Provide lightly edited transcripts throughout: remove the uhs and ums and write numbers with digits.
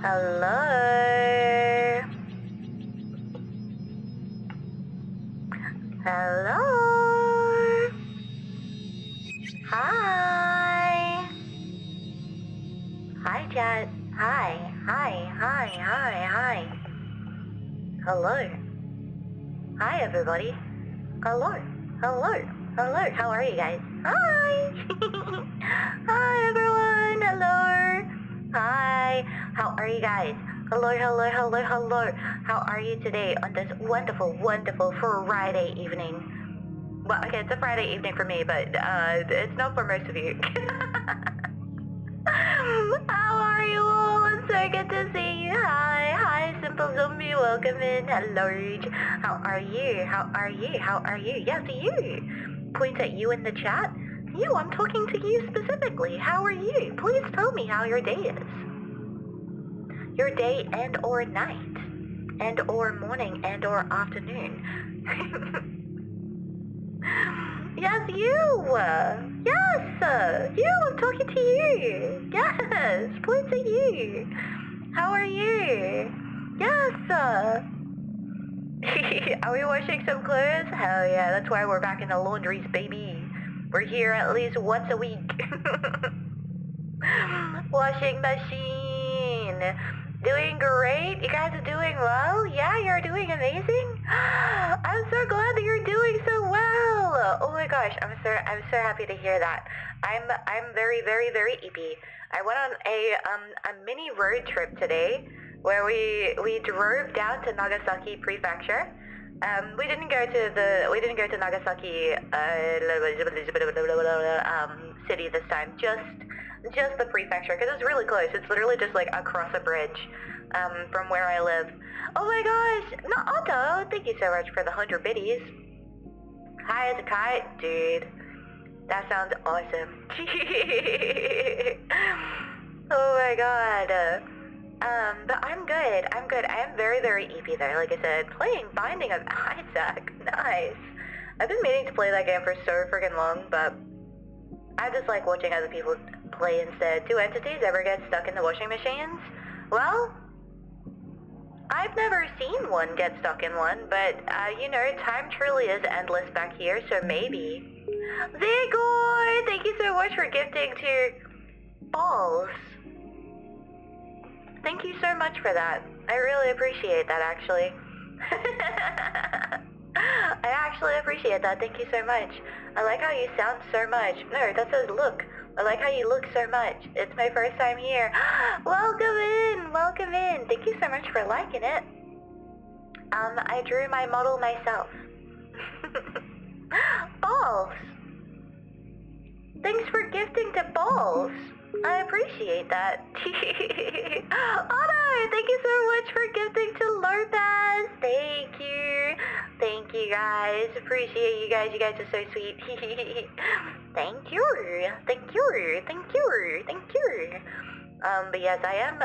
Hello. Hello. Hi. Hi, chat. Hi. Hi. Hi. Hi. Hi. Hello. Hi everybody. Hello. How are you guys? Hi. Hi everyone. Hello. Hi. How are you guys? Hello. How are you today on this wonderful Friday evening? Well, okay, it's a Friday evening for me, but it's not for most of you. How are you all? It's so good to see you. Hi, Simple Zombie, welcome in. Hello. How are you? Yes, you. Point at you in the chat. You, I'm talking to you specifically. How are you? Please tell me how your day is. Your day and or night. And or morning and or afternoon. Yes, you! Yes! You! I'm talking to you! Yes! Point to you! How are you? Yes! Are we washing some clothes? Hell yeah, that's why we're back in the laundries, baby. We're here at least once a week. Washing machine! Doing great? You guys are doing well? Yeah, you're doing amazing? I'm so glad that you're doing so well! Oh my gosh, I'm so happy to hear that. I'm very eepy. I went on a mini road trip today where we drove down to Nagasaki Prefecture. We didn't go to Nagasaki city this time, just the prefecture, because it's really close. It's literally just like across a bridge from where I live. Oh my gosh, no, Otto, thank you so much for the 100 biddies. Hi as a kite, dude. That sounds awesome. Oh my god. But I'm good. I am very eepy there. Like I said, playing Binding of Isaac. Nice. I've been meaning to play that game for so freaking long, but I just like watching other people play instead. Do entities ever get stuck in the washing machines? Well, I've never seen one get stuck in one, but, you know, time truly is endless back here, so maybe. Vigor! Thank you so much for gifting to Balls. Thank you so much for that. I really appreciate that, actually. I actually appreciate that. Thank you so much. I like how you sound so much. No, that says look. I like how you look so much. It's my first time here. Welcome in. Thank you so much for liking it. I drew my model myself. Balls. Thanks for gifting to Balls. I appreciate that. Otto, thank you so much for gifting to Lopez. Thank you guys. Appreciate you guys. You guys are so sweet. Thank you. But yes, I'm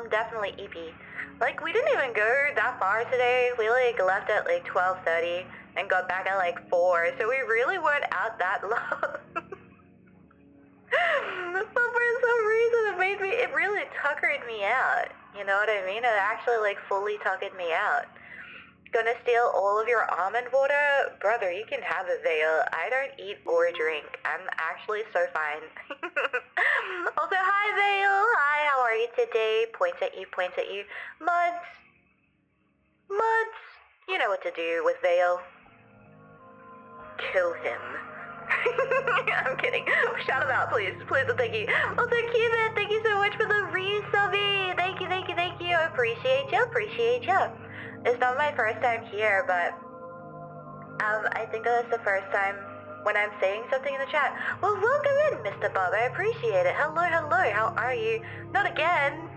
definitely eepy. Like, we didn't even go that far today. We like left at like 12:30 and got back at like 4, so we really weren't out that long. But for some reason it really tuckered me out. You know what I mean? It actually like fully tuckered me out. Gonna steal all of your almond water? Brother, you can have it, Vale. I don't eat or drink. I'm actually so fine. Also, hi Vale! Hi, how are you today? Points at you. Muds! You know what to do with Vale. Kill him. I'm kidding. Shout him out, please, and thank you. Also, Cupid, thank you so much for the resubby. Thank you. I appreciate you. It's not my first time here, but I think that is the first time when I'm saying something in the chat. Well, welcome in, Mr. Bob. I appreciate it. Hello. How are you? Not again.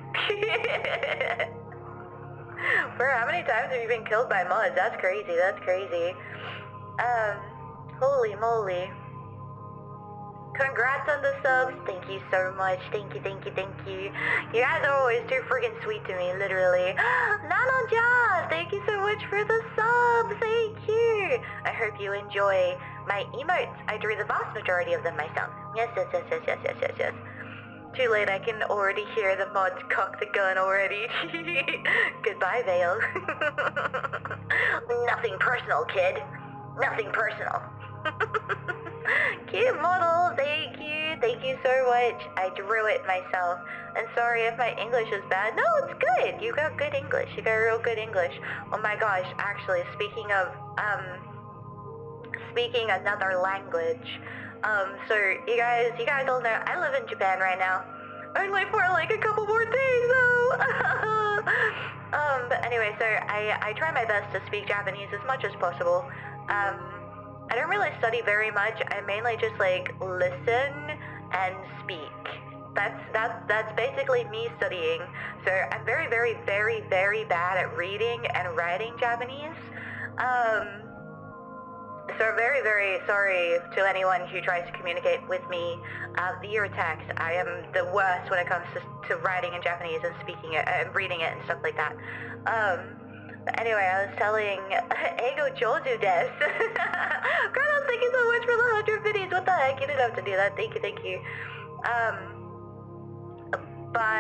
For how many times have you been killed by mods? That's crazy. Holy moly. Congrats on the subs. Thank you so much. Thank you. You guys are always too freaking sweet to me, literally. Nano Job, thank you so much for the subs. Thank you. I hope you enjoy my emotes. I drew the vast majority of them myself. Yes. Too late, I can already hear the mods cock the gun already. Goodbye, Vale. Nothing personal, kid. Nothing personal. Cute model, thank you. thank you so much. I drew it myself. And sorry if my English is bad. No, it's good. You got good English. You got real good English. Oh my gosh, actually, speaking of, speaking another language. So you guys all know I live in Japan right now. Only for like a couple more days though. But anyway, so I try my best to speak Japanese as much as possible. I don't really study very much. I mainly just like listen and speak. That's basically me studying. So I'm very, very, very, very bad at reading and writing Japanese. So very, very sorry to anyone who tries to communicate with me via text. I am the worst when it comes to writing in Japanese and speaking it and reading it and stuff like that. But anyway, I was telling Eigo Joju desu. Carlos, thank you so much for the 100 videos. What the heck? You didn't have to do that. Thank you, thank you. But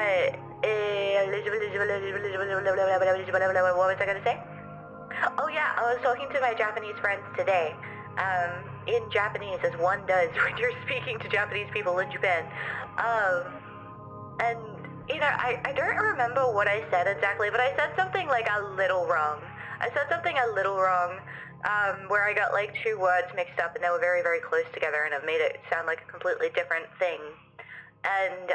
what was I gonna say? Oh yeah, I was talking to my Japanese friends today, in Japanese, as one does when you're speaking to Japanese people in Japan. And, you know, I don't remember what I said exactly, but I said something like a little wrong. Where I got like two words mixed up and they were very, very close together and it made it sound like a completely different thing. And,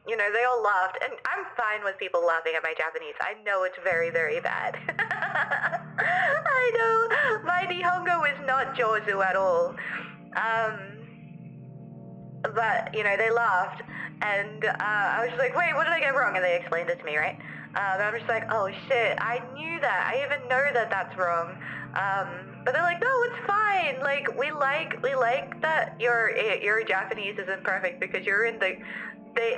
you know, they all laughed, and I'm fine with people laughing at my Japanese. I know it's very, very bad. I know, my Nihongo is not Jozu at all. But, you know, they laughed, and, I was just like, wait, what did I get wrong? And they explained it to me, right? And I'm just like, oh shit, I knew that. I even know that that's wrong. But they're like, no, it's fine. Like, we like that your Japanese isn't perfect because you're in the, this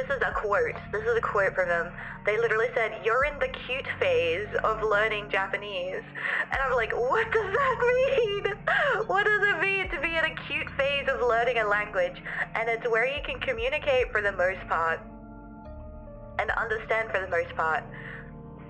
is a quote from them. They literally said, you're in the cute phase of learning Japanese. And I'm like, what does that mean? What does it mean to be in a cute phase of learning a language? And it's where you can communicate for the most part and understand for the most part.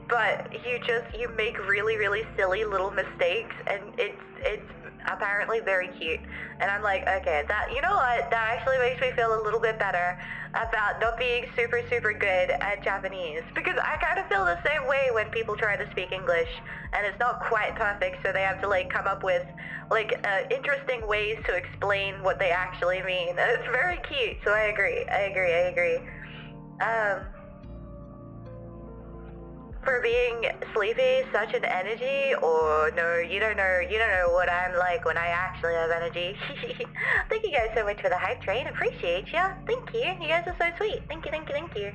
But you make really, really silly little mistakes, and it's apparently very cute. And I'm like, okay, that, you know what, that actually makes me feel a little bit better about not being super, super good at Japanese. Because I kind of feel the same way when people try to speak English, and it's not quite perfect, so they have to like come up with like interesting ways to explain what they actually mean. And it's very cute, so I agree. For being sleepy, such an energy, or no, you don't know what I'm like when I actually have energy. Thank you guys so much for the hype train, appreciate ya. Thank you, you guys are so sweet. Thank you.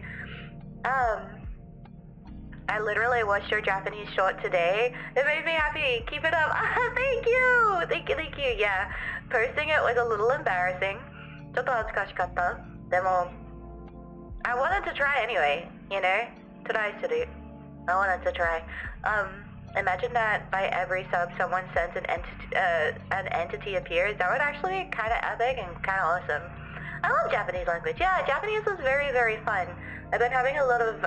I literally watched your Japanese short today. It made me happy, keep it up. Thank you, yeah. Posting it was a little embarrassing. ちょっと恥ずかしかった。でも I wanted to try anyway, you know? Tryする。I wanted to try. Imagine that by every sub someone sends an entity appears. That would actually be kind of epic and kind of awesome. I love Japanese language. Yeah, Japanese is very, very fun. I've been having a lot of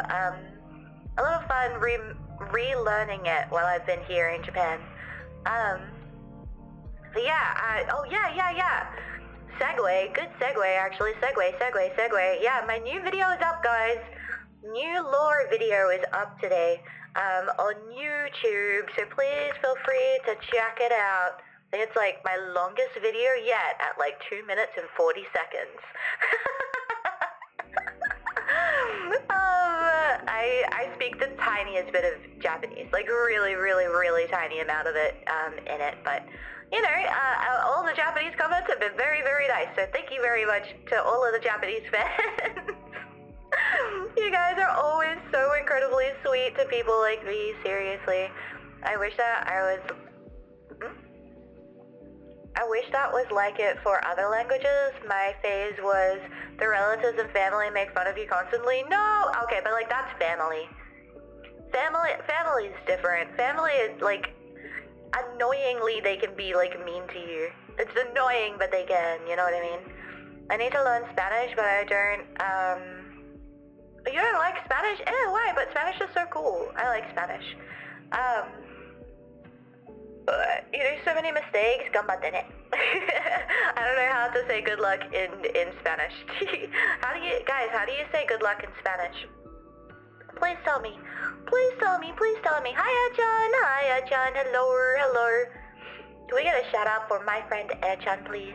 fun relearning it while I've been here in Japan. But yeah, oh yeah. Segue, good segue actually. Segue. Yeah, my new video is up, guys. New lore video is up today on YouTube, so please feel free to check it out. I think it's like my longest video yet at like 2 minutes and 40 seconds. I speak the tiniest bit of Japanese, like really, really, really tiny amount of it in it, but you know, all the Japanese comments have been very, very nice, so thank you very much to all of the Japanese fans. You guys are always so incredibly sweet to people like me, seriously. I wish that was like it for other languages. My phase was the relatives and family make fun of you constantly. No! Okay, but like that's family. Family is different. Family is like, annoyingly they can be like mean to you. It's annoying, but they can, you know what I mean? I need to learn Spanish, but I don't, you don't like Spanish? Why? But Spanish is so cool. I like Spanish. But you do so many mistakes. Ganbatte ne. I don't know how to say good luck in Spanish. How do you say good luck in Spanish? Please tell me. Please tell me. Please tell me. Hi, Echan. Hi, Echan. Hello. Hello. Can we get a shout out for my friend Echan, please?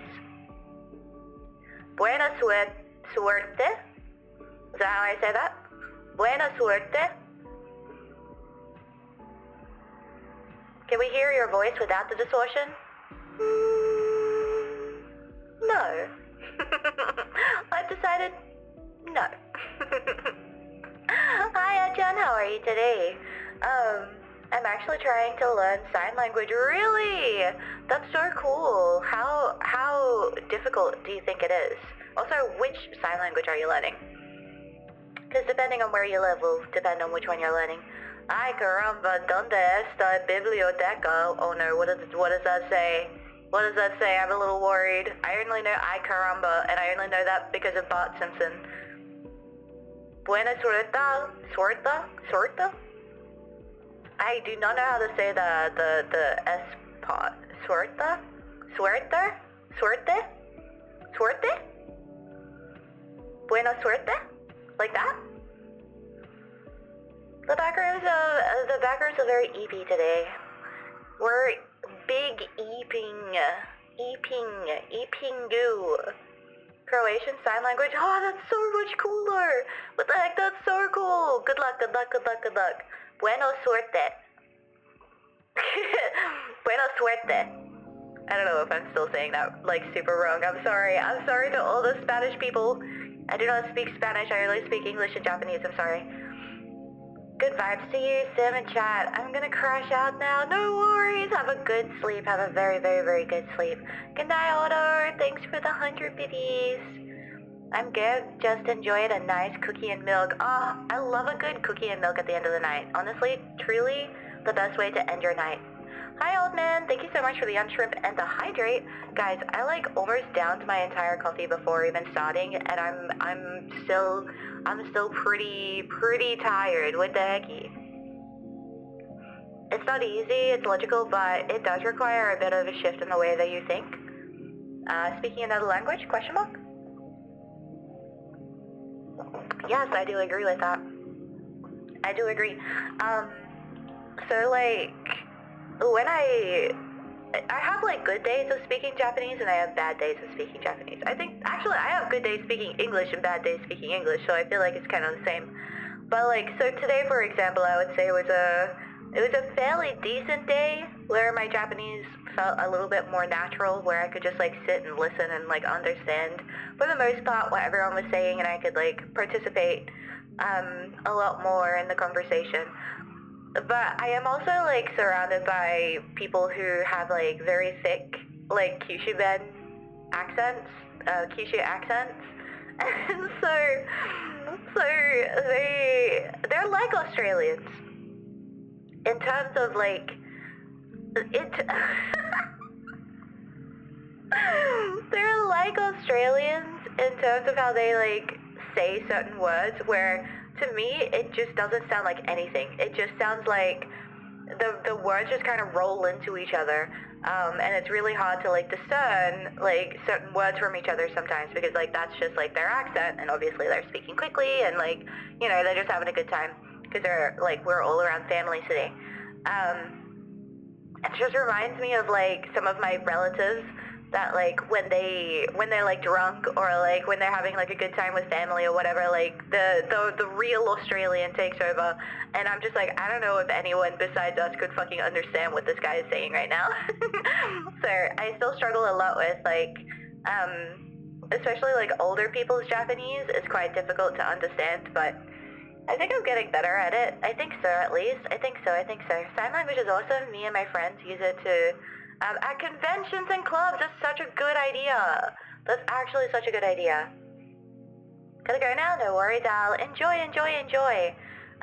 Buena suerte. Is that how I say that? Buena suerte. Can we hear your voice without the distortion? No. I've decided no. Hi, Jan, how are you today? I'm actually trying to learn sign language. Really? That's so cool. How difficult do you think it is? Also, which sign language are you learning? Because depending on where you live will depend on which one you're learning. Ay, caramba, ¿dónde está la biblioteca? Oh no, what does that say? What does that say? I'm a little worried. I only know ay, caramba, and I only know that because of Bart Simpson. Buena suerte? Suerte? I do not know how to say the S part. Suerte? Suerte? Suerte? Suerte? Buena suerte? Like that? The backgrounds are very eepy today. We're big eepingu. Croatian sign language. Oh, that's so much cooler. What the heck? That's so cool. Good luck. Buena suerte. Buena suerte. I don't know if I'm still saying that like super wrong. I'm sorry. I'm sorry to all the Spanish people. I do not speak Spanish. I only speak English and Japanese. I'm sorry. Good vibes to you, Sim and chat. I'm gonna crash out now. No worries. Have a good sleep. Have a very, very, very good sleep. Good night, Otto. Thanks for the 100 biddies. I'm good. Just enjoyed a nice cookie and milk. Oh, I love a good cookie and milk at the end of the night. Honestly, truly the best way to end your night. Hi, old man. Thank you so much for the unshrimp and the hydrate. Guys, I like almost downed my entire coffee before even starting, and I'm still pretty tired. What the hecky? It's not easy, it's logical, but it does require a bit of a shift in the way that you think. Speaking another language? Question mark? Yes, I do agree with that. I do agree. So like, when I have like good days of speaking Japanese and I have bad days of speaking Japanese. I think, actually I have good days speaking English and bad days speaking English, so I feel like it's kind of the same. But like, so today for example, I would say it was a fairly decent day where my Japanese felt a little bit more natural, where I could just like sit and listen and like understand for the most part what everyone was saying, and I could like participate a lot more in the conversation. But I am also like surrounded by people who have like very thick like Kyushu accents, and so they're like Australians in terms of like it. They're like Australians in terms of how they like say certain words, where to me it just doesn't sound like anything. It just sounds like the words just kind of roll into each other, and it's really hard to like discern like certain words from each other sometimes, because like that's just like their accent, and obviously they're speaking quickly, and like, you know, they're just having a good time because they're like, we're all around family today. It just reminds me of like some of my relatives that like when they're like drunk, or like when they're having like a good time with family or whatever, like the real Australian takes over, and I'm just like, I don't know if anyone besides us could fucking understand what this guy is saying right now. So I still struggle a lot with like especially like older people's Japanese. It's quite difficult to understand, but I think I'm getting better at it. I think so, at least. I think so. Sign language is awesome. Me and my friends use it to at conventions and clubs. That's such a good idea. That's actually such a good idea. Gotta go now, no worries, Al. Enjoy.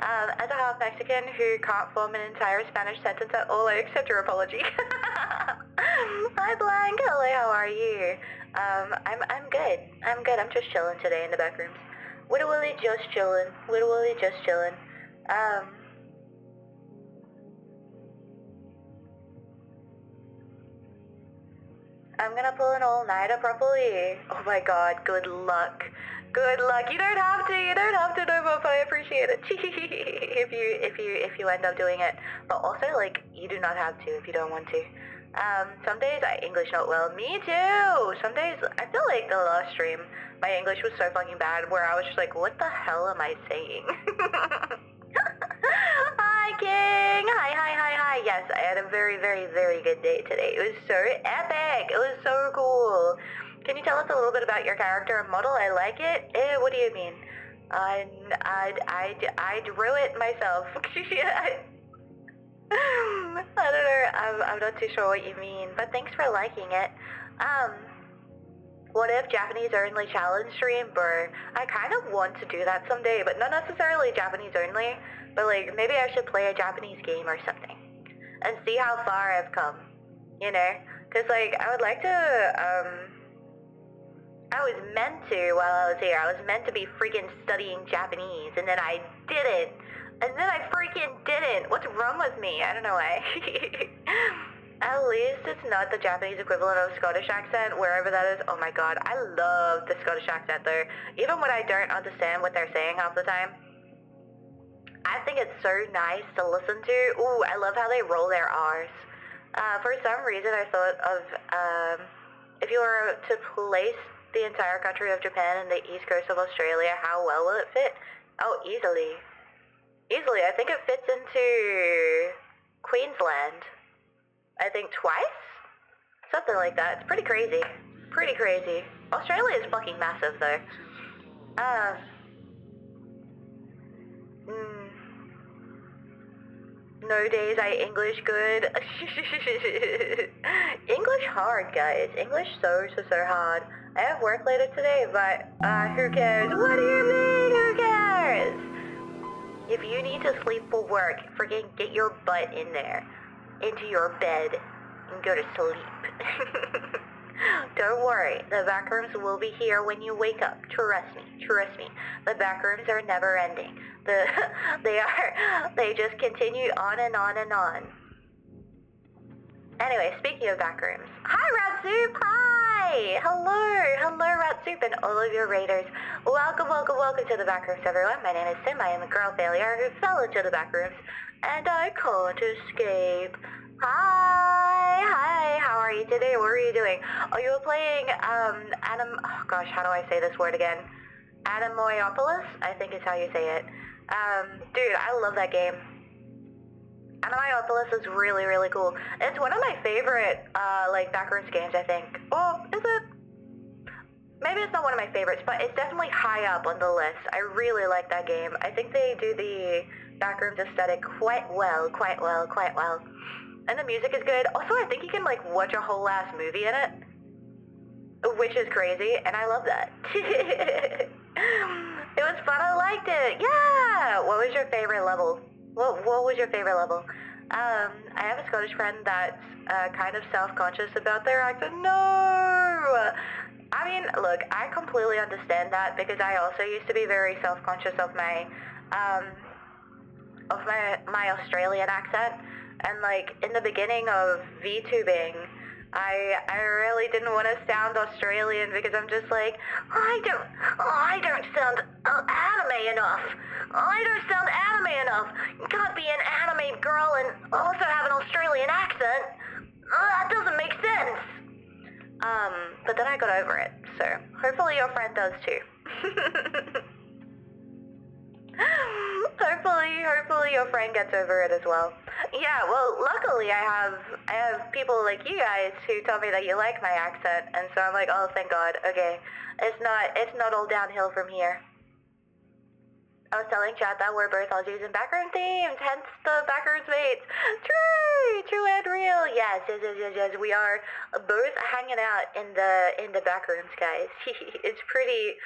As a half Mexican who can't form an entire Spanish sentence at all, I accept your apology. Hi, Blank. Hello, how are you? I'm good. I'm just chilling today in the back rooms. Literally just chilling. I'm gonna pull an all-nighter probably. Oh my god, good luck. Good luck. You don't have to know, but I appreciate it. if you end up doing it. But also, like, you do not have to if you don't want to. Some days I English not well. Me too! Some days, I feel like the last stream, my English was so fucking bad where I was just like, what the hell am I saying? Hi, King! Hi. Yes, I had a very good day today. It was so epic! It was so cool. Can you tell us a little bit about your character and model? I like it. What do you mean? I drew it myself. I don't know. I'm not too sure what you mean, but thanks for liking it. What if Japanese only challenge stream, bro? I kind of want to do that someday, but not necessarily Japanese only, but like maybe I should play a Japanese game or something and see how far I've come, you know? Cause like I would like to, I was meant to while I was here. I was meant to be freaking studying Japanese, and then I didn't. And then I freaking didn't. What's wrong with me? I don't know why. At least it's not the Japanese equivalent of Scottish accent, wherever that is. Oh my god, I love the Scottish accent though. Even when I don't understand what they're saying half the time, I think it's so nice to listen to. Ooh, I love how they roll their R's. For some reason I thought of, if you were to place the entire country of Japan and the east coast of Australia, how well will it fit? Oh, easily. Easily, I think it fits into Queensland. I think twice? Something like that. It's pretty crazy. Pretty crazy. Australia is fucking massive though. No days I English good. English hard, guys. English so hard. I have work later today, but who cares? What do you mean, who cares? If you need to sleep for work, freaking get your butt in there. Into your bed and go to sleep. Don't worry, the backrooms will be here when you wake up. Trust me. The backrooms are never ending. They just continue on and on and on. Anyway, speaking of backrooms, hi Ratsoup, hi! Hello Ratsoup and all of your raiders. Welcome to the backrooms, everyone. My name is Sim. I am a girl failure who fell into the backrooms, and I can't escape. Hi, how are you today? What are you doing? Oh, you were playing, oh gosh, how do I say this word again? Anemoiopolis, I think is how you say it. Dude, I love that game. Anemoiopolis is really cool. It's one of my favorite, like, backrooms games, I think. Oh, is it? Maybe it's not one of my favorites, but it's definitely high up on the list. I really like that game. I think they do the backrooms aesthetic quite well. And the music is good. Also, I think you can, like, watch a whole ass movie in it, which is crazy, and I love that. It was fun, I liked it. Yeah! What was your favorite level? What was your favorite level? I have a Scottish friend that's kind of self-conscious about their accent. No! I mean, look, I completely understand that because I also used to be very self-conscious of my Australian accent. And like in the beginning of VTubing, I really didn't want to sound Australian because I'm just like, I don't sound anime enough. I don't sound anime enough. You can't be an anime girl and also have an Australian accent. That doesn't make sense. But then I got over it, so hopefully your friend does too. Hopefully your friend gets over it as well. Yeah, well, luckily I have people like you guys who tell me that you like my accent, and so I'm like, oh, thank God. Okay, it's not all downhill from here. I was telling chat that we're both Aussies and backroom themes, hence the backrooms mates. True and real. Yes. We are both hanging out in the backrooms, guys. It's pretty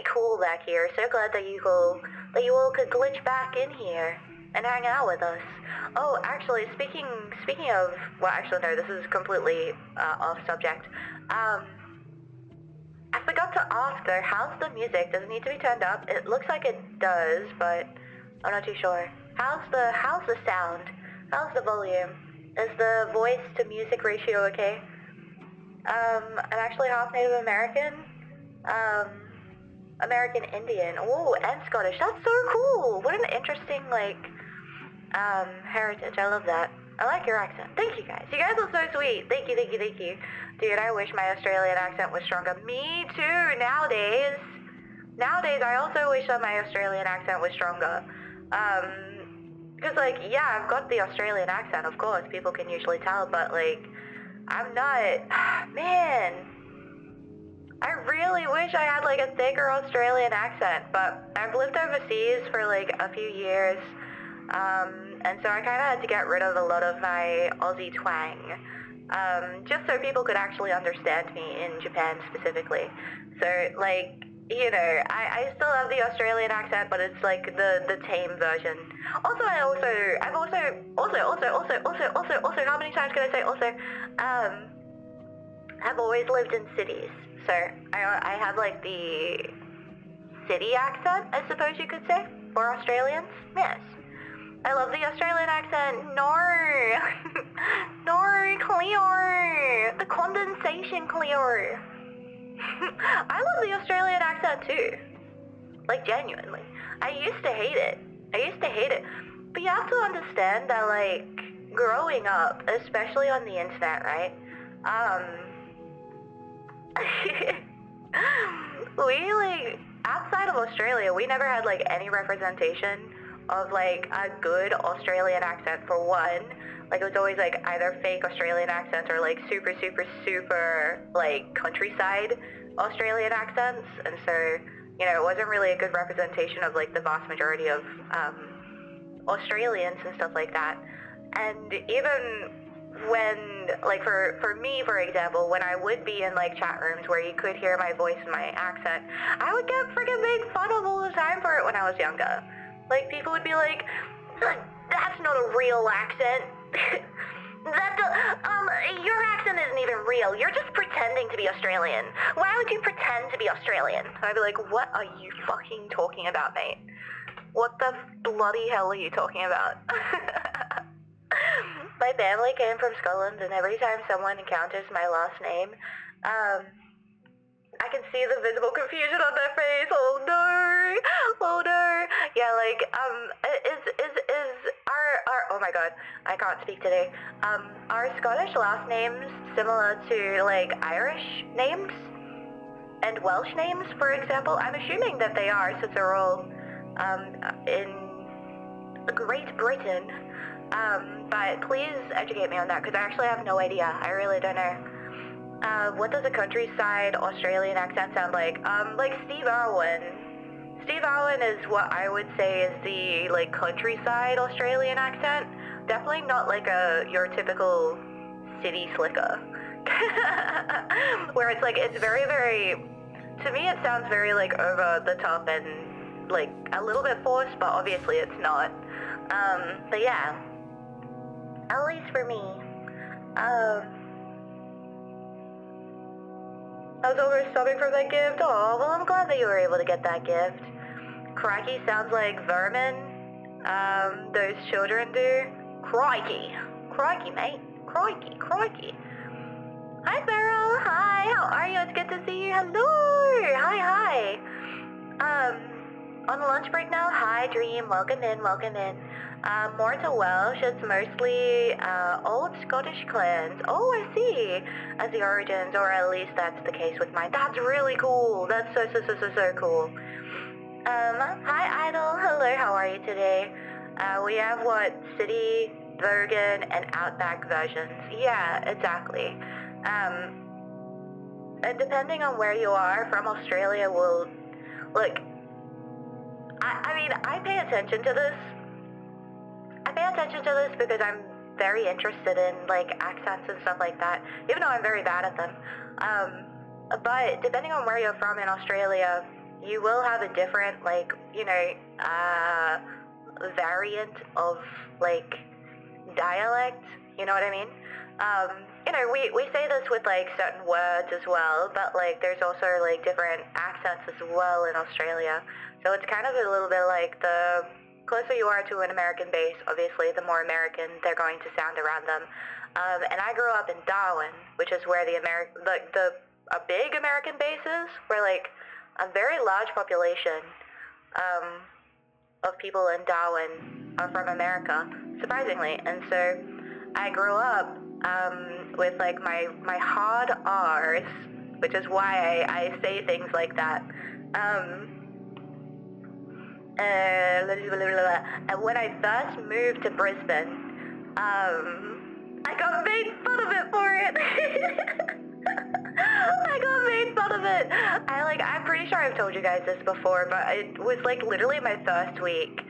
cool back here. So glad that you all could glitch back in here and hang out with us. Oh, actually, speaking of, well, actually no, this is completely off subject. I forgot to ask though, how's the music? Does it need to be turned up? It looks like it does, but I'm not too sure. How's the sound? How's the volume? Is the voice to music ratio okay? I'm actually half Native American, American Indian, oh, and Scottish. That's so cool. What an interesting, like, heritage. I love that. I like your accent. Thank you guys. You guys are so sweet. Thank you, thank you, thank you. Dude, I wish my Australian accent was stronger. Me too, nowadays. Nowadays, I also wish that my Australian accent was stronger. Because, like, yeah, I've got the Australian accent, of course. People can usually tell, but, like, I'm not... Man, I really wish I had, like, a thicker Australian accent, but I've lived overseas for, like, a few years, and so I kind of had to get rid of a lot of my Aussie twang, just so people could actually understand me in Japan specifically. So, like, you know, I still have the Australian accent, but it's like the tame version. Also, I've also, how many times can I say also? I've always lived in cities, so I have like the city accent, I suppose you could say, for Australians. Yes. I love the Australian accent. No, no, Cleo, the condensation, Cleo. I love the Australian accent too. Like, genuinely. I used to hate it. But you have to understand that, like, growing up, especially on the internet, right? We, like, outside of Australia, we never had, like, any representation of, like, a good Australian accent, for one. Like, it was always, like, either fake Australian accents or, like, super, like, countryside Australian accents. And so, you know, it wasn't really a good representation of, like, the vast majority of Australians and stuff like that. And even when, like, for me, for example, when I would be in, like, chat rooms where you could hear my voice and my accent, I would get freaking made fun of all the time for it when I was younger. Like, people would be like, that's not a real accent. Your accent isn't even real. You're just pretending to be Australian. Why would you pretend to be Australian? And I'd be like, what are you fucking talking about, mate? What the bloody hell are you talking about? My family came from Scotland, and every time someone encounters my last name, I can see the visible confusion on their face. Oh no. Yeah, like, oh my god, I can't speak today. Are Scottish last names similar to, like, Irish names? And Welsh names, for example? I'm assuming that they are, since they're all, in Great Britain. But please educate me on that, because I actually have no idea. I really don't know. What does a countryside Australian accent sound like? Like Steve Irwin. Steve Irwin is what I would say is the, like, countryside Australian accent. Definitely not like your typical city slicker. Where it's like, it's very, to me it sounds very, like, over the top and, like, a little bit forced, but obviously it's not. But yeah. At least for me. I was over sobbing for that gift. Oh, well, I'm glad that you were able to get that gift. Crikey sounds like vermin. Those children do. Crikey. Crikey, mate. Crikey. Hi, Farrell. Hi, how are you? It's good to see you. Hello. Hi. On lunch break now? Hi, Dream. Welcome in. More to Welsh, it's mostly old Scottish clans. Oh, I see. As the origins, or at least that's the case with mine. That's really cool. That's so cool. Hi, Idol. Hello, how are you today? We have, what, City, Bergen, and Outback versions. Yeah, exactly. And depending on where you are from Australia will... Look, I mean, I pay attention to this. Because I'm very interested in, like, accents and stuff like that, even though I'm very bad at them. But depending on where you're from in Australia, you will have a different, like, you know, variant of, like, dialect, you know what I mean? You know, we say this with, like, certain words as well, but, like, there's also, like, different accents as well in Australia. So it's kind of a little bit like the closer you are to an American base, obviously, the more American they're going to sound around them. And I grew up in Darwin, which is where the big American base is, where like a very large population of people in Darwin are from America, surprisingly. And so I grew up with like my hard R's, which is why I say things like that. And when I first moved to Brisbane, I got made fun of it for it. I got made fun of it. I'm pretty sure I've told you guys this before, but it was like literally my first week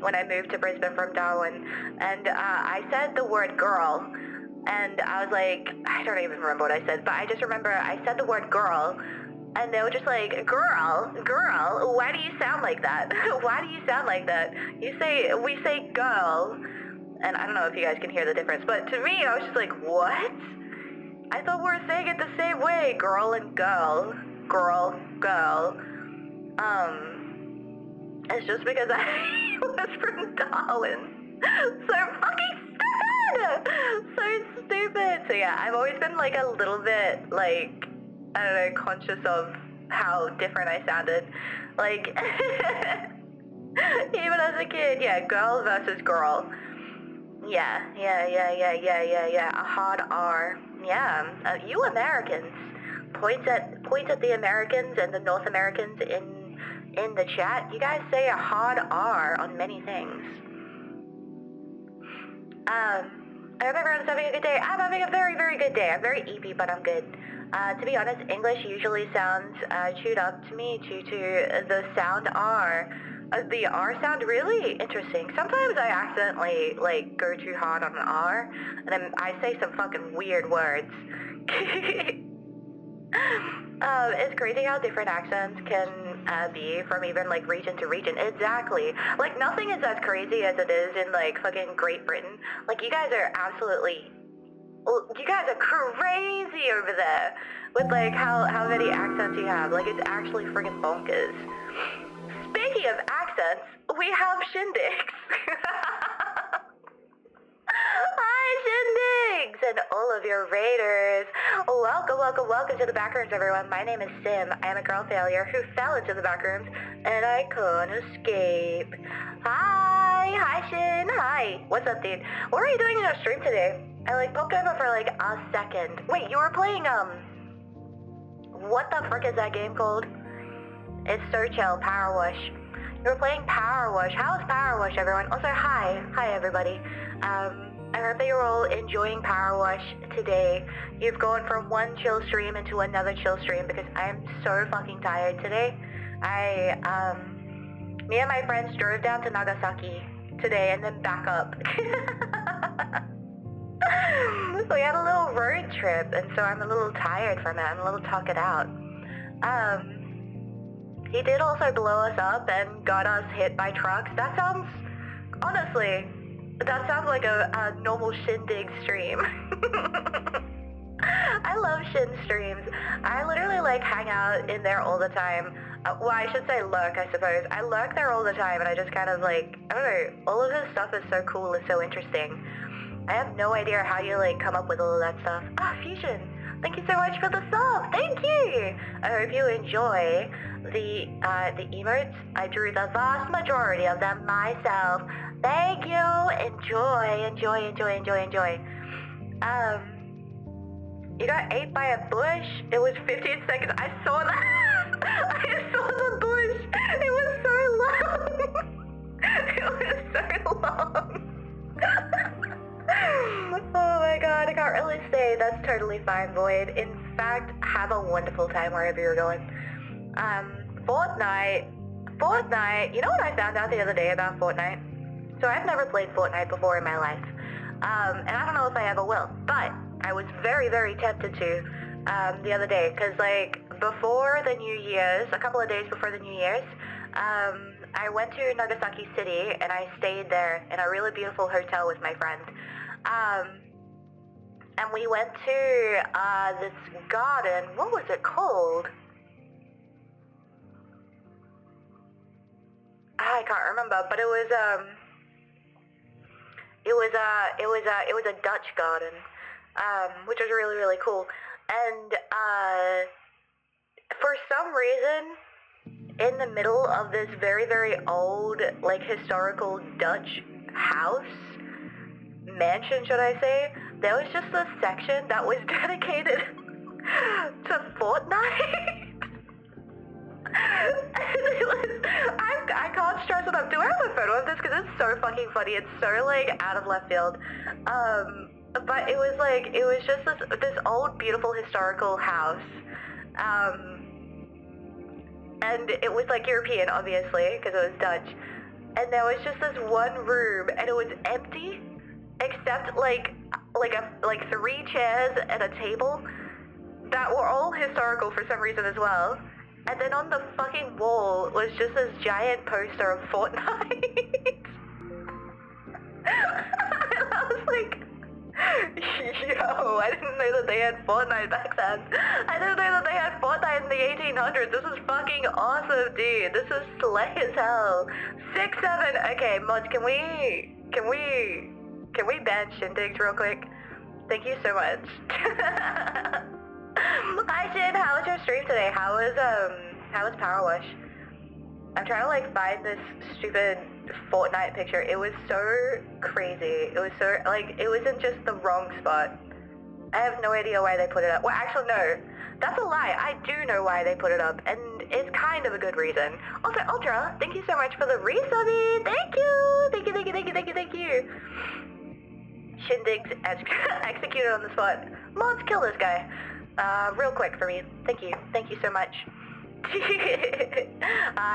when I moved to Brisbane from Darwin, and I said the word girl, and I was like, I don't even remember what I said, but I just remember I said the word girl, and they were just like, girl, why do you sound like that? Why do you sound like that? We say girl, and I don't know if you guys can hear the difference, but to me, I was just like, what? I thought we were saying it the same way, girl and girl, girl. It's just because I was from Darwin. So fucking stupid! So stupid! So yeah, I've always been like a little bit like, I don't know, conscious of how different I sounded. Like, even as a kid, yeah, girl versus girl. Yeah, a hard R. Yeah, you Americans, points at the Americans and the North Americans in the chat. You guys say a hard R on many things. I hope everyone's having a good day. I'm having a very, very good day. I'm very eepy, but I'm good. To be honest, English usually sounds chewed up to me due to the sound R. The R sound really interesting. Sometimes I accidentally like go too hard on an R, and then I say some fucking weird words. It's crazy how different accents can be from even like region to region. Exactly. Like nothing is as crazy as it is in like fucking Great Britain. Like you guys are crazy over there with like how many accents you have. Like it's actually friggin' bonkers. Speaking of accents, we have shindigs. Hi, shindigs, and all of your raiders. Welcome to the backrooms, everyone. My name is Sim. I am a girl failure who fell into the backrooms, and I can't escape. Hi, Shin. Hi. What's up, dude? What are you doing in your stream today? I like popped over for like a second. Wait, you were playing what the frick is that game called? It's 𝚎𝚍, Power Wash. You were playing Power Wash. How's Power Wash, everyone? Also, hi everybody. I hope that you're all enjoying Power Wash today. You've gone from one chill stream into another chill stream because I am so fucking tired today. Me and my friends drove down to Nagasaki today and then back up. We had a little road trip, and so I'm a little tired from it. I'm a little tuckered out. He did also blow us up and got us hit by trucks. That sounds, honestly, that sounds like a normal shindig stream. I love shin streams. I literally like hang out in there all the time. Well, I should say lurk, I suppose. I lurk there all the time, and I just kind of like, I don't know, all of this stuff is so cool, it's so interesting. I have no idea how you like come up with all of that stuff. Fusion, thank you so much for the sub. Thank you. I hope you enjoy the emotes. I drew the vast majority of them myself. Thank you. Enjoy. You got ate by a bush. It was 15 seconds. I saw that. I saw the bush. It was so long. It was so long. Oh my god, I can't really say. That's totally fine, Void. In fact, have a wonderful time wherever you're going. Fortnite, you know what I found out the other day about Fortnite? So I've never played Fortnite before in my life. And I don't know if I ever will, but I was very, very tempted to the other day, because like before the New Year's, a couple of days before the New Year's, I went to Nagasaki City and I stayed there in a really beautiful hotel with my friend. And we went to this garden. What was it called? I can't remember, but it was a Dutch garden, which was really, really cool. And for some reason, in the middle of this very, very old, like, historical Dutch house, mansion, should I say, there was just this section that was dedicated to Fortnite. I can't stress enough. Do I have a photo of this? Because it's so fucking funny. It's so, like, out of left field. But it was just this old, beautiful historical house. And it was, like, European, obviously, because it was Dutch. And there was just this one room, and it was empty, except, like 3 chairs and a table that were all historical for some reason as well. And then on the fucking wall was just this giant poster of Fortnite. And I was like, yo, I didn't know that they had Fortnite back then. I didn't know that they had Fortnite in the 1800s. This is fucking awesome, dude. This is slay as hell. 6-7. Okay, mods, can we ban Shindigs real quick? Thank you so much. Hi Shin, how was your stream today? How was Power Wash? I'm trying to, like, find this stupid Fortnite picture. It was so crazy. It was so, like, it was in just the wrong spot. I have no idea why they put it up. Well, actually, no. That's a lie. I do know why they put it up, and it's kind of a good reason. Also, Ultra, thank you so much for the resubby. Thank you. Thank you, thank you, thank you, thank you, thank you. Shindigs executed on the spot. Mods, kill this guy. Real quick for me. Thank you. Thank you so much.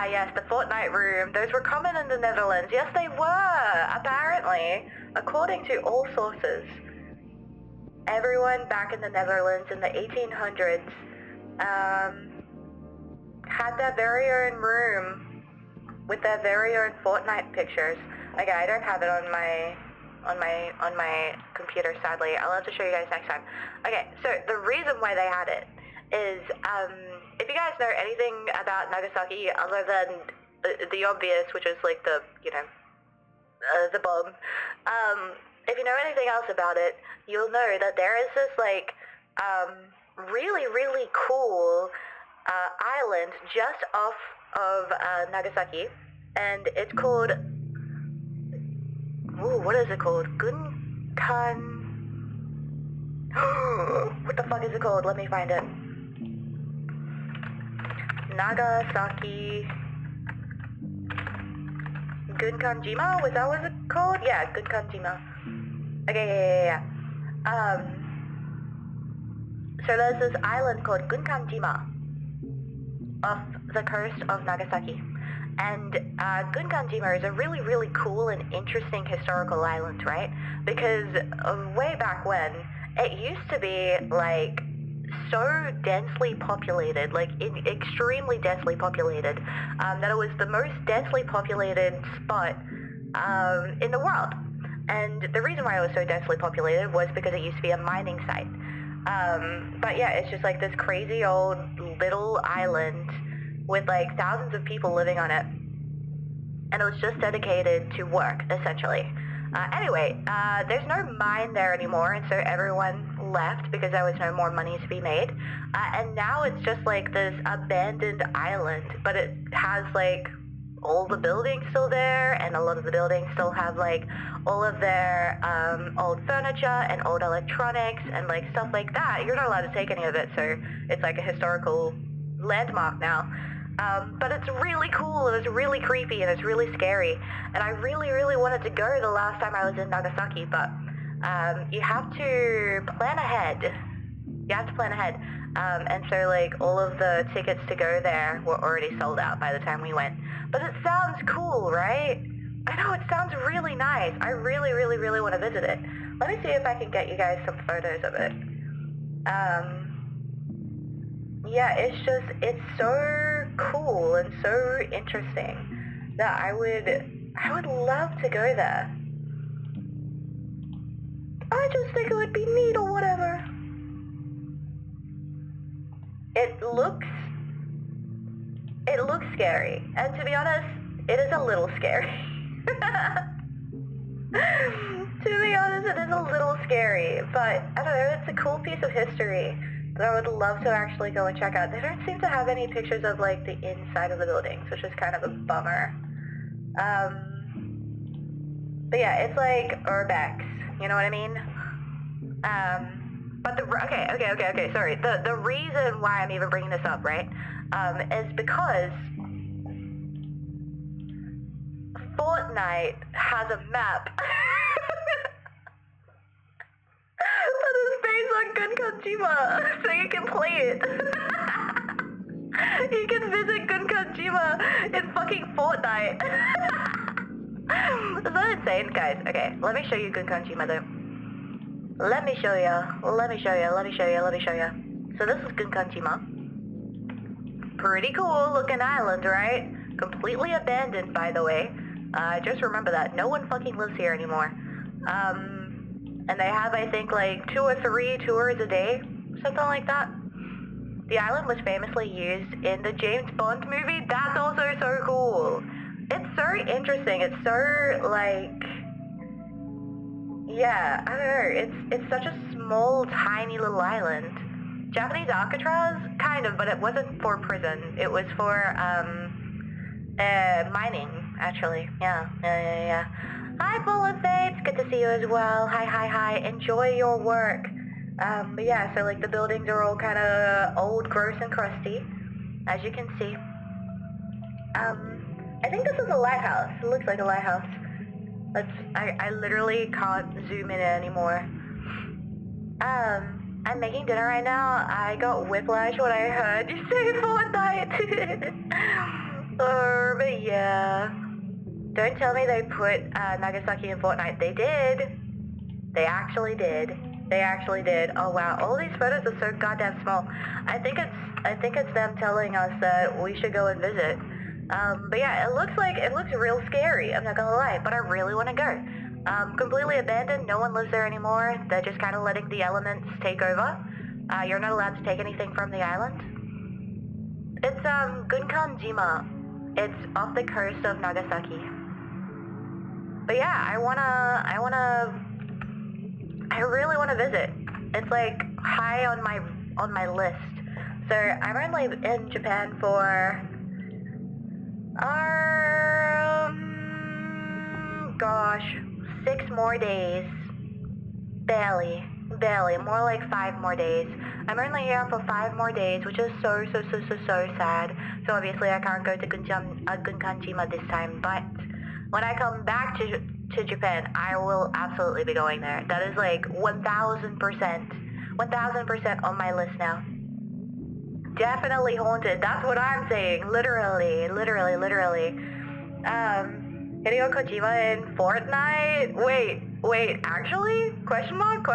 Yes, the Fortnite room. Those were common in the Netherlands. Yes, they were, apparently. According to all sources. Everyone back in the Netherlands in the 1800s, had their very own room with their very own Fortnite pictures. Okay, I don't have it on my computer, sadly. I'll have to show you guys next time. Okay, so the reason why they had it is, if you guys know anything about Nagasaki other than the obvious, which is like the, you know, the bomb, if you know anything else about it, you'll know that there is this, like, really, really cool island just off of Nagasaki, and it's called, ooh, what is it called? What the fuck is it called? Let me find it. Nagasaki Gunkanjima? Was that what it's called? Yeah, Gunkanjima. Okay, yeah. So there's this island called Gunkanjima off the coast of Nagasaki. And Gunkanjima is a really, really cool and interesting historical island, right? Because way back when, it used to be, like, so densely populated, like, extremely densely populated, that it was the most densely populated spot in the world. And the reason why it was so densely populated was because it used to be a mining site. But yeah, it's just like this crazy old little island with, like, thousands of people living on it. And it was just dedicated to work, essentially. Anyway, there's no mine there anymore, and so everyone left because there was no more money to be made. And now it's just like this abandoned island, but it has, like, all the buildings still there, and a lot of the buildings still have, like, all of their old furniture and old electronics and, like, stuff like that. You're not allowed to take any of it, so it's like a historical landmark now. But it's really cool, and it's really creepy, and it's really scary. And I really, really wanted to go the last time I was in Nagasaki, but you have to plan ahead. You have to plan ahead. And so, like, all of the tickets to go there were already sold out by the time we went. But it sounds cool, right? I know, it sounds really nice. I really, really, really want to visit it. Let me see if I can get you guys some photos of it. Yeah, it's so cool and so interesting that I would love to go there. I just think it would be neat or whatever. It looks scary, and to be honest, It is a little scary. To be honest, it is a little scary, but I don't know, it's a cool piece of history that I would love to actually go and check out. They don't seem to have any pictures of like the inside of the buildings, which is kind of a bummer. But yeah, it's like urbex, you know what I mean? But okay, sorry. The reason why I'm even bringing this up, right, is because Fortnite has a map that is based on 𝚎𝚗𝚡𝚎𝚎, so you can play it. You can visit 𝚎𝚗𝚡𝚎𝚎 in fucking Fortnite. Is that insane, guys? Okay, let me show you 𝚎𝚗𝚡𝚎𝚎 though. Let me show you. So this is 𝚎𝚗𝚡𝚎𝚎. Pretty cool looking island, right? Completely abandoned, by the way. Just remember that. No one fucking lives here anymore. And they have, I think, like 2 or 3 tours a day. Something like that. The island was famously used in the James Bond movie. That's also so cool. It's so interesting. It's so, like... Yeah, I don't know. It's such a small, tiny little island. Japanese Alcatraz? Kind of, but it wasn't for prison. It was for, mining, actually. Yeah. Hi, Bullet Fates. Good to see you as well. Hi. Enjoy your work. But yeah, so like the buildings are all kind of old, gross, and crusty, as you can see. I think this is a lighthouse. It looks like a lighthouse. I literally can't zoom in anymore. I'm making dinner right now. I got whiplash when I heard you say Fortnite. But yeah. Don't tell me they put Nagasaki in Fortnite. They did. They actually did. Oh wow, all these photos are so goddamn small. I think it's them telling us that we should go and visit. But yeah, it looks real scary, I'm not gonna lie, but I really want to go. Completely abandoned, no one lives there anymore. They're just kind of letting the elements take over. You're not allowed to take anything from the island. It's 𝚎𝚗𝚡𝚎𝚎. It's off the coast of Nagasaki. But yeah, I really want to visit. It's like high on my list. So I'm only in Japan for gosh, 6 more days. Barely, more like 5 more days. I'm only here for 5 more days, which is so sad. So obviously I can't go to 𝚎𝚗𝚡𝚎𝚎 this time, but when I come back to Japan, I will absolutely be going there. That is like 1000% on my list now. Definitely haunted. That's what I'm saying. Literally. Hideo Kojima in Fortnite? Wait, actually? Question mark?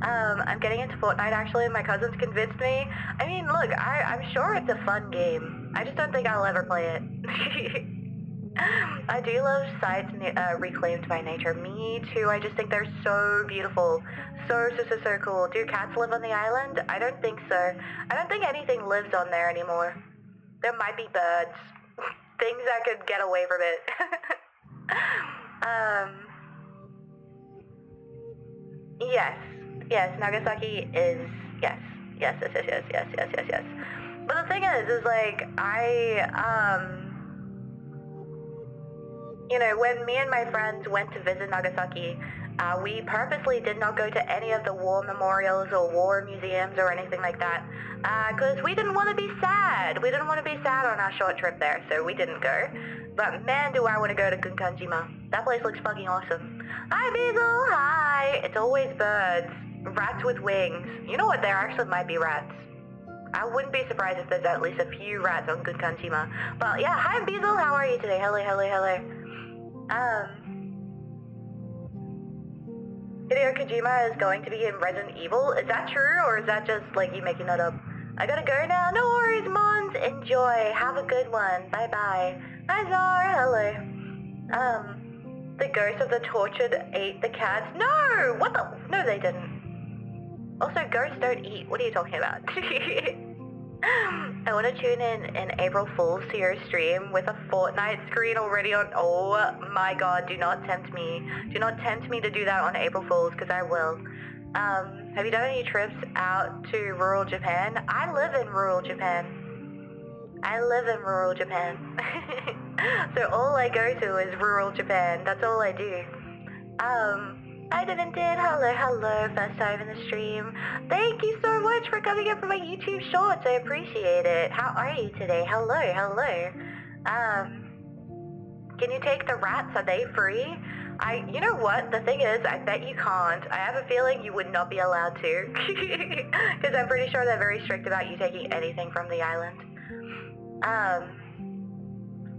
I'm getting into Fortnite actually. My cousins convinced me. I mean, look, I'm sure it's a fun game. I just don't think I'll ever play it. I do love sites reclaimed by nature. Me too. I just think they're so beautiful. So cool. Do cats live on the island? I don't think so. I don't think anything lives on there anymore. There might be birds. Things that could get away from it. Yes, Nagasaki is, yes. But the thing is like, you know, when me and my friends went to visit Nagasaki, we purposely did not go to any of the war memorials or war museums or anything like that, because we didn't want to be sad. We didn't want to be sad on our short trip there, so we didn't go. But man, do I want to go to 𝚎𝚗𝚡𝚎𝚎. That place looks fucking awesome. Hi, Beazle! Hi! It's always birds. Rats with wings. You know what? There actually might be rats. I wouldn't be surprised if there's at least a few rats on 𝚎𝚗𝚡𝚎𝚎. But yeah, hi, Beazle! How are you today? Hello. Hideo Kojima is going to be in Resident Evil. Is that true, or is that just like you making that up? I gotta go now. No worries, Mons. Enjoy. Have a good one. Bye. Hi, Zara. Hello. The ghost of the tortured ate the cats. No! What the? No, they didn't. Also, ghosts don't eat. What are you talking about? I want to tune in April Fool's to your stream with a Fortnite screen already on. Oh my god, do not tempt me. Do not tempt me to do that on April Fool's, because I will. Have you done any trips out to rural Japan? I live in rural Japan. I live in rural Japan. So all I go to is rural Japan. That's all I do. Hi Devented, hello, first time in the stream. Thank you so much for coming up for my YouTube shorts, I appreciate it. How are you today? Hello. Can you take the rats, are they free? You know what, the thing is, I bet you can't. I have a feeling you would not be allowed to. Because I'm pretty sure they're very strict about you taking anything from the island.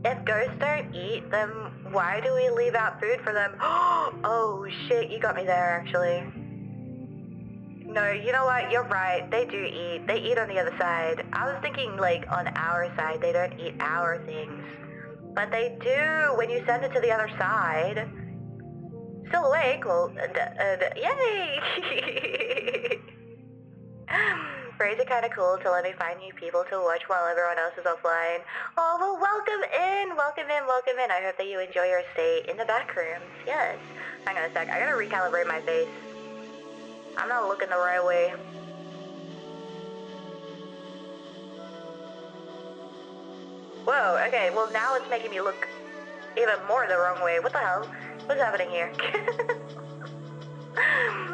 If ghosts don't eat, then why do we leave out food for them? Oh shit, you got me there actually. No, you know what, you're right, they do eat. They eat on the other side. I was thinking like on our side, they don't eat our things. But they do when you send it to the other side. Still awake? Well, yay! Braves are kind of cool to let me find new people to watch while everyone else is offline. Oh, well, welcome in. I hope that you enjoy your stay in the back rooms. Yes. Hang on a sec. I gotta recalibrate my face. I'm not looking the right way. Whoa, okay. Well, now it's making me look even more the wrong way. What the hell? What's happening here?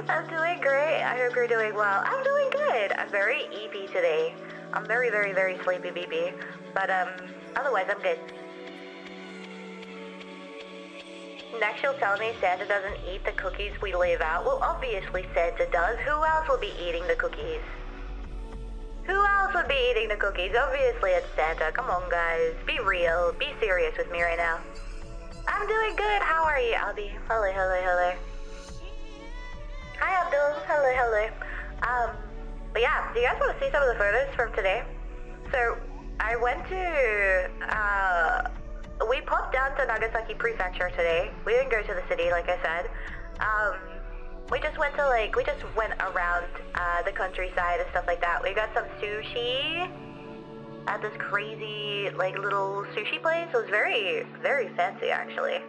I'm doing great. I hope you're doing well. I'm doing good. I'm very eepy today. I'm very sleepy beepy. But otherwise I'm good. Next you'll tell me Santa doesn't eat the cookies we leave out. Well, obviously Santa does. Who else will be eating the cookies? Who else would be eating the cookies? Obviously it's Santa. Come on guys. Be real. Be serious with me right now. I'm doing good. How are you, Albie? Hello. Hi, Abdul. Hello. But yeah, do you guys want to see some of the photos from today? So, I went to, we popped down to Nagasaki Prefecture today. We didn't go to the city, like I said. We just went around, the countryside and stuff like that. We got some sushi at this crazy, like, little sushi place. It was very fancy, actually.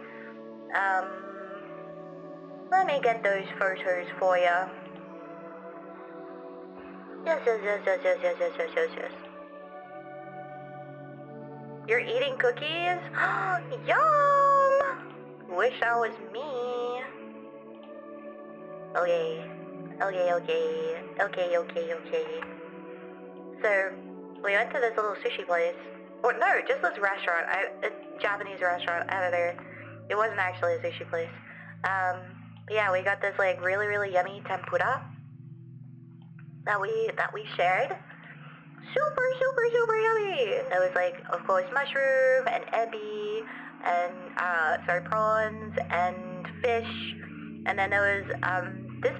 Let me get those photos for you. Yes. You're eating cookies? Yum! Wish that was me. Okay. So, we went to this little sushi place. Or no, just this restaurant. A Japanese restaurant. I don't know. It wasn't actually a sushi place. But yeah, we got this like really yummy tempura that we shared. Super yummy. There was like, of course, mushroom and ebi and prawns and fish, and then there was this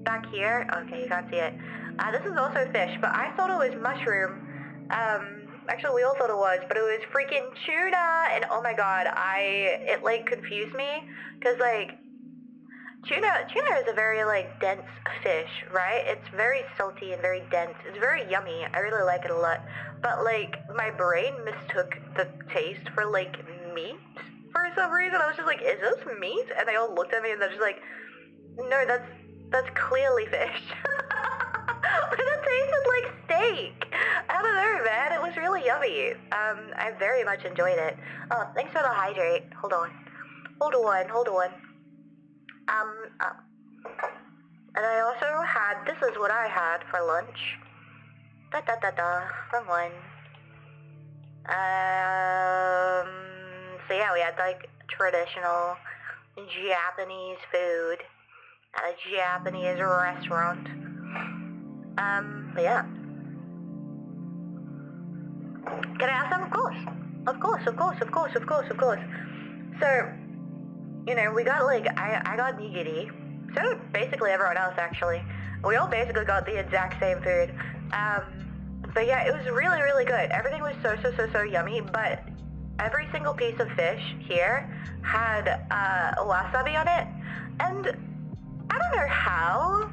back here. Okay, you can't see it. This is also fish, but I thought it was mushroom. Actually, we all thought it was, but it was freaking tuna, and oh my god, it like confused me, cause like. Tuna is a very, like, dense fish, right? It's very salty and very dense. It's very yummy. I really like it a lot. But, like, my brain mistook the taste for, like, meat for some reason. I was just like, is this meat? And they all looked at me and they're just like, no, that's clearly fish. But it tasted like steak. I don't know, man. It was really yummy. I very much enjoyed it. Oh, thanks for the hydrate. Hold on. And I also had, this is what I had for lunch. Wrong one. So yeah, we had like traditional Japanese food at a Japanese restaurant. But yeah. Can I ask them? Of course. So, you know, we got like, I got nigiri. So did basically everyone else, actually. We all basically got the exact same food. But yeah, it was really good. Everything was so yummy, but every single piece of fish here had wasabi on it. And I don't know how,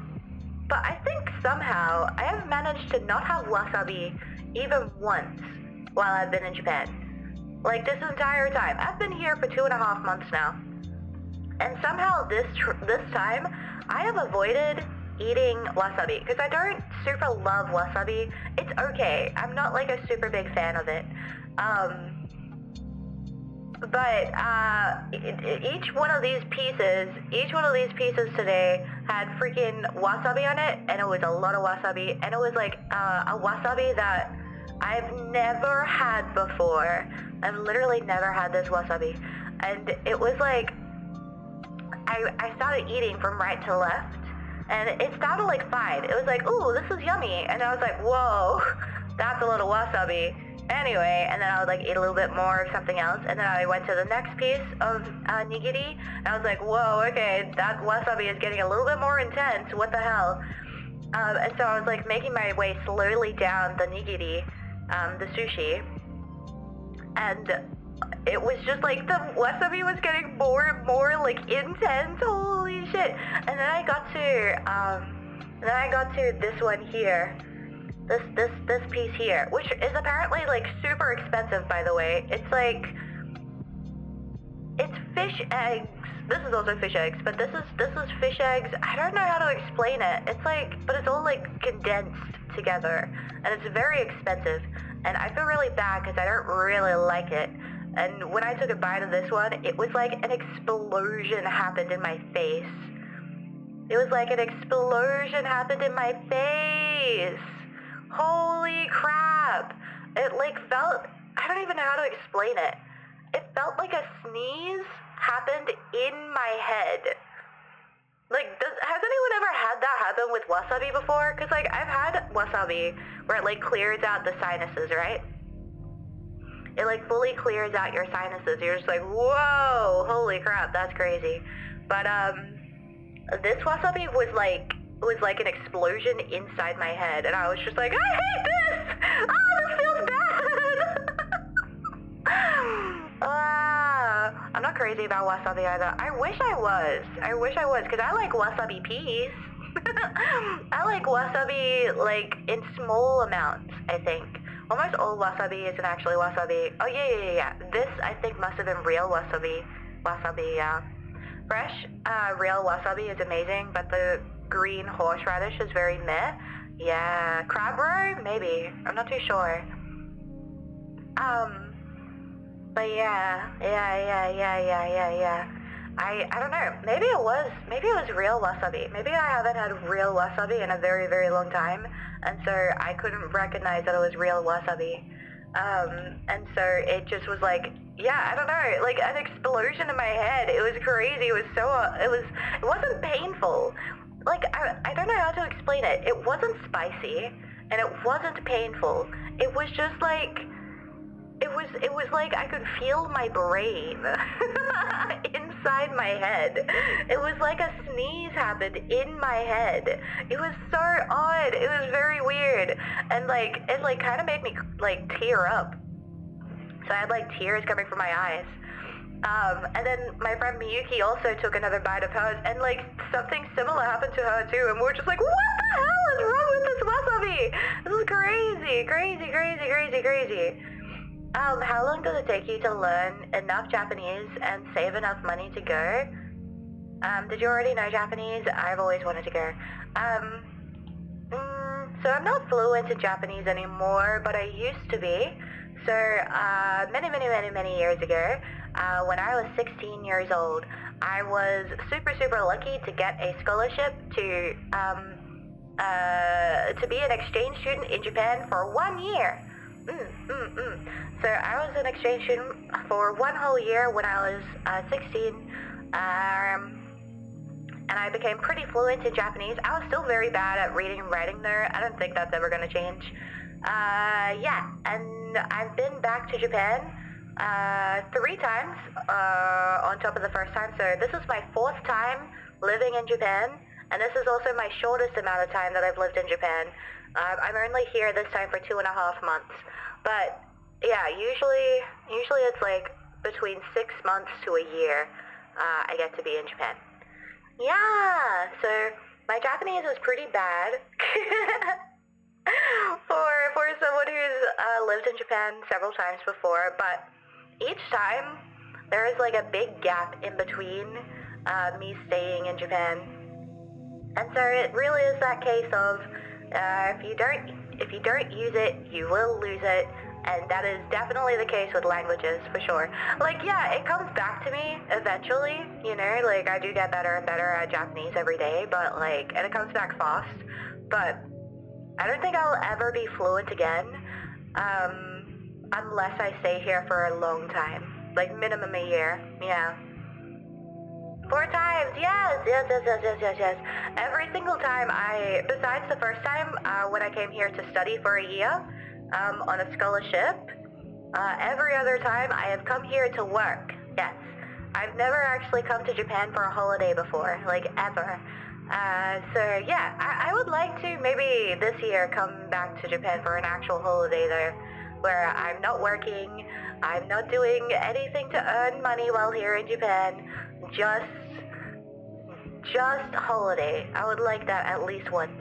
but I think somehow I have managed to not have wasabi even once while I've been in Japan. Like, this entire time. I've been here for 2.5 months now. And somehow this time, I have avoided eating wasabi, because I don't super love wasabi. It's okay. I'm not like a super big fan of it. But each one of these pieces today had freaking wasabi on it, and it was a lot of wasabi, and it was like a wasabi that I've never had before. I've literally never had this wasabi, and it was like I started eating from right to left, and it started like fine. It was like, ooh, this is yummy, and I was like, whoa, that's a lot of wasabi. Anyway, and then I would like eat a little bit more of something else, and then I went to the next piece of nigiri, and I was like, whoa, okay, that wasabi is getting a little bit more intense, what the hell? And so I was like making my way slowly down the nigiri, the sushi, and it was just like the wasabi was getting more and more like intense, holy shit. And then I got to this one here. This piece here, which is apparently like super expensive, by the way. It's like, it's fish eggs. This is also fish eggs, but this is fish eggs. I don't know how to explain it. It's like, but it's all like condensed together, and it's very expensive. And I feel really bad because I don't really like it. And when I took a bite of this one, it was like an explosion happened in my face. It was like an explosion happened in my face. Holy crap! It like felt, I don't even know how to explain it. It felt like a sneeze happened in my head. Like, has anyone ever had that happen with wasabi before? Because like, I've had wasabi where it like clears out the sinuses, right? It like fully clears out your sinuses. You're just like, whoa, holy crap, that's crazy. But this wasabi was like an explosion inside my head, and I was just like, I hate this! Oh, this feels bad! I'm not crazy about wasabi either. I wish I was, because I like wasabi peas. I like wasabi, like, in small amounts, I think. Almost all wasabi isn't actually wasabi. Oh, yeah. This, I think, must have been real wasabi. Fresh, real wasabi is amazing, but the green horseradish is very meh. Yeah, crab roe? Maybe. I'm not too sure. But yeah. I don't know. Maybe it was real wasabi. Maybe I haven't had real wasabi in a very, very long time, and so I couldn't recognize that it was real wasabi. And so it just was like, yeah, I don't know, like an explosion in my head. It was crazy. It wasn't painful. Like, I don't know how to explain it. It wasn't spicy, and it wasn't painful. It was just like, it was like I could feel my brain inside my head. It was like a sneeze happened in my head. It was so odd. It was very weird. And like, it like kind of made me like tear up. So I had like tears coming from my eyes. And then my friend Miyuki also took another bite of hers, and like something similar happened to her too, and we're just like, what the hell is wrong with this wasabi? This is crazy. How long does it take you to learn enough Japanese and save enough money to go? Did you already know Japanese? I've always wanted to go. So I'm not fluent in Japanese anymore, but I used to be. So, many years ago, when I was 16 years old, I was super lucky to get a scholarship to be an exchange student in Japan for 1 year. So I was an exchange student for 1 whole year when I was 16, and I became pretty fluent in Japanese. I was still very bad at reading and writing though. I don't think that's ever going to change. Yeah, and I've been back to Japan 3 times on top of the first time, so this is my 4th time living in Japan, and this is also my shortest amount of time that I've lived in Japan. I'm only here this time for 2.5 months, but yeah, usually it's like between 6 months to a year I get to be in Japan. Yeah, so my Japanese is pretty bad. for someone who's lived in Japan several times before, but each time there is like a big gap in between me staying in Japan, and so it really is that case of if you don't use it, you will lose it. And that is definitely the case with languages, for sure. Like, yeah, it comes back to me eventually, you know, like, I do get better and better at Japanese every day, but, like, and it comes back fast, but I don't think I'll ever be fluent again, unless I stay here for a long time, like, minimum a year, yeah. 4 times, yes. Every single time besides the first time, when I came here to study for a year, on a scholarship, every other time I have come here to work, yes. I've never actually come to Japan for a holiday before, like, ever. So yeah, I would like to maybe this year come back to Japan for an actual holiday there, where I'm not working, I'm not doing anything to earn money while here in Japan, just holiday. I would like that at least once.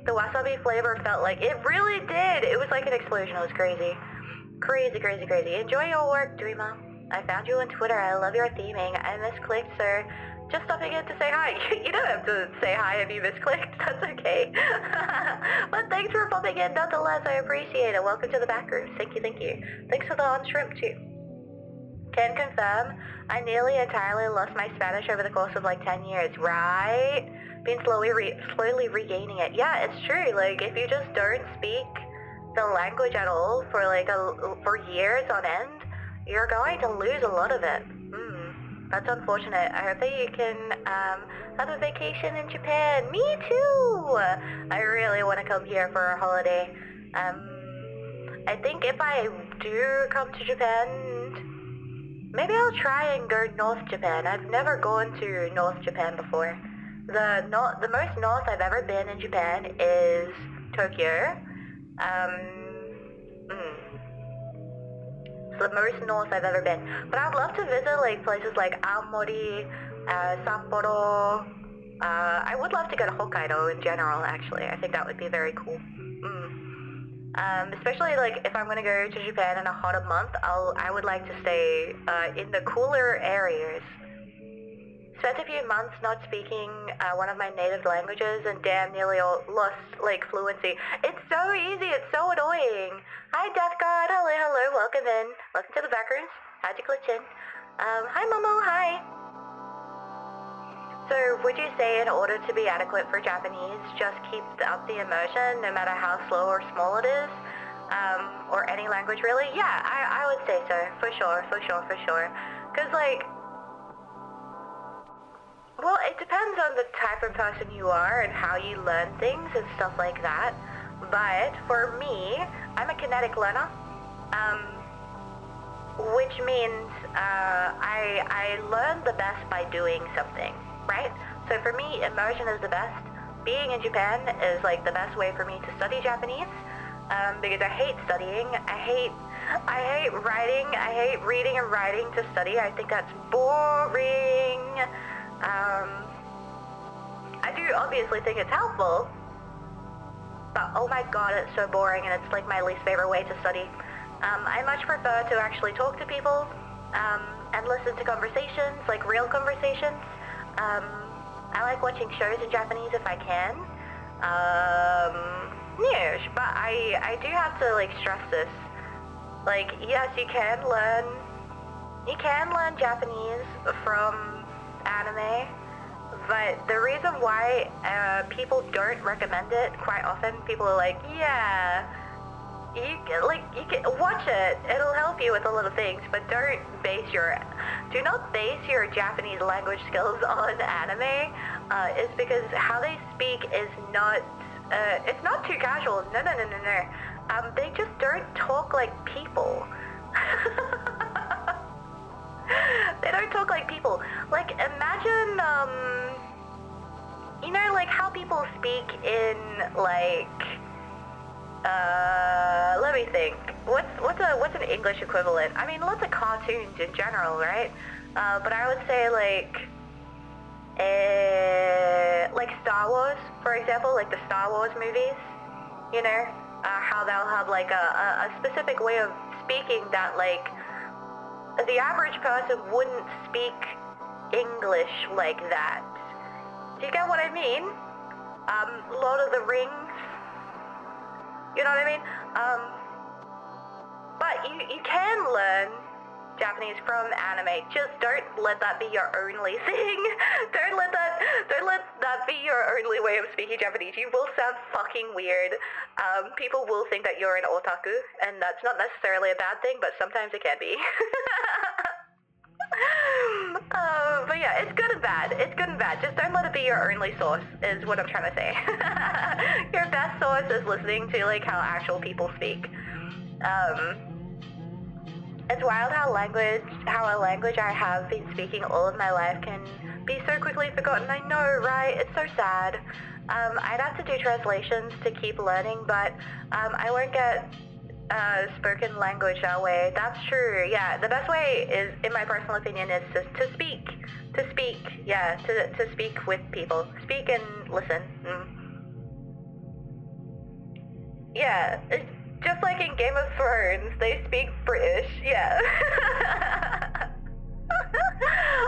The wasabi flavor felt like, it really did! It was like an explosion, it was crazy. Crazy. Enjoy your work, Dreama. I found you on Twitter, I love your theming. I misclicked, so just stopping in to say hi. You don't have to say hi if you misclicked, that's okay. But thanks for popping in nonetheless, I appreciate it. Welcome to the back room, thank you. Thanks for the on-shrimp too. Can confirm, I nearly entirely lost my Spanish over the course of like 10 years, right? Been slowly regaining it. Yeah, it's true, like if you just don't speak the language at all for like for years on end, you're going to lose a lot of it. That's unfortunate. I hope that you can have a vacation in Japan. Me too! I really want to come here for a holiday. I think if I do come to Japan, maybe I'll try and go North Japan. I've never gone to North Japan before. The most north I've ever been in Japan is Tokyo. It's the most north I've ever been. But I'd love to visit like places like Aomori, Sapporo. I would love to go to Hokkaido in general, actually. I think that would be very cool. Especially like if I'm going to go to Japan in a hotter month, I would like to stay in the cooler areas. Spent a few months not speaking one of my native languages and damn nearly lost like fluency. It's so easy, it's so annoying. Hi Death God, hello, welcome in. Welcome to the back rooms. How'd you glitch in? Hi Momo, hi. So would you say in order to be adequate for Japanese, just keep up the immersion no matter how slow or small it is? Or any language really? Yeah, I would say so, for sure. Cause like, well, it depends on the type of person you are and how you learn things and stuff like that. But for me, I'm a kinetic learner, which means I learn the best by doing something, right? So for me, immersion is the best. Being in Japan is like the best way for me to study Japanese, because I hate studying. I hate writing. I hate reading and writing to study. I think that's boring. I do obviously think it's helpful, but oh my god, it's so boring and it's like my least favorite way to study. I much prefer to actually talk to people, and listen to conversations, like real conversations. I like watching shows in Japanese if I can. Yes, but I do have to like stress this. Like, yes, you can learn Japanese from anime, but the reason why people don't recommend it quite often, people are like, yeah, you can watch it, it'll help you with a lot of things, but do not base your Japanese language skills on anime, is because how they speak is not, it's not too casual, no. They just don't talk like people. They don't talk like people. Like, imagine, you know, like how people speak in, like, let me think. What's an English equivalent? I mean, lots of cartoons in general, right? But I would say, like Star Wars, for example, like the Star Wars movies. you know, how they'll have like a specific way of speaking that like the average person wouldn't speak English like that. Do you get what I mean? Lord of the Rings. You know what I mean? But you can learn Japanese from anime. Just don't let that be your only thing. Don't let that be your only way of speaking Japanese. You will sound fucking weird. People will think that you're an otaku, and that's not necessarily a bad thing, but sometimes it can be. But yeah, it's good and bad. It's good and bad. Just don't let it be your only source, is what I'm trying to say. Your best source is listening to like how actual people speak. It's wild how a language I have been speaking all of my life can be so quickly forgotten. I know, right? It's so sad. I'd have to do translations to keep learning, but I won't get spoken language that way. That's true. Yeah, the best way is, in my personal opinion, is to speak. To speak. Yeah, to speak with people. Speak and listen. Yeah, it's just like in Game of Thrones, they speak British. Yeah.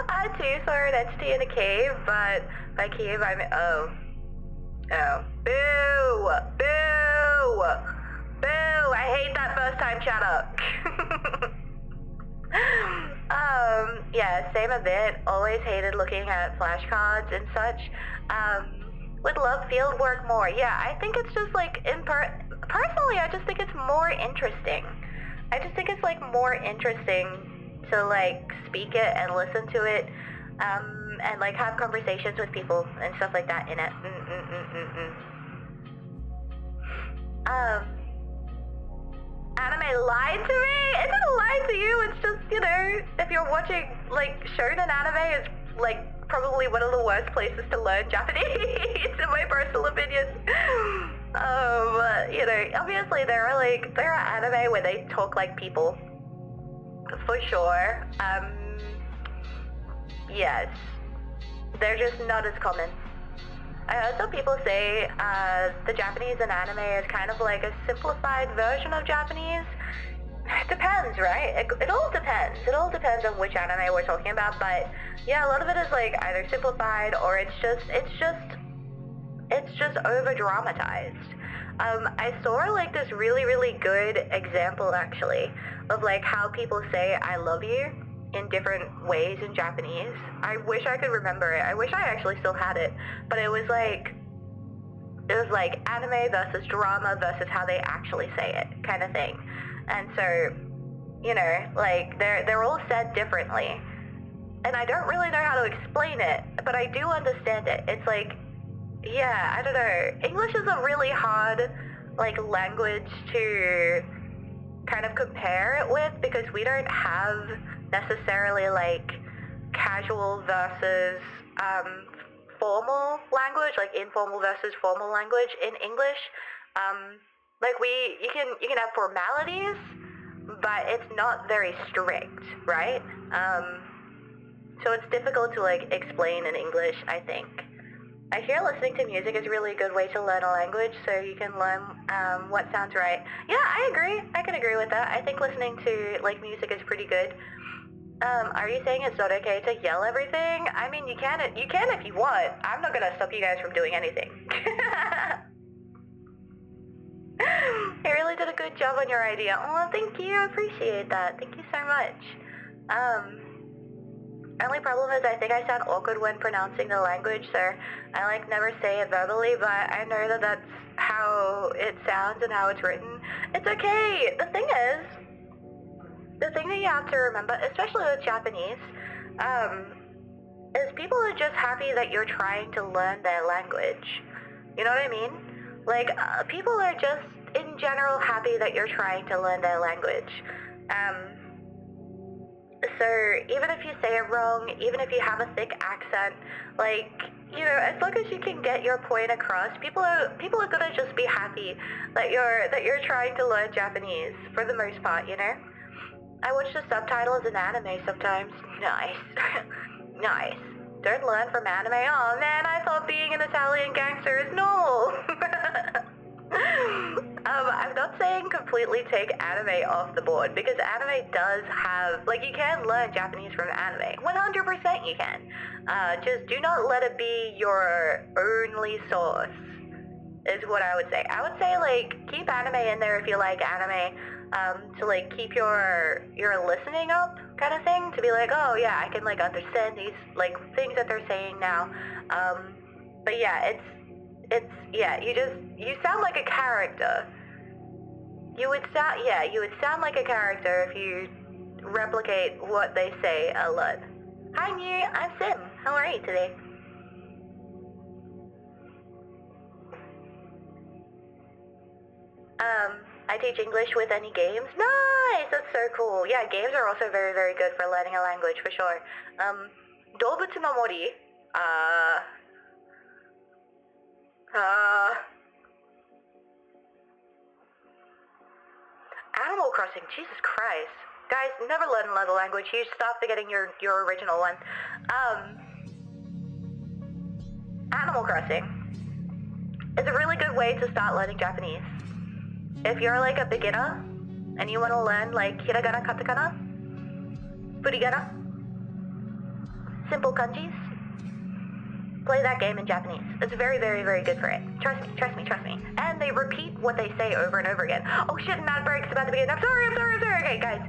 I too saw an entity in a cave, but by cave I mean boo, boo. Boo! I hate that first time chatter. Yeah, same a bit. Always hated looking at flashcards and such. Would love field work more. Yeah, I think it's just like personally, I just think it's more interesting. I just think it's like more interesting to like speak it and listen to it, and like have conversations with people and stuff like that in it. Anime lied to me? It didn't lie to you, it's just, you know, if you're watching, like, shonen anime is, like, probably one of the worst places to learn Japanese, in my personal opinion. You know, obviously there are anime where they talk like people, for sure. Yes. They're just not as common. I heard some people say the Japanese in anime is kind of like a simplified version of Japanese. It depends, right? It all depends. It all depends on which anime we're talking about, but yeah, a lot of it is like either simplified or it's just over dramatized. I saw like this really, really good example actually of like how people say I love you in different ways in Japanese. I wish I could remember it. I wish I actually still had it, but it was like anime versus drama versus how they actually say it kind of thing. And so, you know, like they're all said differently. And I don't really know how to explain it, but I do understand it. It's like, yeah, I don't know. English is a really hard like language to kind of compare it with because we don't have necessarily like casual versus formal language, like informal versus formal language in English. Like you can have formalities, but it's not very strict, right? So it's difficult to like explain in English, I think. I hear listening to music is a really good way to learn a language, so you can learn what sounds right. Yeah, I agree. I can agree with that. I think listening to like music is pretty good. Are you saying it's not okay to yell everything? I mean, you can if you want. I'm not gonna stop you guys from doing anything. You really did a good job on your idea. Oh, thank you. I appreciate that. Thank you so much. Only problem is I think I sound awkward when pronouncing the language, so I like never say it verbally, but I know that that's how it sounds and how it's written. It's okay. The thing that you have to remember, especially with Japanese, is people are just happy that you're trying to learn their language. You know what I mean? Like, people are just, in general, happy that you're trying to learn their language. So even if you say it wrong, even if you have a thick accent, like, you know, as long as you can get your point across, people are gonna just be happy that you're trying to learn Japanese for the most part, you know? I watch the subtitles in anime sometimes. Nice. Nice. Don't learn from anime. Oh man, I thought being an Italian gangster is normal. I'm not saying completely take anime off the board, because anime does have, like, you can learn Japanese from anime. 100% you can. Just do not let it be your only source, is what I would say. I would say, like, keep anime in there if you like anime, to, like, keep your listening up kind of thing, to be like, oh yeah, I can, like, understand these, like, things that they're saying now. But yeah, yeah, you sound like a character. You would sound like a character if you replicate what they say a lot. Hi New, I'm Sim. How are you today? I teach English with any games. Nice! That's so cool. Yeah, games are also very, very good for learning a language, for sure. 動物の森 Animal Crossing, Jesus Christ. Guys, never learn another language. You stop forgetting your original one. Animal Crossing is a really good way to start learning Japanese. If you're like a beginner and you want to learn like hiragana, katakana, furigana, simple kanjis, play that game in Japanese. It's very, very, very good for it. Trust me, trust me, trust me. And they repeat what they say over and over again. Oh shit, an ad break's about to begin. I'm sorry. Okay, guys.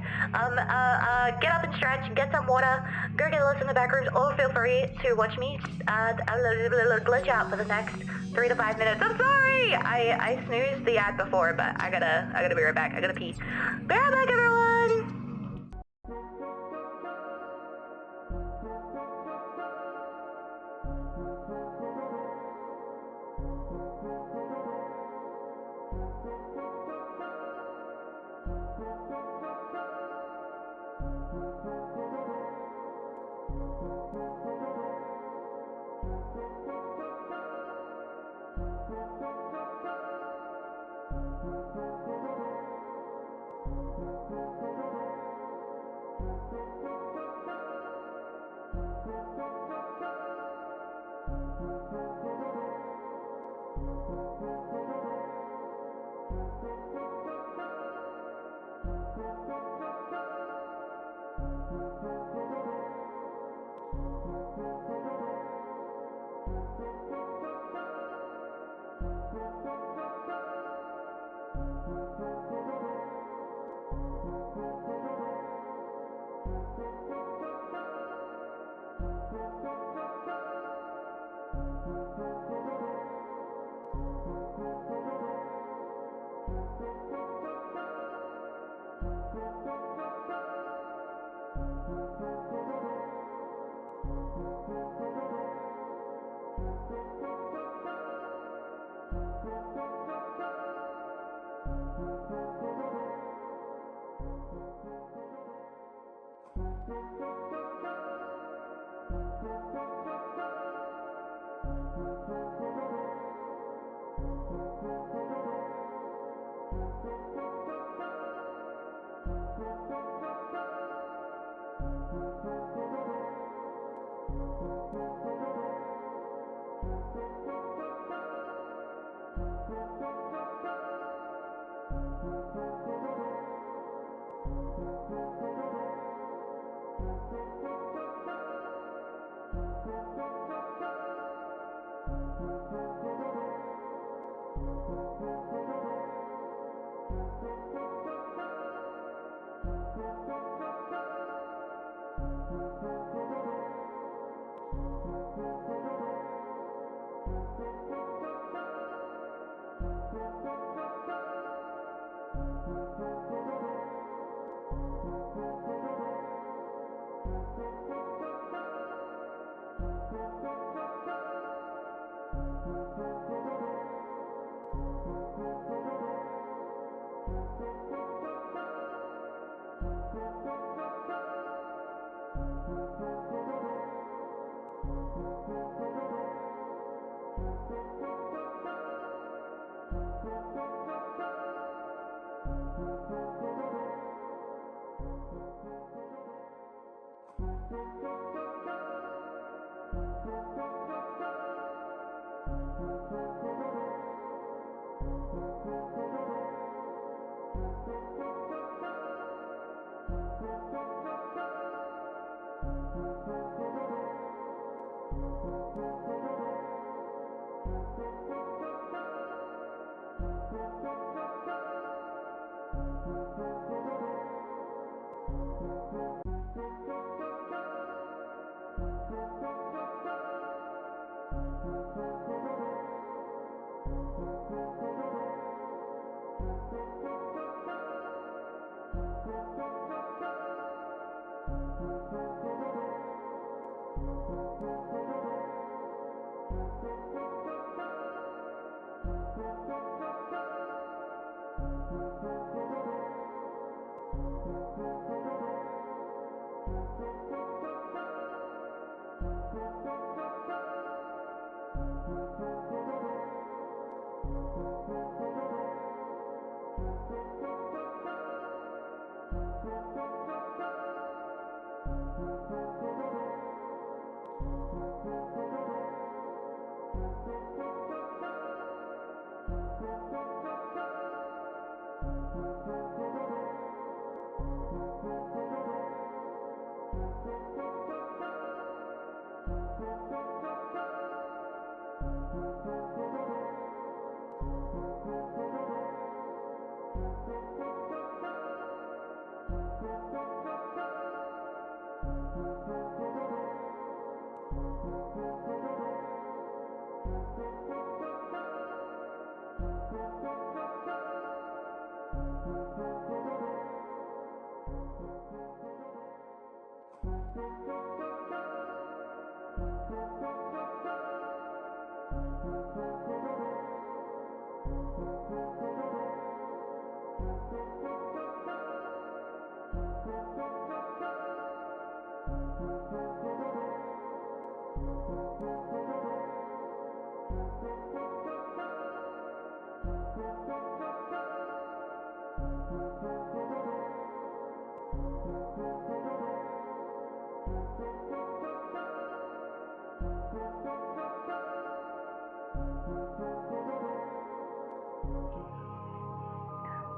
Get up and stretch, get some water, go get lost in the back rooms, or feel free to watch me glitch out for the next 3 to 5 minutes. I'm sorry! I snoozed the ad before, but I gotta be right back. I gotta pee. Be right back, everyone!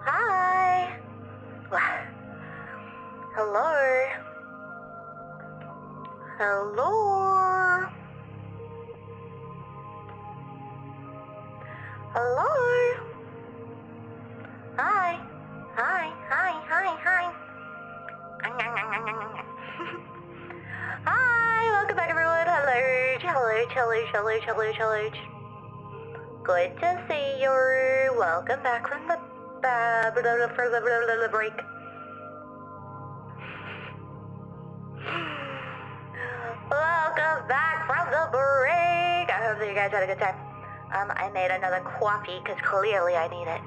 Hi. Hello. Hello. Hello. Hi. Hi. Hi. Hi. Hi. Hi. Welcome back, everyone. Hello. Good to see you. Welcome back from the break. Welcome back from the break. I hope that you guys had a good time. I made another coffee because clearly I need it.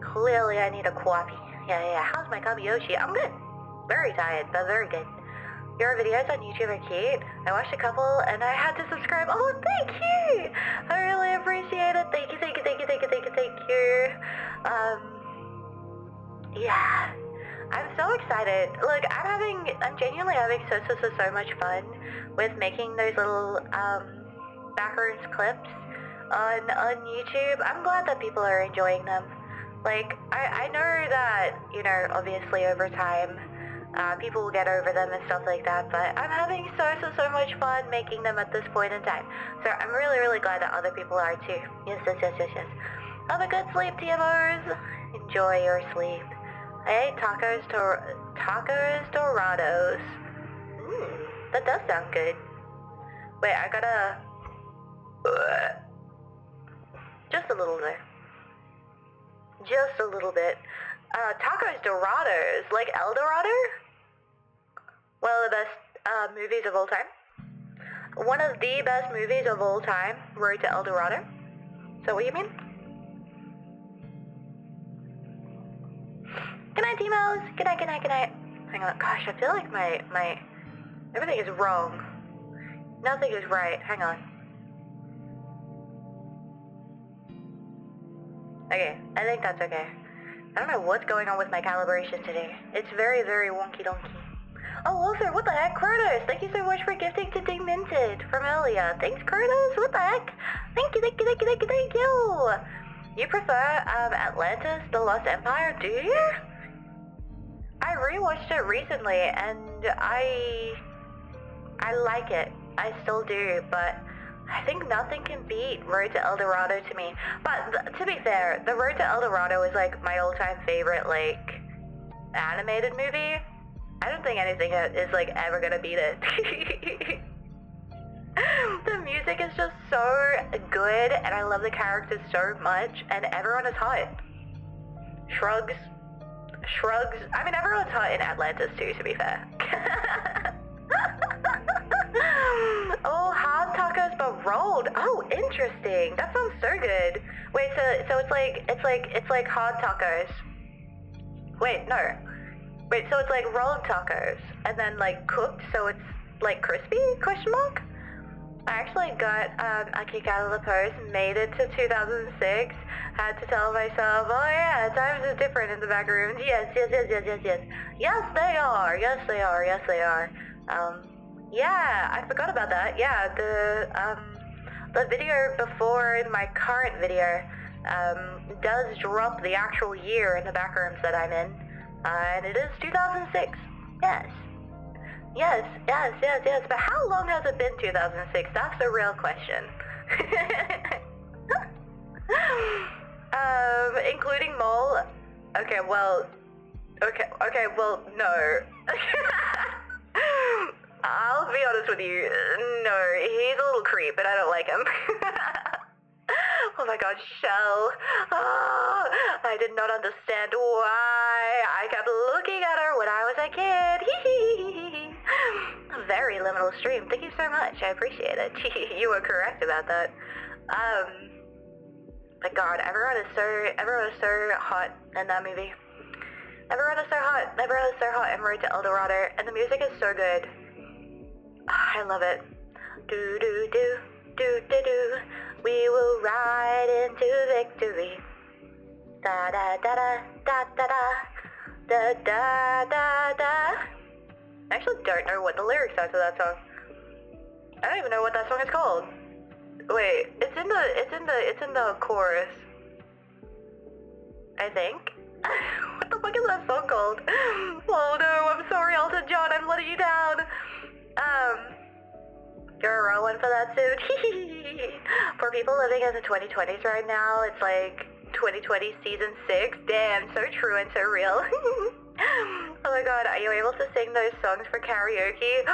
Clearly I need a coffee. Yeah. How's my cubby Yoshi? I'm good. Very tired, but very good. Your videos on YouTube are cute. I watched a couple and I had to subscribe. Oh, thank you. I really appreciate it. Thank you. Yeah. I'm so excited. Look, I'm genuinely having so much fun with making those little backwards clips on YouTube. I'm glad that people are enjoying them. Like, I know that, you know, obviously over time, people will get over them and stuff like that, but I'm having so much fun making them at this point in time. So I'm really glad that other people are too. Yes. Have a good sleep, TMOs. Enjoy your sleep. I ate tacos dorados. That does sound good. Wait, I gotta... Just a little bit. Just a little bit. Tacos dorados, like El Dorado? One of the best movies of all time. One of the best movies of all time, Road to El Dorado. So what do you mean? Good night, Timos. Good night. Hang on, gosh, I feel like my everything is wrong. Nothing is right. Hang on. Okay, I think that's okay. I don't know what's going on with my calibration today. It's very wonky donkey. Oh, also, what the heck, Kronos? Thank you so much for gifting to Demented from earlier. Thanks, Kronos. What the heck? Thank you. You prefer Atlantis, The Lost Empire, do you? I rewatched it recently and I like it. I still do, but I think nothing can beat Road to El Dorado to me. But to be fair, the Road to El Dorado is like my all-time favorite like animated movie. I don't think anything is like ever gonna beat it. The music is just so good, and I love the characters so much, and everyone is hot. Shrugs. I mean, everyone's hot in Atlantis too, to be fair. Oh, hot tacos but rolled. Oh, interesting. That sounds so good. Wait, so it's like hot tacos. Wait, no. Wait, so it's like rolled tacos and then like cooked, so it's like crispy? Question mark? I actually got a kick out of the post, made it to 2006, had to tell myself, oh yeah, times are different in the back rooms. Yes. Yes, they are. Yeah, I forgot about that. Yeah, the video before my current video does drop the actual year in the back rooms that I'm in, and it is 2006. Yes. But how long has it been 2006? That's the real question. Including Mole. Okay, well, no. I'll be honest with you. No, he's a little creep, and I don't like him. Oh my god, Shell. Oh, I did not understand why I kept looking at her when I was a kid. Very liminal stream. Thank you so much. I appreciate it. You were correct about that. My god, everyone is so hot in that movie. Everyone is so hot in Road to El Dorado, and the music is so good. I love it. Do do do do do do. We will ride into victory. Da da da da da da da da da da. I actually don't know what the lyrics are to that song. I don't even know what that song is called. Wait, it's in the chorus, I think. What the fuck is that song called? Oh no, I'm sorry, Elton John, I'm letting you down. You're rolling for that suit. For people living in the 2020s right now, it's like 2020 season 6. Damn, so true and so real. Oh my god, are you able to sing those songs for karaoke?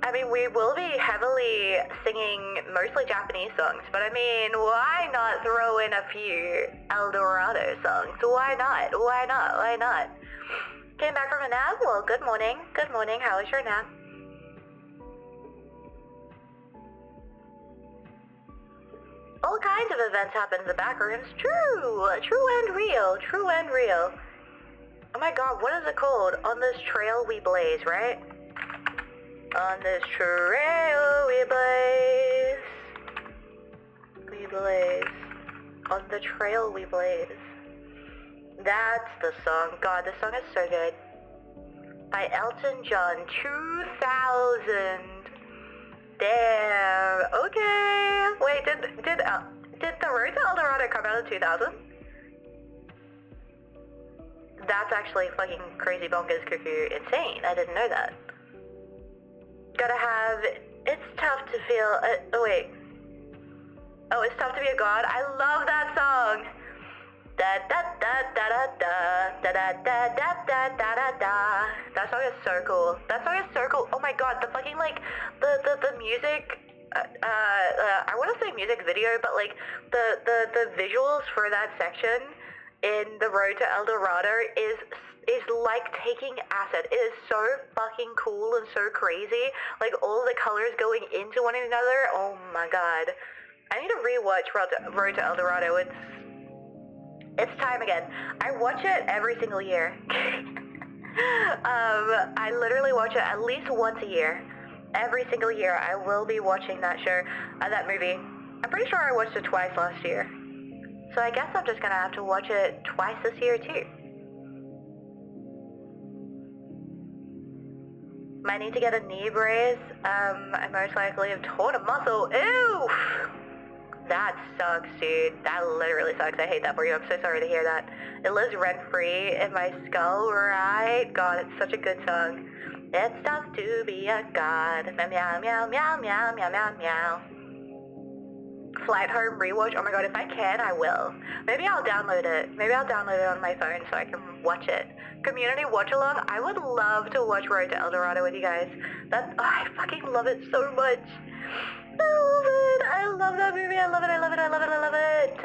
I mean, we will be heavily singing mostly Japanese songs, but I mean, why not throw in a few El Dorado songs? Why not? Came back from a nap? Well, good morning. How was your nap? All kinds of events happen in the back rooms. True and real. Oh my god, what is it called? On this trail we blaze, right? On this trail we blaze. On the trail we blaze. That's the song. God, this song is so good. By Elton John, 2000. Damn. Okay. Wait, did the Road to El Dorado come out in 2000? That's actually fucking crazy bonkers cuckoo insane. I didn't know that. Gotta have. It's tough to feel. Wait. Oh, it's tough to be a god. I love that song. Da da da da da da da da da da da da da. That song is so cool. Oh my god, the fucking like the music. I want to say music video, but like the visuals for that section in the Road to El Dorado is like taking acid. It is so fucking cool and so crazy. Like all the colors going into one another. Oh my god. I need to rewatch Road to El Dorado. It's time again. I watch it every single year. I literally watch it at least once a year. Every single year I will be watching that show, that movie. I'm pretty sure I watched it twice last year. So I guess I'm just gonna have to watch it twice this year too. Might need to get a knee brace. I most likely have torn a muscle. Ew! That sucks, dude. That literally sucks. I hate that for you. I'm so sorry to hear that. It lives rent-free in my skull, right? God, it's such a good song. It's tough to be a god. Meow, meow, meow, meow, meow, meow, meow. Flight Home rewatch. Oh my god, if I can, I will. Maybe I'll download it. Maybe I'll download it on my phone so I can watch it. Community watch along. I would love to watch Road to El Dorado with you guys. I fucking love it so much. I love it. I love that movie. I love it. I love it. I love it. I love it.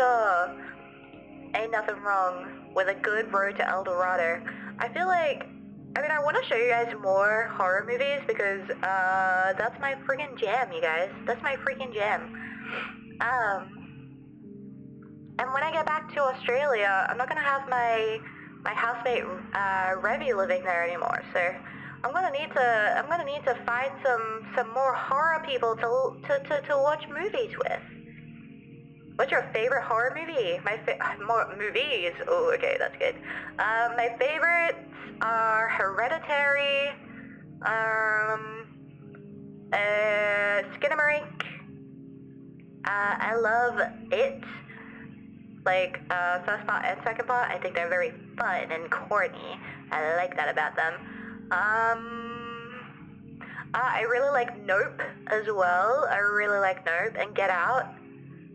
Ain't nothing wrong with a good Road to El Dorado. I feel like, I want to show you guys more horror movies because that's my freaking jam, you guys. That's my freaking jam. And when I get back to Australia, I'm not gonna have my housemate Revy living there anymore. So I'm gonna need to find some more horror people to watch movies with. What's your favorite horror movie? More movies. Oh, okay, that's good. My favorites are Hereditary, 𝚎𝚗𝚝𝚒𝚢. I love It. Like, first part and second part, I think they're very fun and corny. I like that about them. I really like Nope as well. I really like Nope and Get Out.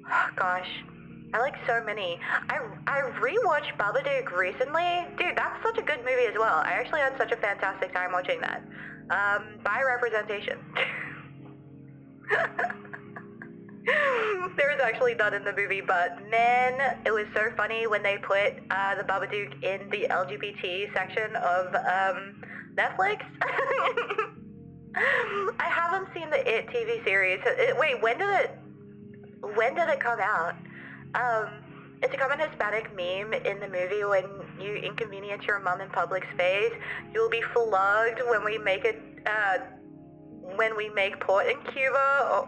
Oh, gosh, I like so many. I rewatched Babadook recently. Dude, that's such a good movie as well. I actually had such a fantastic time watching that. By representation. There was actually none in the movie, but man, it was so funny when they put the Babadook in the LGBT section of Netflix. I haven't seen the It TV series. Wait, when did it come out? It's a common Hispanic meme in the movie when you inconvenience your mom in public space. You'll be flogged when we make it. When we make port in Cuba.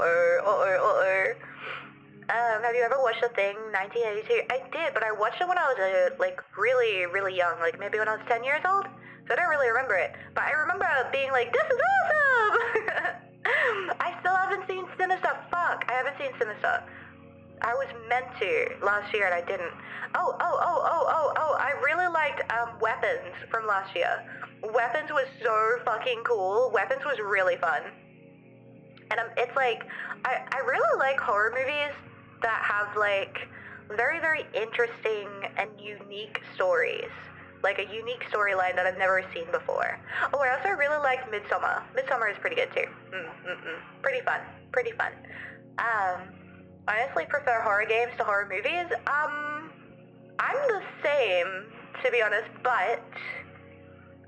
Have you ever watched The Thing, 1982? I did, but I watched it when I was like really, really young, like maybe when I was 10 years old. So I don't really remember it, but I remember being like, this is awesome! I still haven't seen Sinister. Fuck, I haven't seen Sinister. I was meant to last year and I didn't. Oh, I really liked Weapons from last year. Weapons was so fucking cool. Weapons was really fun. And it's like, I really like horror movies that have like very, very interesting and unique stories. Like a unique storyline that I've never seen before. Oh, I also really liked Midsommar. Midsommar is pretty good too. Pretty fun. Pretty fun. I honestly prefer horror games to horror movies. I'm the same, to be honest, but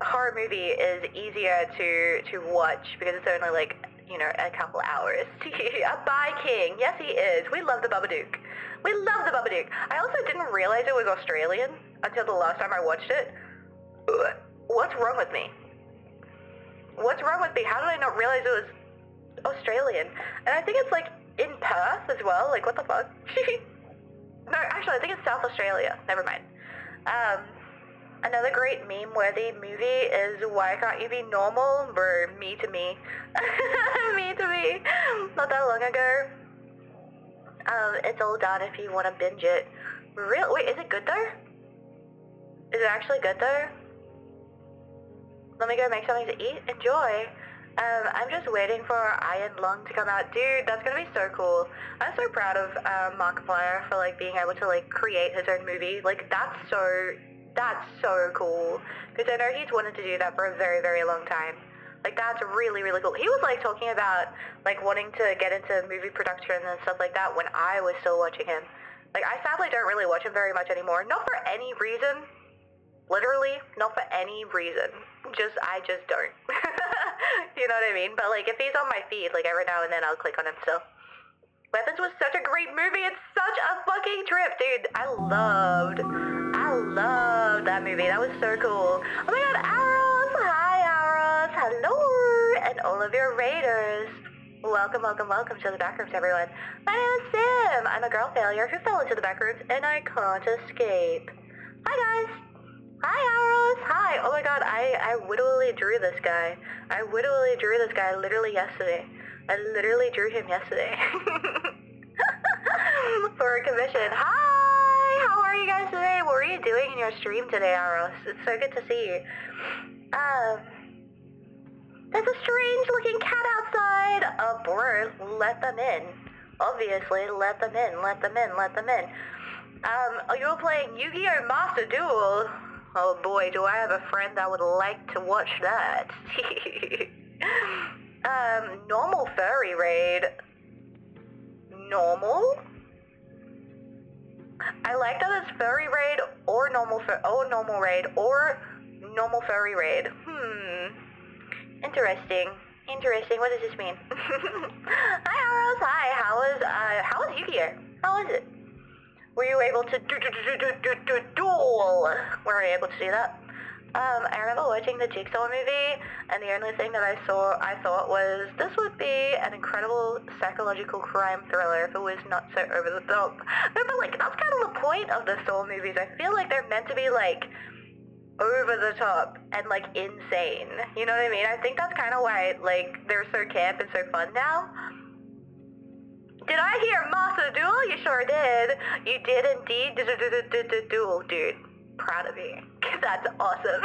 a horror movie is easier to watch because it's only like, you know, a couple hours. Bye, King. Yes, he is. We love the Babadook. We love the Babadook. I also didn't realize it was Australian until the last time I watched it. What's wrong with me? What's wrong with me? How did I not realize it was Australian? And I think it's like in Perth as well. Like, what the fuck? No, actually, I think it's South Australia. Never mind. Another great meme-worthy movie is Why Can't You Be Normal? Bro, me to me. Me to me. Not that long ago. It's all done if you want to binge it. Wait, is it good though? Is it actually good though? Let me go make something to eat. Enjoy. I'm just waiting for Iron Lung to come out. Dude, that's gonna be so cool. I'm so proud of Markiplier for like being able to like create his own movie. Like that's so cool. Because I know he's wanted to do that for a very, very long time. Like that's really, really cool. He was like talking about like wanting to get into movie production and stuff like that when I was still watching him. Like I sadly don't really watch him very much anymore. Not for any reason. Literally, not for any reason. I just don't. You know what I mean? But like if he's on my feed, like every now and then I'll click on him still. Weapons was such a great movie. It's such a fucking trip, dude. I loved that movie. That was so cool. Oh my god, Arrows! Hi, Arrows! Hello! And all of your raiders. Welcome to the backrooms, everyone. My name is Sim. I'm a girl failure who fell into the backrooms and I can't escape. Hi, guys. Hi, Arrows. Hi. Oh my god, I literally drew this guy. I literally yesterday. I literally drew him yesterday. For a commission. Hi! How are you guys today? What were you doing in your stream today, Arrows? It's so good to see you. There's a strange looking cat outside! Bro, let them in. Obviously, let them in, let them in, let them in. You're playing Yu-Gi-Oh! Master Duel. Oh boy, do I have a friend that would like to watch that. Normal furry raid. Normal? I like that it's furry raid or normal raid or normal furry raid. Interesting. Interesting. What does this mean? Hi, Arrows. Hi. How was Yu-Gi-Oh? How was it? Were you able to duel? Were you able to do that? I remember watching the Jigsaw movie, and the only thing that I thought was, this would be an incredible psychological crime thriller if it was not so over the top. No, but like, that's kind of the point of the Saw movies. I feel like they're meant to be like, over the top and like insane. You know what I mean? I think that's kind of why like they're so camp and so fun now. Did I hear Master Duel? You sure did. You did indeed duel, dude. Proud of you. That's awesome.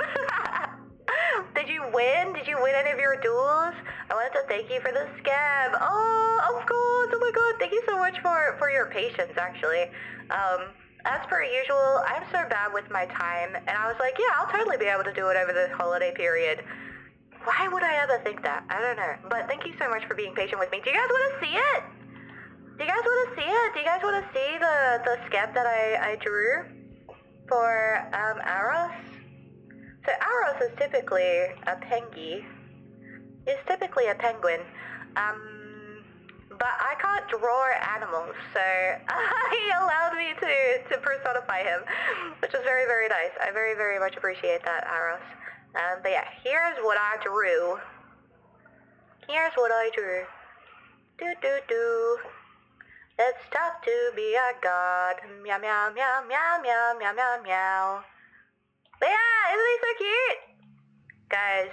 Did you win? Did you win any of your duels? I wanted to thank you for the scab. Oh, of course. Oh my god. Thank you so much for your patience, actually. As per usual, I'm so bad with my time, and I was like, yeah, I'll totally be able to do it over the holiday period. Why would I ever think that? I don't know. But thank you so much for being patient with me. Do you guys want to see it? Do you guys want to see it? Do you guys want to see the sketch that I drew for Aros? So Aros is typically a penguin. He's typically a penguin. But I can't draw animals, so he allowed me to personify him, which was very, very nice. I very, very much appreciate that, Aros. But yeah, here's what I drew. Here's what I drew. It's tough to be a god. Meow, meow, meow, meow, meow, meow, meow, meow. But yeah, isn't he so cute? Guys,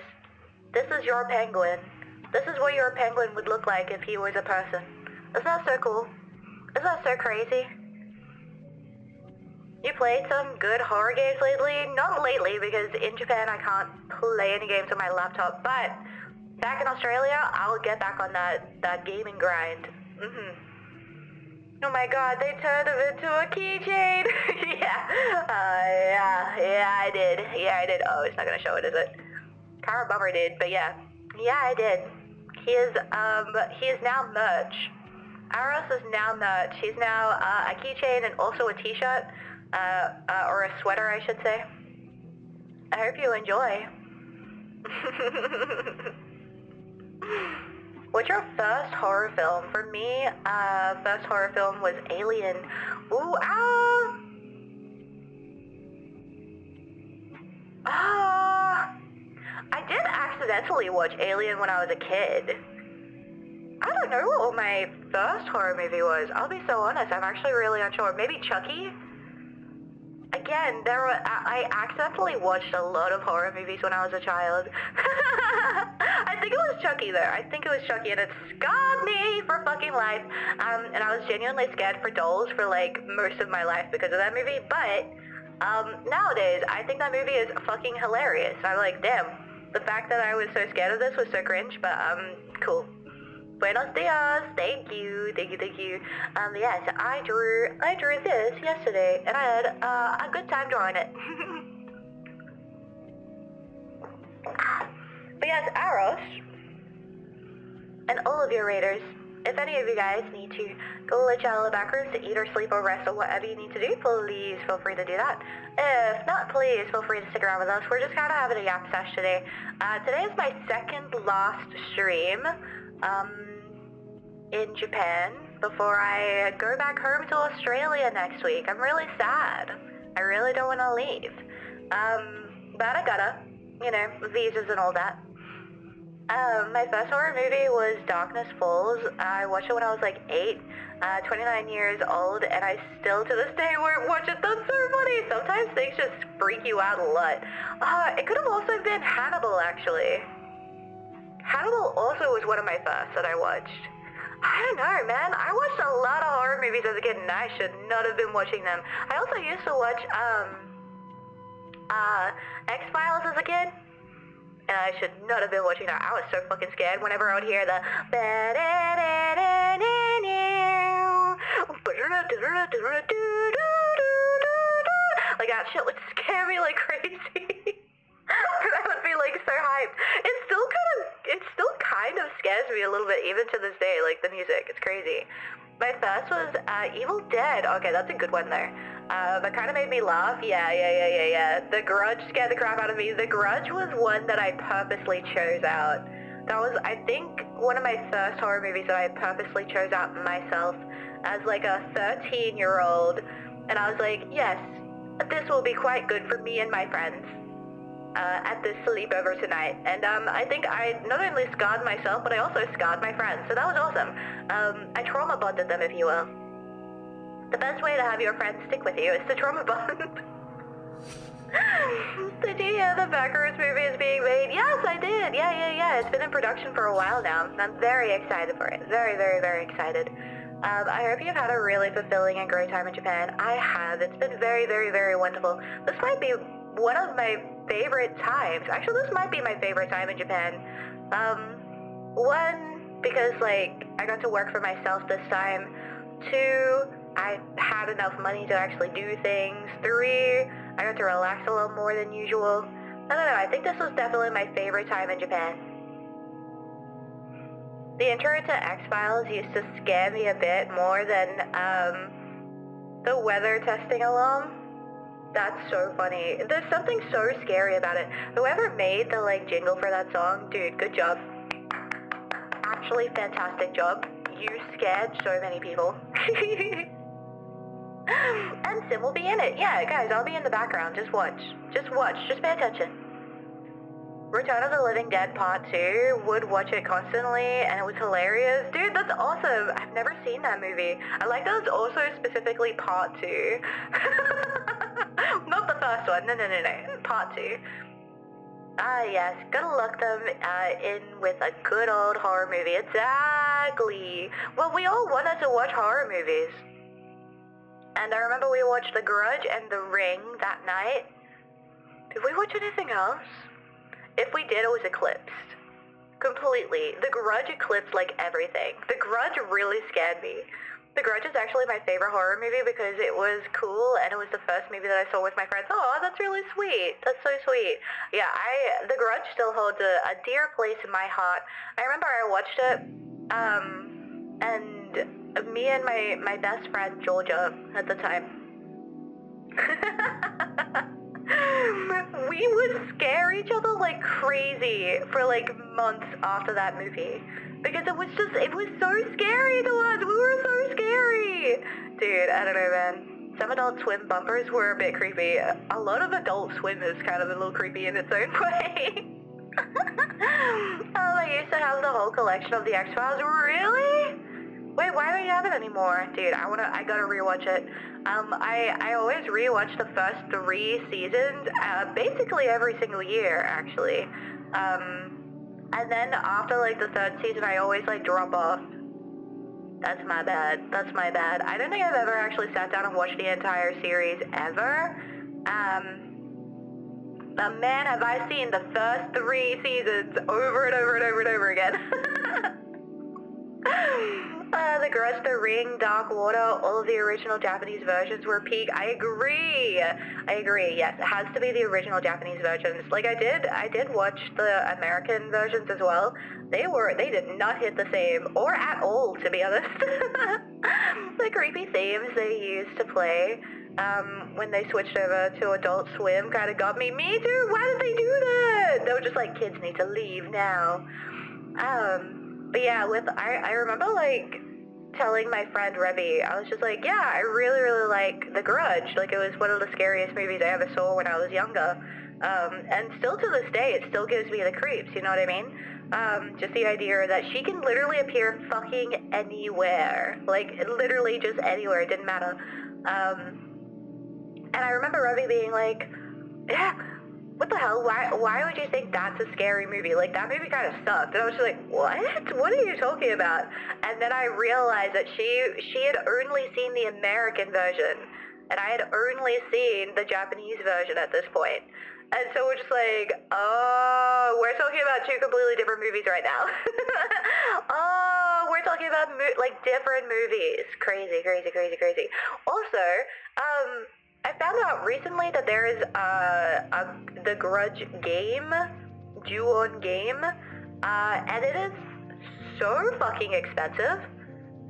this is your penguin. This is what your penguin would look like if he was a person. Isn't that so cool? Isn't that so crazy? You played some good horror games lately? Not lately, because in Japan I can't play any games on my laptop, but back in Australia, I'll get back on that gaming grind. Oh my god, they turned him into a keychain! Yeah, I did. Yeah, I did. Oh, it's not gonna show it, is it? Kinda bummer, dude, but yeah. Yeah, I did. He is now merch. Aros is now merch. He's now a keychain and also a t-shirt, or a sweater, I should say. I hope you enjoy. What's your first horror film? For me, first horror film was Alien. Ooh, I did accidentally watch Alien when I was a kid. I don't know what my first horror movie was. I'll be so honest, I'm actually really unsure. Maybe Chucky? Again, I accidentally watched a lot of horror movies when I was a child. I think it was Chucky though. I think it was Chucky, and it scarred me for fucking life. And I was genuinely scared for dolls for like most of my life because of that movie. But nowadays, I think that movie is fucking hilarious. I'm like, damn, the fact that I was so scared of this was so cringe. But cool. Buenos dias. Thank you. Yes, I drew this yesterday, and I had a good time drawing it. But yes, Aros, and all of your raiders, if any of you guys need to go lay down in the back rooms to eat or sleep or rest or whatever you need to do, please feel free to do that. If not, please feel free to stick around with us. We're just kind of having a yap sesh today. Today is my second last stream in Japan before I go back home to Australia next week. I'm really sad. I really don't want to leave. But I gotta, you know, visas and all that. My first horror movie was Darkness Falls. I watched it when I was like 8, 29 years old, and I still to this day won't watch it. That's so funny. Sometimes things just freak you out a lot. It could have also been Hannibal, actually. Hannibal also was one of my first that I watched. I don't know, man. I watched a lot of horror movies as a kid, and I should not have been watching them. I also used to watch X-Files as a kid. And I should not have been watching that. I was so fucking scared whenever I would hear the like that shit would scare me like crazy. And I would be like so hyped. It still kind of scares me a little bit even to this day, like the music. It's crazy. My first was Evil Dead. Okay, that's a good one there. That kind of made me laugh. Yeah. The Grudge scared the crap out of me. The Grudge was one that I purposely chose out. That was, I think, one of my first horror movies that I purposely chose out myself as like a 13-year-old. And I was like, yes, this will be quite good for me and my friends at this sleepover tonight. And I think I not only scarred myself, but I also scarred my friends. So that was awesome. I trauma bonded them, if you will. The best way to have your friends stick with you is to trauma bond. Did you hear the Backwards movie is being made? Yes, I did. Yeah. It's been in production for a while now. I'm very excited for it. Very excited. I hope you've had a really fulfilling and great time in Japan. I have. It's been very wonderful. This might be one of my favorite times. Actually, this might be my favorite time in Japan. One, because like I got to work for myself this time. Two, I had enough money to actually do things. Three, I got to relax a little more than usual. I don't know, I think this was definitely my favorite time in Japan. The intro to X-Files used to scare me a bit more than the weather testing alarm. That's so funny. There's something so scary about it. Whoever made the like jingle for that song, dude, good job. Actually, fantastic job. You scared so many people. And Sim will be in it. Yeah, guys, I'll be in the background. Just watch. Just pay attention. Return of the Living Dead Part 2. Would watch it constantly, and it was hilarious. Dude, that's awesome. I've never seen that movie. I like that it's also specifically Part 2. Not the first one. No. Part 2. Ah, yes. Gotta look them in with a good old horror movie. Exactly. Well, we all wanted to watch horror movies. And I remember we watched The Grudge and The Ring that night. Did we watch anything else? If we did, it was eclipsed. Completely. The Grudge eclipsed like everything. The Grudge really scared me. The Grudge is actually my favorite horror movie because it was cool and it was the first movie that I saw with my friends. Oh, that's really sweet. That's so sweet. Yeah, The Grudge still holds a dear place in my heart. I remember I watched it, and me and my best friend, Georgia, at the time, we would scare each other like crazy for like months after that movie. Because it was so scary to us. We were so scary. Dude, I don't know, man. Some Adult Swim bumpers were a bit creepy. A lot of Adult Swim is kind of a little creepy in its own way. I used to have the whole collection of the X-Files. Really? Wait, why don't you have it anymore? Dude, I gotta rewatch it. I always rewatch the first 3 seasons, basically every single year, actually. And then after like the 3rd season, I always like drop off. That's my bad. I don't think I've ever actually sat down and watched the entire series ever. But man, have I seen the first 3 seasons over and over again. The Grudge, The Ring, Dark Water, all of the original Japanese versions were peak. I agree, yes, it has to be the original Japanese versions. Like I did watch the American versions as well. They did not hit the same, or at all, to be honest. The creepy themes they used to play, when they switched over to Adult Swim kind of got me. Me too, why did they do that? They were just like, kids need to leave now. But yeah, I remember like telling my friend Rebby, I was just like, yeah, I really like The Grudge. Like, it was one of the scariest movies I ever saw when I was younger. And still to this day, it still gives me the creeps, you know what I mean? Just the idea that she can literally appear fucking anywhere. Like, literally just anywhere, it didn't matter. And I remember Rebby being like, yeah, what the hell? Why would you think that's a scary movie? Like, that movie kind of sucked. And I was just like, what? What are you talking about? And then I realized that she had only seen the American version, and I had only seen the Japanese version at this point. And so we're just like, oh, we're talking about two completely different movies right now. Oh, we're talking about like different movies. Crazy, crazy, crazy, crazy. Also, I found out recently that there is the Grudge game, Ju-on game, and it is so fucking expensive.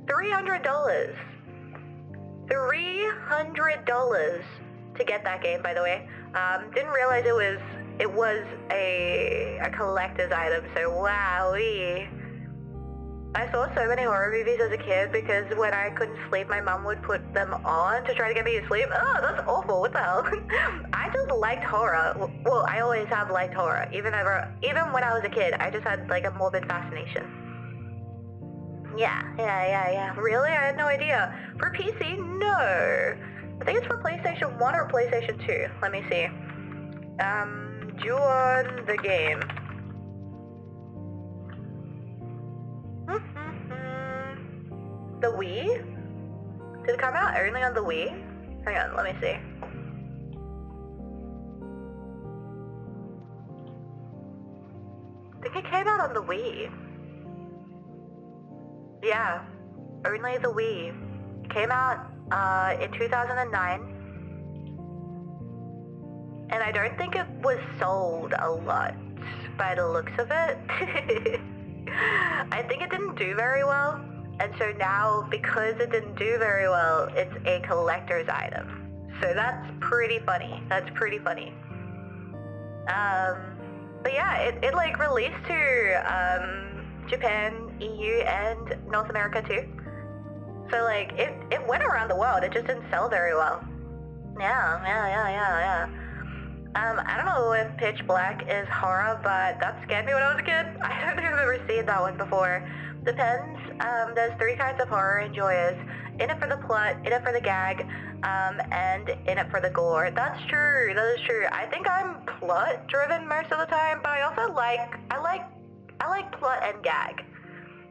$300. $300 to get that game, by the way. Didn't realize it was a collector's item, so wowee. I saw so many horror movies as a kid because when I couldn't sleep, my mom would put them on to try to get me to sleep. Oh, that's awful. What the hell? I just liked horror. Well, I always have liked horror. Even when I was a kid, I just had like a morbid fascination. Yeah. Really? I had no idea. For PC, no. I think it's for PlayStation 1 or PlayStation 2. Let me see. Ju-on the game. The Wii? Did it come out only on the Wii? Hang on, let me see. I think it came out on the Wii. Yeah, only the Wii. It came out in 2009. And I don't think it was sold a lot by the looks of it. I think it didn't do very well. And so now, because it didn't do very well, it's a collector's item. So that's pretty funny. That's pretty funny. But yeah, it like released to Japan, EU, and North America too. So like, it went around the world, it just didn't sell very well. Yeah. I don't know if Pitch Black is horror, but that scared me when I was a kid. I don't think I've ever seen that one before. Depends. There's three kinds of horror enjoyers. In it for the plot, in it for the gag, and in it for the gore. That's true, that is true. I think I'm plot driven most of the time, but I also like plot and gag.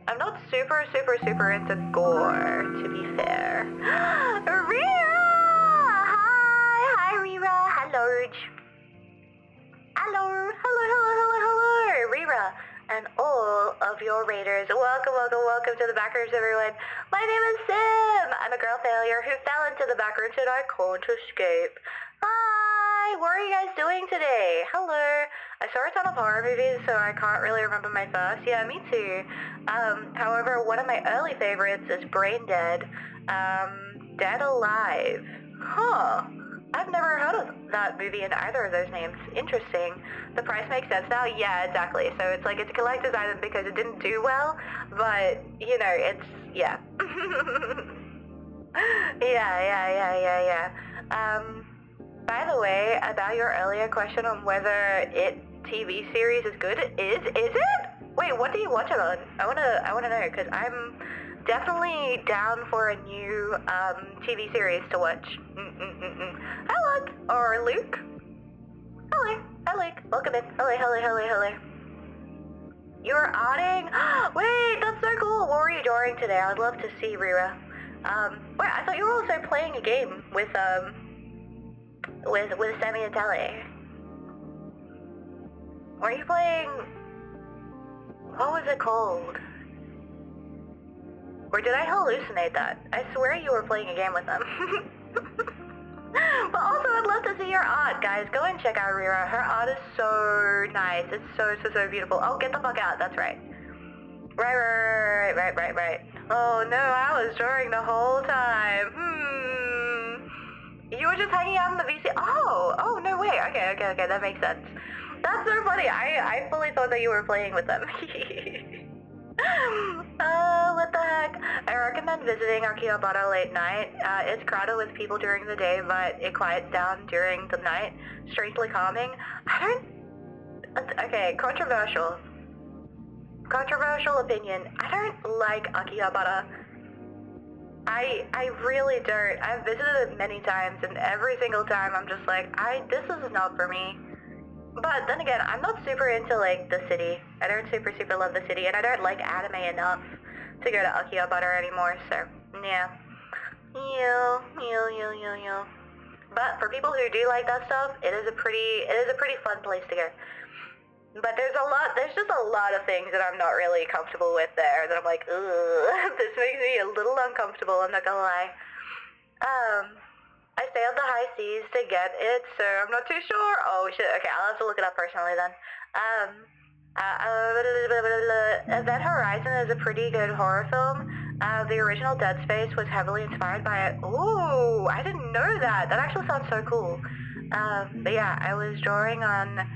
I'm not super into gore, to be fair. Rhea! Hi Rhea! Hello! Rhea! And all of your raiders. Welcome to the backrooms, everyone. My name is Sim. I'm a girl failure who fell into the backrooms and I can't escape. Hi, what are you guys doing today? Hello. I saw a ton of horror movies, so I can't really remember my first. Yeah, me too. However, one of my early favorites is Brain Dead. Dead Alive. Huh. I've never heard of that movie in either of those names. Interesting. The price makes sense now? Yeah, exactly. So it's like, it's a collector's item because it didn't do well, but, you know, it's, yeah. Yeah. By the way, about your earlier question on whether it TV series is good, is it? Wait, what do you watch it on? I wanna know, because I'm definitely down for a new TV series to watch. Hi, Luke. Or Luke. Hello. Hi, Luke. Welcome in. Hello. You're auditing? Wait, that's so cool. What were you drawing today? I would love to see Rira. Wait, I thought you were also playing a game with 𝚎𝚘𝚎. Were you playing... What was it called? Or did I hallucinate that? I swear you were playing a game with them. But also, I'd love to see your art, guys. Go and check out Rira. Her art is so nice. It's so beautiful. Oh, get the fuck out. That's right. Right. Oh no, I was drawing the whole time. You were just hanging out in the VC. Oh, no way. Okay. That makes sense. That's so funny. I fully thought that you were playing with them. What the heck? I recommend visiting Akihabara late night. It's crowded with people during the day, but it quiets down during the night. Strangely calming. Okay, controversial opinion. I don't like Akihabara. I really don't. I've visited it many times, and every single time I'm just like, this is not for me. But then again, I'm not super into, like, the city. I don't super love the city, and I don't like anime enough to go to Akihabara anymore, so, yeah. But for people who do like that stuff, it is a pretty fun place to go. But there's just a lot of things that I'm not really comfortable with there, that I'm like, ugh, this makes me a little uncomfortable, I'm not gonna lie. I sailed the high seas to get it, so I'm not too sure. Oh shit, okay, I'll have to look it up personally then. Event Horizon is a pretty good horror film. The original Dead Space was heavily inspired by it. Ooh, I didn't know that. That actually sounds so cool. But yeah, I was drawing on...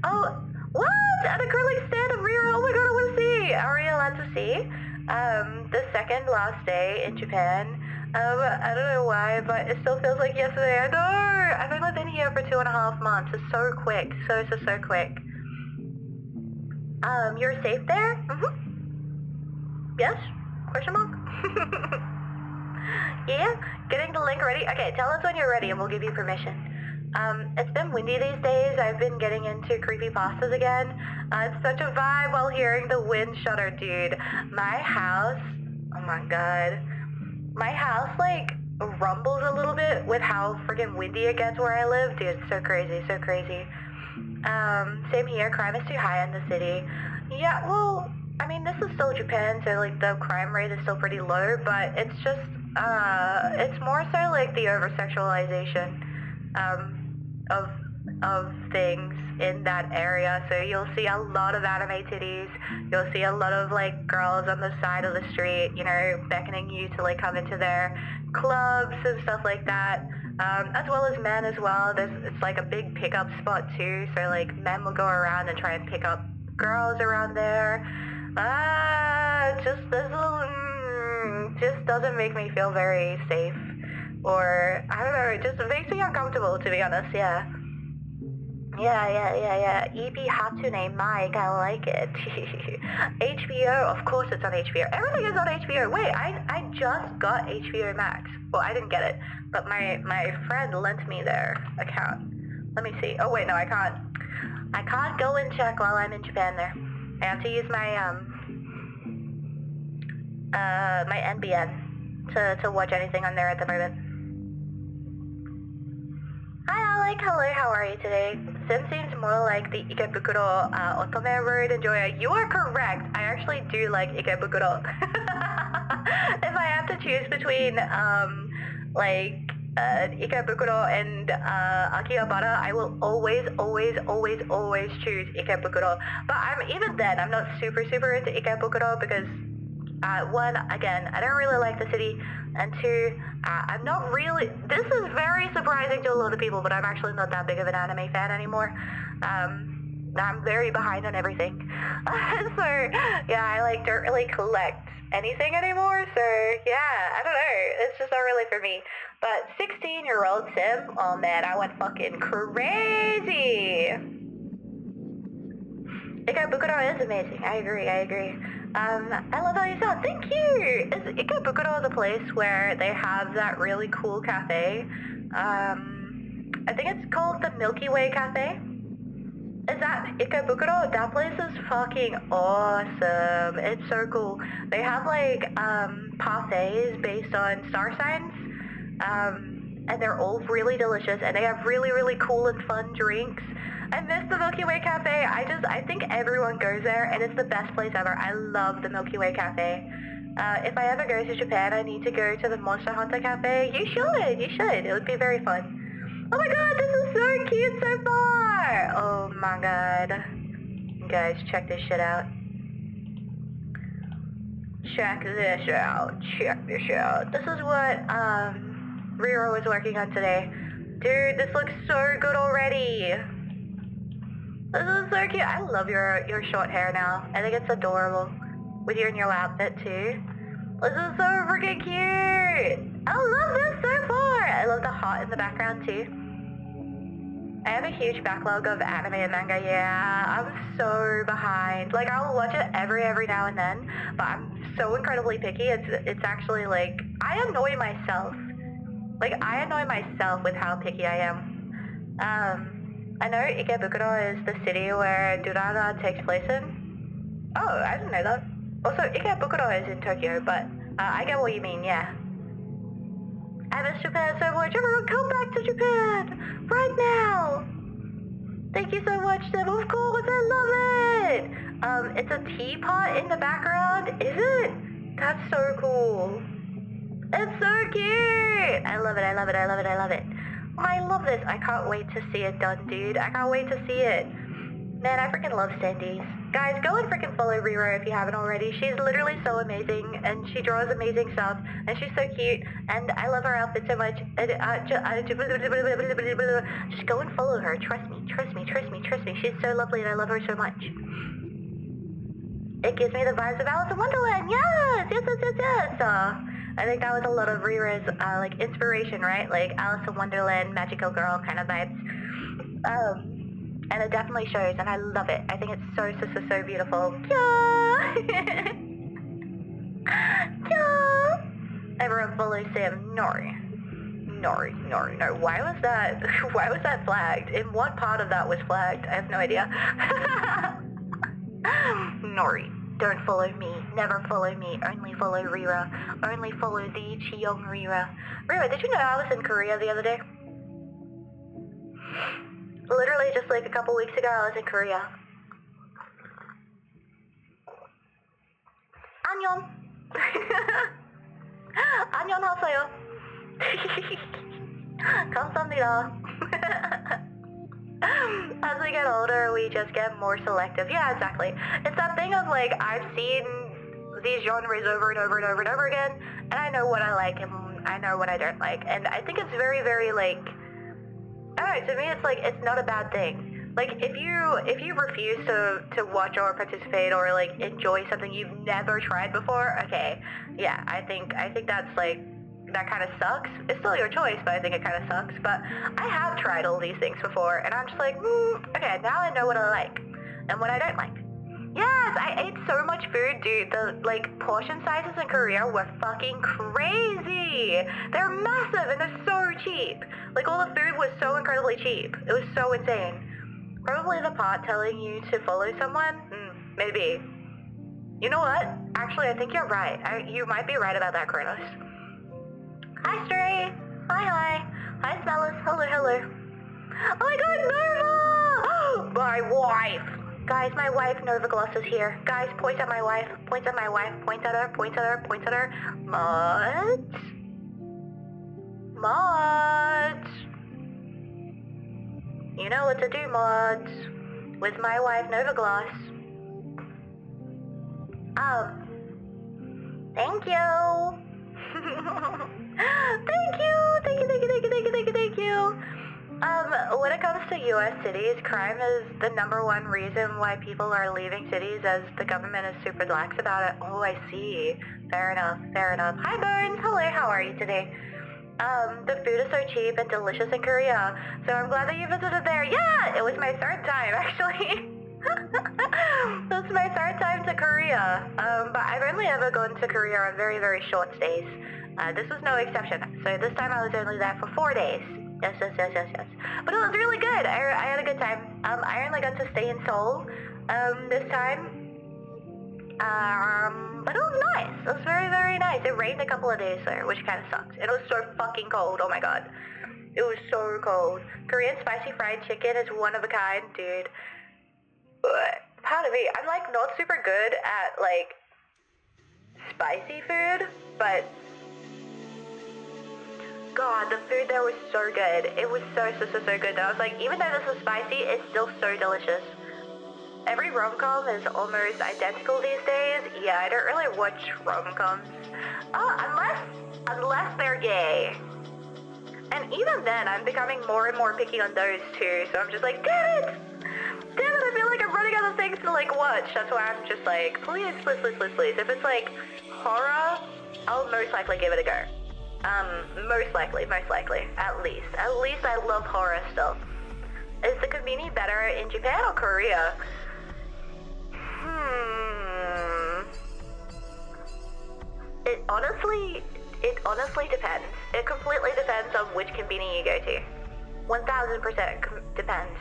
Oh, what? An acrylic stand of Rira. Oh my god, I want to see. Are we allowed to see? The second last day in Japan. I don't know why, but it still feels like yesterday. I know! I've only been here for 2.5 months. It's so quick. So quick. You're safe there? Mm-hmm. Yes? Question mark? Yeah? Getting the link ready? Okay, tell us when you're ready and we'll give you permission. It's been windy these days. I've been getting into creepypastas again. It's such a vibe while hearing the wind shudder, dude. My house... Oh my god. My house, like, rumbles a little bit with how freaking windy it gets where I live. Dude, it's so crazy, so crazy. Same here, crime is too high in the city. Yeah, well, I mean, this is still Japan, so, like, the crime rate is still pretty low, but it's just, it's more so, like, the over-sexualization, of things in that area. So you'll see a lot of anime titties, you'll see a lot of like girls on the side of the street, you know, beckoning you to like come into their clubs and stuff like that, as well as men as well. It's like a big pickup spot too, so like men will go around and try and pick up girls around there. Just doesn't make me feel very safe, or I don't know, it just makes me uncomfortable, to be honest. Yeah. Ibi Hatsune Mike, I like it. HBO, of course it's on HBO. Everything is on HBO. Wait, I just got HBO Max. Well, I didn't get it, but my friend lent me their account. Let me see. Oh wait, no, I can't. I can't go and check while I'm in Japan there. I have to use my my NBN to watch anything on there at the moment. Hi Alec, hello, how are you today? Sim seems more like the Ikebukuro Otome road enjoyer. You are correct, I actually do like Ikebukuro. If I have to choose between Ikebukuro and Akihabara, I will always choose Ikebukuro. But even then, I'm not super into Ikebukuro because one, again, I don't really like the city, and two, I'm not really, this is very surprising to a lot of people, but I'm actually not that big of an anime fan anymore. I'm very behind on everything. So, yeah, I like don't really collect anything anymore, so yeah, I don't know, it's just not really for me. But 16-year-old Sim, oh man, I went fucking crazy. Ikebukuro is amazing, I agree. I love how you sound. Thank you! Is Ikebukuro the place where they have that really cool cafe? I think it's called the Milky Way Cafe. Is that Ikebukuro? That place is fucking awesome. It's so cool. They have like parfaits based on star signs. And they're all really delicious, and they have really cool and fun drinks. I miss the Milky Way Cafe. I think everyone goes there, and it's the best place ever. I love the Milky Way Cafe. If I ever go to Japan, I need to go to the Monster Hunter Cafe. You should. It would be very fun. Oh my god, this is so cute so far! Oh my god. Guys, check this shit out. Check this out. This is what, Riro was working on today. Dude, this looks so good already. This is so cute. I love your short hair now. I think it's adorable. With your new outfit too. This is so freaking cute. I love this so far. I love the heart in the background too. I have a huge backlog of anime and manga. Yeah, I'm so behind. Like, I'll watch it every now and then, but I'm so incredibly picky. It's actually like, I annoy myself. Like, I annoy myself with how picky I am. I know Ikebukuro is the city where Durara takes place in. Oh, I didn't know that. Also, Ikebukuro is in Tokyo, but I get what you mean, yeah. I miss Japan so much. Everyone come back to Japan right now. Thank you so much, Tim. Of course, I love it. It's a teapot in the background, is it? That's so cool. It's so cute. I love it. I love it. I love it. I love it. I love this. I can't wait to see it done, dude. I can't wait to see it. Man, I freaking love standees. Guys, go and freaking follow Riro if you haven't already. She's literally so amazing, and she draws amazing stuff, and she's so cute, and I love her outfit so much. Just go and follow her. Trust me, trust me, trust me, trust me. She's so lovely, and I love her so much. It gives me the vibes of Alice in Wonderland. Yes, yes, yes, yes, yes. I think that was a lot of Riro's like inspiration, right? Like Alice in Wonderland, magical girl kind of vibes. And it definitely shows, and I love it. I think it's so, so, so, so beautiful. Yeah. Yeah. Everyone follow Sam. No. No, no, no. Why was that? Why was that flagged? In what part of that was flagged? I have no idea. Nori, don't follow me. Never follow me. Only follow Rira. Only follow the Chiyong Rira. Rira, did you know I was in Korea the other day? Literally just like a couple weeks ago, I was in Korea. 안녕. 안녕하세요. 감사합니다. As we get older, we just get more selective. Yeah, exactly. It's that thing of like, I've seen these genres over and over and over and over again, and I know what I like and I know what I don't like. And I think it's very, very like, I don't know, to me it's like, it's not a bad thing. Like, if you refuse to watch or participate or like enjoy something you've never tried before, okay, yeah, I think that's like, that kind of sucks. It's still your choice, but I think it kind of sucks. But I have tried all these things before, and I'm just like, okay, now I know what I like and what I don't like. Yes, I ate so much food, dude. The like portion sizes in Korea were fucking crazy. They're massive and they're so cheap. Like, all the food was so incredibly cheap. It was so insane. Probably the pot telling you to follow someone? Maybe. You know what? Actually, I think you're right. You might be right about that, Kronos. Hi, Stray. Hi. Hi, Smellis. Hello, hello. Oh my god, Nova! My wife! Guys, my wife, Nova Gloss, is here. Guys, point at my wife. Point at my wife. Point at her. Point at her. Point at her. Mods? Mods? You know what to do, mods. With my wife, Nova Gloss. Thank you. Thank you. When it comes to U.S. cities, crime is the #1 reason why people are leaving cities, as the government is super lax about it. Oh, I see. Fair enough. Hi, Burns. Hello, how are you today? The food is so cheap and delicious in Korea, so I'm glad that you visited there. Yeah, it was my 3rd time, actually. That's my 3rd time to Korea. But I've only ever gone to Korea on very, very short stays. This was no exception. So this time I was only there for 4 days. Yes. But it was really good. I had a good time. I only got to stay in Seoul this time. But it was nice. It was very, very nice. It rained a couple of days there, which kind of sucked. And it was so fucking cold. Oh my god. It was so cold. Korean spicy fried chicken is one of a kind, dude. Pardon me, I'm like not super good at like spicy food, but god, the food there was so good. It was so good that I was like, even though this is spicy, it's still so delicious. Every rom-com is almost identical these days. Yeah, I don't really watch rom-coms. Unless they're gay. And even then, I'm becoming more and more picky on those too, so I'm just like, damn it, I feel like I'm running out of things to like watch. That's why I'm just like, please. If it's like horror, I'll most likely give it a go. Most likely, at least I love horror still. Is the conveni better in Japan or Korea? It honestly depends. It completely depends on which conveni you go to. 1000% depends.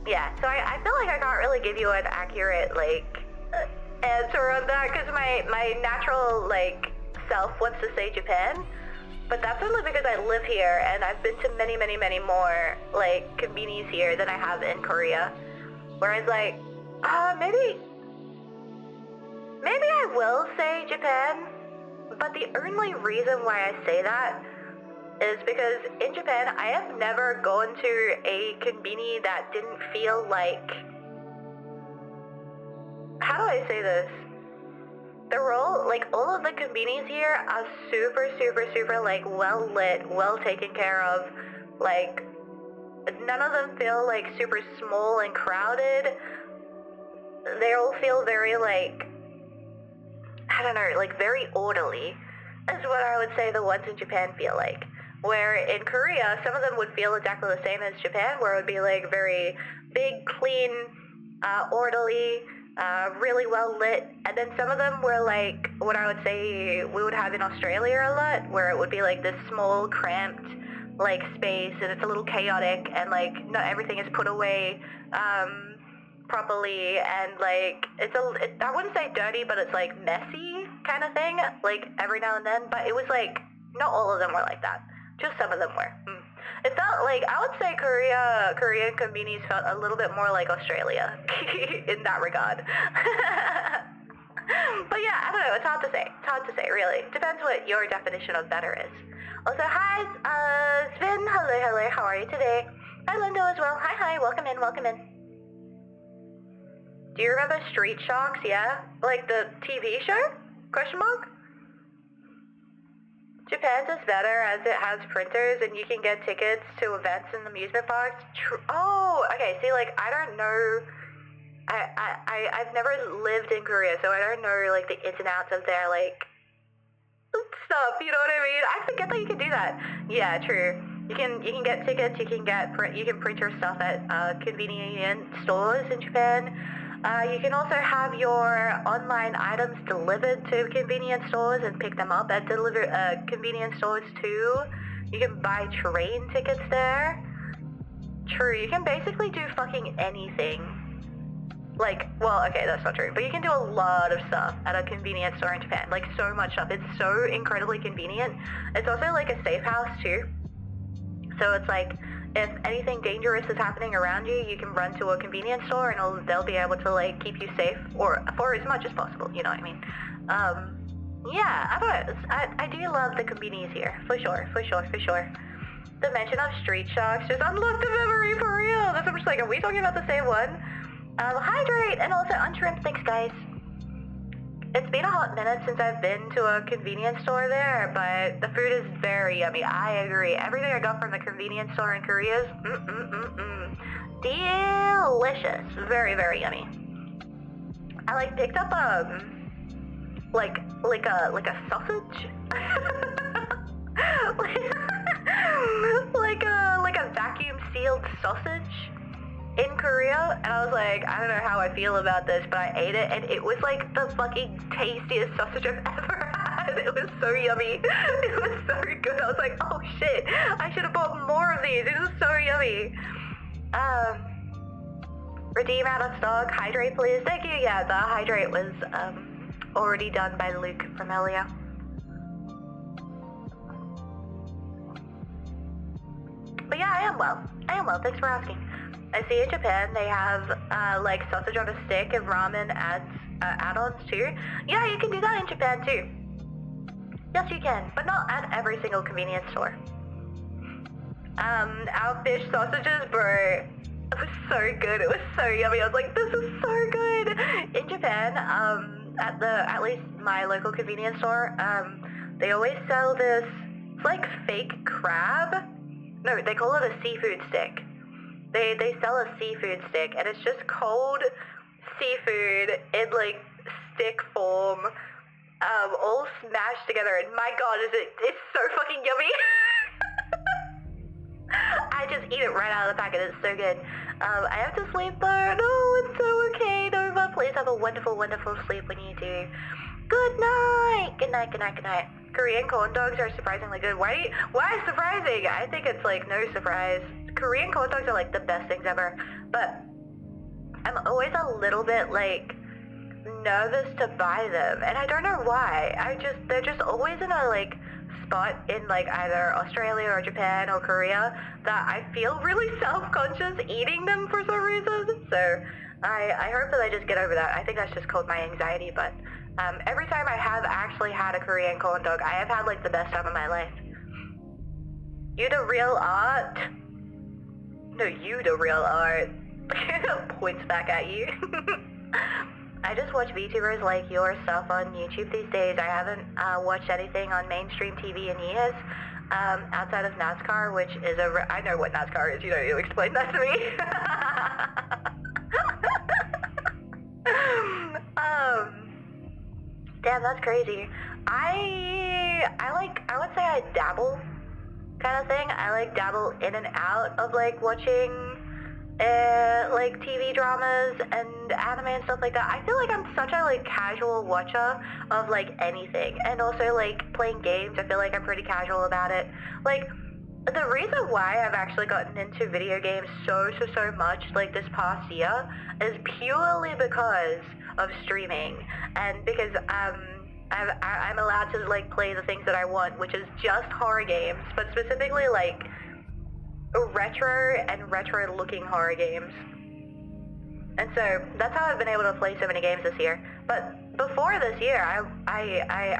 Yeah, so I feel like I can't really give you an accurate, like, answer on that, because my natural, like, self wants to say Japan, But that's only because I live here and I've been to many, many, many more, like, convenies here than I have in Korea. Whereas, like, maybe I will say Japan, but the only reason why I say that is because in Japan, I have never gone to a convenie that didn't feel like... How do I say this? They're all, like, all of the convenies here are super, super, super, like, well lit, well taken care of. Like, none of them feel, like, super small and crowded. They all feel very, like, I don't know, like, very orderly, is what I would say the ones in Japan feel like. Where in Korea, some of them would feel exactly the same as Japan, where it would be, like, very big, clean, orderly, really well lit, and then some of them were like what I would say we would have in Australia a lot, where it would be like this small, cramped, like, space, and it's a little chaotic, and like not everything is put away properly, and like I wouldn't say dirty, but it's like messy kind of thing, like every now and then. But it was like not all of them were like that, just some of them were. It felt like, I would say Korean convenies felt a little bit more like Australia in that regard. But yeah, I don't know, it's hard to say, really. Depends what your definition of better is. Also, hi, Sven, hello, how are you today? Hi, Lindo as well, hi, welcome in. Do you remember Street Sharks, yeah? Like the TV show? Question mark? Japan's is better as it has printers and you can get tickets to events in amusement parks. Oh, okay, see, like, I don't know, I've never lived in Korea, so I don't know, like, the ins and outs of their, like, stuff, you know what I mean? I forget that you can do that. Yeah, true. You can get tickets, you can print your stuff at convenient stores in Japan. You can also have your online items delivered to convenience stores and pick them up at convenience stores too. You can buy train tickets there. True, you can basically do fucking anything. Like, well, okay, that's not true, but you can do a lot of stuff at a convenience store in Japan. Like, so much stuff. It's so incredibly convenient. It's also like a safe house too. So it's like, if anything dangerous is happening around you, you can run to a convenience store and they'll be able to, like, keep you safe, or for as much as possible, you know what I mean? Yeah, I don't know, I do love the convenience here, for sure. The mention of Street Sharks just unlocked a memory, for real! That's, I'm just like, are we talking about the same one? Hydrate, and also untrimmed, thanks guys. It's been a hot minute since I've been to a convenience store there, but the food is very yummy. I agree. Everything I got from the convenience store in Korea is delicious. Very, very yummy. I like picked up like a sausage. like a vacuum sealed sausage in Korea, and I was like, I don't know how I feel about this, but I ate it, and it was like the fucking tastiest sausage I've ever had. It was so yummy. It was so good. I was like, oh shit, I should have bought more of these. It was so yummy. Redeem out of stock. Hydrate, please. Thank you. Yeah, the hydrate was already done by Luke from earlier. But yeah, I am well. Thanks for asking. I see in Japan they have like sausage on a stick and ramen add-ons too. Yeah, you can do that in Japan too. Yes, you can, but not at every single convenience store. Our fish sausages, bro, it was so good. It was so yummy. I was like, this is so good. In Japan, at least my local convenience store, they always sell this. It's like fake crab. No, they call it a seafood stick. They sell a seafood stick, and it's just cold seafood in, like, stick form, all smashed together, and my god, it's so fucking yummy. I just eat it right out of the packet. It's so good. I have to sleep though. No, it's so okay. Nova, please have a wonderful, wonderful sleep when you do. Good night. Good night. Korean corn dogs are surprisingly good. Why surprising? I think it's like no surprise. Korean corn dogs are like the best things ever. But I'm always a little bit like nervous to buy them, and I don't know why. They're just always in a like spot in like either Australia or Japan or Korea that I feel really self-conscious eating them for some reason. So I hope that I just get over that. I think that's just called my anxiety, but every time I have actually had a Korean corn dog, I have had like the best time of my life. You the real art? No, you the real art. Points back at you. I just watch VTubers like yourself on YouTube these days. I haven't watched anything on mainstream TV in years, outside of NASCAR, which is I know what NASCAR is, you don't need to explain that to me. Damn, that's crazy. I would say I dabble kind of thing. I like dabble in and out of like watching like TV dramas and anime and stuff like that. I feel like I'm such a like casual watcher of like anything, and also like playing games. I feel like I'm pretty casual about it. Like the reason why I've actually gotten into video games so much like this past year is purely because of streaming, and because I'm allowed to like play the things that I want, which is just horror games, but specifically like retro and retro-looking horror games. And so that's how I've been able to play so many games this year. But before this year, I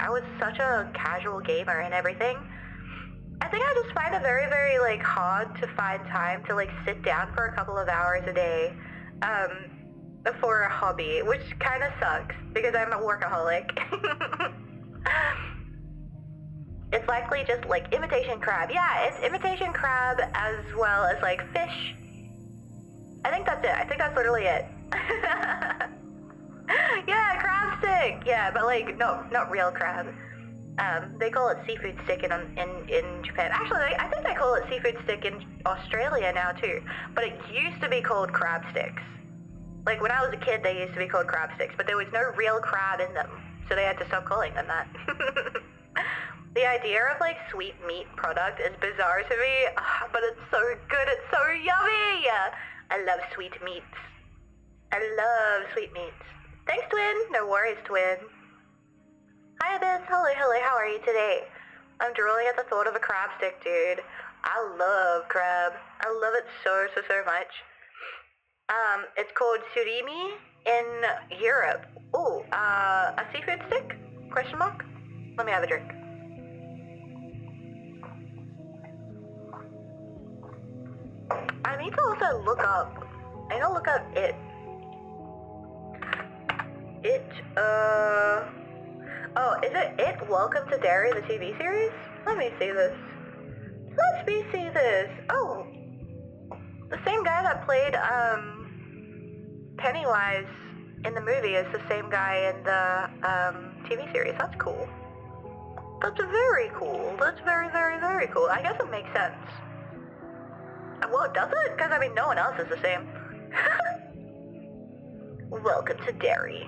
was such a casual gamer and everything. I think I just find it very like hard to find time to like sit down for a couple of hours a day for a hobby, which kind of sucks because I'm a workaholic. It's likely just like imitation crab. Yeah, it's imitation crab as well as like fish. I think that's it. I think that's literally it. Yeah, crab stick. Yeah, but like not real crab. They call it seafood stick in Japan. Actually, I think they call it seafood stick in Australia now too. But it used to be called crab sticks. Like when I was a kid, they used to be called crab sticks, but there was no real crab in them, so they had to stop calling them that. The idea of like sweet meat product is bizarre to me, but it's so good, it's so yummy! I love sweet meats. I love sweet meats. Thanks, Twin. No worries, Twin. Hi, Abyss. Hello, how are you today? I'm drooling at the thought of a crab stick, dude. I love crab. I love it so much. It's called surimi in Europe. Oh, a seafood stick? Question mark? Let me have a drink. I need to also look up it. Oh, is it Welcome to Derry, the TV series? Let me see this. Oh, the same guy that played, Pennywise in the movie is the same guy in the, TV series. That's cool. That's very cool. That's very cool. I guess it makes sense. Well, does it? Because, I mean, no one else is the same. Welcome to Derry.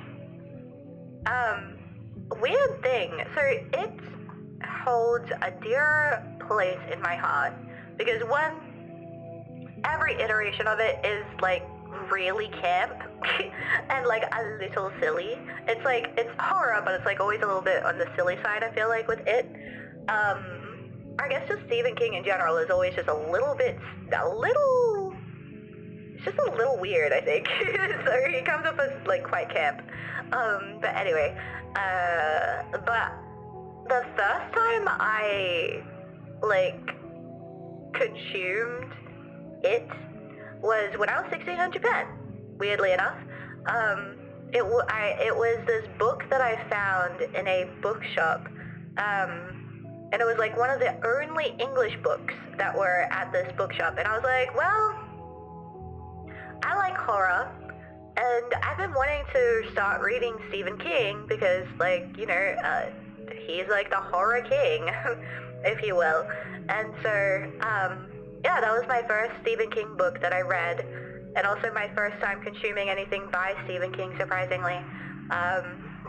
Weird thing. So, it holds a dear place in my heart. Because, one, every iteration of it is, like, really camp. And, like, a little silly. It's, like, it's horror, but it's, like, always a little bit on the silly side, I feel like, with it. I guess just Stephen King in general is always just it's just a little weird, I think. So he comes up as, like, quite camp. But anyway, but the first time I, like, consumed it was when I was 16 in Japan, weirdly enough. It was this book that I found in a bookshop, and it was like one of the only English books that were at this bookshop. And I was like, well, I like horror, and I've been wanting to start reading Stephen King because, like, you know, he's like the horror king, if you will. And so, yeah, that was my first Stephen King book that I read, and also my first time consuming anything by Stephen King, surprisingly,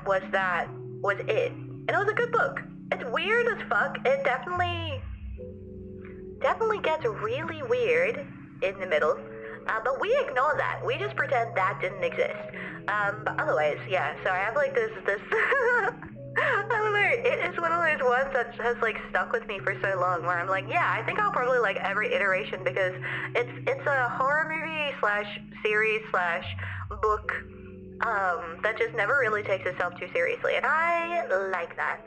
was it. And it was a good book. It's weird as fuck. It definitely gets really weird in the middle. But we ignore that. We just pretend that didn't exist. But otherwise, yeah, so I have like this I don't one of those ones that has like stuck with me for so long, where I'm like, yeah, I think I'll probably like every iteration, because it's a horror movie slash series slash book that just never really takes itself too seriously, and I like that.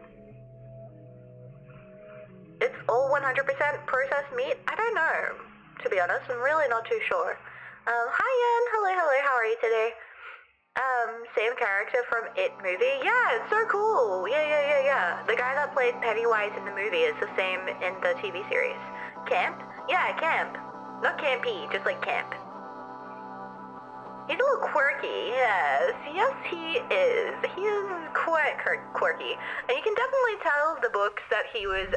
It's all 100% processed meat? I don't know, to be honest. I'm really not too sure. Hi, Yen. Hello. How are you today? Same character from It movie? Yeah, it's so cool. Yeah. The guy that played Pennywise in the movie is the same in the TV series. Camp? Yeah, Camp. Not campy, just like Camp. He's a little quirky, yes. Yes, he is. He is quite quirky. And you can definitely tell the books that he was,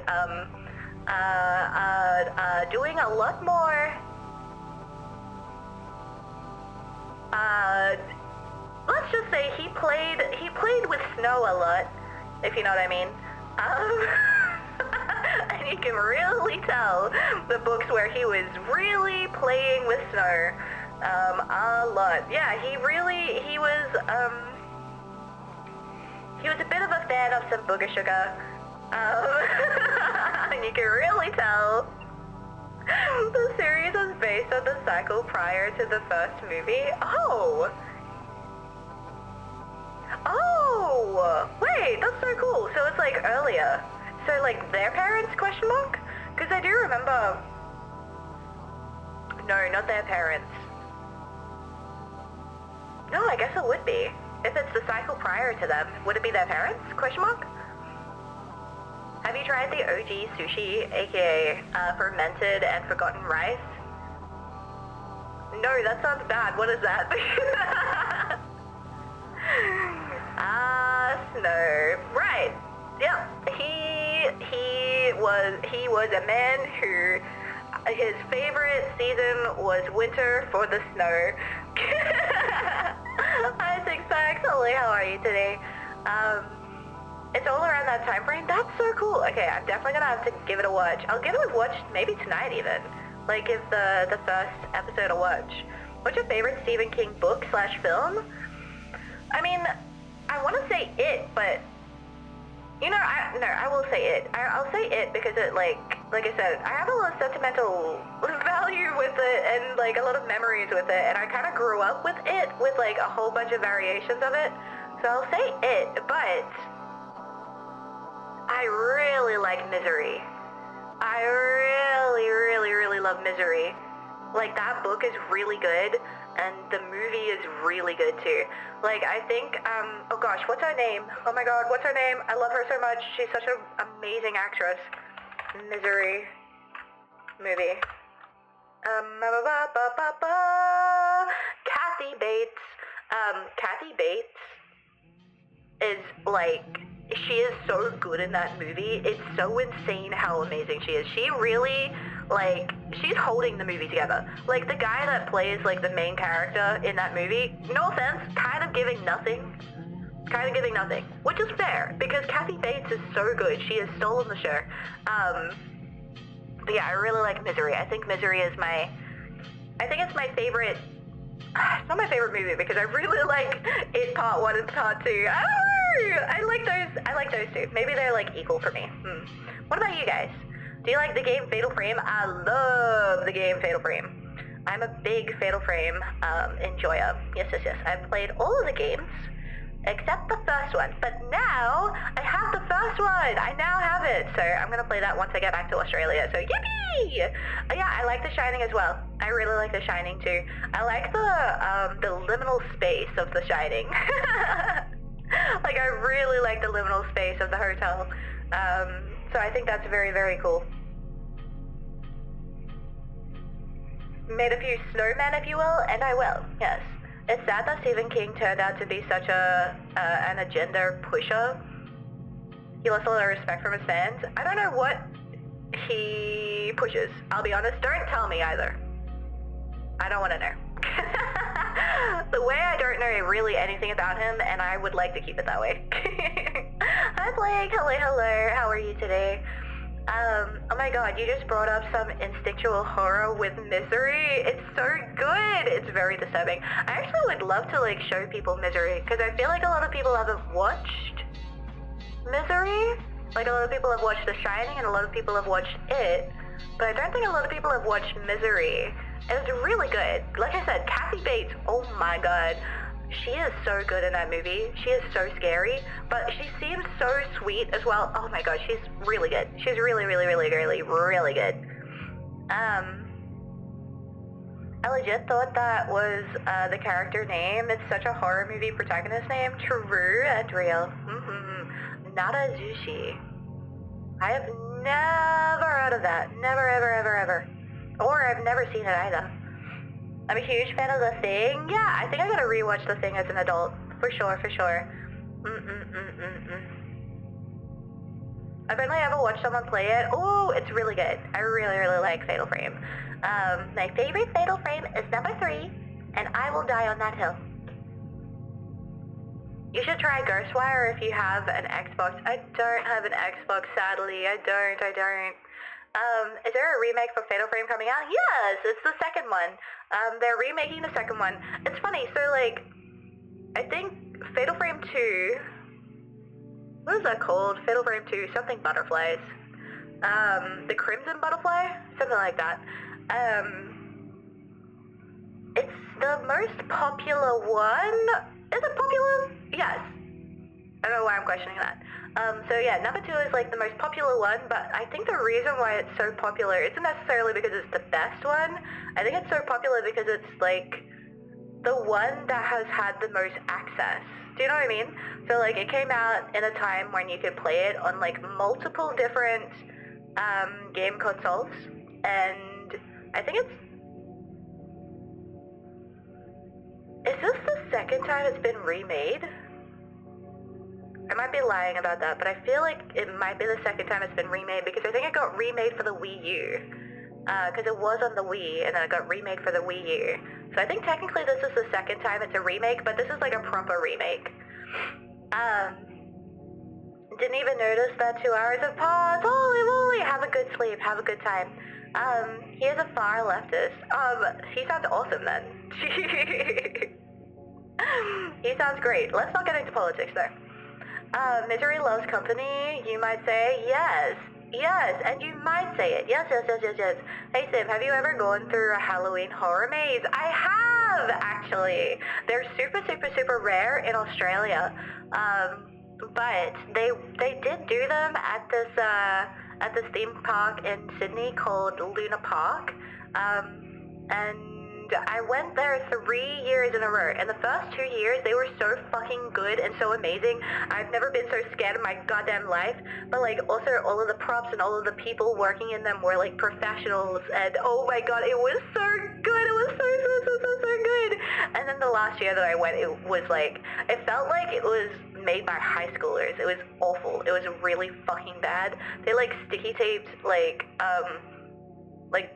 doing a lot more, let's just say he played with snow a lot, if you know what I mean. And you can really tell the books where he was really playing with snow. A lot. Yeah, he was a bit of a fan of some booger sugar. And you can really tell the series was based on the cycle prior to the first movie. Oh, wait, that's so cool. So it's like earlier. So like their parents, question mark? Because I do remember. No, not their parents. No, I guess it would be. If it's the cycle prior to them, would it be their parents? Question mark? Have you tried the OG sushi, aka fermented and forgotten rice? No, that sounds bad. What is that? Snow. Right. Yeah. He was a man who his favorite season was winter for the snow. Hi, Six Packs. Hello, how are you today? It's all around that time frame. That's so cool. Okay, I'm definitely gonna have to give it a watch. I'll give it a watch maybe tonight even. Like if the first episode a watch. What's your favorite Stephen King book slash film? I mean, I want to say It, but you know, I will say It. I'll say It because it like I said, I have a lot of sentimental value with it and like a lot of memories with it, and I kind of grew up with It with like a whole bunch of variations of it. So I'll say It, but I really like Misery. I really love Misery. Like that book is really good, and the movie is really good too. Like I think, oh gosh, what's her name? Oh my god, what's her name? I love her so much. She's such an amazing actress. Misery movie. Kathy Bates. Kathy Bates is like, she is so good in that movie. It's so insane how amazing she is. She really, like, she's holding the movie together. Like, the guy that plays, like, the main character in that movie, no offense, kind of giving nothing, which is fair, because Kathy Bates is so good. She has stolen the show. But yeah, I really like Misery. I think Misery is I think it's my favorite. It's not my favorite movie because I really like It Part 1 and Part 2. I like those two. Maybe they're like equal for me. What about you guys? Do you like the game Fatal Frame? I love the game Fatal Frame. I'm a big Fatal Frame enjoyer. Yes. I've played all of the games except the first one. But now I have the first one. I now have it. So I'm gonna play that once I get back to Australia. So yippee! Yeah, I like The Shining as well. I really like The Shining too. I like the liminal space of The Shining. Like I really like the liminal space of the hotel. So I think that's very, very cool. Made a few snowmen, if you will, and I will, yes. It's sad that Stephen King turned out to be such an agenda pusher. He lost a lot of respect from his fans. I don't know what he pushes, I'll be honest. Don't tell me either. I don't want to know. The way I don't know really anything about him, and I would like to keep it that way. Hi Blake, hello, how are you today? Oh my god, you just brought up some instinctual horror with Misery. It's so good. It's very disturbing. I actually would love to like show people Misery, because I feel like a lot of people haven't watched Misery. Like, a lot of people have watched The Shining and a lot of people have watched It, but I don't think a lot of people have watched Misery. It's really good. Like I said, Kathy Bates, oh my god. She is so good in that movie. She is so scary, but she seems so sweet as well. Oh my god, she's really good. She's really good. I legit thought that was the character name. It's such a horror movie protagonist name. True and real. Narazushi. I have never heard of that. Never, ever. Or I've never seen it either. I'm a huge fan of The Thing. Yeah, I think I gotta rewatch The Thing as an adult. For sure. I've only ever watched someone play it. Oh, it's really good. I really like Fatal Frame. My favorite Fatal Frame is number 3, and I will die on that hill. You should try Ghostwire if you have an Xbox. I don't have an Xbox, sadly. I don't. Is there a remake for Fatal Frame coming out? Yes, it's the second one. They're remaking the second one. It's funny, so like, I think Fatal Frame 2, what is that called? Fatal Frame 2, something butterflies. The Crimson Butterfly? Something like that. It's the most popular one. Is it popular? Yes. I don't know why I'm questioning that. So yeah, number 2 is like the most popular one, but I think the reason why it's so popular isn't necessarily because it's the best one. I think it's so popular because it's like the one that has had the most access. Do you know what I mean? So like it came out in a time when you could play it on like multiple different game consoles, and I think is this the second time it's been remade? I might be lying about that, but I feel like it might be the second time it's been remade because I think it got remade for the Wii U. Because it was on the Wii, and then it got remade for the Wii U. So I think technically this is the second time it's a remake, but this is like a proper remake. Didn't even notice that 2 hours have passed. Holy moly, have a good sleep, have a good time. Here's a far leftist. He sounds awesome then. He sounds great. Let's not get into politics though. Misery loves company, you might say. Yes, and you might say it. Yes. Hey Sim, have you ever gone through a Halloween horror maze? I have, actually. They're super rare in Australia. But they did do them at this theme park in Sydney called Luna Park. And I went there 3 years in a row, and the first 2 years they were so fucking good and so amazing. I've never been so scared in my goddamn life. But like also all of the props and all of the people working in them were like professionals, and oh my god, it was so good. It was so good. And then the last year that I went, it was like, it felt like it was made by high schoolers. It was awful. It was really fucking bad. They like sticky taped like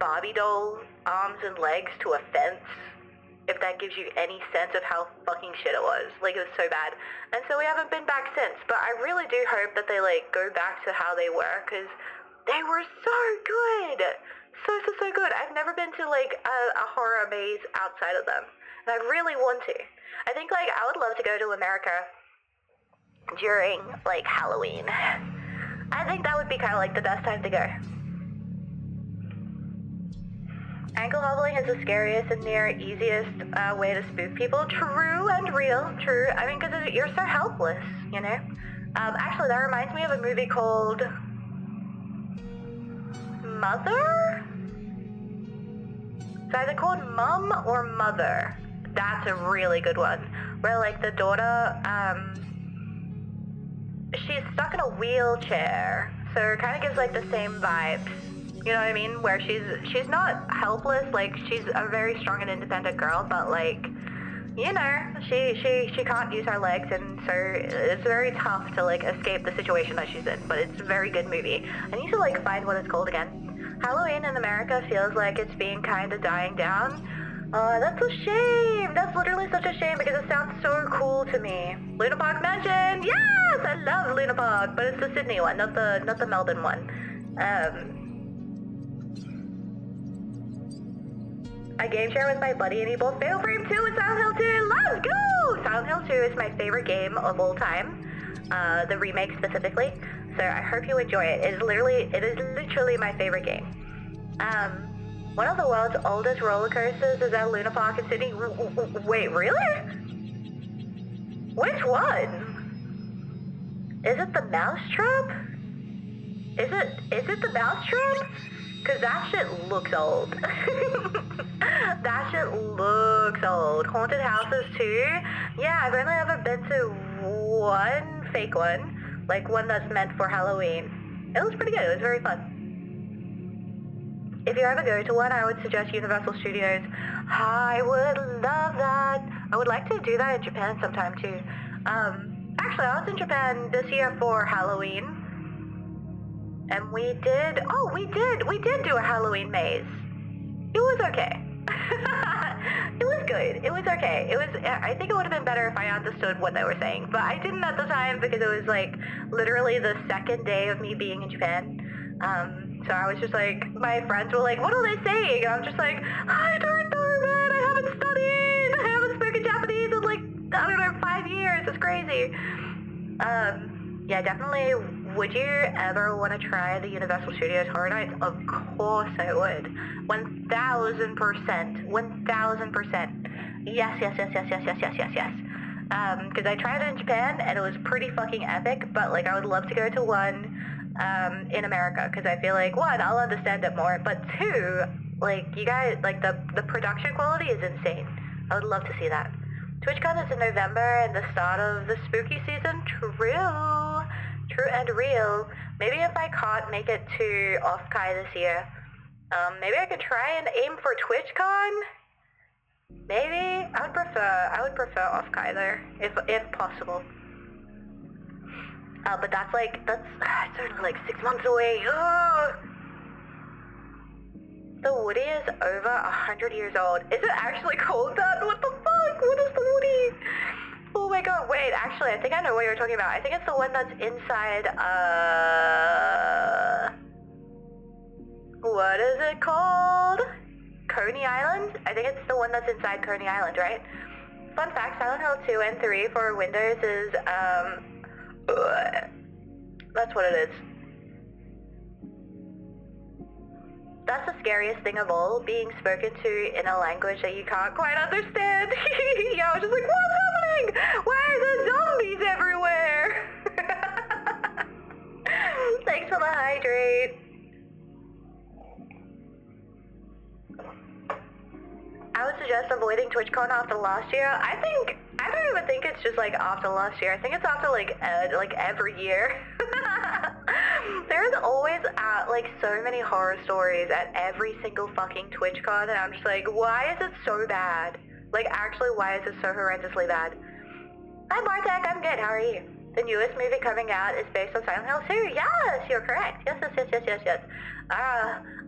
Barbie doll arms and legs to a fence, if that gives you any sense of how fucking shit it was. Like, it was so bad. And so we haven't been back since, but I really do hope that they like go back to how they were, because they were so good. So good. I've never been to like a horror maze outside of them, and I really want to. I think like I would love to go to America during like Halloween. I think that would be kind of like the best time to go. Ankle hobbling is the scariest and near easiest way to spook people. True and real. True. I mean, because you're so helpless, you know? Actually, that reminds me of a movie called Mother? It's either called Mum or Mother. That's a really good one. Where, like, the daughter, she's stuck in a wheelchair. So it kind of gives, like, the same vibes. You know what I mean? Where she's not helpless, like she's a very strong and independent girl, but like, you know, she can't use her legs, and so it's very tough to like escape the situation that she's in. But it's a very good movie. I need to like find what it's called again. Halloween in America feels like it's being kind of dying down. That's a shame. That's literally such a shame because it sounds so cool to me. Luna Park mentioned. Yes, I love Luna Park, but it's the Sydney one, not the Melbourne one. I game share with my buddy and he both Fatal Frame 2 and Silent Hill 2. Let's go! Silent Hill 2 is my favorite game of all time. the remake specifically. So I hope you enjoy it. It is literally my favorite game. One of the world's oldest roller coasters is at Luna Park in Sydney. Wait, really? Which one? Is it the Mousetrap? Is it the Mousetrap? Cause that shit looks old. That shit looks old. Haunted houses too? Yeah, I've only ever been to one fake one. Like one that's meant for Halloween. It was pretty good, it was very fun. If you ever go to one, I would suggest Universal Studios. I would love that. I would like to do that in Japan sometime too. Actually, I was in Japan this year for Halloween. And we did do a Halloween maze. It was okay. It was good. It was okay. I think it would have been better if I understood what they were saying, but I didn't at the time because it was like literally the second day of me being in Japan. So I was just like, my friends were like, what are they saying? And I'm just like, I don't know, man. I haven't studied. I haven't spoken Japanese in like, I don't know, 5 years. It's crazy. Yeah, definitely. Would you ever want to try the Universal Studios Horror Nights? Of course I would. 1000%. 1000%. Yes. Because I tried it in Japan and it was pretty fucking epic, but like I would love to go to one in America because I feel like, one, I'll understand it more, but two, like you guys, like the production quality is insane. I would love to see that. TwitchCon is in November and the start of the spooky season. True and real. Maybe if I can't make it to Off-Kai this year, maybe I could try and aim for TwitchCon. Maybe I would prefer Off-Kai there, if possible. But it's only like 6 months away. Ugh. The Woody is over 100 years old. Is it actually called that? What the fuck? What is the Woody? Oh my god, wait, actually, I think I know what you're talking about. I think it's the one that's inside, what is it called? Coney Island? I think it's the one that's inside Coney Island, right? Fun fact, Silent Hill 2 and 3 for Windows is, that's what it is. That's the scariest thing of all, being spoken to in a language that you can't quite understand. Yeah, I was just like, what's happening? Why are there zombies everywhere? Thanks for the hydrate. I would suggest avoiding TwitchCon after last year. I don't even think it's just like after last year. I think it's after like every year. There's always like so many horror stories at every single fucking TwitchCon, and I'm just like, why is it so bad? Like, actually, why is it so horrendously bad? Hi, Bartek, I'm good. How are you? The newest movie coming out is based on Silent Hill 2. Yes, you're correct. Yes.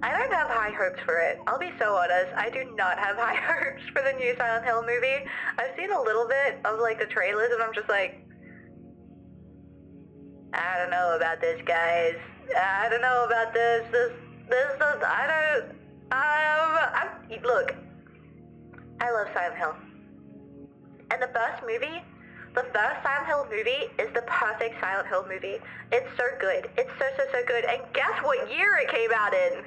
I don't have high hopes for it. I'll be so honest. I do not have high hopes for the new Silent Hill movie. I've seen a little bit of like the trailers, and I'm just like, I don't know about this, guys. I don't know about this. Look, I love Silent Hill. And the first Silent Hill movie is the perfect Silent Hill movie. It's so good. It's so good. And guess what year it came out in?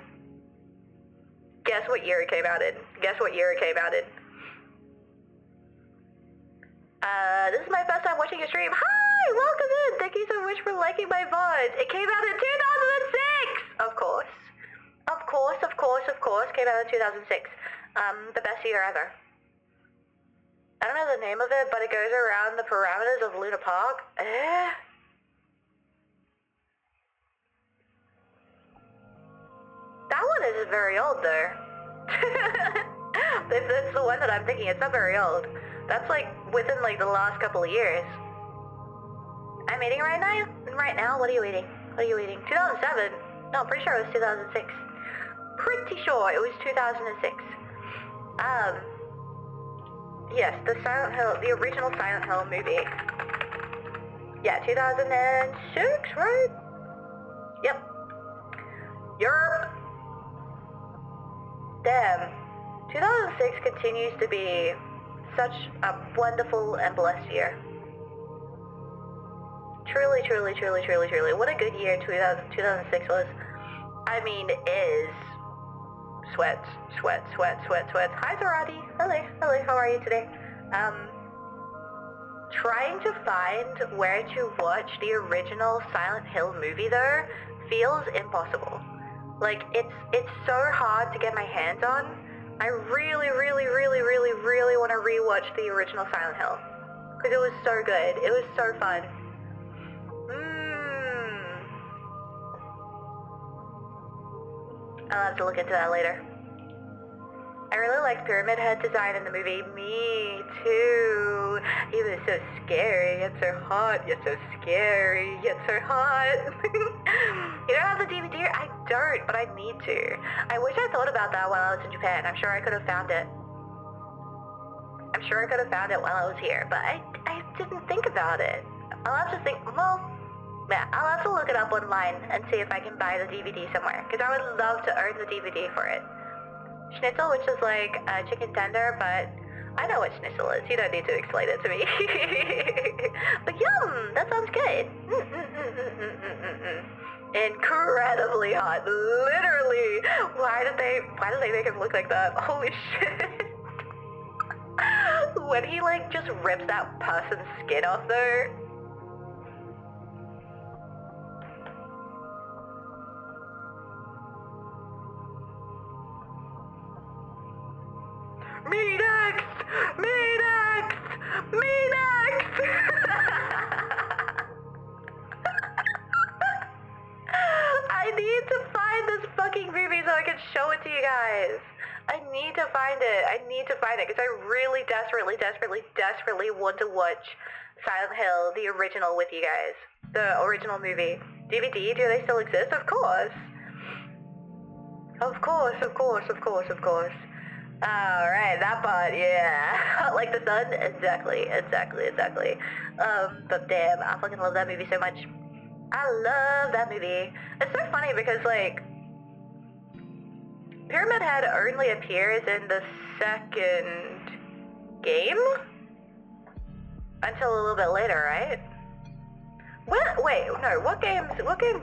This is my first time watching a stream. Hi, welcome in. Thank you so much for liking my VOD. It came out in 2006. Of course. Came out in 2006. The best year ever. I don't know the name of it, but it goes around the parameters of Luna Park. That one isn't very old, though. If that's the one that I'm thinking, it's not very old. That's like within like the last couple of years. I'm eating right now? Right now? What are you eating? 2007? No, I'm pretty sure it was 2006. Pretty sure it was 2006. Yes, the original Silent Hill movie. Yeah, 2006, right? Yep. Damn. 2006 continues to be such a wonderful and blessed year. Truly, truly, truly, truly, truly. What a good year 2006 was. I mean, is. Sweats. Hi, Zarati. Hello, how are you today? Trying to find where to watch the original Silent Hill movie, though, feels impossible. Like, it's so hard to get my hands on. I really want to rewatch the original Silent Hill. Because it was so good. It was so fun. I'll have to look into that later. I really liked Pyramid Head design in the movie. Me too. He was so scary, yet so hot, yet so scary, yet so hot. You don't have the DVD? I don't, but I need to. I wish I thought about that while I was in Japan. I'm sure I could have found it. I'm sure I could have found it while I was here, but I didn't think about it. I'll have to think, well, yeah, I'll have to look it up online and see if I can buy the DVD somewhere, because I would love to earn the DVD for it. Schnitzel, which is like a chicken tender, but I know what schnitzel is. You don't need to explain it to me. But yum, that sounds good. Incredibly hot, literally. Why did they make him look like that? Holy shit. When he like just rips that person's skin off though. Me next! Me next! Me next! I need to find this fucking movie so I can show it to you guys. I need to find it because I really desperately want to watch Silent Hill, the original, with you guys. The original movie. DVD, do they still exist? Of course. Of course. Alright, that part, yeah. Like the sun? Exactly. But damn, I fucking love that movie so much. I love that movie. It's so funny because, like, Pyramid Head only appears in the second game? Until a little bit later, right? Wait, no, what game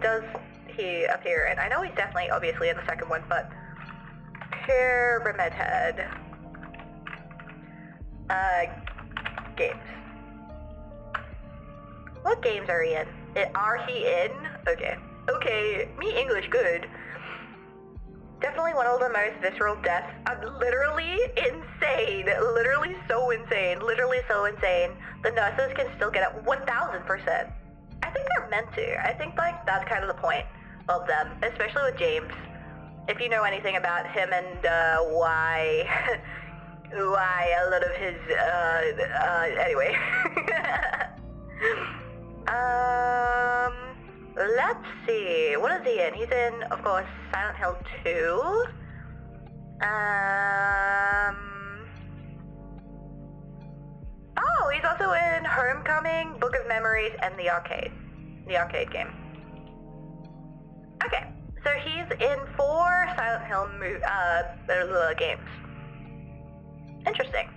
does he appear in? I know he's definitely, obviously, in the second one, but... Pyramid Head. Games. What games are he in? Are he in? Okay, me English good. Definitely one of the most visceral deaths. I'm literally insane. Literally so insane. The nurses can still get it 1000%. I think they're meant to. I think, like, that's kind of the point of them, especially with James. If you know anything about him and why a lot of his anyway. Let's see, what is he in? He's in, of course, Silent Hill 2. Oh, he's also in Homecoming, Book of Memories, and the arcade game. Okay. So he's in 4 Silent Hill games. Interesting.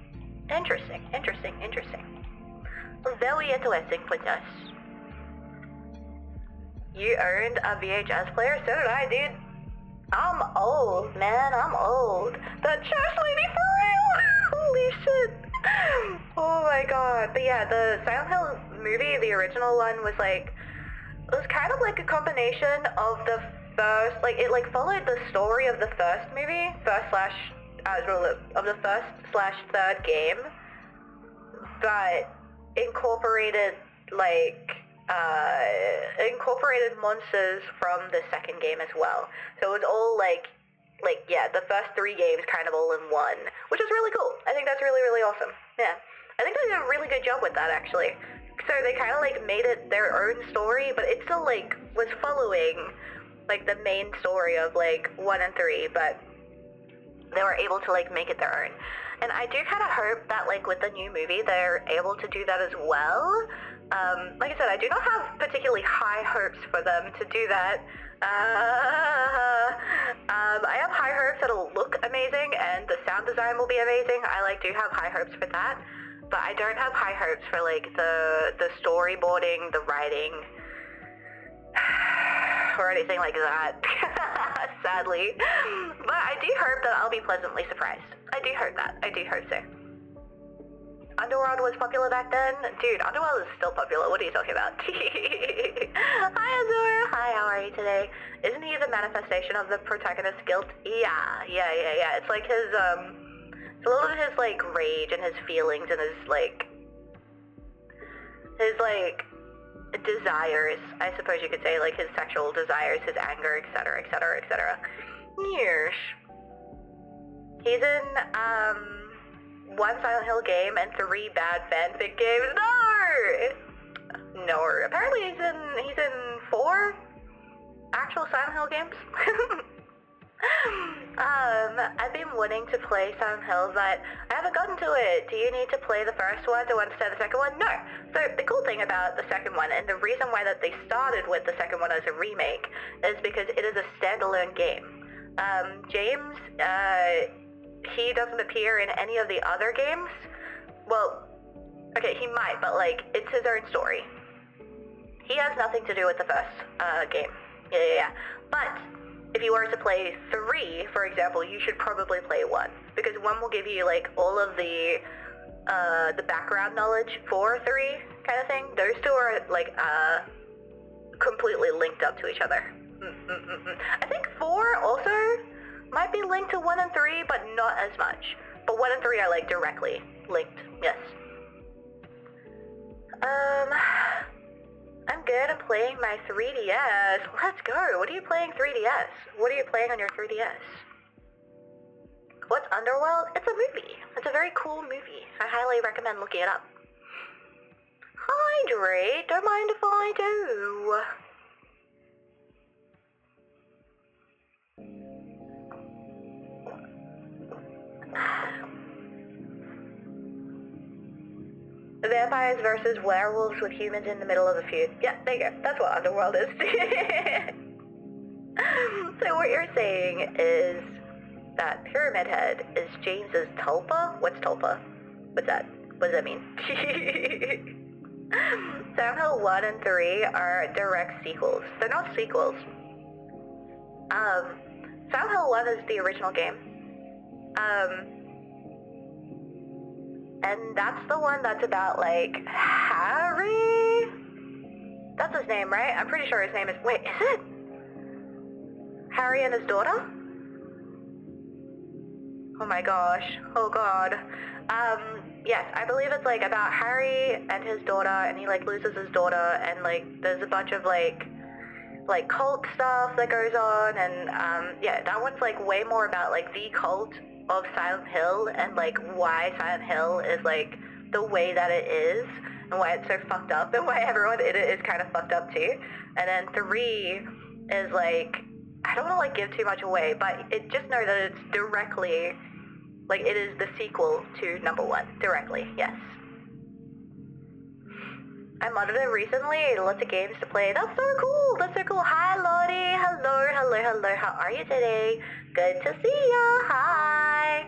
Very interesting for us. You earned a VHS player? So did I, dude. I'm old, man. I'm old. The church lady for real? Holy shit. Oh my god. But yeah, the Silent Hill movie, the original one, was like... It was kind of like a combination of the first, like, it like followed the story of the first movie, of the first/third game, but incorporated monsters from the second game as well. So it was all like yeah, the first 3 games kind of all in one, which is really cool. I think that's really awesome. Yeah, I think they did a really good job with that actually. So they kind of like made it their own story, but it still like was following like the main story of like 1 and 3, but they were able to like make it their own. And I do kind of hope that like with the new movie they're able to do that as well. Like I said, I do not have particularly high hopes for them to do that. I have high hopes that it'll look amazing and the sound design will be amazing. I like do have high hopes for that. but I don't have high hopes for like the storyboarding, the writing, or anything like that. Sadly, but I do hope that I'll be pleasantly surprised. I do hope that. I do hope so. Underworld was popular back then? Dude, Underworld is still popular. What are you talking about? Hi, Azur. Hi, how are you today? Isn't he the manifestation of the protagonist's guilt? Yeah. It's like his, it's a little bit of his, like, rage and his feelings and his, like, desires, I suppose you could say, like, his sexual desires, his anger, etc., etc., etc. Yes. He's in, 1 Silent Hill game and 3 bad fanfic games. No! Apparently he's in 4 actual Silent Hill games. I've been wanting to play Silent Hill, but I haven't gotten to it. Do you need to play the first one to understand the second one? No. So the cool thing about the second one, and the reason why that they started with the second one as a remake, is because it is a standalone game. James, he doesn't appear in any of the other games. Well, okay, he might, but like, it's his own story. He has nothing to do with the first game. Yeah. But if you were to play 3, for example, you should probably play 1, because 1 will give you like all of the background knowledge for 3 kind of thing. Those 2 are like completely linked up to each other. I think 4 also might be linked to 1 and 3, but not as much. But 1 and 3 are like directly linked. Yes. I'm good. I'm playing my 3DS. Let's go. What are you playing 3DS? What are you playing on your 3DS? What's Underworld? It's a movie. It's a very cool movie. I highly recommend looking it up. Hydrate. Don't mind if I do. Vampires versus werewolves with humans in the middle of a feud. Yeah, there you go. That's what Underworld is. So what you're saying is that Pyramid Head is James's tulpa? What's tulpa? What's that? What does that mean? Silent Hill 1 and 3 are direct sequels. They're not sequels. Silent Hill 1 is the original game. And that's the one that's about, like, Harry? That's his name, right? I'm pretty sure his name is... Wait, is it? Harry and his daughter? Oh my gosh. Oh god. Yes, I believe it's, like, about Harry and his daughter, and he, like, loses his daughter, and, like, there's a bunch of, like, cult stuff that goes on, and, yeah, that one's, like, way more about, like, the cult of Silent Hill, and like why Silent Hill is like the way that it is, and why it's so fucked up, and why everyone in it is kind of fucked up too. And then 3 is like, I don't want to like give too much away, but it just know that it's directly, like it is the sequel to number 1, directly, yes. I modded it recently, lots of games to play. That's so cool, that's so cool. Hi Lottie, hello, how are you today? Good to see ya, hi.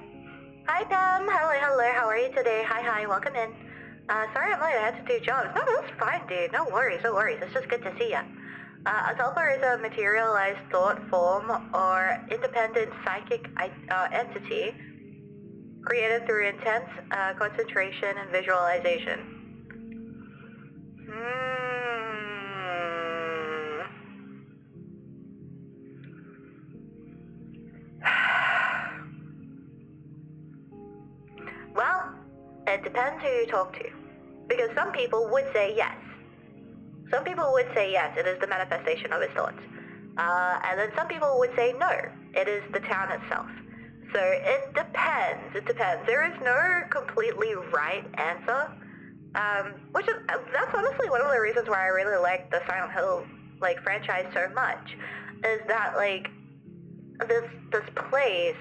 Hi Pam, hello, how are you today? Hi, welcome in. Sorry I'm late, I had to do jobs. No, that's fine dude, no worries, it's just good to see ya. A tulpa is a materialized thought form or independent psychic entity created through intense concentration and visualization. Well, it depends who you talk to. Because some people would say yes. Some people would say yes, it is the manifestation of his thoughts. And then some people would say no, it is the town itself. So it depends, There is no completely right answer. That's honestly one of the reasons why I really like the Silent Hill, like, franchise so much, is that, like, this place,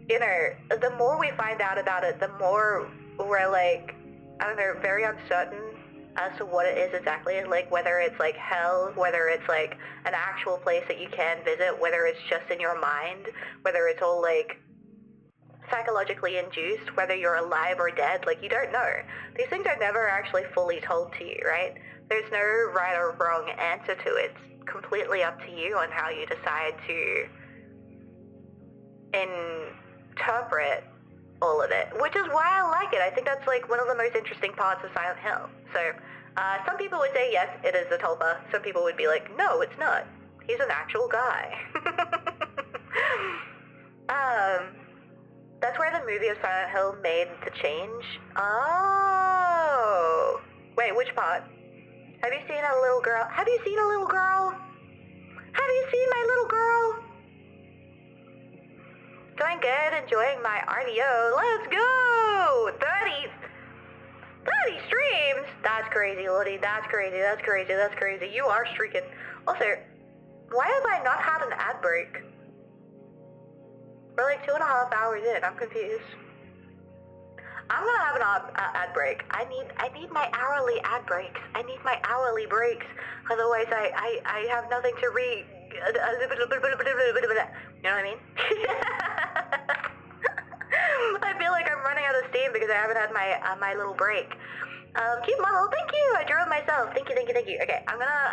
you know, the more we find out about it, the more we're, like, I don't know, very uncertain as to what it is exactly, like, whether it's, like, hell, whether it's, like, an actual place that you can visit, whether it's just in your mind, whether it's all, like, psychologically induced, whether you're alive or dead. Like, you don't know. These things are never actually fully told to you, right? There's no right or wrong answer to it. It's completely up to you on how you decide to interpret all of it, which is why I like it. I think that's like one of the most interesting parts of Silent Hill. So some people would say yes, it is a tulpa. Some people would be like, no, it's not. He's an actual guy. That's where the movie of Silent Hill made the change. Oh, wait, which part? Have you seen a little girl? Have you seen a little girl? Have you seen my little girl? Doing good, enjoying my RDO. Let's go! 30 streams! That's crazy, Lottie. That's crazy, that's crazy, that's crazy. You are streaking. Also, why have I not had an ad break? We're like 2.5 hours in. I'm confused. I'm gonna have an ad break. I need my hourly ad breaks. I need my hourly breaks. Otherwise, I have nothing to read. You know what I mean? I feel like I'm running out of steam because I haven't had my little break. Cute model, thank you. I drove myself. Thank you. Okay, I'm gonna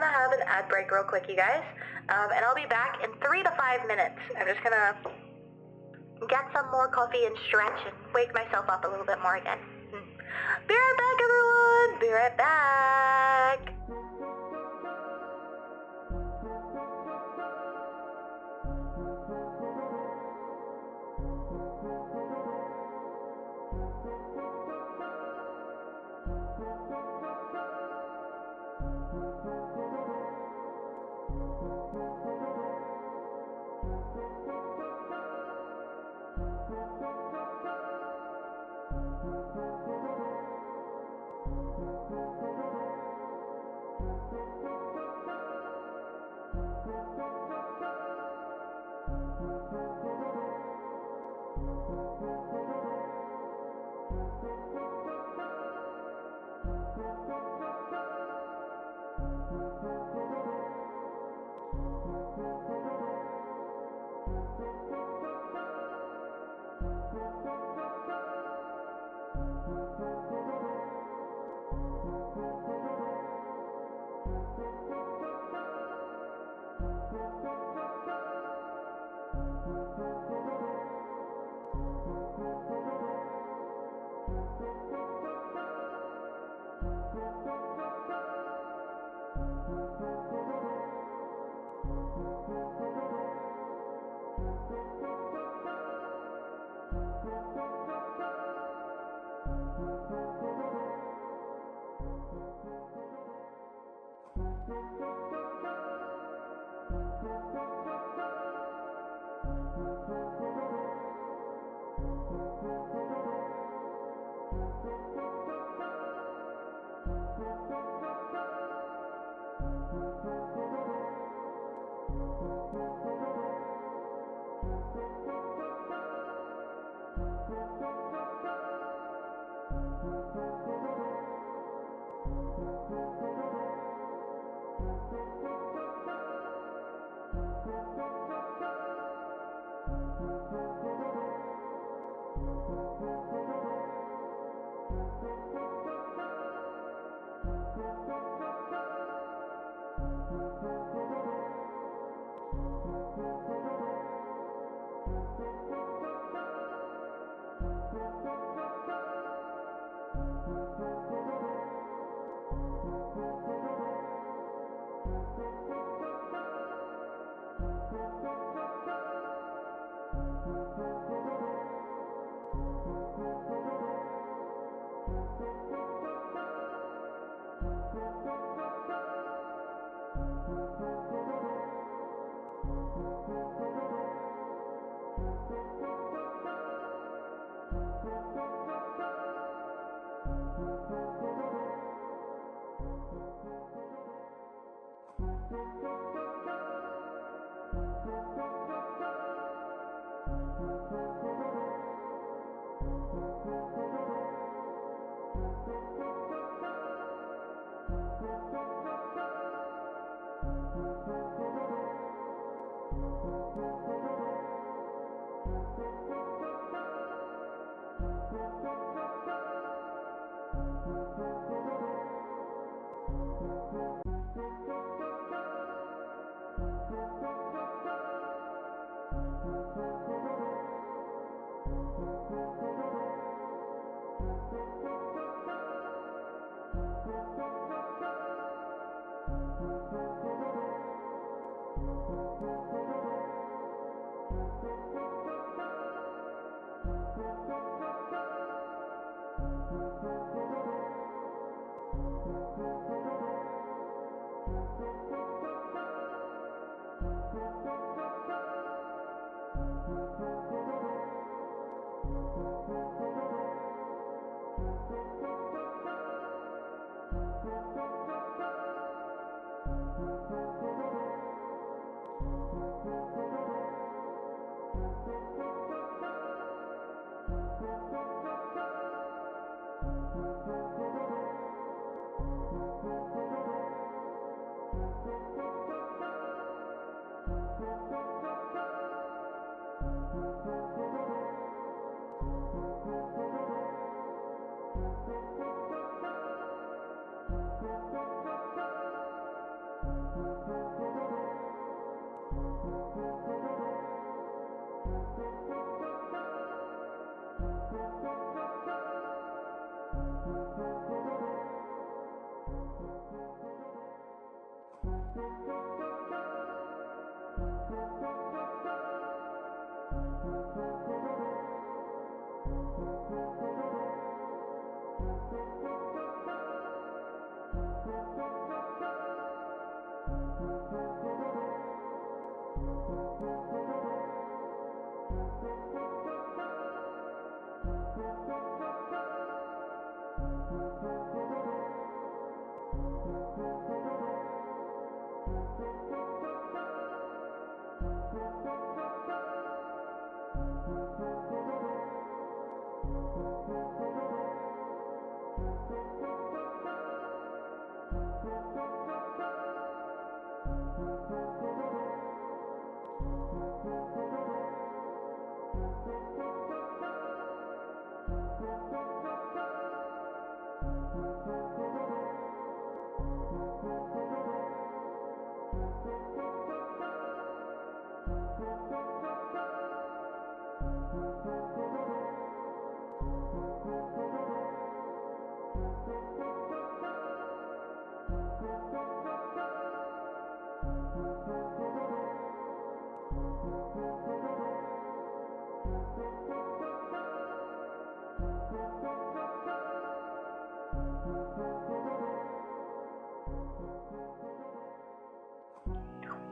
have an ad break real quick, you guys. And I'll be back in 3 to 5 minutes. I'm just gonna get some more coffee and stretch and wake myself up a little bit more again. Be right back, everyone. Be right back.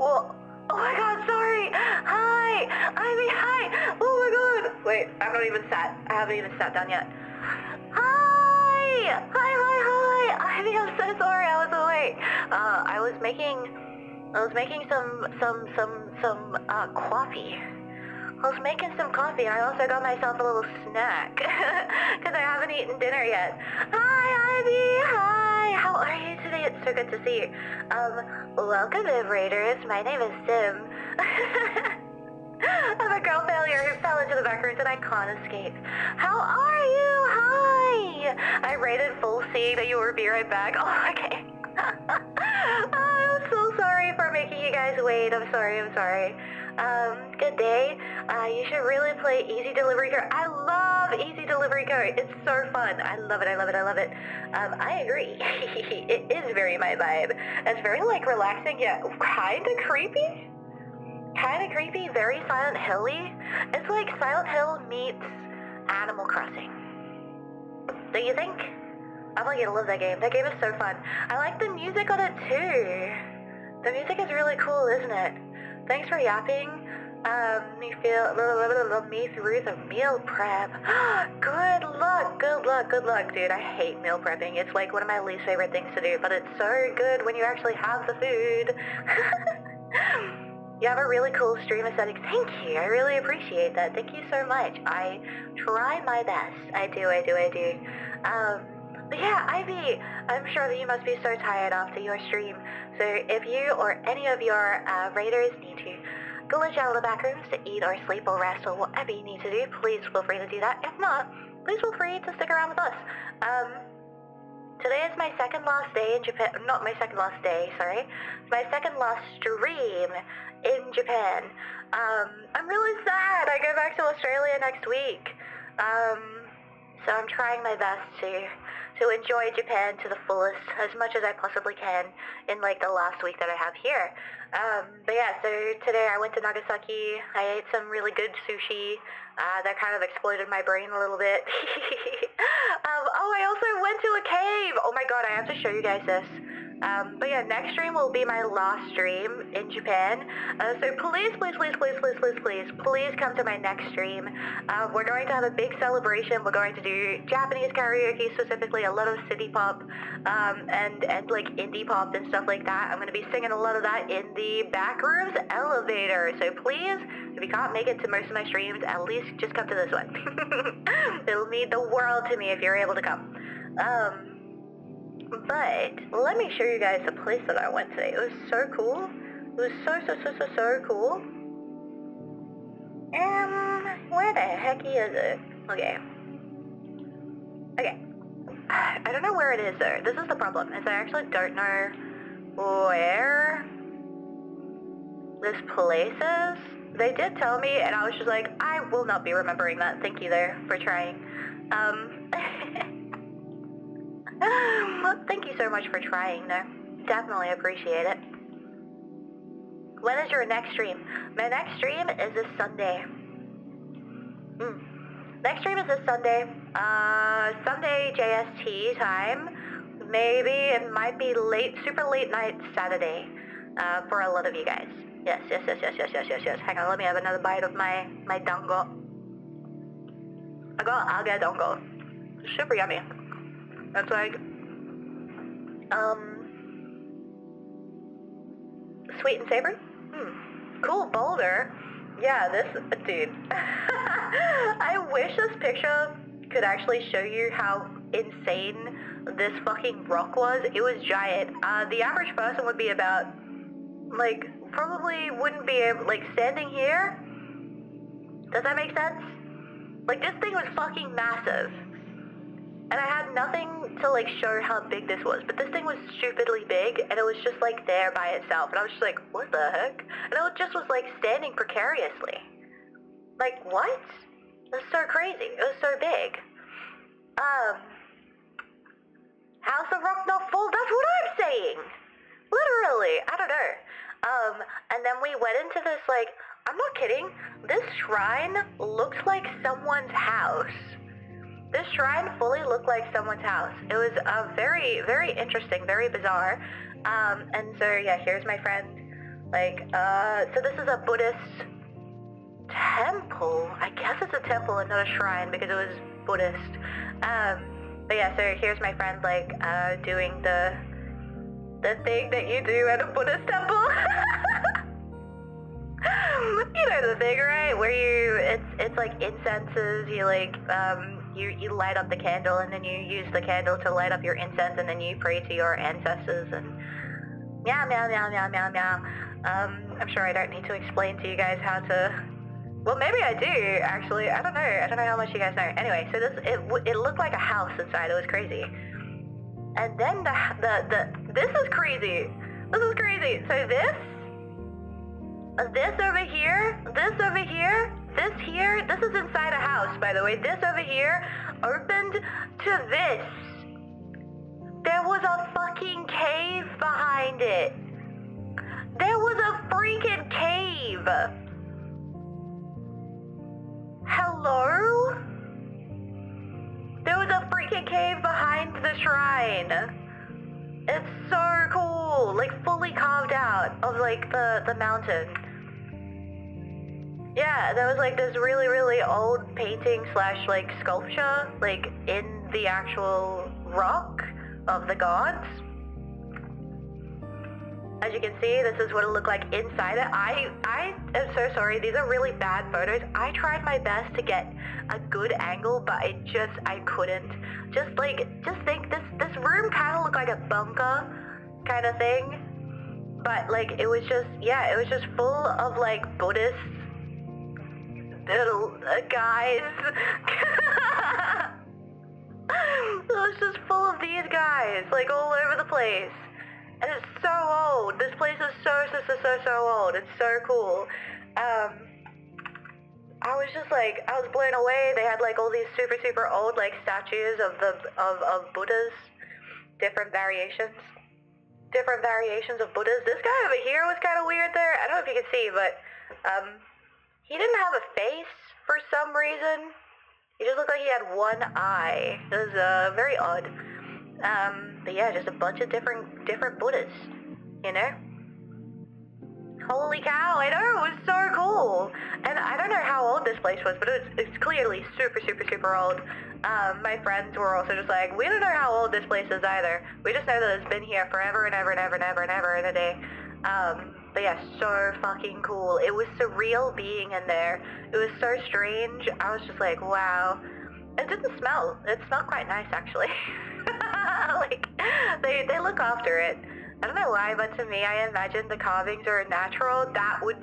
Well, oh my god, sorry! Hi! Ivy, hi! Oh my god! Wait, I'm not even sat. I haven't even sat down yet. Hi! Hi! Ivy, I'm so sorry, I was awake. I was making some coffee. I was making some coffee. I also got myself a little snack, because I haven't eaten dinner yet. Hi, Ivy! Hi! How are you today? It's so good to see you. Welcome in, Raiders. My name is Sim. I'm a girl failure who fell into the back rooms and I can't escape. How are you? Hi! I rated full seeing that you were be right back. Oh, okay. I'm so sorry for making you guys wait. I'm sorry. Good day. You should really play Easy Delivery Code. I love Easy Delivery Code. It's so fun. I love it. I agree. It is very my vibe. It's very, like, relaxing, yet kinda creepy. Very Silent Hill-y. It's like Silent Hill meets Animal Crossing. Do you think? I fucking love that game. That game is so fun. I like the music on it too. The music is really cool, isn't it? Thanks for yapping. Me through the meal prep. Good luck, dude. I hate meal prepping. It's like one of my least favorite things to do, but it's so good when you actually have the food. You have a really cool stream aesthetic. Thank you. I really appreciate that. Thank you so much. I try my best. I do. But yeah, Ivy, I'm sure that you must be so tired after your stream. So if you or any of your raiders need to go into the back rooms to eat or sleep or rest or whatever you need to do, please feel free to do that. If not, please feel free to stick around with us. Today is my second last day in Japan. Not my second last day, sorry. It's my second last stream in Japan. I'm really sad. I go back to Australia next week. So I'm trying my best to enjoy Japan to the fullest, as much as I possibly can, in like the last week that I have here. But yeah, so today I went to Nagasaki. I ate some really good sushi. That kind of exploded my brain a little bit. Oh, I also went to a cave. Oh my god, I have to show you guys this. But yeah, next stream will be my last stream in Japan. So please come to my next stream. We're going to have a big celebration. We're going to do Japanese karaoke, specifically a lot of city pop, and like indie pop and stuff like that. I'm going to be singing a lot of that in the Backrooms elevator. So please, if you can't make it to most of my streams, at least just come to this one. It'll mean the world to me if you're able to come. But let me show you guys the place that I went today. It was so cool. It was so cool. Where the heck is it? Okay. I don't know where it is though. This is the problem, is I actually don't know where this place is. They did tell me, and I was just like, I will not be remembering that. Thank you though for trying. Thank you so much for trying though. Definitely appreciate it. When is your next stream? My next stream is this Sunday. Next stream is this Sunday. Sunday JST time. Maybe it might be super late night Saturday for a lot of you guys. Yes. Hang on, let me have another bite of my dango. I got aga dango. Super yummy. That's like, sweet and savory? Cool boulder. Yeah, this, dude. I wish this picture could actually show you how insane this fucking rock was. It was giant. The average person would be about, like, probably wouldn't be able, like, standing here. Does that make sense? Like, this thing was fucking massive. And I had nothing to, like, show how big this was, but this thing was stupidly big, and it was just, like, there by itself, and I was just like, what the heck? And it just was, like, standing precariously. Like, what? It was so crazy. It was so big. How's the rock not full? That's what I'm saying! Literally, I don't know. And then we went into this, like, I'm not kidding, this shrine looks like someone's house. This shrine fully looked like someone's house. It was very, very interesting, very bizarre. And so, yeah, here's my friend. Like, so this is a Buddhist temple. I guess it's a temple and not a shrine because it was Buddhist. But yeah, so here's my friend, like, doing the thing that you do at a Buddhist temple. You know the thing, right? Where it's like incenses, you like, you light up the candle, and then you use the candle to light up your incense, and then you pray to your ancestors, and meow, meow, meow, meow, meow, meow. I'm sure I don't need to explain to you guys how to, well, maybe I do, actually. I don't know how much you guys know. Anyway, so it looked like a house inside. It was crazy. And then this is crazy. This is crazy. So this over here, this is inside a house, by the way. This over here opened to this. There was a fucking cave behind it. There was a freaking cave. Hello? There was a freaking cave behind the shrine. It's so cool. Like, fully carved out of, like, the mountain. Yeah, there was, like, this really, really old painting slash, like, sculpture, like, in the actual rock of the gods. As you can see, this is what it looked like inside it. I am so sorry. These are really bad photos. I tried my best to get a good angle, but I couldn't. Just think, this room kind of looked like a bunker kind of thing. But, like, it was just full of, like, Buddhist little guys. It was just full of these guys, like all over the place. And it's so old. This place is so old. It's so cool. I was just like, I was blown away. They had like all these super old like statues of Buddhas, different variations of Buddhas. This guy over here was kind of weird there. I don't know if you can see, but he didn't have a face for some reason. He just looked like he had one eye. It was very odd. But yeah, just a bunch of different Buddhas, you know? Holy cow, I know, it was so cool. And I don't know how old this place was, but it's clearly super old. My friends were also just like, we don't know how old this place is either. We just know that it's been here forever and ever in a day. But yeah, so fucking cool. It was surreal being in there. It was so strange. I was just like, wow. It didn't smell. It smelled quite nice, actually. Like, they look after it. I don't know why, but to me, I imagine the carvings are natural. That would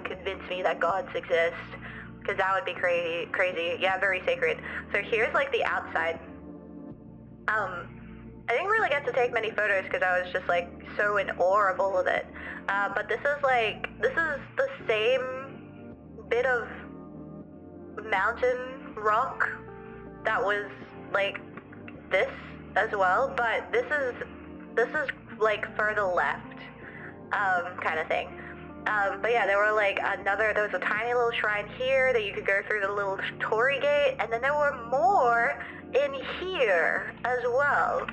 convince me that gods exist. Because that would be crazy. Yeah, very sacred. So here's like the outside. I didn't really get to take many photos because I was just like so in awe of all of it. But this is the same bit of mountain rock that was like this as well, but this is like further left, kind of thing. But yeah, there was a tiny little shrine here that you could go through the little torii gate, and then there were more in here as well.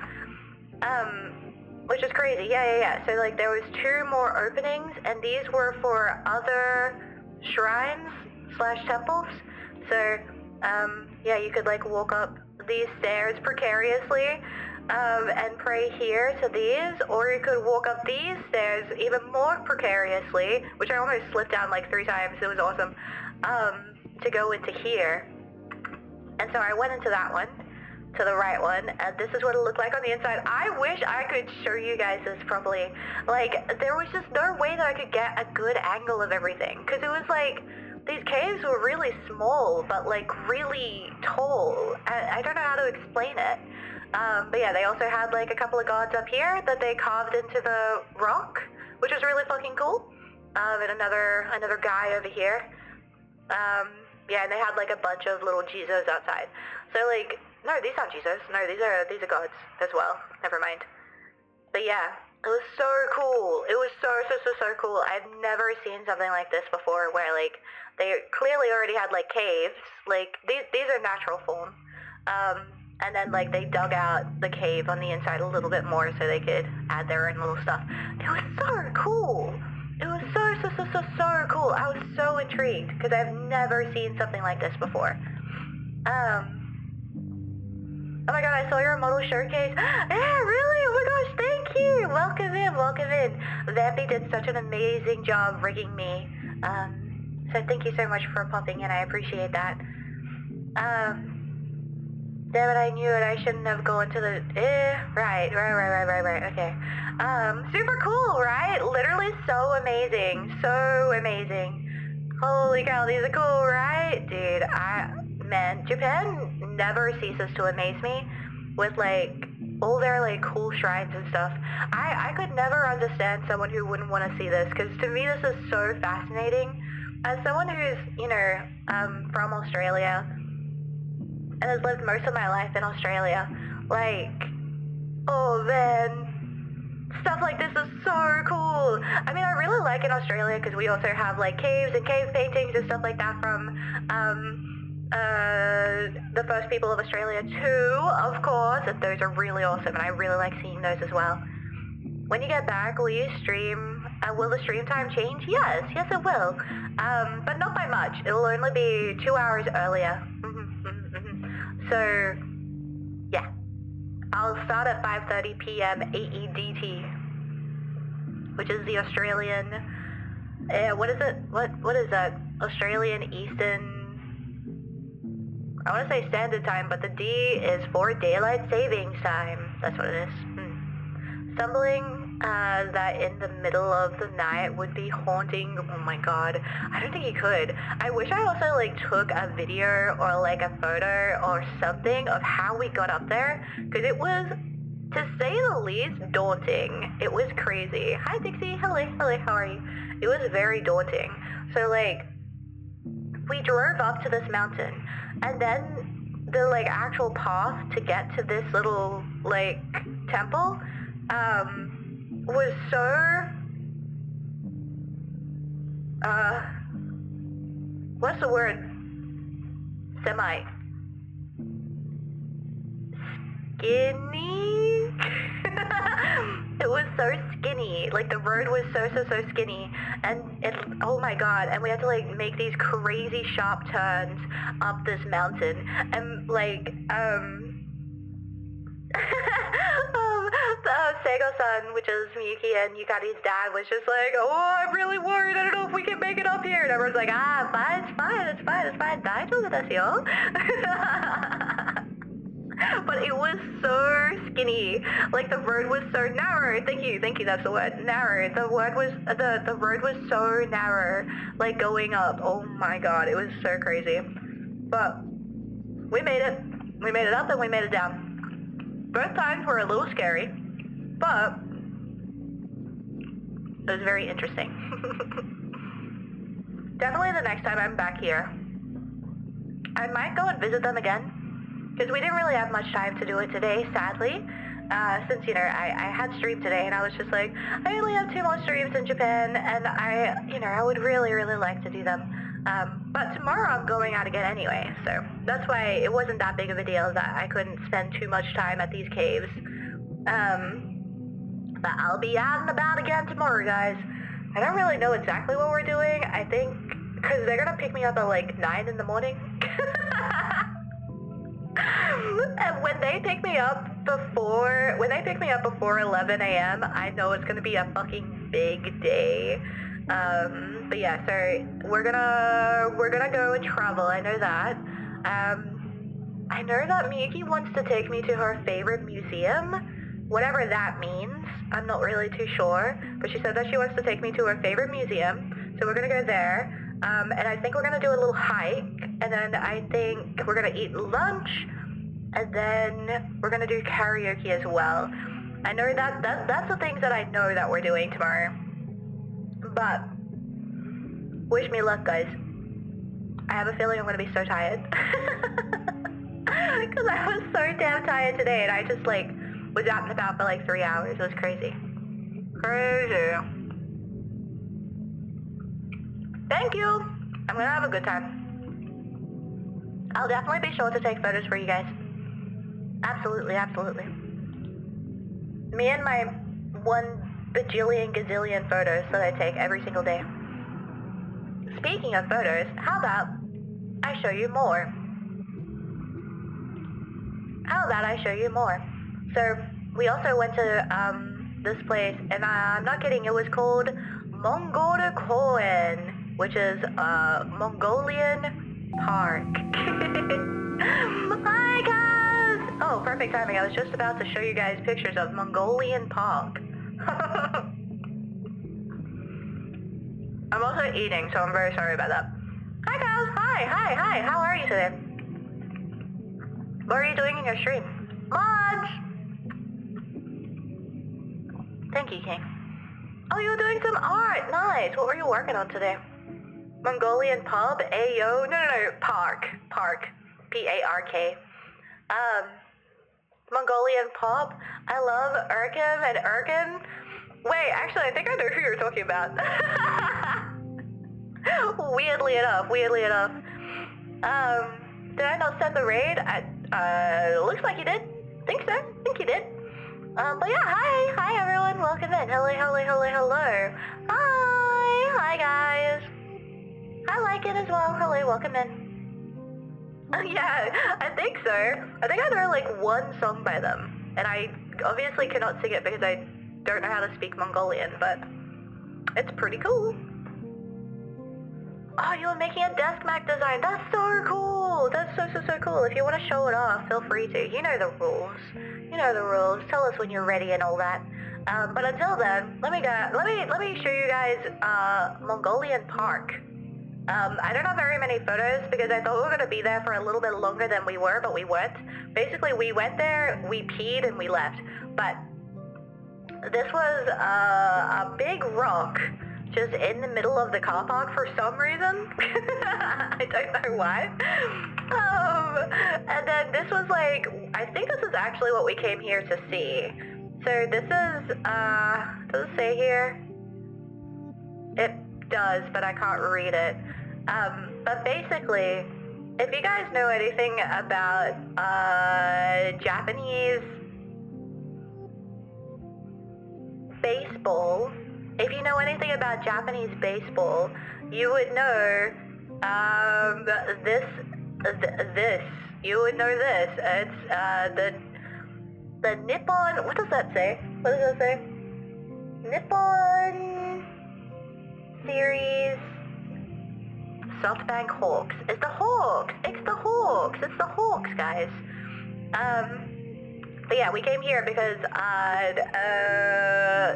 Which is crazy. Yeah. So like there was 2 more openings, and these were for other shrines / temples. So yeah, you could like walk up these stairs precariously and pray here to these, or you could walk up these stairs even more precariously, which I almost slipped down like 3 times. It was awesome, to go into here. And so I went into that one, to the right one, and this is what it looked like on the inside. I wish I could show you guys this properly. Like, there was just no way that I could get a good angle of everything, because it was like, these caves were really small, but like really tall. I don't know how to explain it. But yeah, they also had like a couple of gods up here that they carved into the rock, which was really fucking cool. And another guy over here. Yeah, and they had like a bunch of little Jesus outside. So like, no, these aren't Jesus. No, these are gods as well. Never mind. But yeah, it was so cool. It was so cool. I've never seen something like this before, where like they clearly already had like caves. Like these are natural form. And then like they dug out the cave on the inside a little bit more so they could add their own little stuff. It was so cool. It was so cool. I was so intrigued because I've never seen something like this before. Oh my god, I saw your model showcase. Yeah, really? Oh my gosh, thank you. Welcome in. Vampy did such an amazing job rigging me. So thank you so much for popping in. I appreciate that. Damn it, I knew it. I shouldn't have gone to the... Right. Okay. Super cool, right? Literally so amazing. Holy cow, these are cool, right? Dude, man, Japan never ceases to amaze me with like all their like cool shrines and stuff. I could never understand someone who wouldn't want to see this, because to me this is so fascinating. As someone who's, you know, from Australia and has lived most of my life in Australia, like, oh man, stuff like this is so cool. I mean, I really like in Australia because we also have like caves and cave paintings and stuff like that from the first people of Australia too, of course, and those are really awesome, and I really like seeing those as well. When you get back, will you stream? Will the stream time change? Yes, it will. But not by much. It'll only be 2 hours earlier. So, yeah. I'll start at 5:30 p.m. AEDT, which is the Australian, what is it? What is that? Australian Eastern, I want to say standard time, but the D is for daylight savings time. That's what it is. Stumbling that in the middle of the night would be haunting. Oh my god, I don't think he could. I wish I also like took a video or like a photo or something of how we got up there, because it was, to say the least, daunting. It was crazy. Hi Dixie, hello, how are you? It was very daunting. So like, we drove up to this mountain, and then the like actual path to get to this little like temple was so what's the word? Skinny? It was so skinny. Like the road was so skinny, and it, oh my god, and we had to like make these crazy sharp turns up this mountain, and like 𝚎𝚗𝚡𝚎, which is Miyuki and Yukari's dad, was just like, oh, I'm really worried, I don't know if we can make it up here, and everyone's like, fine, it's fine, daijoubu desu yo. But it was so skinny. Like the road was so narrow. Thank you, that's the word. Narrow. The road was so narrow. Like going up. Oh my god, it was so crazy. But we made it. We made it up and we made it down. Both times were a little scary, but it was very interesting. Definitely the next time I'm back here, I might go and visit them again. Because we didn't really have much time to do it today, sadly. Since, you know, I had streamed today and I was just like, I only have 2 more streams in Japan and I would really like to do them. But tomorrow I'm going out again anyway, so that's why it wasn't that big of a deal that I couldn't spend too much time at these caves. But I'll be out and about again tomorrow, guys. I don't really know exactly what we're doing. I think, because they're gonna pick me up at like 9 in the morning. And when they pick me up before 11 a.m., I know it's gonna be a fucking big day. But yeah, so we're gonna go and travel. I know that. I know that Miyuki wants to take me to her favorite museum, whatever that means. I'm not really too sure, but she said that she wants to take me to her favorite museum, so we're gonna go there. And I think we're gonna do a little hike, and then I think we're gonna eat lunch, and then we're gonna do karaoke as well. I know that's the things that I know that we're doing tomorrow. But wish me luck, guys. I have a feeling I'm gonna be so tired. Because I was so damn tired today, and I just like was out and about for like 3 hours. It was crazy. Crazy. Thank you. I'm gonna have a good time. I'll definitely be sure to take photos for you guys. Absolutely. Me and my 1 bajillion gazillion photos that I take every single day. Speaking of photos, how about I show you more? So we also went to this place, and I'm not kidding, it was called 𝚎𝚗𝚡𝚎, which is Mongolian Park. Hi guys! Oh, perfect timing. I was just about to show you guys pictures of Mongolian Park. I'm also eating, so I'm very sorry about that. Hi guys! Hi! How are you today? What are you doing in your stream? Lunch! Thank you, King. Oh, you were doing some art! Nice! What were you working on today? Mongolian pub? Ayo? No, park. P-A-R-K. Mongolian pub? I love Erkin and Erkin. Wait, actually, I think I know who you're talking about. Weirdly enough. Did I not send the raid? Looks like you did. Think you did. But yeah, hi everyone, welcome in. Hello. Hi guys. I like it as well. Hello, welcome in. Yeah, I think so. I think I know like 1 song by them, and I obviously cannot sing it because I don't know how to speak Mongolian, but it's pretty cool. Oh, you were making a desk mat design. That's so cool. That's so cool. If you want to show it off, feel free to. You know the rules. Tell us when you're ready and all that. But until then, let me show you guys Mongolian Park. I don't have very many photos because I thought we were gonna be there for a little bit longer than we were, but we weren't. Basically, we went there, we peed, and we left. But this was a big rock just in the middle of the car park for some reason. I don't know why. And then this was like, I think this is actually what we came here to see. So this is, does it say here? It does, but I can't read it. But basically, if you guys know anything about, Japanese baseball, if you know anything about Japanese baseball, you would know, you would know this. It's, the Nippon, what does that say? What does that say? Nippon Series SoftBank Hawks. It's the Hawks! It's the Hawks! It's the Hawks, guys. But yeah, we came here because,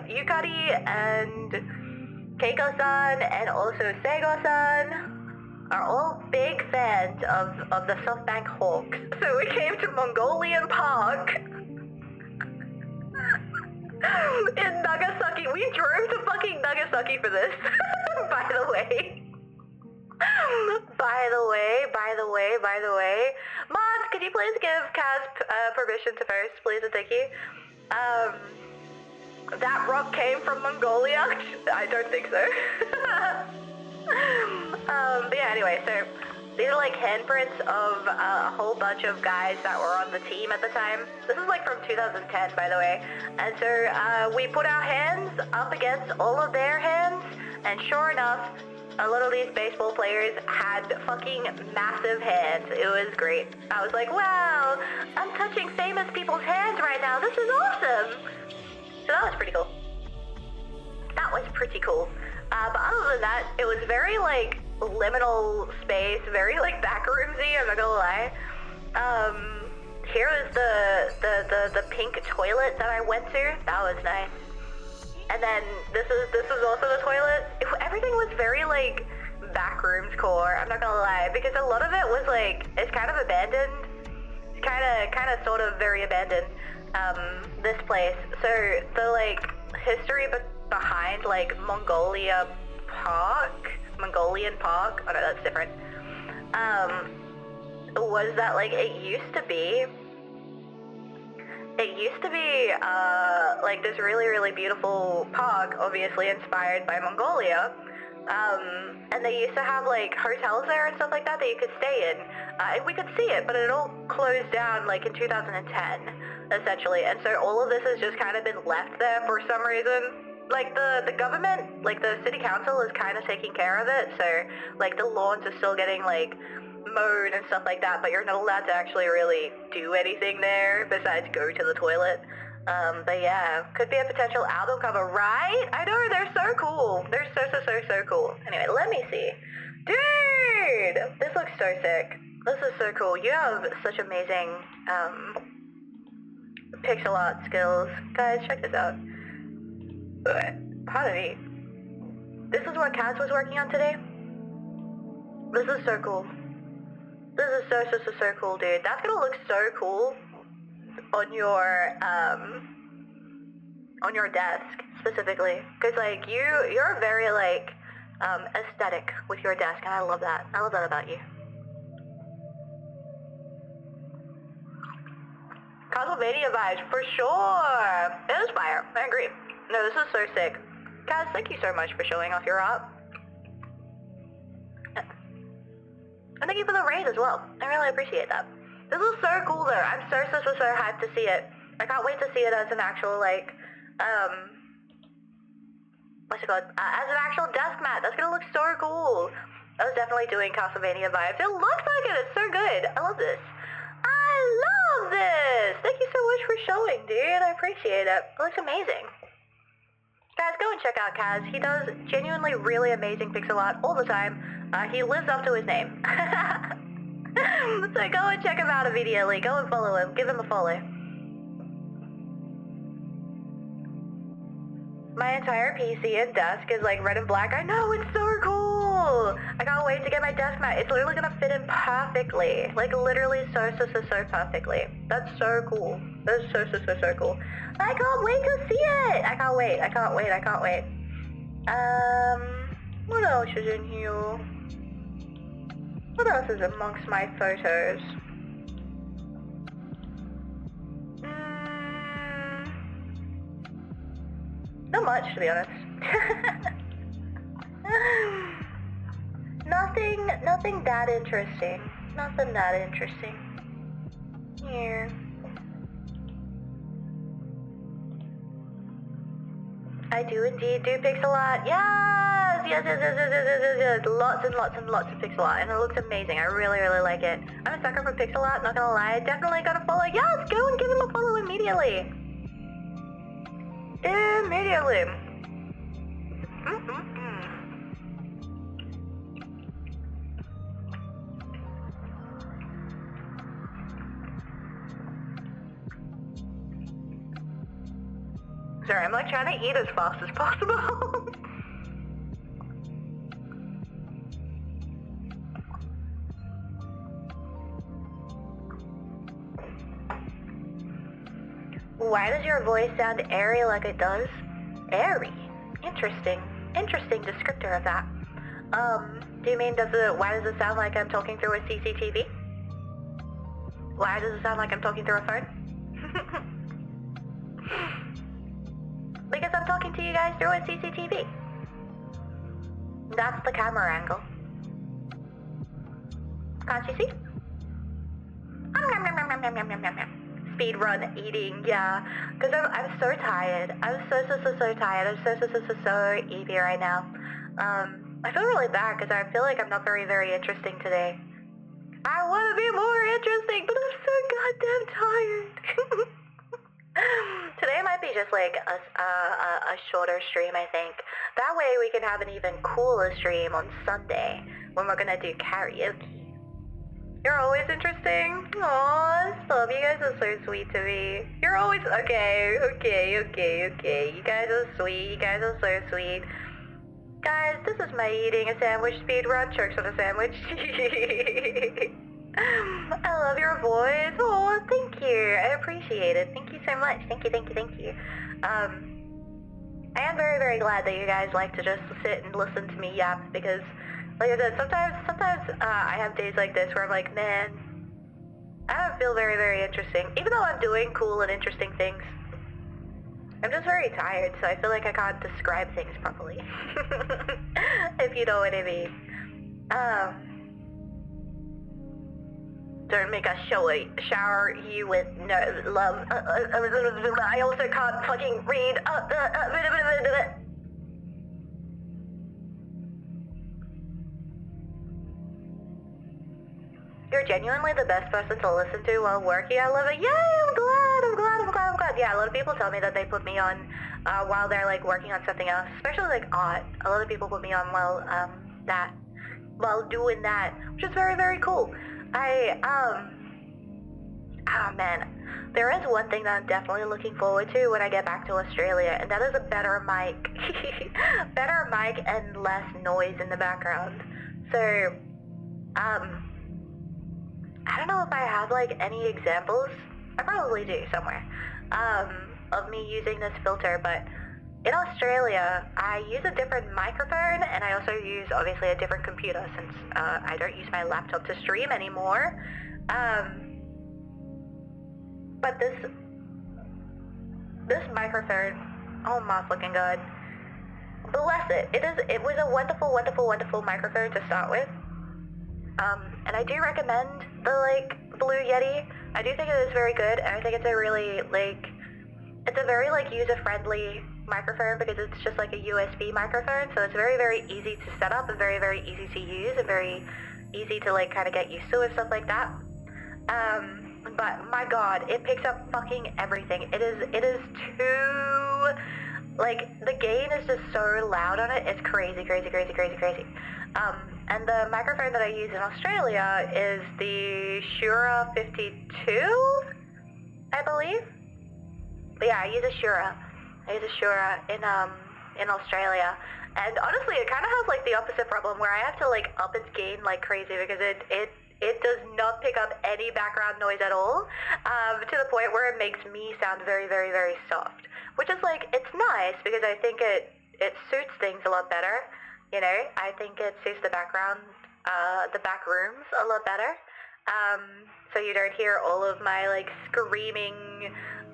Yukari and Keiko-san and also Sego-san are all big fans of the SoftBank Hawks. So we came to Mongolian Park in Nagasaki. We drove to fucking Nagasaki for this, by the way. By the way. Mods, could you please give Kaz permission to first, please and thank you? That rock came from Mongolia? I don't think so. But yeah, anyway, so these are like handprints of a whole bunch of guys that were on the team at the time. This is like from 2010, by the way. And so we put our hands up against all of their hands, and sure enough, a lot of these baseball players had fucking massive hands. It was great. I was like, wow, I'm touching famous people's hands right now. This is awesome. So that was pretty cool. That was pretty cool. But other than that, it was very like liminal space, very like backroomsy, I'm not gonna lie. Here is the pink toilet that I went to. That was nice. And then this is also the toilet. Everything was very like backrooms core, I'm not gonna lie, because a lot of it was like, it's kind of abandoned. It's kind of sort of very abandoned, this place. So the like history behind like Mongolian Park, oh no, that's different, was that like it used to be like this really, really beautiful park, obviously inspired by Mongolia. And they used to have like hotels there and stuff like that you could stay in. And we could see it, but it all closed down like in 2010, essentially. And so all of this has just kind of been left there for some reason. Like the government, like the city council is kind of taking care of it. So like the lawns are still getting like mode and stuff like that, but you're not allowed to actually really do anything there besides go to the toilet. But yeah, could be a potential album cover, right? I know, they're so cool. They're so cool. Anyway, let me see. Dude, this looks so sick. This is so cool. You have such amazing, pixel art skills. Guys, check this out. Pardon me. This is what Kaz was working on today? This is so cool. This is so cool, dude. That's gonna look so cool on your desk, specifically. Because, like, you're very, like, aesthetic with your desk, and I love that. I love that about you. Castlevania vibes, for sure! It was fire, I agree. No, this is so sick. Kaz, thank you so much for showing off your art. And thank you for the raid as well. I really appreciate that. This is so cool though. I'm so hyped to see it. I can't wait to see it as an actual, like, what's it called? As an actual desk mat. That's gonna look so cool. I was definitely doing Castlevania vibes. It looks like it. It's so good. I love this. I love this. Thank you so much for showing, dude. I appreciate it. It looks amazing. Guys, go and check out Kaz. He does genuinely really amazing pixel art all the time. He lives up to his name. So go and check him out immediately. Go and follow him. Give him a follow. My entire PC and desk is like red and black. I know, it's so cool! I can't wait to get my desk mat. It's literally gonna fit in perfectly. Like literally so perfectly. That's so cool. That's so cool. I can't wait to see it! I can't wait. What else is in here? What else is amongst my photos? Not much, to be honest. Nothing that interesting. Nothing that interesting. Here. I do indeed do pixel art. Yes. Lots and lots of pixel art, and it looks amazing. I really like it. I'm a sucker for pixel art, not gonna lie. Definitely gotta follow. Yes, go and give him a follow immediately. Sorry, I'm like trying to eat as fast as possible. Why does your voice sound airy like it does? Airy? Interesting descriptor of that. Do you mean why does it sound like I'm talking through a CCTV? Why does it sound like I'm talking through a phone? Because I'm talking to you guys through a CCTV. That's the camera angle. Can't you see? Speed run eating, yeah. Because I'm so tired. I'm so tired. I'm so eepy right now. I feel really bad because I feel like I'm not very interesting today. I want to be more interesting, but I'm so goddamn tired. Today might be just like a shorter stream, I think. That way we can have an even cooler stream on Sunday when we're gonna do karaoke. You're always interesting. Aw, stop. You guys are so sweet to me. You're always okay. You guys are sweet. You guys are so sweet. Guys, this is my eating a sandwich speed run. Chokes on a sandwich. I love your voice. Oh, thank you. I appreciate it. Thank you so much. Thank you. I am very glad that you guys like to just sit and listen to me yap, because like I said, sometimes I have days like this where I'm like, man, I don't feel very interesting. Even though I'm doing cool and interesting things, I'm just very tired, so I feel like I can't describe things properly. If you know what I mean. Don't make us shower you with no love. I also can't fucking read. You're genuinely the best person to listen to while working. I love it. Yay! I'm glad. Yeah, a lot of people tell me that they put me on while they're like working on something else, especially like art. A lot of people put me on while doing that, which is very cool. Oh man, there is one thing that I'm definitely looking forward to when I get back to Australia, and that is a better mic. Better mic and less noise in the background. So, I don't know if I have like any examples. I probably do somewhere, of me using this filter, but in Australia, I use a different microphone, and I also use, obviously, a different computer since I don't use my laptop to stream anymore. But this microphone, oh my fucking god, bless it. It was a wonderful microphone to start with. And I do recommend the, like, Blue Yeti. I do think it is very good, and I think it's a really, like, it's a very, like, user-friendly microphone because it's just like a USB microphone, so it's very easy to set up and very easy to use and very easy to, like, kind of get used to and stuff like that. But my god, it picks up fucking everything. It is too, like, the gain is just so loud on it. It's crazy. And the microphone that I use in Australia is the 𝚎𝚗 52, I believe. But yeah, I use a 𝚎𝚗in in Australia. And honestly, it kind of has like the opposite problem where I have to like up its gain like crazy because it does not pick up any background noise at all, to the point where it makes me sound very, very, very soft. Which is like, it's nice because I think it suits things a lot better. You know, I think it suits the back rooms a lot better. So you don't hear all of my like screaming,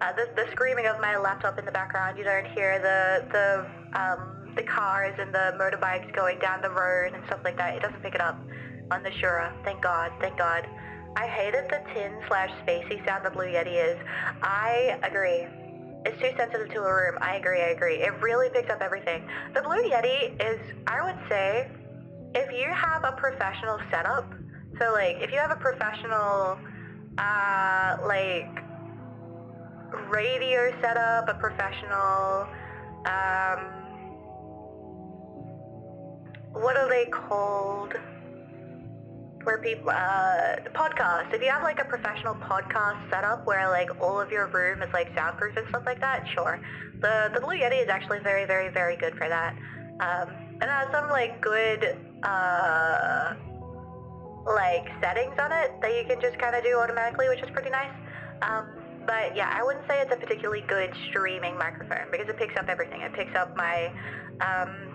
the screaming of my laptop in the background. You don't hear the cars and the motorbikes going down the road and stuff like that. It doesn't pick it up on the 𝚎𝚗. Thank God, thank God. I hated the tin/spacey sound the Blue Yeti is. I agree. It's too sensitive to a room. I agree. It really picks up everything. The Blue Yeti is, I would say, if you have a professional setup, so like if you have a professional like radio setup, a professional what are they called? Where people, podcast. If you have like a professional podcast setup where like all of your room is like soundproof and stuff like that, sure. The Blue Yeti is actually very, very, very good for that. And it has some like good, like settings on it that you can just kind of do automatically, which is pretty nice. But yeah, I wouldn't say it's a particularly good streaming microphone because it picks up everything. It picks up my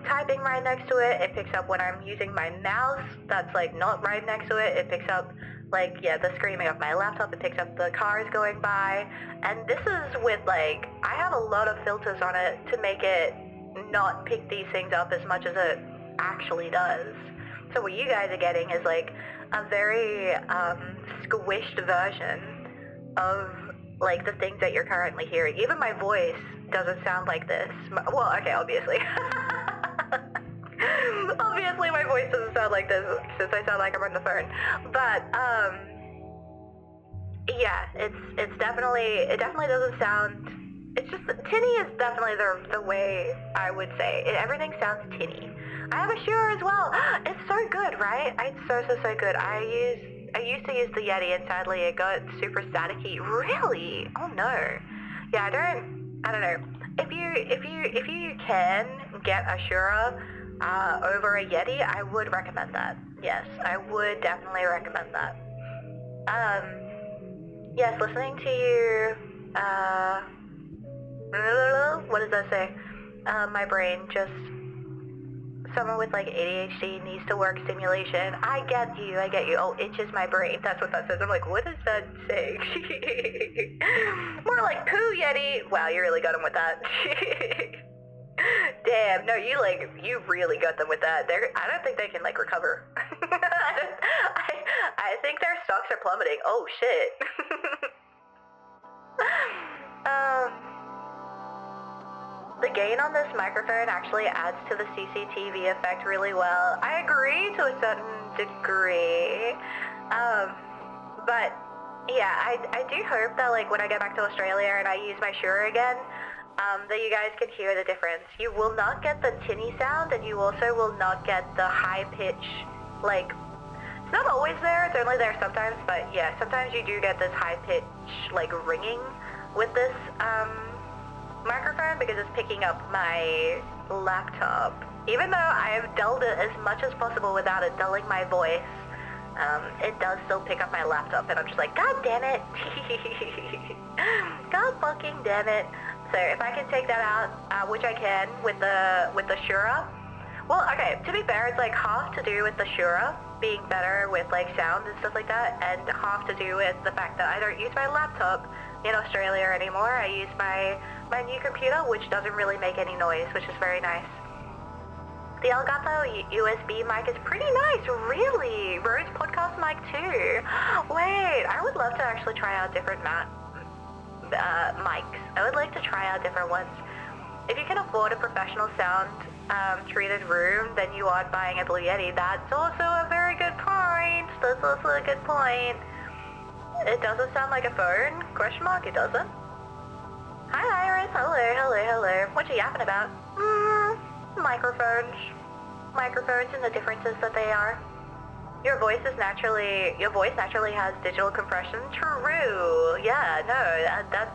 typing right next to it. It picks up when I'm using my mouse that's like not right next to it. It picks up like, yeah, the screaming of my laptop. It picks up the cars going by. And this is with like, I have a lot of filters on it to make it not pick these things up as much as it actually does. So what you guys are getting is like a very squished version of like the things that you're currently hearing. Even my voice doesn't sound like this. Well, okay, obviously. Obviously my voice doesn't sound like this since I sound like I'm on the phone. But yeah, it definitely doesn't sound, it's just, tinny is definitely the way I would say. Everything sounds tinny. I have a 𝚎𝚗 as well. It's so good, right? It's so good. I used to use the Yeti and sadly it got super staticky. Really? Oh no. Yeah, I don't know. If you can get a 𝚎𝚗 over a Yeti, I would recommend that. Yes, I would definitely recommend that. Yes, listening to you, what does that say? My brain just, someone with like ADHD needs to work stimulation. I get you. Oh, itches my brain. That's what that says. I'm like, what does that say? More like poo Yeti. Wow, you really got them with that. Damn, no, you really got them with that. I don't think they can like recover. I think their stocks are plummeting. Oh shit. The gain on this microphone actually adds to the CCTV effect really well. I agree to a certain degree. But yeah, I do hope that like when I get back to Australia and I use my 𝚎𝚗 again, that you guys can hear the difference. You will not get the tinny sound, and you also will not get the high pitch, like, it's not always there, it's only there sometimes, but yeah, sometimes you do get this high pitch, like, ringing with this, microphone because it's picking up my laptop. Even though I have dulled it as much as possible without it dulling my voice, it does still pick up my laptop, and I'm just like, God damn it. God fucking damn it. So if I can take that out, which I can with the 𝚎𝚗, well, okay, to be fair, it's like half to do with the 𝚎𝚗 being better with like sound and stuff like that, and half to do with the fact that I don't use my laptop in Australia anymore. I use my new computer, which doesn't really make any noise, which is very nice. The Elgato USB mic is pretty nice, really. Rode's podcast mic too. Wait, I would love to actually try out different mics. I would like to try out different ones. If you can afford a professional sound treated room, then you aren't buying a Blue Yeti. That's also a very good point. That's also a good point. It doesn't sound like a phone? Question mark, it doesn't. Hi Iris, hello. What you yapping about? Microphones and the differences that they are. Your voice naturally has digital compression. True. Yeah, no,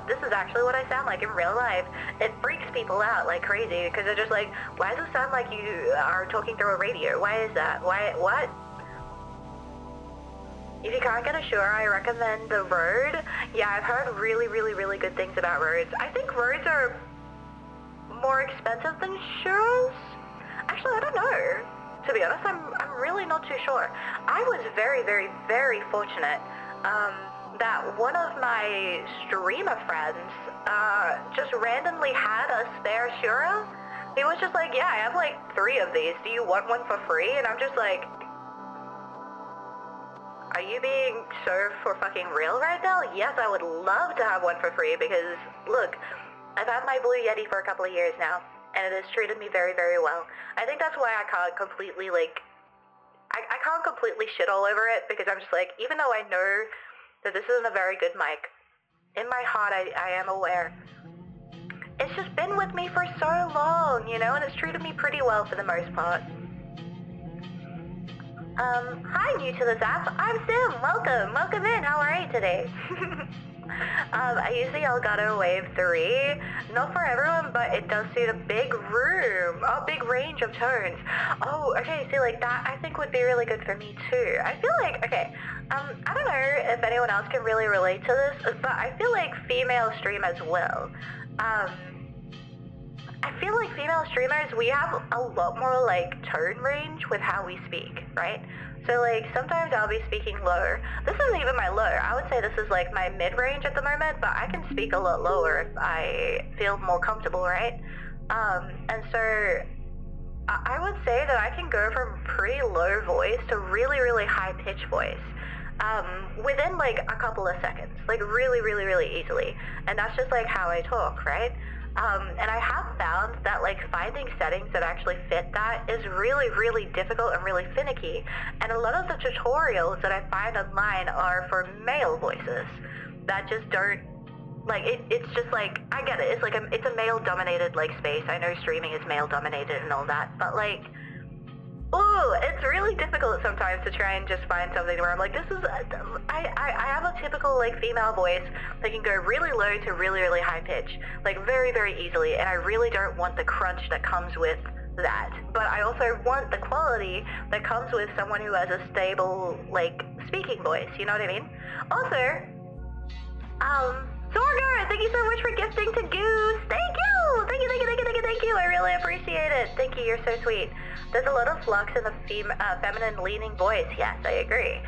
this is actually what I sound like in real life. It freaks people out like crazy because they're just like, why does it sound like you are talking through a radio? Why is that? What? If you can't get a Shure, I recommend the Rode. Yeah, I've heard really, really, really good things about Rodes. I think Rodes are more expensive than Shures. Actually, I don't know. To be honest, I'm really not too sure. I was very, very, very fortunate that one of my streamer friends just randomly had a spare Shure. He was just like, yeah, I have like 3 of these. Do you want one for free? And I'm just like, are you being served for fucking real right now? Yes, I would love to have one for free because, look, I've had my Blue Yeti for a couple of years now. And it has treated me very, very well. I think that's why I can't completely, like, I can't completely shit all over it, because I'm just like, even though I know that this isn't a very good mic, in my heart I am aware. It's just been with me for so long, you know, and it's treated me pretty well for the most part. Hi, new to this app. I'm Sim. Welcome in. How are you today? I use the Elgato Wave 3. Not for everyone, but it does suit a big room, a big range of tones. Oh, okay, see, like that I think would be really good for me too. I feel like, okay, I don't know if anyone else can really relate to this, but I feel like female streamers will. I feel like female streamers, we have a lot more like tone range with how we speak, right? So like sometimes I'll be speaking low. This isn't even my low. I would say this is like my mid-range at the moment, but I can speak a lot lower if I feel more comfortable, right? And so I would say that I can go from pretty low voice to really, really high-pitched voice within like a couple of seconds, like really, really, really easily. And that's just like how I talk, right? And I have found that like finding settings that actually fit that is really, really difficult and really finicky. And a lot of the tutorials that I find online are for male voices that just don't, like, it's just like, I get it, it's like it's a male dominated like space. I know streaming is male dominated and all that, but like, ooh, it's really difficult sometimes to try and just find something where I'm like, this is, I have a typical like female voice that can go really low to really, really high pitch, like very, very easily, and I really don't want the crunch that comes with that. But I also want the quality that comes with someone who has a stable, like, speaking voice, you know what I mean? Also, Zorgar, thank you so much for gifting to Goose. Thank you! Thank you. I really appreciate it. Thank you, you're so sweet. There's a lot of flux in the feminine leaning voice. Yes, I agree.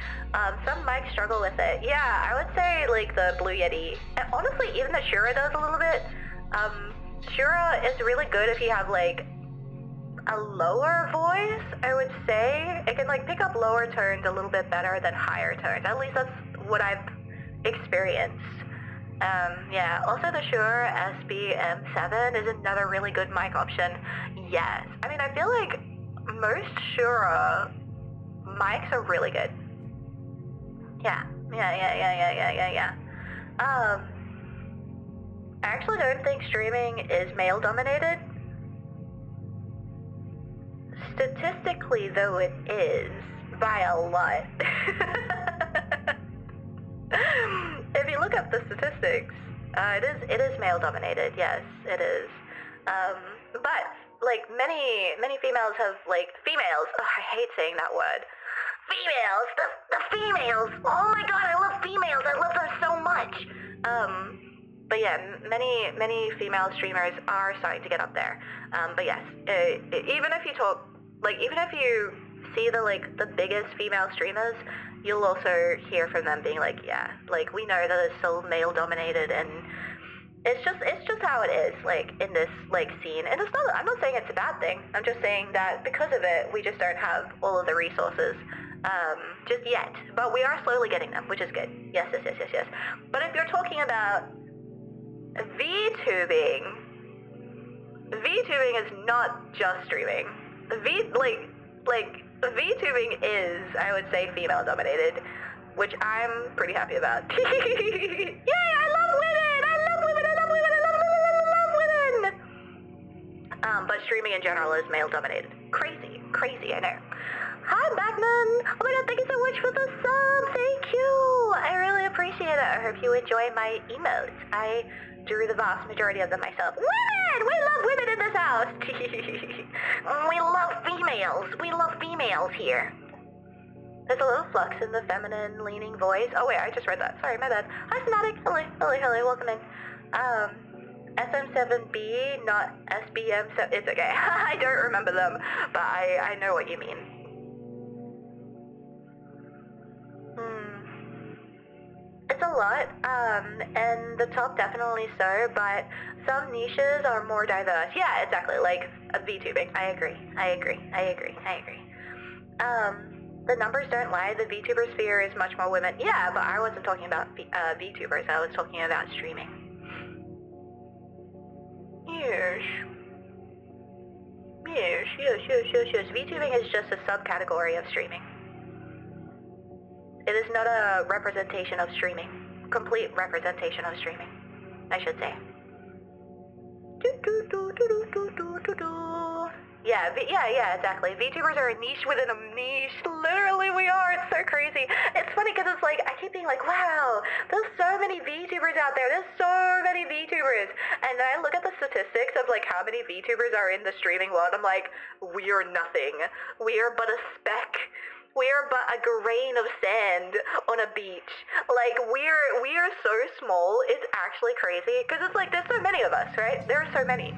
Some mics struggle with it. Yeah, I would say like the Blue Yeti. And honestly, even the Shure does a little bit. Shure is really good if you have like a lower voice, I would say. It can like pick up lower tones a little bit better than higher tones. At least that's what I've experienced. Yeah, also the Shure SB-M7 is another really good mic option. Yes, I mean, I feel like most Shure mics are really good. Yeah. I actually don't think streaming is male dominated. Statistically, though, it is by a lot. If you look up the statistics, it is male dominated. Yes, it is. But like many females have like females. Oh, I hate saying that word. Females, the females. Oh my god, I love females. I love them so much. But yeah, many female streamers are starting to get up there. But yes, even if you talk, like even if you see the biggest female streamers, you'll also hear from them being like, yeah, like we know that it's still male dominated, and it's just how it is, like in this like scene. And it's not, I'm not saying it's a bad thing. I'm just saying that because of it, we just don't have all of the resources just yet. But we are slowly getting them, which is good. Yes. But if you're talking about VTubing is not just streaming. VTubing is, I would say, female dominated, which I'm pretty happy about. Yay, I love women! But streaming in general is male dominated. Crazy, I know. Hi, Bagman! Oh my god, thank you so Niche for the sub! Thank you! I really appreciate it. I hope you enjoy my emotes. I drew the vast majority of them myself. Women! We love women in this house! We love females. We love females here. There's a little flux in the feminine leaning voice. Oh wait, I just read that. Sorry, my bad. Hi, Fnatic. Hello, welcome in. SM7B, not SBM, so it's okay. I don't remember them, but I know what you mean. It's a lot, and the top definitely so, but some niches are more diverse. Yeah, exactly, like VTubing. I agree. The numbers don't lie. The VTuber sphere is much more women. Yeah, but I wasn't talking about VTubers. I was talking about streaming. Yes. VTubing is just a subcategory of streaming. It is not a representation of streaming. Complete representation of streaming, I should say. Yeah, exactly. VTubers are a niche within a niche. Literally, we are. It's so crazy. It's funny because it's like, I keep being like, wow, there's so many VTubers out there. There's so many VTubers. And then I look at the statistics of like how many VTubers are in the streaming world. I'm like, we are nothing. We are but a speck. We are but a grain of sand on a beach. Like, we are so small, it's actually crazy. Because it's like, there's so many of us, right? There are so many.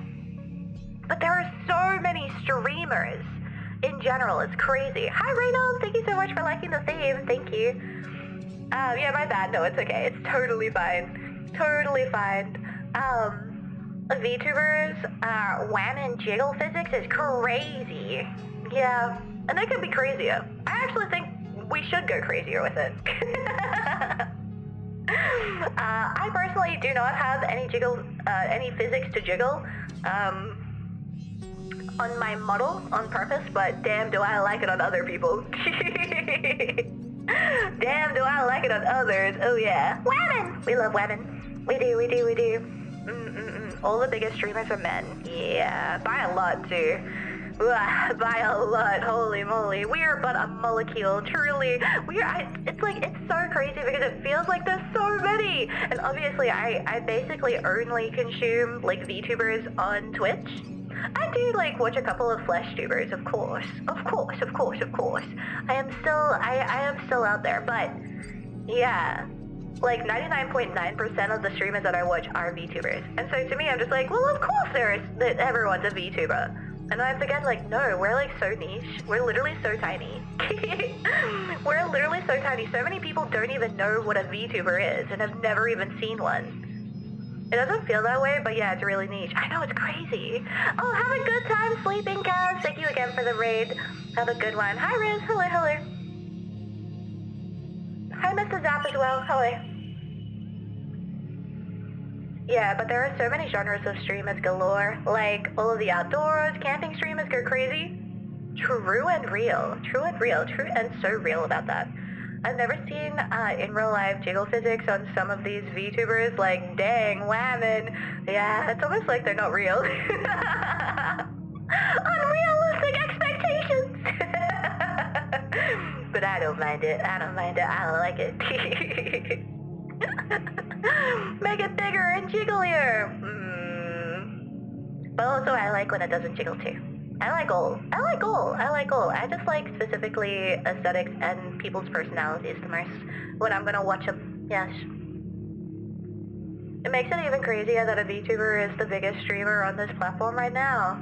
But there are so many streamers in general. It's crazy. Hi, Reynold. Thank you so much for liking the theme. Thank you. Yeah, my bad. No, it's okay. It's totally fine. Totally fine. VTubers, wham and jiggle physics is crazy. Yeah. And they could be crazier. I actually think we should go crazier with it. I personally do not have any any physics to jiggle on my model on purpose, but damn do I like it on other people. Damn do I like it on others. Oh yeah. Women! We love women. We do. All the biggest streamers are men. Yeah, by a lot too. By a lot, holy moly. We are but a molecule, truly. It's like, it's so crazy because it feels like there's so many. And obviously, I basically only consume, like, VTubers on Twitch. I do, like, watch a couple of Flesh tubers, of course. Of course. I am still out there, but, yeah. Like, 99.9% of the streamers that I watch are VTubers. And so to me, I'm just like, well, of course everyone's a VTuber. And I forget, like, no, we're like so niche. We're literally so tiny. We're literally so tiny. So many people don't even know what a VTuber is and have never even seen one. It doesn't feel that way, but yeah, it's really niche. I know, it's crazy. Oh, have a good time sleeping, Cavs. Thank you again for the raid. Have a good one. Hi, Riz. Hello. Hi, Mr. Zap as well. Hello. Yeah, but there are so many genres of streamers galore. Like, all of the outdoors, camping streamers go crazy. True and so real about that. I've never seen in real life jiggle physics on some of these VTubers, like, dang, whammon. Yeah, it's almost like they're not real. Unrealistic expectations! But I don't mind it, I like it. Make it bigger and jigglier! But also I like when it doesn't jiggle too. I like all. I just like specifically aesthetics and people's personalities the most when I'm gonna watch them, yes. It makes it even crazier that a VTuber is the biggest streamer on this platform right now.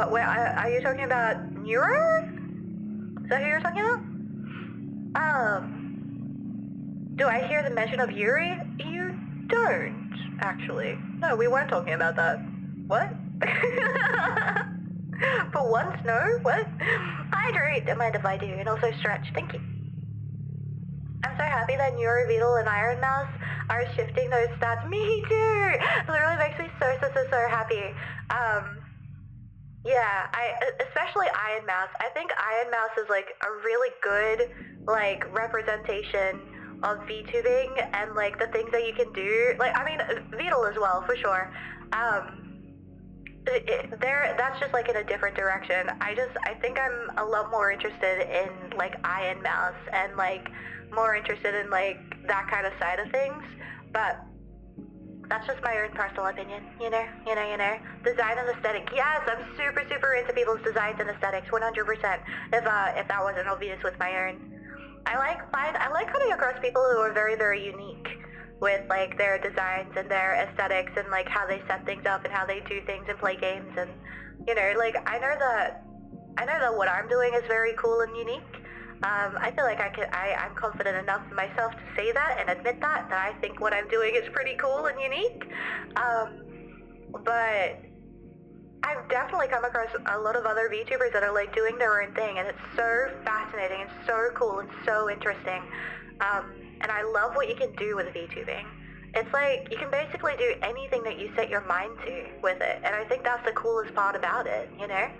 Wait, are you talking about Neuro? Is that who you're talking about? Do I hear the mention of Yuri? You don't, actually. No, we weren't talking about that. What? For once, no? What? Hydrate! Don't mind if I do, and also stretch. Thank you. I'm so happy that Neuro, Beetle, and Iron Mouse are shifting those stats. Me too! It literally makes me so happy. Yeah, especially Iron Mouse. I think Iron Mouse is like a really good, like, representation of VTubing and like the things that you can do. Like, I mean, Beetle as well, for sure. that's just like in a different direction. I think I'm a lot more interested in like eye and mouth and like more interested in like that kind of side of things. But that's just my own personal opinion, you know. Design and aesthetic. Yes, I'm super into people's designs and aesthetics, 100%. If that wasn't obvious with my own. I like coming across people who are very unique with like their designs and their aesthetics and like how they set things up and how they do things and play games, and you know, like I know that what I'm doing is very cool and unique. I feel like I'm confident enough in myself to say that and admit that I think what I'm doing is pretty cool and unique. But I've definitely come across a lot of other VTubers that are like doing their own thing, and it's so fascinating and so cool and so interesting. And I love what you can do with VTubing. It's like you can basically do anything that you set your mind to with it, and I think that's the coolest part about it, you know?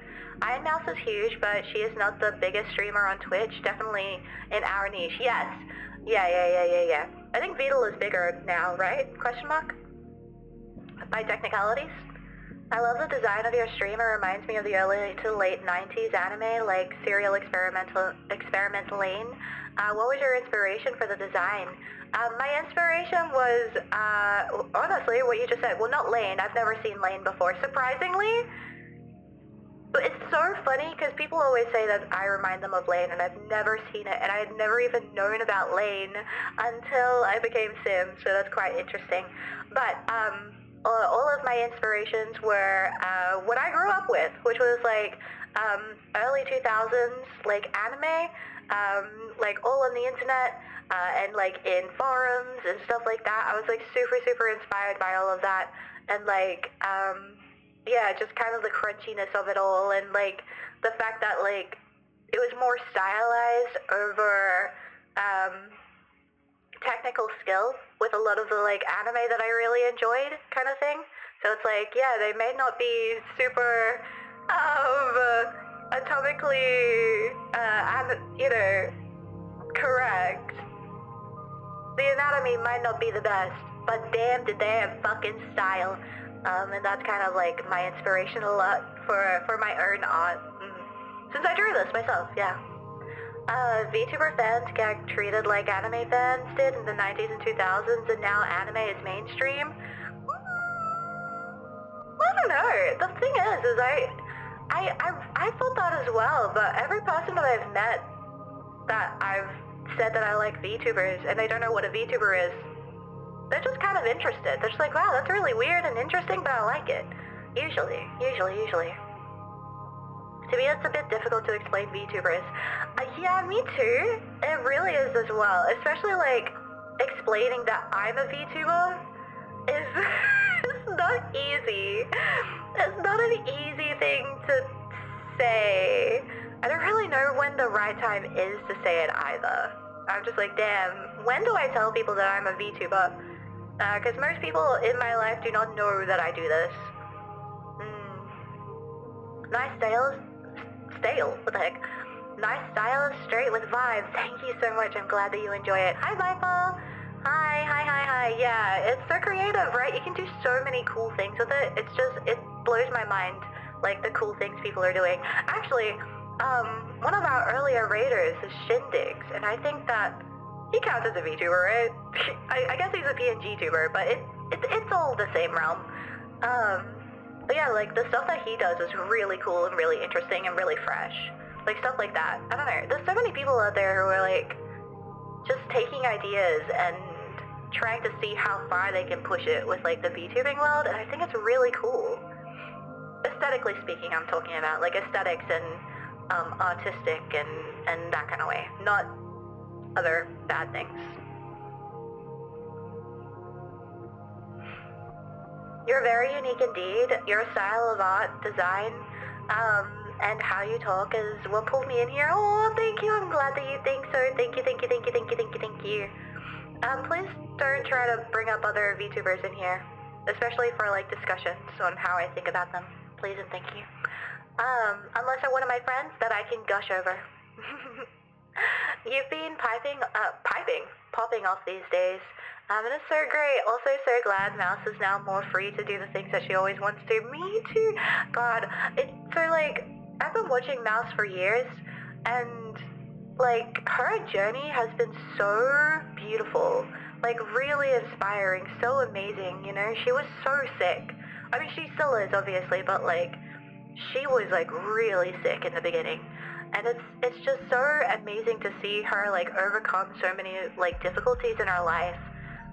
Iron Mouse is huge, but she is not the biggest streamer on Twitch, definitely in our niche. Yes. Yeah. I think Beetle is bigger now, right? Question mark? By technicalities? I love the design of your stream. It reminds me of the early to late 90s anime, like Serial Experimental Lane. What was your inspiration for the design? My inspiration was, honestly, what you just said. Well, not Lane. I've never seen Lane before, surprisingly. But it's so funny because people always say that I remind them of Lane, and I've never seen it, and I had never even known about Lane until I became Sim, so that's quite interesting. But all of my inspirations were what I grew up with, which was like early 2000s, like anime, like all on the internet, and like in forums and stuff like that. I was like super inspired by all of that, and like yeah, just kind of the crunchiness of it all, and like the fact that like it was more stylized over technical skill with a lot of the like anime that I really enjoyed, kind of thing. So it's like, yeah, they may not be super atomically you know, correct. The anatomy might not be the best, but damn did they have fucking style. And that's kind of like my inspiration a lot for my own art. Since I drew this myself, yeah. VTuber fans get treated like anime fans did in the 90s and 2000s, and now anime is mainstream. I don't know. The thing is I thought that as well, but every person that I've met that I've said that I like VTubers, and they don't know what a VTuber is, they're just kind of interested. They're just like, wow, that's really weird and interesting, but I like it. Usually. To me, it's a bit difficult to explain VTubers. Yeah, me too. It really is as well. Especially, like, explaining that I'm a VTuber is it's not easy. It's not an easy thing to say. I don't really know when the right time is to say it either. I'm just like, damn, when do I tell people that I'm a VTuber? Because most people in my life do not know that I do this. Nice style, what the heck? Nice style, straight with vibes. Thank you so much, I'm glad that you enjoy it. Hi, Vipa! Hi. Yeah, it's so creative, right? You can do so many cool things with it. It's just, it blows my mind, like the cool things people are doing. Actually, one of our earlier raiders is Shindigs, and I think that he counts as a VTuber, right? I guess he's a PNG tuber, but it's all the same realm. But yeah, like the stuff that he does is really cool and really interesting and really fresh. Like stuff like that. I don't know. There's so many people out there who are like just taking ideas and trying to see how far they can push it with like the VTubing world, and I think it's really cool. Aesthetically speaking, I'm talking about like aesthetics and artistic and that kind of way, not other bad things. You're very unique indeed. Your style of art, design, and how you talk is what pulled me in here. Oh, thank you. I'm glad that you think so. Thank you. Please don't try to bring up other VTubers in here, especially for like discussions on how I think about them. Please and thank you. Unless they're one of my friends that I can gush over. You've been popping off these days. It is so great. Also so glad Mouse is now more free to do the things that she always wants to. Me too. God, it's so like, I've been watching Mouse for years, and like, her journey has been so beautiful. Like, really inspiring, so amazing, you know? She was so sick. I mean, she still is, obviously, but like, she was like really sick in the beginning. And it's just so amazing to see her like overcome so many like difficulties in her life.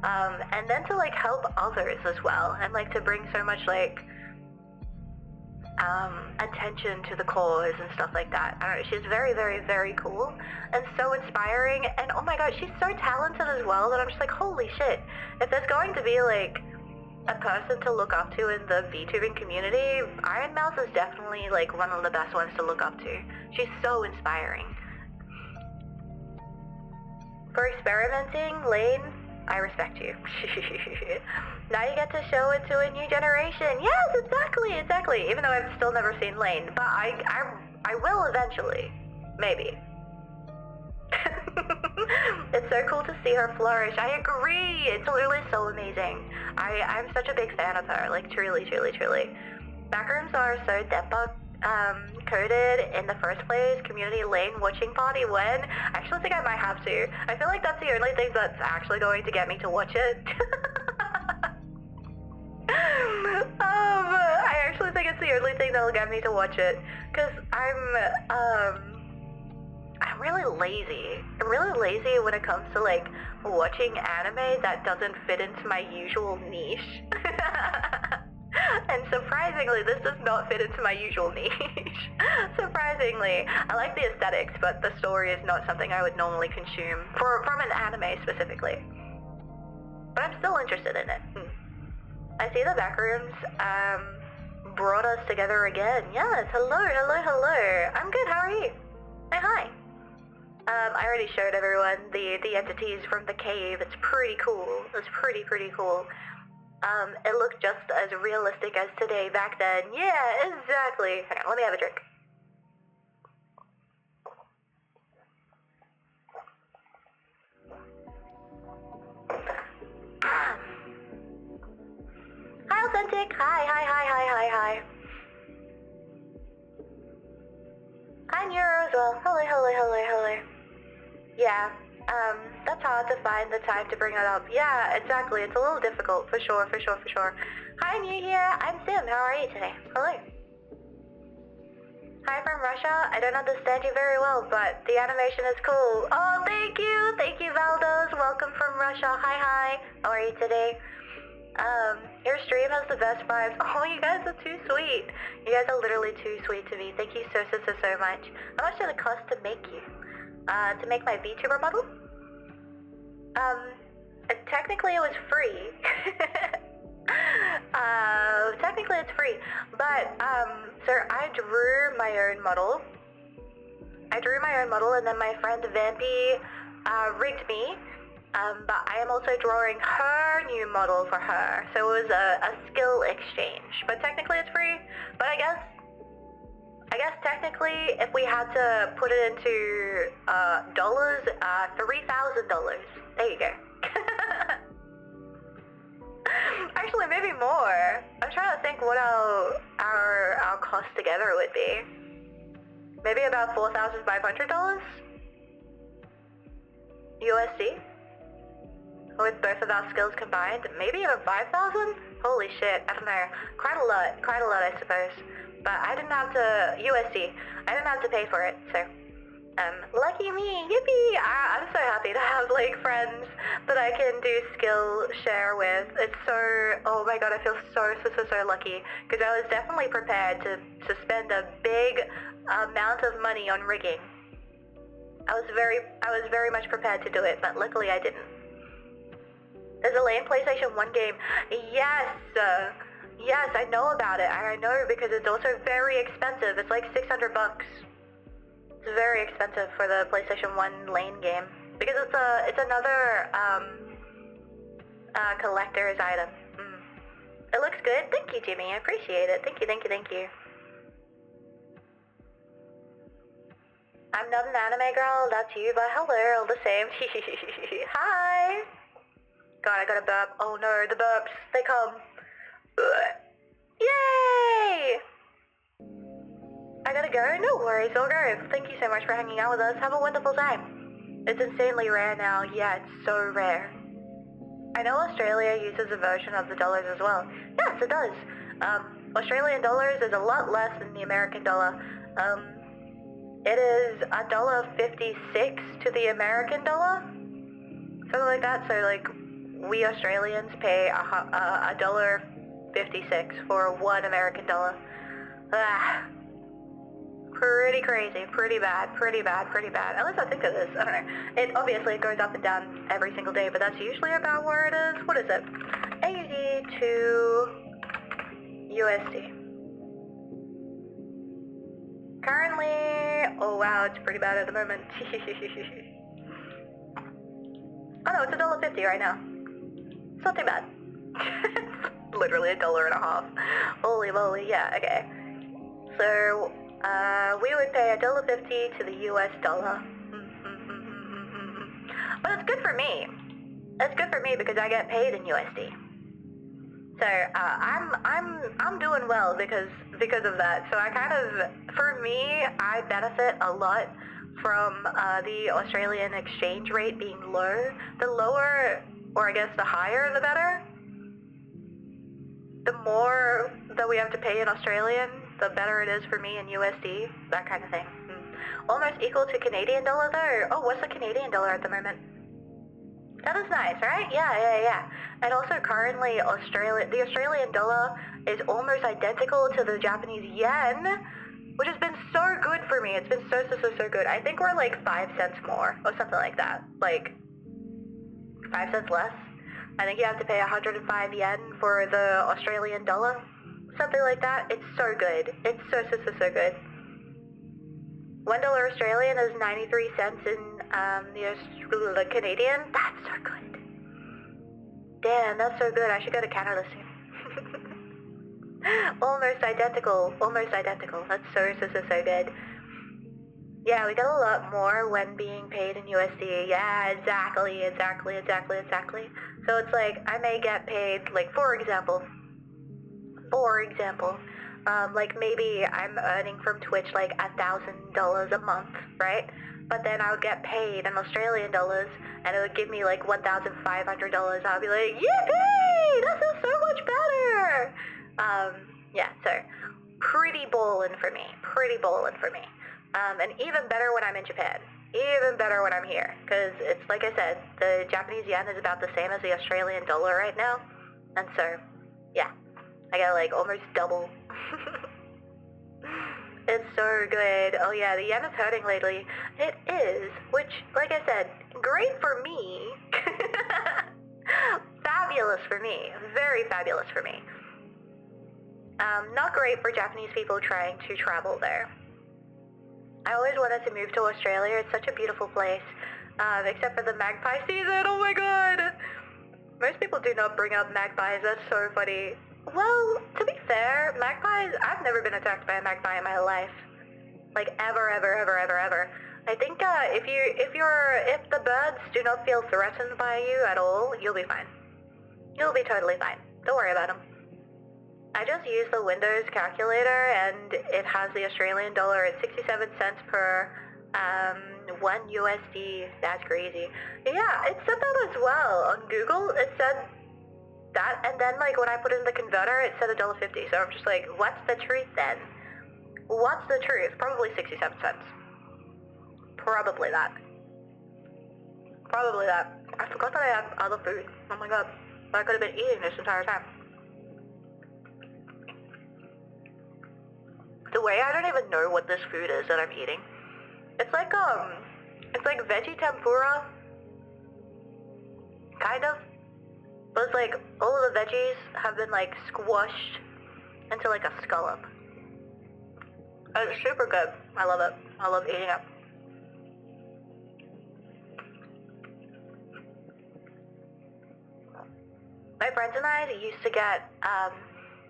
And then to like help others as well, and like to bring so much like attention to the cause and stuff like that. I don't know, she's very, very, very cool and so inspiring, and oh my god, she's so talented as well that I'm just like, holy shit, if there's going to be like a person to look up to in the VTubing community, Iron Mouse is definitely like one of the best ones to look up to. She's so inspiring. For experimenting, Lane, I respect you. Now you get to show it to a new generation. Yes, exactly. Even though I've still never seen Lane, but I will eventually, maybe. It's so cool to see her flourish. I agree. It's literally so amazing. I'm such a big fan of her. Like truly. Backrooms are so debug coded in the first place. Community Lane watching party when? I actually think I might have to. I feel like that's the only thing that's actually going to get me to watch it. I actually think it's the only thing that'll get me to watch it. Cause I'm really lazy. I'm really lazy when it comes to like watching anime that doesn't fit into my usual niche. And surprisingly, this does not fit into my usual niche. Surprisingly. I like the aesthetics, but the story is not something I would normally consume from an anime specifically. But I'm still interested in it. I see the Backrooms brought us together again. Yes, hello. I'm good, how are you? Hi. I already showed everyone the entities from the cave. It's pretty cool. It's pretty cool. It looked just as realistic as today back then. Yeah, exactly. Hang on, let me have a drink. Hi, Authentic. Hi. Hi, Neuro as well. Hello. Yeah, that's hard to find the time to bring that up. Yeah, exactly. It's a little difficult, for sure. Hi, New here. I'm Sim. How are you today? Hello. Hi from Russia. I don't understand you very well, but the animation is cool. Oh, thank you. Thank you, Valdos. Welcome from Russia. Hi. How are you today? Your stream has the best vibes. Oh, you guys are too sweet. You guys are literally too sweet to me. Thank you so much. How much did it cost to make you? To make my VTuber model? Technically it was free. Technically it's free, but, sir, I drew my own model. And then my friend Vampy, rigged me. But I am also drawing her new model for her, so it was a skill exchange. But technically it's free, but I guess technically if we had to put it into dollars, $3,000. There you go. Actually, maybe more. I'm trying to think what our cost together would be. Maybe about $4,500 USD. With both of our skills combined, maybe even 5,000? Holy shit, I don't know. Quite a lot, I suppose. But I didn't have to, USD, I didn't have to pay for it, so, lucky me, yippee! I'm so happy to have, like, friends that I can do skill share with. It's so, oh my god, I feel so lucky, because I was definitely prepared to spend a big amount of money on rigging. I was very much prepared to do it, but luckily I didn't. There's a Lane PlayStation 1 game. Yes, I know about it. I know because it's also very expensive. It's like 600 bucks. It's very expensive for the PlayStation 1 Lane game because it's another collector's item. It looks good. Thank you, Jimmy. I appreciate it. Thank you. I'm not an anime girl. That's you, but hello, all the same. Hi. God, I got a burp. Oh no, the burps, they come. Ugh. Yay! I gotta go? No worries, I'll go. Thank you so much for hanging out with us. Have a wonderful time. It's insanely rare now. Yeah, it's so rare. I know Australia uses a version of the dollars as well. Yes, it does. Australian dollars is a lot less than the American dollar. It is $1.56 to the American dollar. Something like that. So like, we Australians pay $1.56 for 1 American dollar. Pretty crazy, pretty bad. At least I think it is. I don't know. It obviously goes up and down every single day, but that's usually about where it is. What is it? AUD to USD. Currently, oh wow, it's pretty bad at the moment. Oh no, it's $1.50 right now. It's not too bad. It's literally $1.50. Holy moly, yeah, okay. So, we would pay $1.50 to the US dollar. But it's good for me. It's good for me because I get paid in USD. So, I'm doing well because of that. So I kind of, for me, I benefit a lot from the Australian exchange rate being low. The lower, or I guess the higher, the better. The more that we have to pay in Australian, the better it is for me in USD, that kind of thing. Almost equal to Canadian dollar though. Oh, what's the Canadian dollar at the moment? That is nice, right? Yeah. And also currently the Australian dollar is almost identical to the Japanese yen, which has been so good for me. It's been so good. I think we're like 5 cents more or something like that. Like 5 cents less. I think you have to pay 105 yen for the Australian dollar. Something like that. It's so good. It's so good. $1 Australian is 93 cents in the Canadian. That's so good. Damn, that's so good. I should go to Canada soon. Almost identical. That's so good. Yeah, we get a lot more when being paid in USD. Yeah, exactly. So it's like, I may get paid, like, for example, like maybe I'm earning from Twitch like $1,000 a month, right? But then I would get paid in Australian dollars, and it would give me like $1,500. I'll be like, yippee! This is so much better! Yeah, so pretty ballin' for me. And even better when I'm in Japan. Even better when I'm here, because it's like I said, the Japanese yen is about the same as the Australian dollar right now, and so, yeah, I got like almost double. It's so good. Oh yeah, the yen is hurting lately. It is, which, like I said, great for me. Fabulous for me. Very fabulous for me. Not great for Japanese people trying to travel there. I always wanted to move to Australia. It's such a beautiful place. Except for the magpie season. Oh my god! Most people do not bring up magpies. That's so funny. Well, to be fair, magpies, I've never been attacked by a magpie in my life. Like, ever. I think, if the birds do not feel threatened by you at all, you'll be fine. You'll be totally fine. Don't worry about them. I just used the Windows calculator, and it has the Australian dollar at 67 cents per, 1 USD. That's crazy. Yeah, it said that as well. On Google, it said that, and then like when I put in the converter, it said $1.50. So I'm just like, what's the truth then? What's the truth? Probably 67 cents. Probably that. I forgot that I had other food. Oh my god. I could have been eating this entire time. The way I don't even know what this food is that I'm eating. It's like veggie tempura. Kind of. But it's like, all of the veggies have been like squashed into like a scallop. It's super good. I love it. I love eating it. My friends and I used to get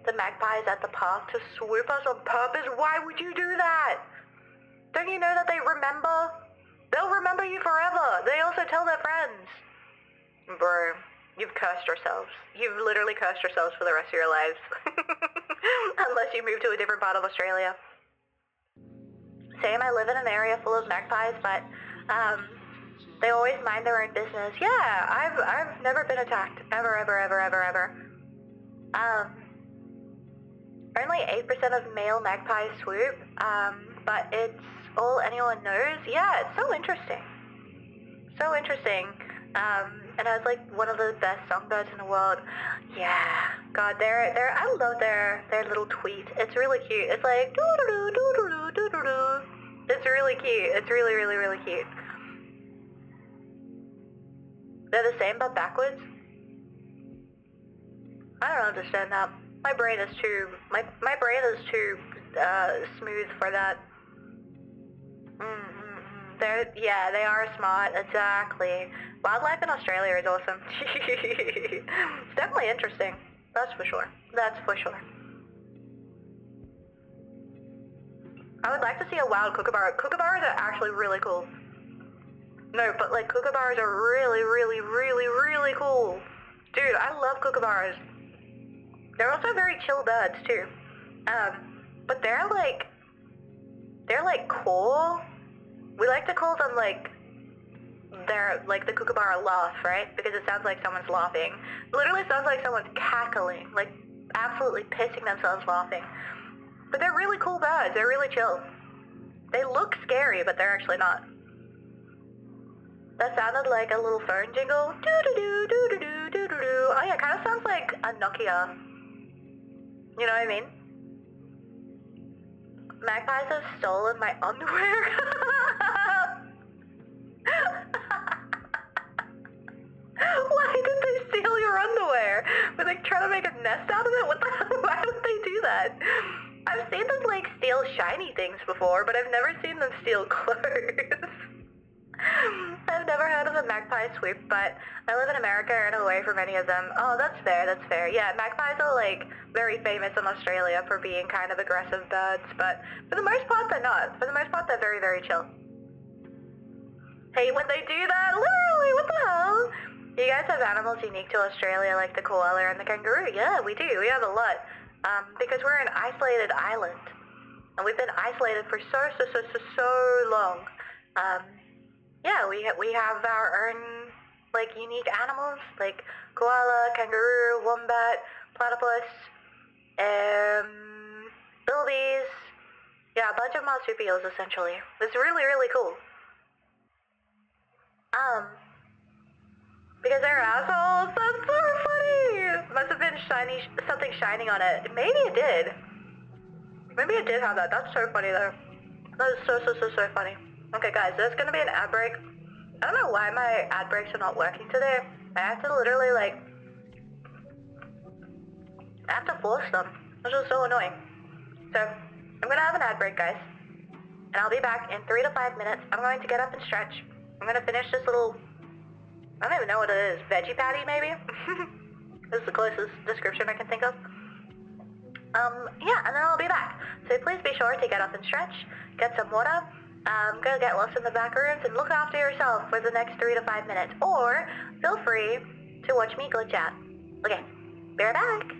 the magpies at the park to swoop us on purpose. Why would you do that? Don't you know that they remember? They'll remember you forever. They also tell their friends. Bro, You've cursed yourselves. You've literally cursed yourselves for the rest of your lives. Unless you move to a different part of Australia. Same, I live in an area full of magpies, but they always mind their own business. Yeah, I've never been attacked. Ever. Only 8% of male magpies swoop, but it's all anyone knows. Yeah, it's so interesting. So interesting. And has like one of the best songbirds in the world. Yeah, God, I love their little tweet. It's really cute. It's like doo-doo-doo, doo-doo-doo, doo-doo-doo. It's really cute. It's really cute. They're the same but backwards. I don't understand that. My brain is too smooth for that. They are smart, exactly. Wildlife in Australia is awesome. It's definitely interesting. That's for sure. I would like to see a wild kookaburra. Kookaburras are actually really cool. No, but like kookaburras are really cool. Dude, I love kookaburras. They're also very chill birds too. But they're like cool. We like to call them like, they're like the kookaburra laugh, right? Because it sounds like someone's laughing. It literally sounds like someone's cackling, like absolutely pissing themselves laughing. But they're really cool birds. They're really chill. They look scary, but they're actually not. That sounded like a little phone jingle. Doo-doo-doo, doo-doo-doo, doo-doo-doo. Oh yeah, it kind of sounds like a Nokia. You know what I mean? Magpies have stolen my underwear. Why did they steal your underwear? Were they trying to make a nest out of it? What the hell? Why would they do that? I've seen them like steal shiny things before, but I've never seen them steal clothes. I've never heard of a magpie swoop, but I live in America and away from any of them. Oh, that's fair. Yeah, magpies are like very famous in Australia for being kind of aggressive birds, but for the most part they're not. For the most part they're very chill. Hey, when they do that, literally, what the hell? You guys have animals unique to Australia like the koala and the kangaroo. Yeah, we do. We have a lot. Because we're an isolated island. And we've been isolated for so long. Yeah, we have our own, like, unique animals, like koala, kangaroo, wombat, platypus, bilbies. Yeah, a bunch of marsupials, essentially. It's really cool. Because they're assholes. That's so funny. Must have been something shining on it. Maybe it did. Maybe it did have that. That's so funny, though. That is so funny. Okay, guys, there's gonna be an ad break. I don't know why my ad breaks are not working today. I have to literally, like, I have to force them. This is so annoying. So, I'm gonna have an ad break, guys. And I'll be back in 3 to 5 minutes. I'm going to get up and stretch. I'm gonna finish this little, I don't even know what it is, veggie patty, maybe? This is the closest description I can think of. Yeah, and then I'll be back. So please be sure to get up and stretch, get some water, go get lost in the back rooms, and look after yourself for the next 3 to 5 minutes. Or, feel free to watch me glitch out. Okay, be right back.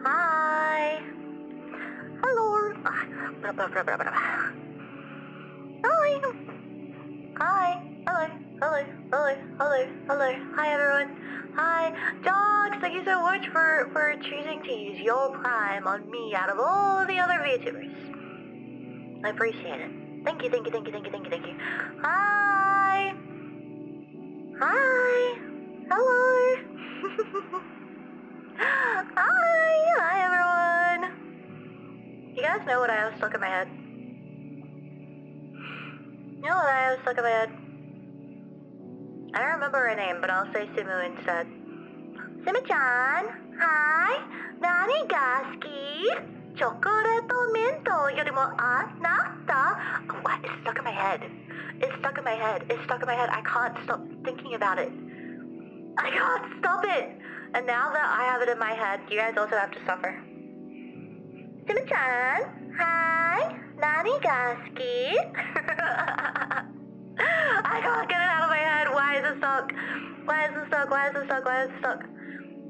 Hi. Hello. Hi. Hi. Hello. Hello. Hello. Hello. Hello. Hi, everyone. Hi. Dogs, thank you so much for choosing to use your Prime on me out of all the other VTubers. I appreciate it. Thank you, thank you, thank you, thank you, thank you, thank you. Hi. Hi. Hello. Hi. Hi, everyone. You guys know what I have stuck in my head? You know what I have stuck in my head? I don't remember her name, but I'll say Simu instead. Simu-chan, hi, nani ga suki? Chocolate minto yorimo anata? What? It's stuck in my head. It's stuck in my head. It's stuck in my head. I can't stop thinking about it. I can't stop it. And now that I have it in my head, you guys also have to suffer. Simu-chan, hi, nani ga suki? stuck? Why is it stuck? Why is it stuck? Why is it stuck?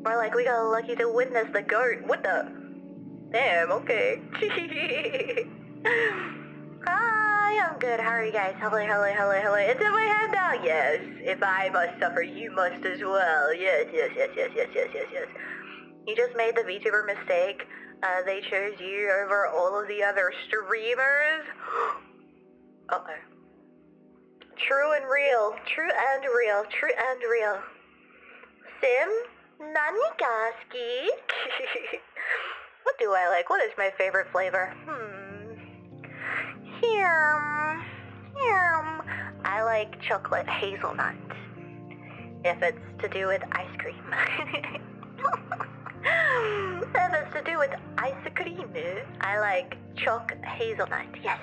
Or like, we got lucky to witness the goat. What the? Damn, okay. Hi, I'm good. How are you guys? Hello. It's in my head now. Yes. If I must suffer, you must as well. Yes. You just made the VTuber mistake. They chose you over all of the other streamers. Uh-oh. True and real. Sim? Nanigaski? What do I like? What is my favorite flavor? I like chocolate hazelnut. If it's to do with ice cream. If it's to do with ice cream, I like chocolate hazelnut. Yes.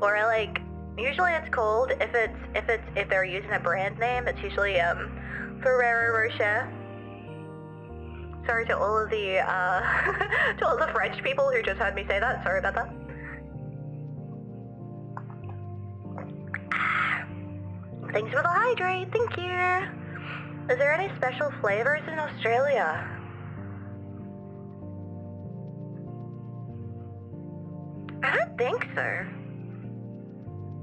Or I like, usually it's cold. If they're using a brand name, it's usually Ferrero Rocher. Sorry to all of the to all the French people who just heard me say that. Sorry about that. Thanks for the hydrate. Thank you. Is there any special flavors in Australia? I don't think so.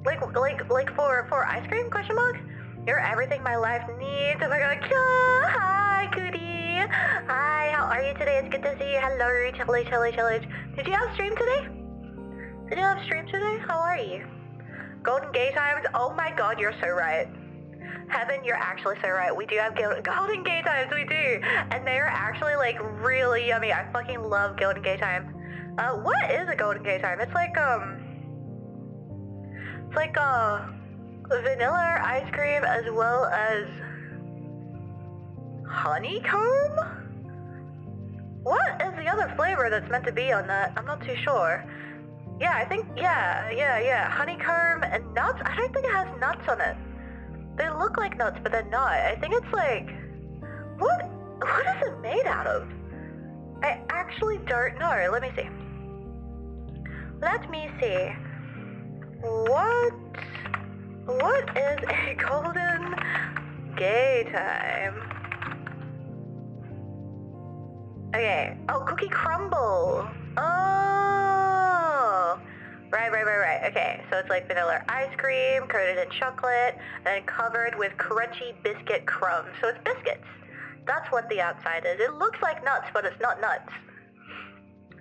Like for ice cream? Question mark? You're everything my life needs. Oh my god. Hi, Cootie. Hi, how are you today? It's good to see you. Hello, challenge. Did you have stream today? How are you? Golden Gay Times? Oh my god, you're so right. Heaven, you're actually so right. We do have Golden Gay Times, we do. And they are actually like really yummy. I fucking love Golden Gay Time. What is a Golden Gay Time? It's like vanilla ice cream as well as honeycomb? What is the other flavor that's meant to be on that? I'm not too sure. Yeah, I think, yeah. Honeycomb and nuts? I don't think it has nuts on it. They look like nuts, but they're not. I think it's like, what is it made out of? I actually don't know. Let me see. What is a Golden Gay Time? Okay. Oh, cookie crumble. Oh. Right. Okay, so it's like vanilla ice cream coated in chocolate and covered with crunchy biscuit crumbs. So it's biscuits. That's what the outside is. It looks like nuts, but it's not nuts.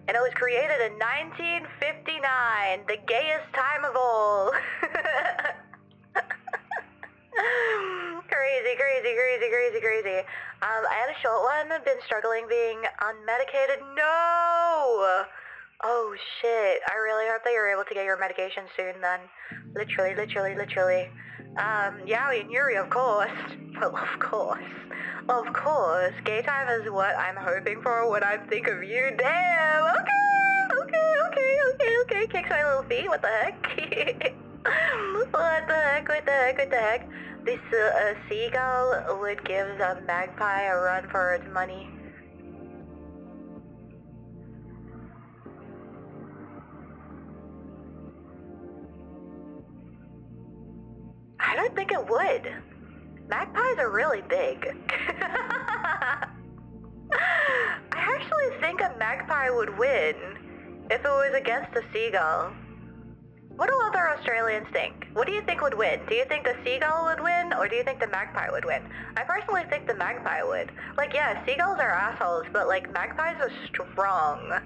And it was created in 1959, the gayest time of all. Crazy. I had a short one. I've been struggling being unmedicated. No! Oh shit. I really hope that you're able to get your medication soon then. Literally. Yowie and Yuri, of course. Well, of course. Gay time is what I'm hoping for when I think of you. Damn! Okay. Kicks my little feet. What the heck? What the heck? This seagull would give the magpie a run for its money. I don't think it would. Magpies are really big. I actually think a magpie would win if it was against a seagull. What do other Australians think? What do you think would win? Do you think the seagull would win, or do you think the magpie would win? I personally think the magpie would. Like, yeah, seagulls are assholes, but like, magpies are strong.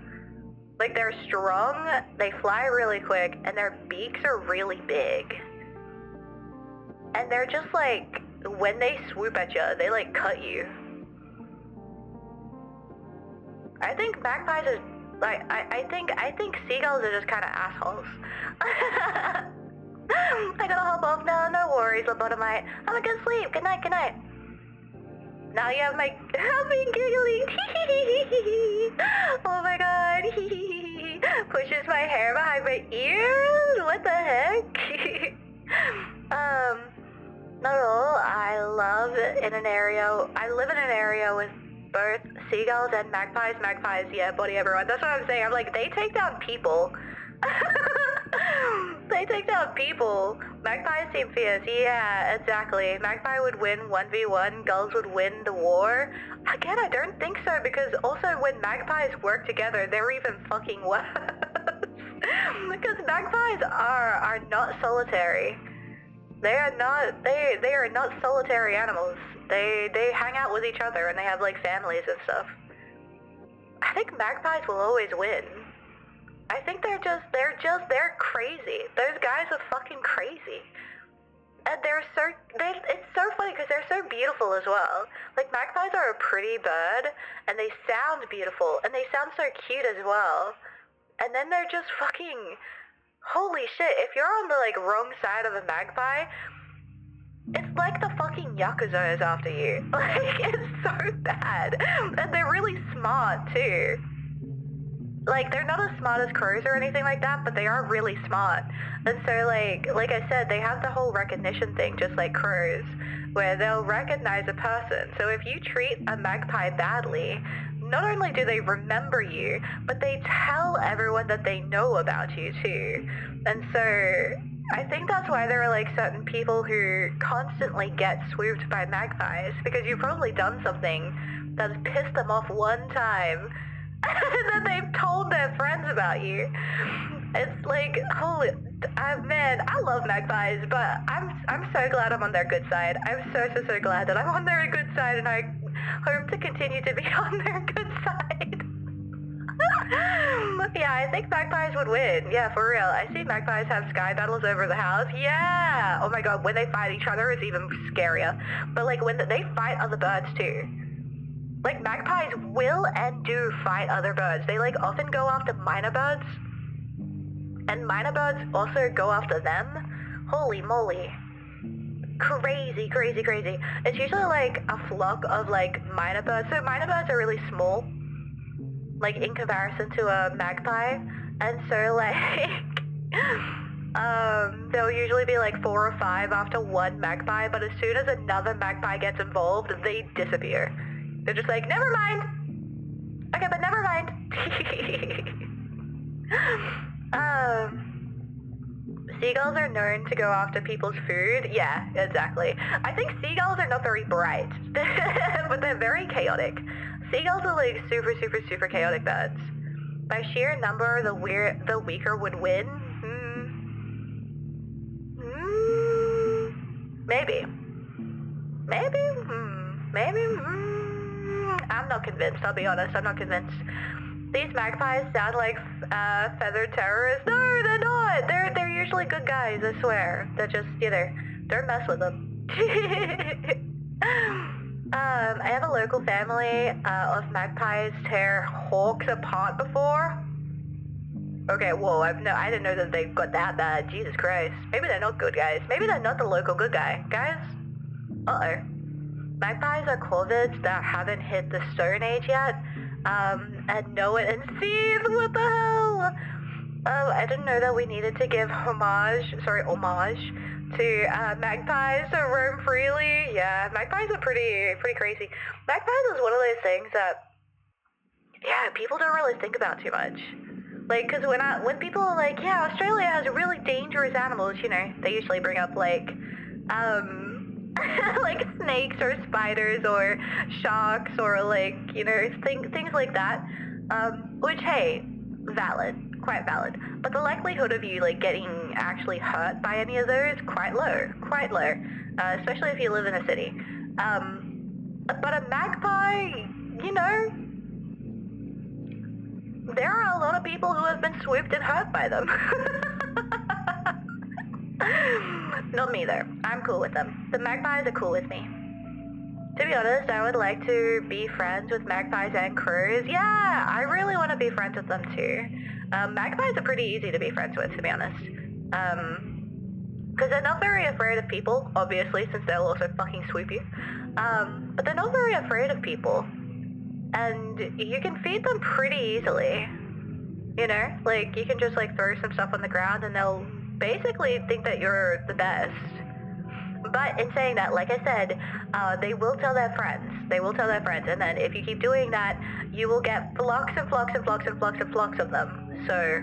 Like, they're strong, they fly really quick, and their beaks are really big. And they're just like, when they swoop at you, they like cut you. I think magpies are like, I think seagulls are just kind of assholes. I gotta hop off now, no worries, lobotomite. Have a good sleep, good night. Now you have me giggling. Oh my god. Pushes my hair behind my ears? What the heck? No, I live in an area with both seagulls and magpies. Yeah, buddy, everyone. That's what I'm saying. I'm like, they take down people. They they take down people, magpies seem fierce. Yeah, exactly. Magpie would win 1v1, gulls would win the war. Again, I don't think so, because also when magpies work together, they're even fucking worse. Because magpies are not solitary. They are not solitary animals. They hang out with each other and they have like families and stuff. I think magpies will always win. I think they're crazy. Those guys are fucking crazy. And it's so funny because they're so beautiful as well. Like, magpies are a pretty bird, and they sound beautiful, and they sound so cute as well. And then they're just fucking, holy shit, if you're on the, like, wrong side of a magpie, it's like the fucking Yakuza is after you. Like, it's so bad. And they're really smart, too. Like, they're not as smart as crows or anything like that, but they are really smart. And so, like I said, they have the whole recognition thing, just like crows, where they'll recognize a person. So if you treat a magpie badly, not only do they remember you, but they tell everyone that they know about you, too. And so I think that's why there are, like, certain people who constantly get swooped by magpies, because you've probably done something that's pissed them off one time, and then they've told their friends about you. It's like, holy, man, I love magpies, but I'm so glad I'm on their good side. I'm so glad that I'm on their good side, and I hope to continue to be on their good side. Yeah, I think magpies would win. Yeah, for real. I see magpies have sky battles over the house. Yeah! Oh my god, when they fight each other, it's even scarier. But, like, when they fight other birds, too. Like, magpies will and do fight other birds. They, like, often go after minor birds. And minor birds also go after them. Holy moly. Crazy. It's usually, like, a flock of, like, minor birds. So minor birds are really small, like, in comparison to a magpie. And so, like, there'll usually be, like, 4 or 5 after one magpie. But as soon as another magpie gets involved, they disappear. They're just like, never mind. Okay, but never mind. Seagulls are known to go after people's food. Yeah, exactly. I think seagulls are not very bright, but they're very chaotic. Seagulls are like super chaotic birds. By sheer number, the weaker would win. Maybe. I'm not convinced, I'll be honest, I'm not convinced. These magpies sound like feathered terrorists. No, they're not! They're usually good guys, I swear. They're just, don't mess with them. I have a local family of magpies tear hawks apart before. Okay, whoa, I didn't know that they got that bad. Jesus Christ. Maybe they're not good guys. Maybe they're not the local good guy. Guys? Uh-oh. Magpies are corvids that haven't hit the Stone Age yet, and know it and seethe. What the hell? I didn't know that we needed to give homage to magpies to roam freely. Yeah, magpies are pretty crazy. Magpies is one of those things that, yeah, people don't really think about too much. Like, because when people are like, yeah, Australia has really dangerous animals, they usually bring up, like, like snakes or spiders or sharks or, like, things like that, which, hey, quite valid, but the likelihood of you, like, getting actually hurt by any of those, quite low, especially if you live in a city. But a magpie, there are a lot of people who have been swooped and hurt by them. Not me, though. I'm cool with them. The magpies are cool with me. To be honest, I would like to be friends with magpies and crows. Yeah, I really want to be friends with them, too. Magpies are pretty easy to be friends with, to be honest. Because they're not very afraid of people, obviously, since they'll also fucking swoop you. But they're not very afraid of people. And you can feed them pretty easily. Like, you can just, like, throw some stuff on the ground and they'll basically think that you're the best. But in saying that, like I said, they will tell their friends. And then if you keep doing that, you will get flocks and flocks of them. So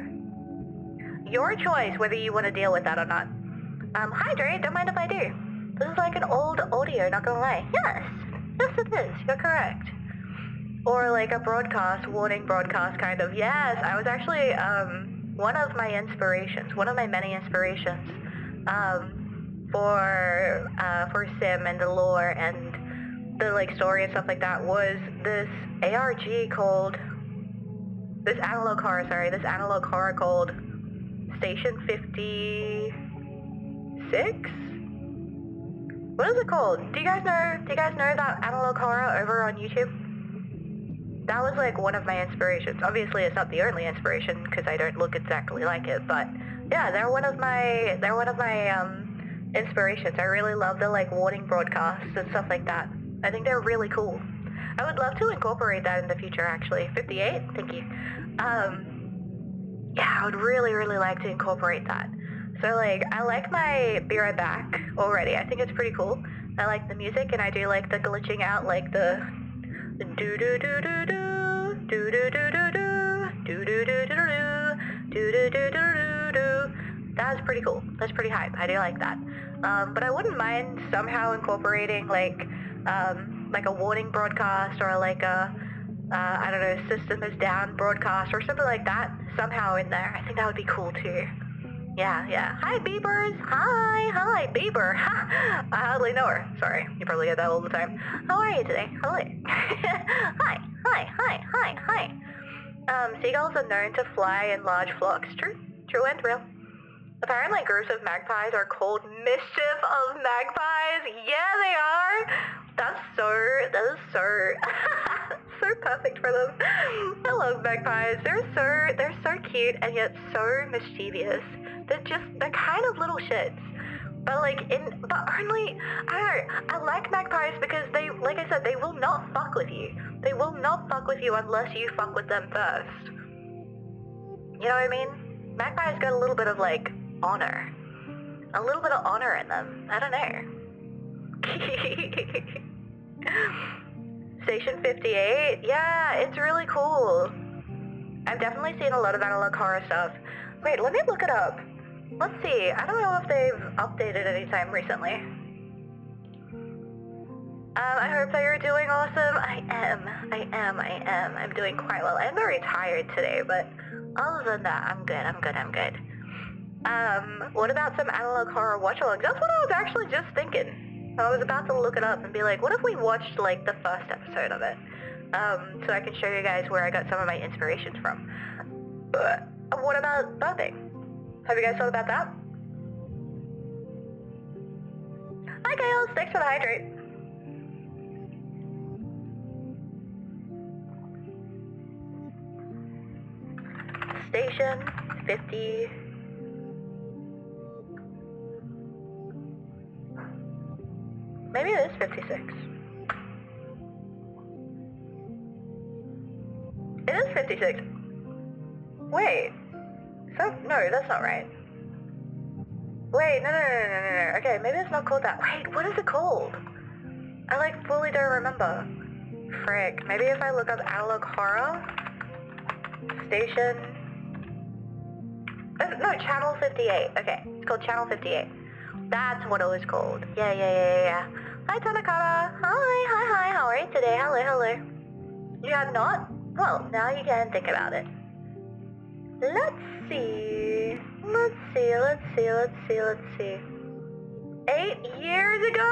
your choice whether you want to deal with that or not. Hi Dre, don't mind if I do. This is like an old audio, not gonna lie. Yes it is, you're correct. Or like a broadcast, warning broadcast kind of. Yes, I was actually, one of my many inspirations, for Sim and the lore and the like story and stuff like that was this ARG called, this analog horror called 𝚎𝚘𝚍𝚊𝚢? What is it called? Do you guys know that analog horror over on YouTube? That was like one of my inspirations. Obviously it's not the only inspiration because I don't look exactly like it, but yeah, they're one of my inspirations. I really love the like warning broadcasts and stuff like that. I think they're really cool. I would love to incorporate that in the future actually. 58, thank you. Yeah, I would really like to incorporate that. So like, I like my Be Right Back already. I think it's pretty cool. I like the music and I do like the glitching out, like the do do do do do do do do do do do do do do do do do do. That's pretty cool. That's pretty hype. I do like that. But I wouldn't mind somehow incorporating like a warning broadcast or like a I don't know, system is down broadcast or something like that somehow in there. I think that would be cool too. Yeah. Hi, Beavers. Hi, Beaver. I hardly know her. Sorry, you probably get that all the time. How are you today? Hello. Hi. Seagulls are known to fly in large flocks. True and real. Apparently, groups of magpies are called mischief of magpies. Yeah, they are. That is so so perfect for them. I love magpies. They're so cute and yet so mischievous. They're kind of little shits. But I like magpies because they, like I said, they will not fuck with you. They will not fuck with you unless you fuck with them first. You know what I mean? Magpies got a little bit of like honor. A little bit of honor in them. I don't know. 𝚎𝚘𝚍𝚊𝚢? Yeah, it's really cool. I've definitely seen a lot of analog horror stuff. Wait, let me look it up. Let's see. I don't know if they've updated anytime recently. I hope that you're doing awesome. I am. I'm doing quite well. I'm very tired today, but other than that, I'm good. What about some analog horror watch-alongs? That's what I was actually just thinking. I was about to look it up and be like, what if we watched like the first episode of it? So I can show you guys where I got some of my inspirations from. But what about burping? Have you guys thought about that? Hi Gales, thanks for the hydrate. 𝚎𝚘𝚍𝚊𝚢. Maybe it is 56. It is 56. Wait. No, that's not right. Wait, no. Okay, maybe it's not called that. Wait, what is it called? I like fully don't remember. Frick. Maybe if I look up analog horror station. No, channel 58. Okay, it's called channel 58. That's what it was called. Yeah. Hi, Tanakata. Hi. How are you today? Hello. You have not? Well, now you can think about it. Let's see. 8 years ago?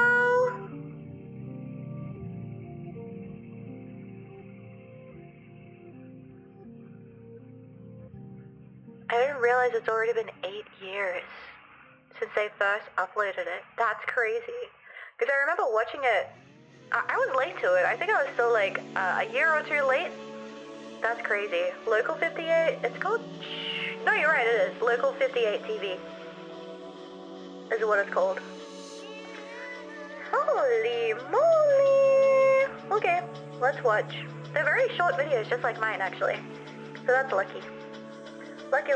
I didn't realize it's already been 8 years since they first uploaded it. That's crazy. Because I remember watching it, I was late to it. I think I was still like a year or two late. That's crazy. Local 58, it's called, no, you're right, it is. Local 58 TV is what it's called. Holy moly! Okay, let's watch. They're very short videos, just like mine, actually. So that's lucky. Lucky.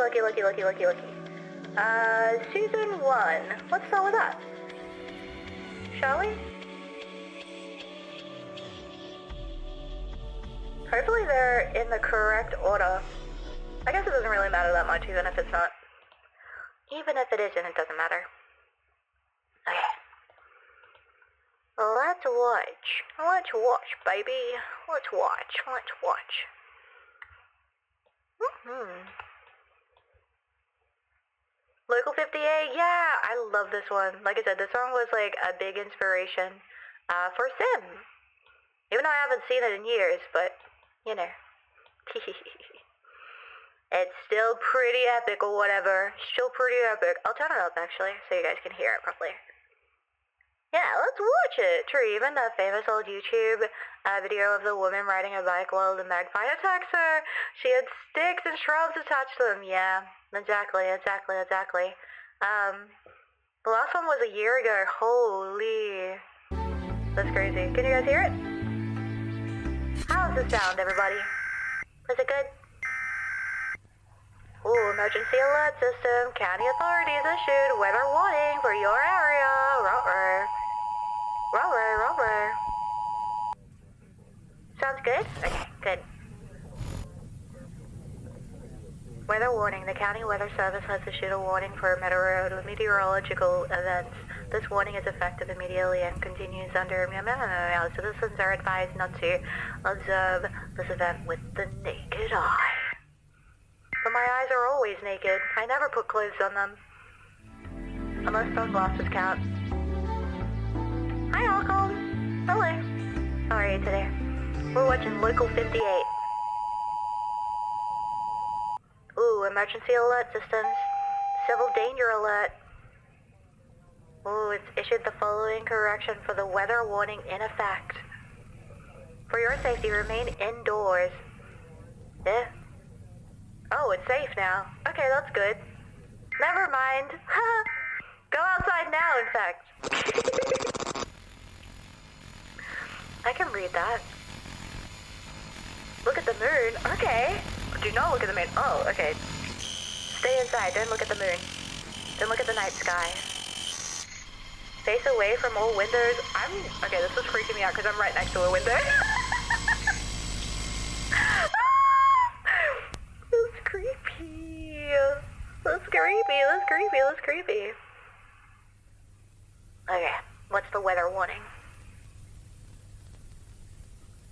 Season 1. Let's start with that. Shall we? Hopefully they're in the correct order. I guess it doesn't really matter that much, even if it's not. Even if it isn't, it doesn't matter. Okay. Let's watch. Let's watch, baby. Let's watch. Let's watch. Local 58, yeah, I love this one. Like I said, this song was like a big inspiration for Sim. Even though I haven't seen it in years, but, you know. It's still pretty epic or whatever. Still pretty epic. I'll turn it up, actually, so you guys can hear it properly. Yeah, let's watch it. True, even the famous old YouTube video of the woman riding a bike while the magpie attacks her. She had sticks and shrubs attached to them. Yeah, exactly. The last one was a year ago. Holy. That's crazy. Can you guys hear it? How's the sound, everybody? Is it good? Ooh, emergency alert system. County authorities issued weather warning for your area. Rover. Sounds good? Okay, good. Weather warning. The county weather service has issued a warning for meteorological events. This warning is effective immediately and continues under... Citizens are advised not to observe this event with the naked eye. But my eyes are always naked. I never put clothes on them. Unless sunglasses count. Hi, Alcom. Hello. How are you today? We're watching Local 58. Ooh, emergency alert systems. Civil danger alert. Ooh, it's issued the following correction for the weather warning in effect. For your safety, remain indoors. Eh? Oh, it's safe now. Okay, that's good. Never mind. Go outside now, in fact. I can read that. Look at the moon. Okay. Do not look at the moon. Oh, okay. Stay inside. Don't look at the moon. Don't look at the night sky. Face away from all windows. Okay, this is freaking me out because I'm right next to a window. That's creepy. That's creepy. Okay, what's the weather warning?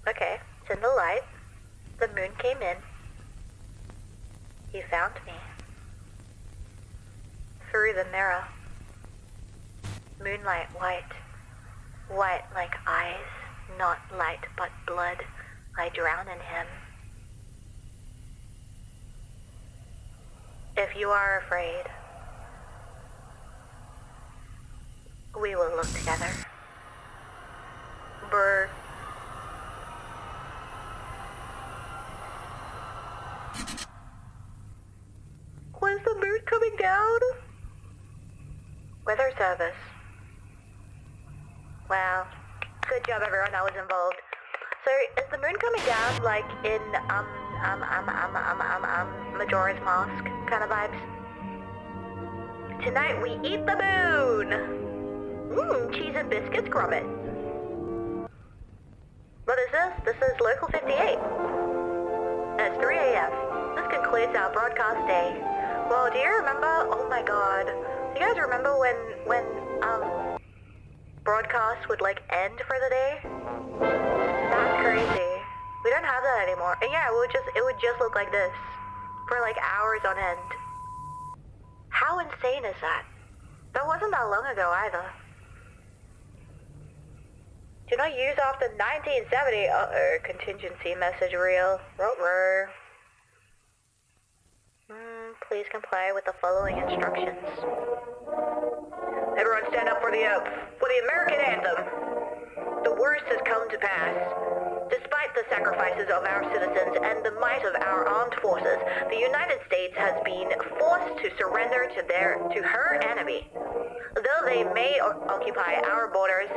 Okay, it's in the light. The moon came in. He found me. Through the mirror. Moonlight white. White like eyes, not light but blood. I drown in him. If you are afraid, we will look together. Brr. Was the moon coming down? Weather service. Wow. Good job, everyone that was involved. So, is the moon coming down like in, Majora's Mask kind of vibes? Tonight we eat the moon! Cheese and biscuits, grommet. What is this? This is Local 58. It's 3 a.m. This concludes our broadcast day. Well, do you remember? Oh my god. Do you guys remember when broadcasts would like end for the day? That's crazy. We don't have that anymore. And yeah, it would just look like this for like hours on end. How insane is that? That wasn't that long ago either. Do not use after 1970. Contingency message reel. Please comply with the following instructions. Everyone stand up for the American anthem. The worst has come to pass. Despite the sacrifices of our citizens and the might of our armed forces, the United States has been forced to surrender to her enemy. Though they may occupy our borders,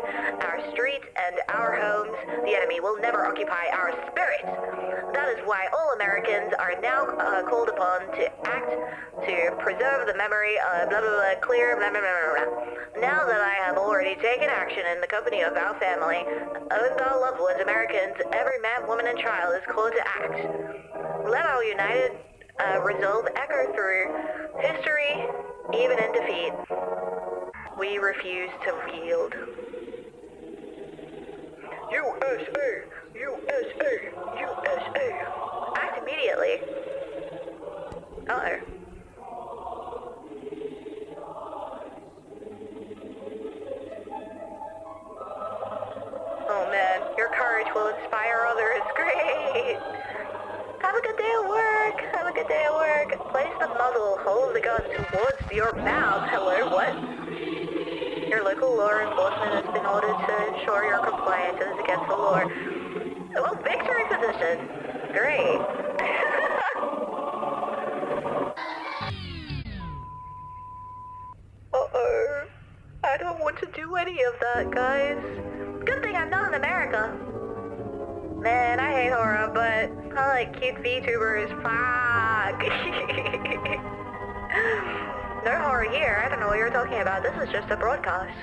our streets, and our homes, the enemy will never occupy our spirits. That is why all Americans are now called upon to act to preserve the memory of blah blah blah, clear blah blah blah blah. Now that I have already taken action in the company of our family, of our loved ones, Americans, every man, woman, and child is called to act. Let our united resolve echo through history Even in defeat, we refuse to yield. USA! USA! USA! Act immediately. Uh-oh. Oh man, your courage will inspire others. Great! Have a good day at work! Have a good day at work! Place the muzzle, hold the gun towards your mouth. Hello, what? Your local law enforcement has been ordered to ensure your compliance is against the law. Well, victory position! Great. Uh-oh. I don't want to do any of that, guys. Good thing I'm not in America. Man, I hate horror, but I like cute VTubers. Fuck. No horror here. I don't know what you're talking about. This is just a broadcast.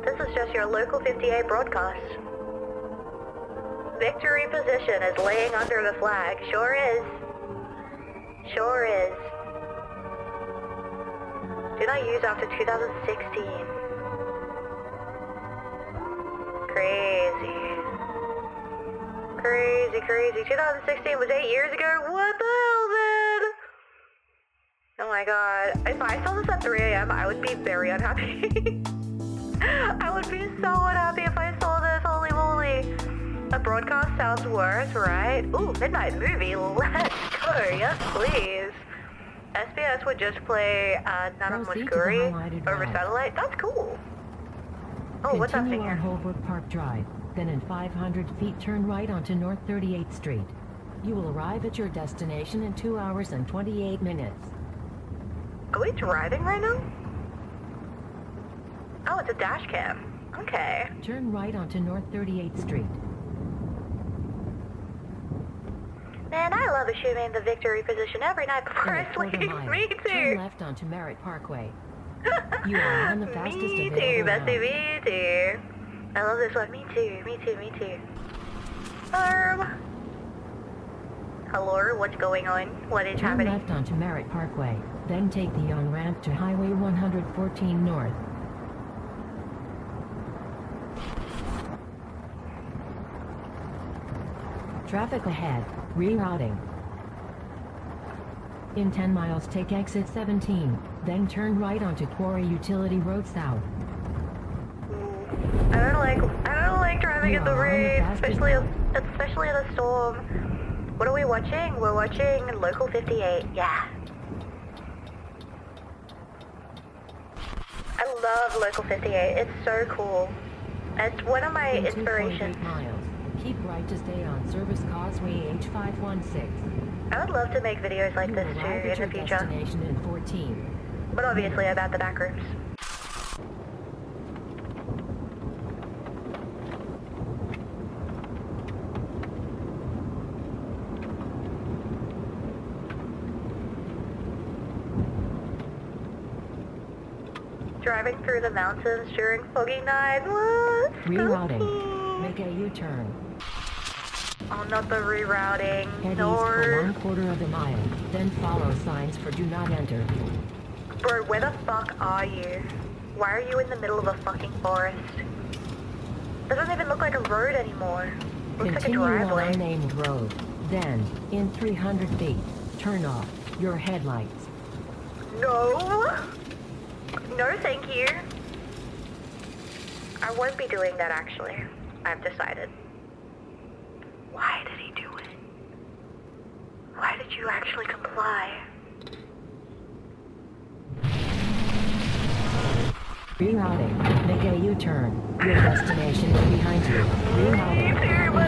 This is just your local 58 broadcast. Victory position is laying under the flag. Sure is. Sure is. Do not use after 2016. Crazy. Crazy, crazy. 2016 was 8 years ago? What the hell, man? Oh my god. If I saw this at 3 a.m., I would be very unhappy. I would be so unhappy if I saw this, holy moly. A broadcast sounds worse, right? Ooh, midnight movie, let's go, yes please. SBS would just play Nana Muscuri over satellite, that's cool. Oh, what's up Continue here? on Holbrook Park Drive, then in 500 feet turn right onto North 38th Street. You will arrive at your destination in 2 hours and 28 minutes. Are we driving right now? Oh, it's a dash cam. Okay. Turn right onto North 38th Street. Man, I love assuming the victory position every night before In I a quarter sleep. mile, Me turn too. left onto Merritt Parkway. You are on the fastest Me available too, route. Bessie, me too. I love this one. Me too, me too, me too. Hello, what's going on? What is Turn happening? left onto Merritt Parkway, then take the on-ramp to Highway 114 North. Traffic ahead, rerouting. In 10 miles take exit 17, then turn right onto Quarry Utility Road South. I don't like driving You in the are on the rain, fastest especially route. in a storm. What are we watching? We're watching Local 58. Yeah. I love Local 58. It's so cool. It's one of my In inspirations. 2.8 miles, keep right to stay on Service Causeway H516. I would love to make videos like You this will too arrive in at the your future. destination in 14. But obviously about the back rooms. Driving through the mountains during foggy night. What? Rerouting. Make a U-turn. Oh, not the rerouting. Head No. east for 1/4 of a mile, then follow signs for do not enter. Bro, where the fuck are you? Why are you in the middle of a fucking forest? Doesn't even look like a road anymore. Looks Continue like a on driveway. unnamed road. Then, in 300 feet, turn off your headlights. No! No, thank you. I won't be doing that actually. I've decided. Why did he do it? Why did you actually comply? Rerouting. Make a U-turn. Your destination is behind you. Rerouting. In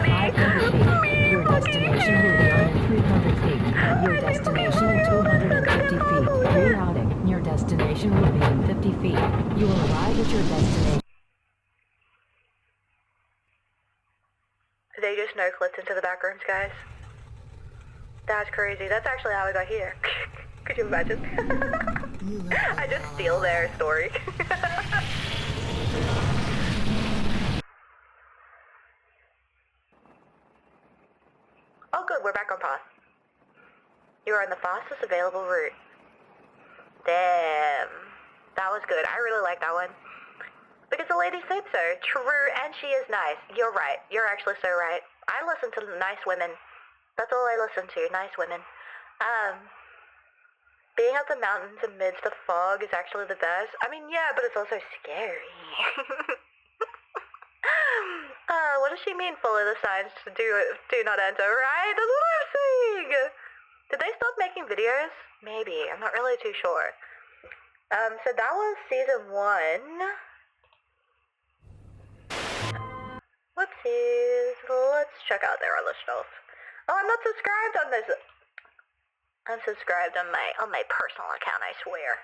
500 feet. Your destination will be on in 300 feet. Your destination in 250 feet. Rerouting. Your destination will be in 50 feet. You will arrive at your destination. They just no-clipped into the back rooms, guys. That's crazy. That's actually how I got here. Could you imagine? I just steal their story. Oh good, we're back on path. You are on the fastest available route. Damn. That was good. I really like that one. Because the lady said so. True, and she is nice. You're right. You're actually so right. I listen to nice women. That's all I listen to, nice women. Being up the mountains amidst the fog is actually the best. I mean, yeah, but it's also scary. What does she mean, follow the signs to do not enter, right? That's what I'm saying! Did they stop making videos? Maybe, I'm not really too sure. So that was season 1. Whoopsies. Let's check out their other stuff. Oh, I'm not subscribed on this. I'm subscribed on my personal account, I swear.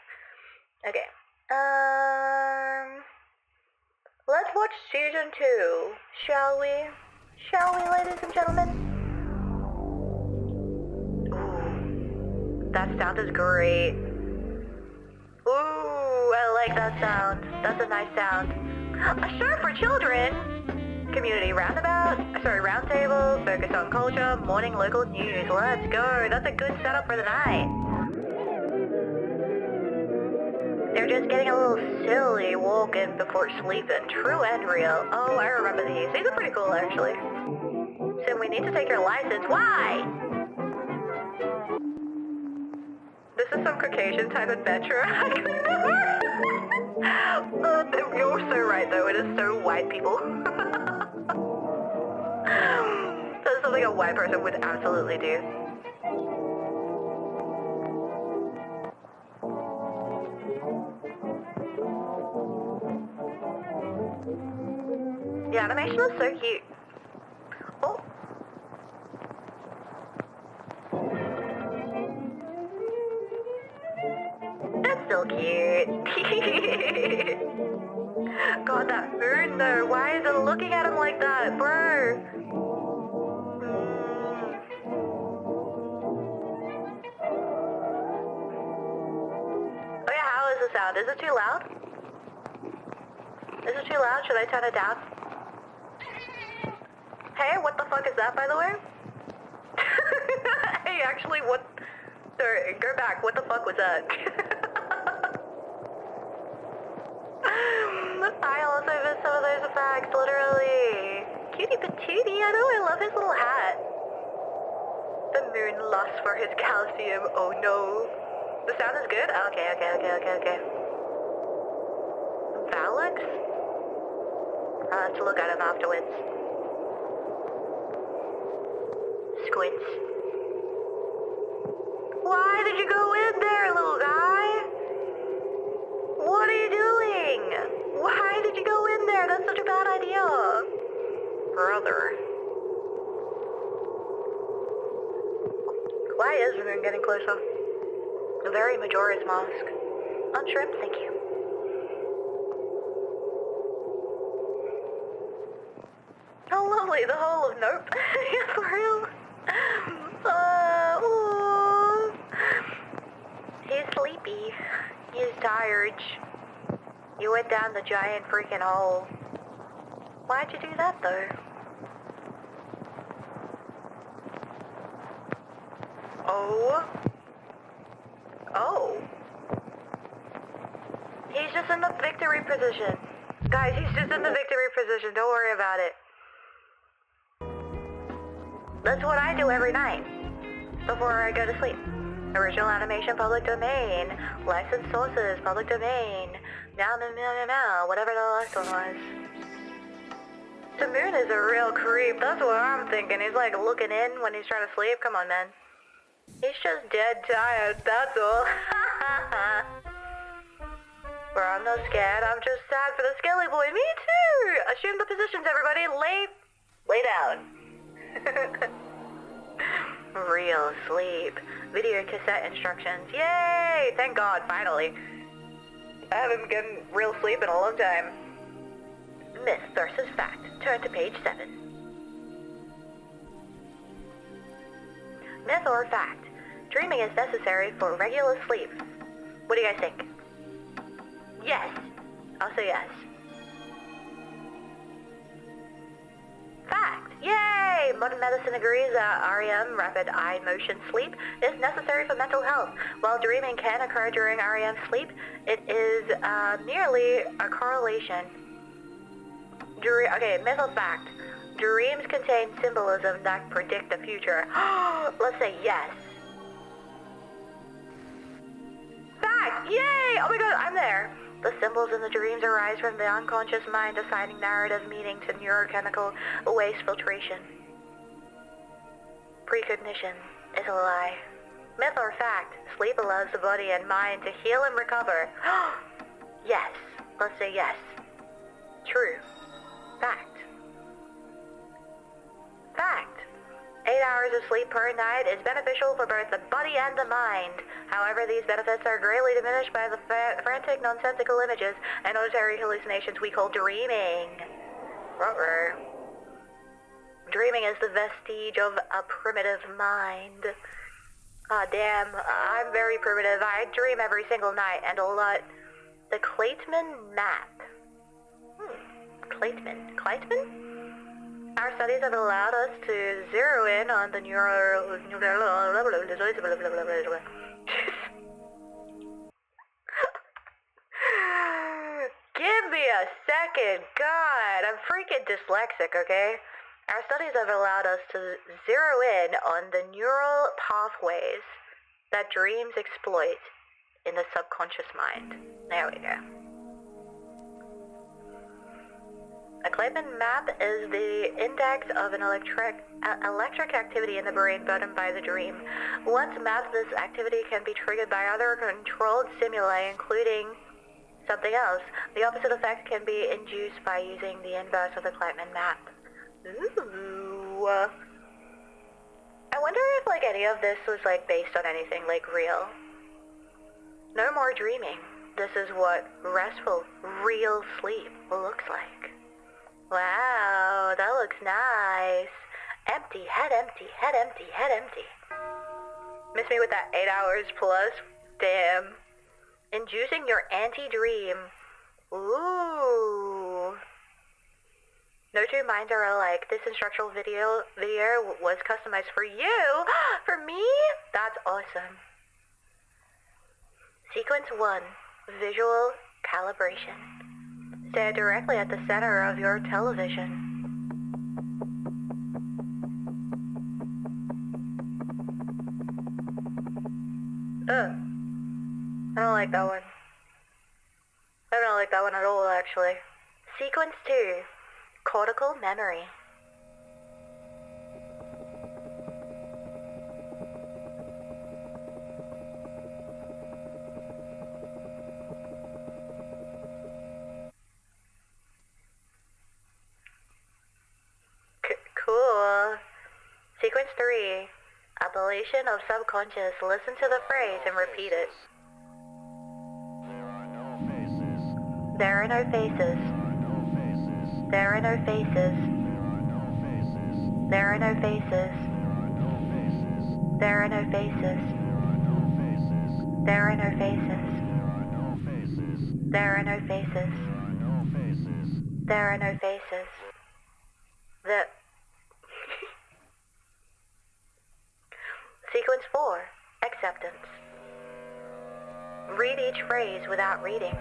Okay. Let's watch season 2, shall we? Shall we, ladies and gentlemen? Ooh, that sound is great. Ooh, I like that sound. That's a nice sound. A show for children. Community roundtable, focus on culture, morning local news. Let's go. That's a good setup for the night. They're just getting a little silly walking before sleeping. True and real. Oh, I remember these. These are pretty cool, actually. So we need to take your license. Why? This is some Caucasian type adventure. I couldn't You're so right, though. It is so white people. That's something a white person would absolutely do. The animation is so cute. Oh. That's still cute. God, that moon though. Why is it looking at him like that, bro? Oh yeah, how is the sound? Is it too loud? Is it too loud? Should I turn it down? Hey, what the fuck is that, by the way? Hey, actually, what? Sorry, go back. What the fuck was that? I also missed some of those effects, literally. Cutie patootie, I know, I love his little hat. The moon lusts for his calcium, oh no. The sound is good? Okay. Valix? I'll have to look at him afterwards. Squints. Why did you go in there, little guy? What are you doing? Why did you go in there? That's such a bad idea. Brother. Why is the moon getting closer? A very Majora's Mask. On shrimp, thank you. Oh, lovely, the whole of Nope. Yeah, for real. Ooh. He's sleepy. He's tired. You went down the giant freaking hole. Why'd you do that, though? Oh. He's just in the victory position. Guys, he's just in the victory position. Don't worry about it. That's what I do every night before I go to sleep. Original animation, public domain. Licensed sources, public domain. Meow, whatever the last one was. The moon is a real creep. That's what I'm thinking. He's like looking in when he's trying to sleep. Come on, man. He's just dead tired, that's all. Bro, I'm not scared. I'm just sad for the skelly boy. Me too. Assume the positions, everybody. Lay down. Real sleep. Video cassette instructions. Yay! Thank God, finally. I haven't been getting real sleep in a long time. Myth versus fact. Turn to page 7. Myth or fact? Dreaming is necessary for regular sleep. What do you guys think? Yes. I'll say yes. Fact. Yay! modern medicine agrees that REM, rapid eye motion sleep, is necessary for mental health. While dreaming can occur during REM sleep, it is merely a correlation. Okay, myth or fact. Dreams contain symbolism that predict the future. Let's say yes. Fact! Yay! Oh my god, I'm there! The symbols in the dreams arise from the unconscious mind assigning narrative meaning to neurochemical waste filtration. Precognition is a lie. Myth or fact, sleep allows the body and mind to heal and recover. Yes. Let's say yes. True. Fact. Fact. 8 hours of sleep per night is beneficial for both the body and the mind. However, these benefits are greatly diminished by the frantic, nonsensical images and auditory hallucinations we call dreaming. Ruh-roh. Dreaming is the vestige of a primitive mind. Ah, damn, I'm very primitive. I dream every single night and a lot. The 𝚘𝚘𝚍𝚒 map. 𝚘𝚘𝚍𝚒? Our studies have allowed us to zero in on the Give me a second, God, I'm freaking dyslexic, okay? Our studies have allowed us to zero in on the neural pathways that dreams exploit in the subconscious mind. There we go. A 𝚘𝚘𝚍𝚒 map is the index of an electric activity in the brain burdened by the dream. Once mapped, this activity can be triggered by other controlled stimuli, including something else. The opposite effect can be induced by using the inverse of the 𝚘𝚘𝚒 map. Ooh. I wonder if like any of this was like based on anything like real. No more dreaming. This is what restful, real sleep looks like. Wow, that looks nice. Empty, head empty, head empty, head empty. Miss me with that 8 hours plus? Damn. Inducing your anti-dream. Ooh. No two minds are alike. This instructional video was customized for you. For me? That's awesome. Sequence 1. Visual calibration. Stare directly at the center of your television. I don't like that one. I don't like that one at all, actually. Sequence 2. Cortical memory. Cool. Sequence 3. Ablation of subconscious. Listen to the phrase and repeat it. There are no faces. There are no faces. There are no faces. There are no faces. There are no faces. There are no faces. There are no faces. Sequence 4. Acceptance. Read each phrase without reading.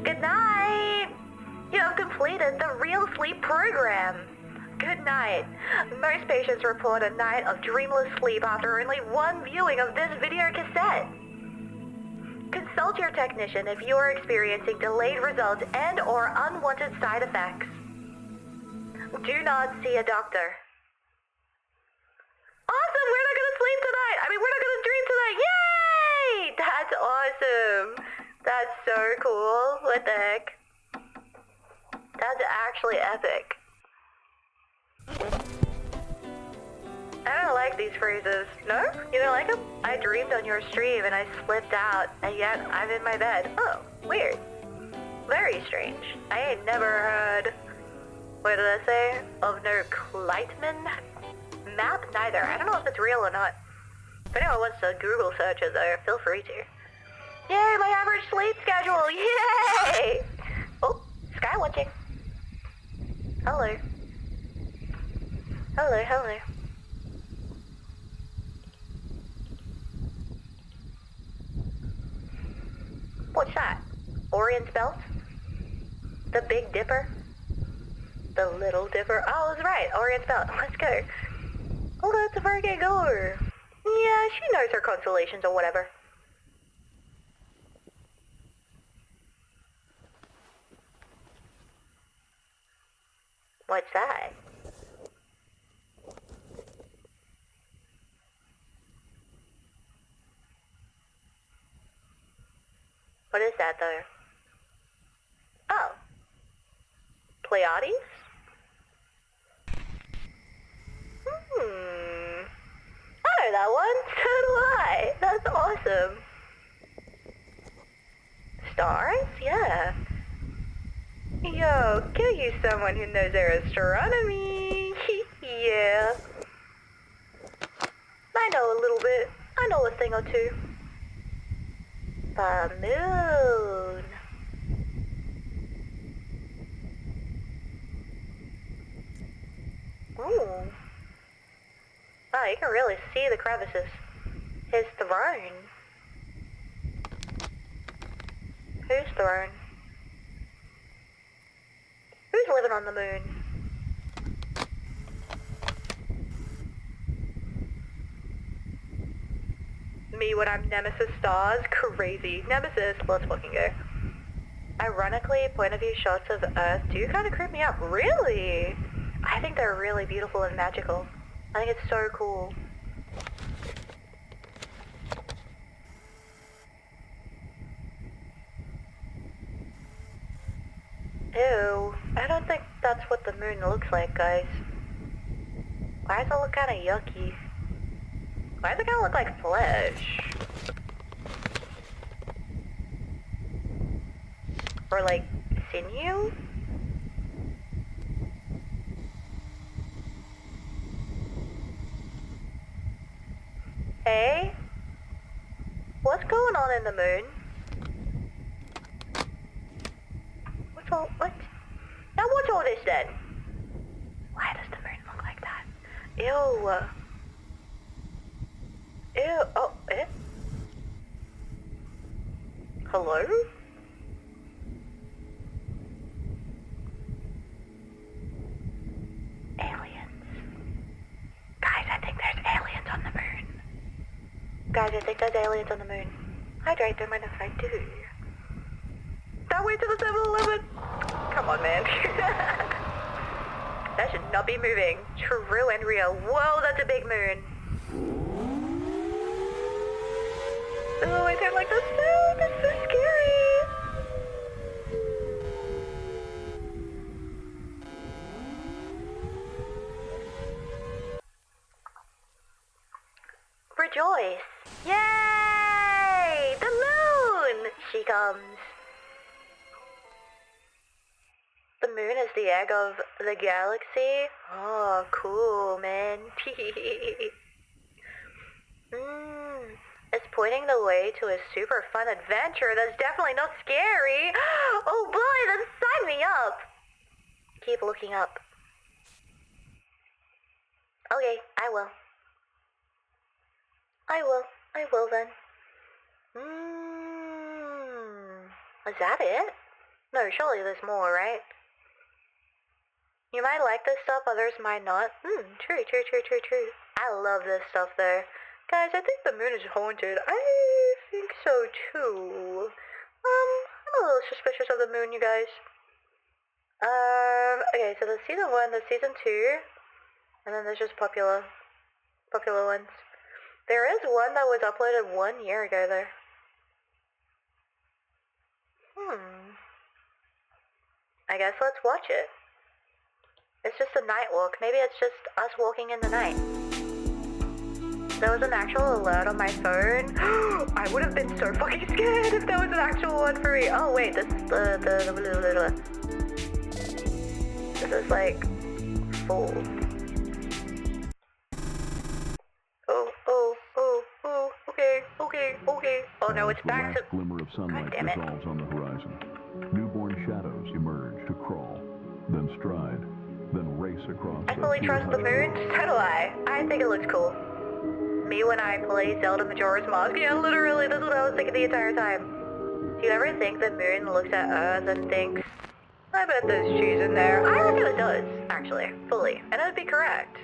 Good night! You have completed the Real Sleep program. Good night. Most patients report a night of dreamless sleep after only one viewing of this video cassette. Consult your technician if you are experiencing delayed results and or unwanted side effects. Do not see a doctor. Awesome! We're not gonna sleep tonight! We're not gonna dream tonight! Yay! That's awesome! That's so cool. What the heck? That's actually epic. I don't like these phrases. No? You don't like them? I dreamed on your stream and I slipped out, and yet I'm in my bed. Oh, weird. Very strange. I ain't never heard, what did I say? Of no 𝚘𝚘𝚒𝚒𝚒 map neither. I don't know if it's real or not. If anyone wants to Google search it though, feel free to. Yay, my average sleep schedule! Yay! Oh, sky watching. Hello. Hello, hello. What's that? Orion's Belt? The Big Dipper? The Little Dipper? Oh, that's right, Orion's Belt. Let's go. Oh, that's a very good goer. Yeah, she knows her constellations or whatever. What's that? What is that though? Oh. Pleiades? I know that one. So do I. That's awesome. Stars? Yeah. Yo, can I use someone who knows their astronomy? Yeah. I know a little bit. I know a thing or two. The moon. Ooh. Oh, you can really see the crevices. His throne. Whose throne? Who's living on the moon? Me when I'm Nemesis stars? Crazy. Nemesis, let's fucking go. Ironically, point of view shots of Earth do kind of creep me out. Really? I think they're really beautiful and magical. I think it's so cool. Ew, I don't think that's what the moon looks like, guys. Why does it look kind of yucky? Why does it kind of look like flesh? Or like sinew? Hey? What's going on in the moon? What? Now what's all this then? Why does the moon look like that? Ew. Ew. Oh, eh? Hello? Aliens. Guys, I think there's aliens on the moon. Guys, I think there's aliens on the moon. Hydrate, don't mind if I do. That way to the 7-Eleven! Come on, man. That should not be moving. True and real. Whoa, that's a big moon. Oh, I don't like the sound. That's so scary. Rejoice. Yay! The moon! She comes. The moon is the egg of the galaxy? Oh, cool, man. It's pointing the way to a super fun adventure that's definitely not scary. Oh boy, then sign me up. Keep looking up. Okay, I will. I will then. Is that it? No, surely there's more, right? You might like this stuff, others might not. True. I love this stuff though. Guys, I think the moon is haunted. I think so too. I'm a little suspicious of the moon, you guys. Okay, so there's season 1, there's season 2, and then there's just popular ones. There is one that was uploaded 1 year ago though. I guess let's watch it. It's just a night walk. Maybe it's just us walking in the night. There was an actual alert on my phone. I would have been so fucking scared if there was an actual one for me. Oh wait, this is this is like full. no, it's the back to... last glimmer of sunlight damn it. resolves on the horizon. Newborn shadows emerge to crawl, then stride, then race across I fully trust the moon. So do I. I think it looks cool. Me when I play Zelda Majora's Mask. Yeah, literally, that's what I was thinking the entire time. Do you ever think the moon looks at Earth and thinks, I bet there's cheese in there? I reckon it does, actually, fully. And I'd be correct.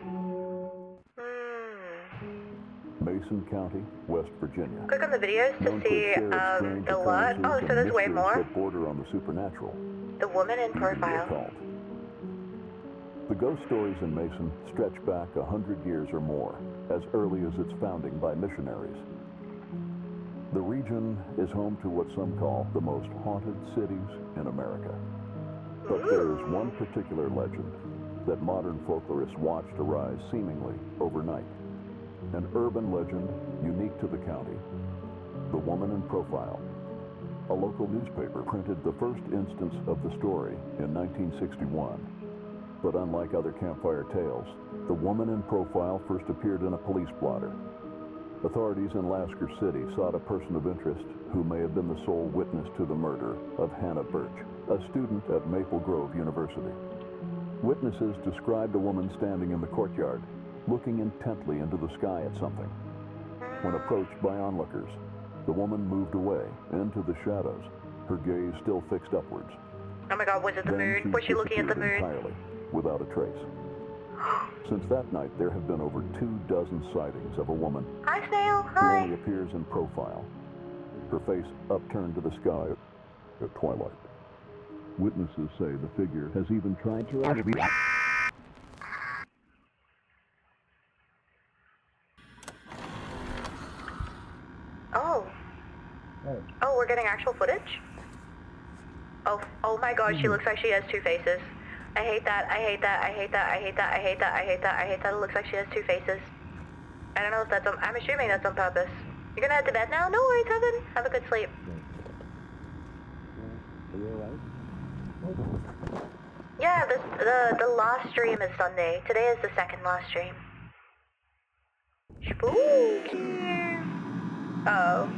Mason County, West Virginia. Click on the videos to Known for see its share of strange the lot. occurrences Oh, so and there's way mysteries more. that border on the supernatural. The woman in Even the profile. occult. The ghost stories in Mason stretch back 100 years or more, as early as its founding by missionaries. The region is home to what some call the most haunted cities in America. But there is one particular legend that modern folklorists watched arise seemingly overnight. An urban legend unique to the county, the woman in profile. A local newspaper printed the first instance of the story in 1961. But unlike other campfire tales, the woman in profile first appeared in a police blotter. Authorities in Lasker City sought a person of interest who may have been the sole witness to the murder of Hannah Birch, a student at Maple Grove University. Witnesses described a woman standing in the courtyard, looking intently into the sky at something. When approached by onlookers, the woman moved away into the shadows, her gaze still fixed upwards. Oh my god, was it the Then moon? Was she looking at the moon? Entirely, without a trace. Since that night, there have been over 24 sightings of a woman Hi, Snail. who Hi. only appears in profile, her face upturned to the sky at twilight. Witnesses say the figure has even tried to run. Oh, we're getting actual footage? Oh my god, she looks like she has two faces. I hate that, I hate that, I hate that, I hate that, I hate that, I hate that, I hate that it looks like she has two faces. I don't know if that's on, I'm assuming that's on purpose. You're gonna head to bed now? No worries, Heaven. Have a good sleep. Are you alright? Yeah, the last stream is Sunday. Today is the second last stream. Spooky. Oh.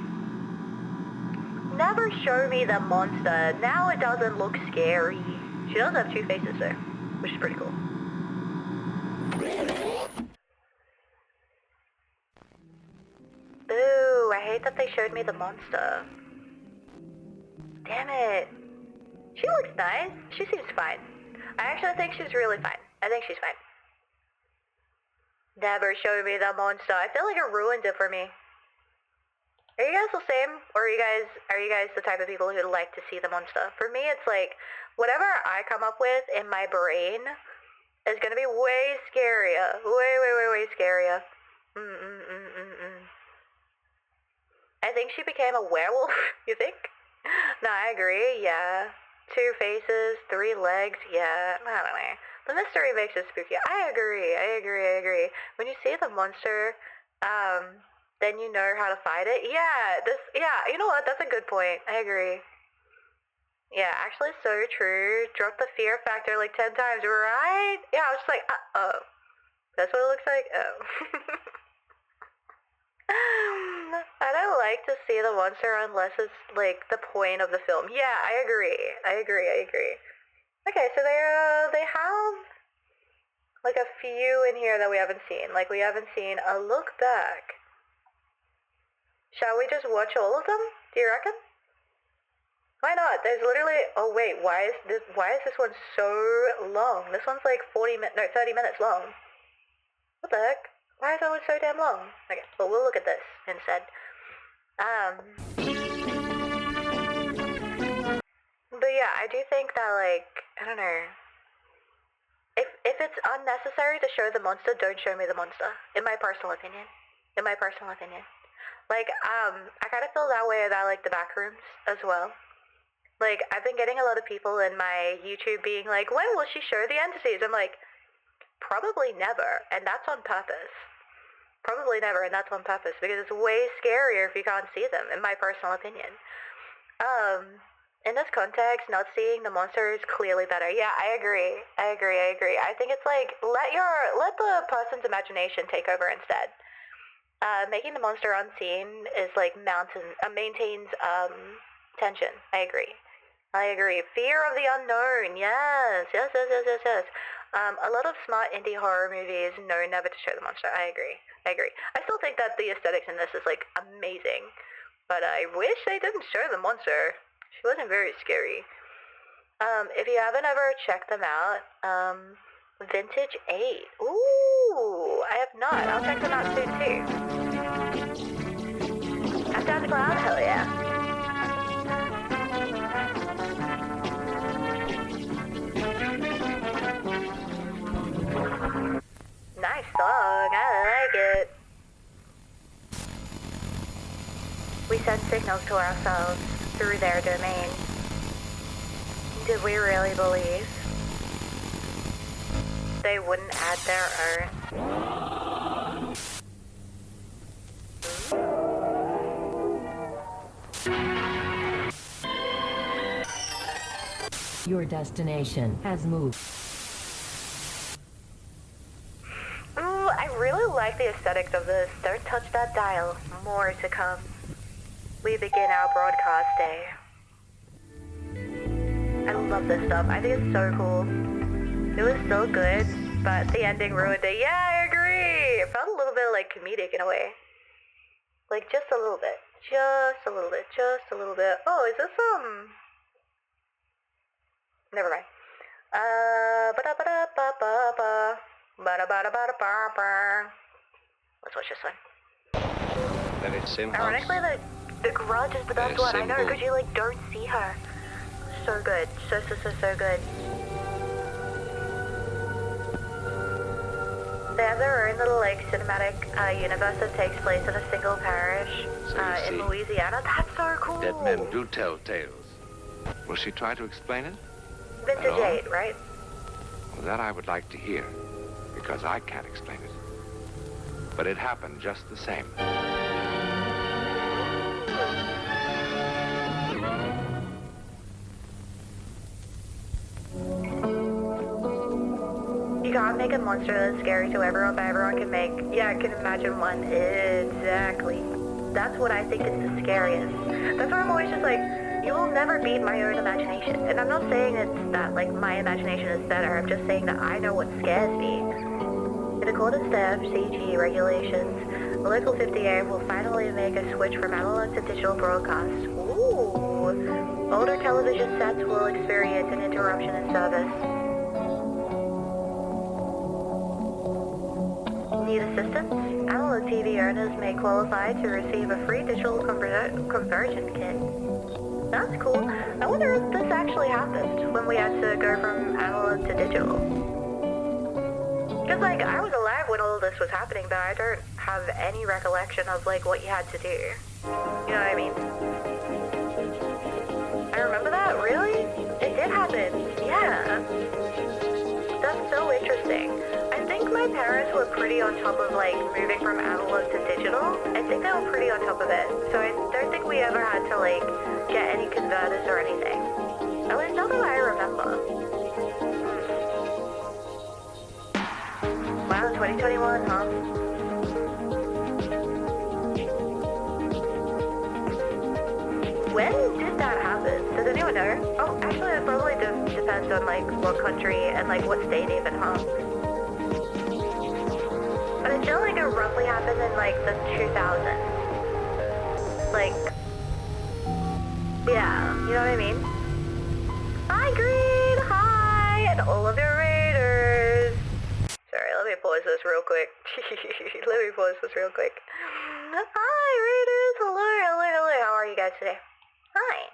Never show me the monster. Now it doesn't look scary. She does have two faces though, which is pretty cool. Ooh, I hate that they showed me the monster. Damn it. She looks nice. She seems fine. I actually think she's really fine. I think she's fine. Never show me the monster. I feel like it ruined it for me. Are you guys the same? Or are you guys the type of people who like to see the monster? For me, it's like, whatever I come up with in my brain is gonna be way scarier. Way scarier. I think she became a werewolf, you think? No, I agree, yeah. Two faces, three legs, yeah, I don't know. The mystery makes it spooky. I agree. When you see the monster, then you know how to fight it. Yeah, you know what, that's a good point. I agree. Yeah, actually so true. Drop the fear factor like 10 times, right? Yeah, I was just like, oh. That's what it looks like? Oh. I don't like to see the monster unless it's like the point of the film. Yeah, I agree. Okay, so they have like a few in here that we haven't seen. Like we haven't seen a look back. Shall we just watch all of them? Do you reckon? Why not? There's literally, oh wait, why is this one so long? This one's like 30 minutes long. What the heck? Why is that one so damn long? Okay, well we'll look at this instead. But yeah, I do think that like, I don't know. If it's unnecessary to show the monster, don't show me the monster. In my personal opinion. Like, I kind of feel that way about like the back rooms as well. Like, I've been getting a lot of people in my YouTube being like, when will she show the entities? I'm like, probably never, and that's on purpose. Because it's way scarier if you can't see them, in my personal opinion. In this context, not seeing the monster is clearly better. Yeah, I agree. I think it's like, let the person's imagination take over instead. Making the monster unseen is like maintains tension. I agree. Fear of the unknown. Yes. A lot of smart indie horror movies know never to show the monster. I agree. I still think that the aesthetics in this is like amazing, but I wish they didn't show the monster. She wasn't very scary. If you haven't ever checked them out, Vintage 8. Ooh, I have not. I'll check them out soon too. I'm down to cloud. Hell yeah. Nice song, I like it. We send signals to ourselves through their domain. Did we really believe they wouldn't add their own? Your destination has moved. Ooh, I really like the aesthetics of this. Don't touch that dial. More to come. We begin our broadcast day. I love this stuff. I think it's so cool. It was so good, but the ending ruined it. Yeah, I agree. It felt a little bit like comedic in a way. Like just a little bit. Just a little bit. Oh, is this never mind. Let's watch this one. Very simple. Ironically, the garage is the best one. I know, because you like don't see her. So good. So good. They have their own little like cinematic universe that takes place in a single parish in Louisiana. That's so cool. Dead men do tell tales. Will she try to explain it? Vintage 8, right? Well, that I would like to hear, because I can't explain it. But it happened just the same. You can't make a monster that's scary so everyone can make. Yeah, I can imagine one. Exactly. That's what I think is the scariest. That's why I'm always just like, you will never beat my own imagination. And I'm not saying it's that like my imagination is better. I'm just saying that I know what scares me. In accordance to FCG regulations, Local 58 will finally make a switch from analog to digital broadcast. Ooh. Older television sets will experience an interruption in service. Need assistance? Analog TV owners may qualify to receive a free digital conversion kit. That's cool. I wonder if this actually happened when we had to go from analog to digital. Because, like, I was alive when all this was happening, but I don't have any recollection of, like, what you had to do. You know what I mean? I remember that? Really? It did happen. Yeah. That's so interesting. I think my parents were pretty on top of, like, moving from analog to digital. I think they were pretty on top of it. So I don't think we ever had to, like, get any converters or anything. At least not that I remember. Wow, 2021, huh? When did that happen? Does anyone know? Oh, actually, it probably depends on, like, what country and, like, what state even, huh? But I feel like it roughly happened in, like, the 2000s. Like, yeah, you know what I mean? Hi, Green! Hi! And all of your raiders! Sorry, let me pause this real quick. Hi, raiders! Hello! How are you guys today? Hi!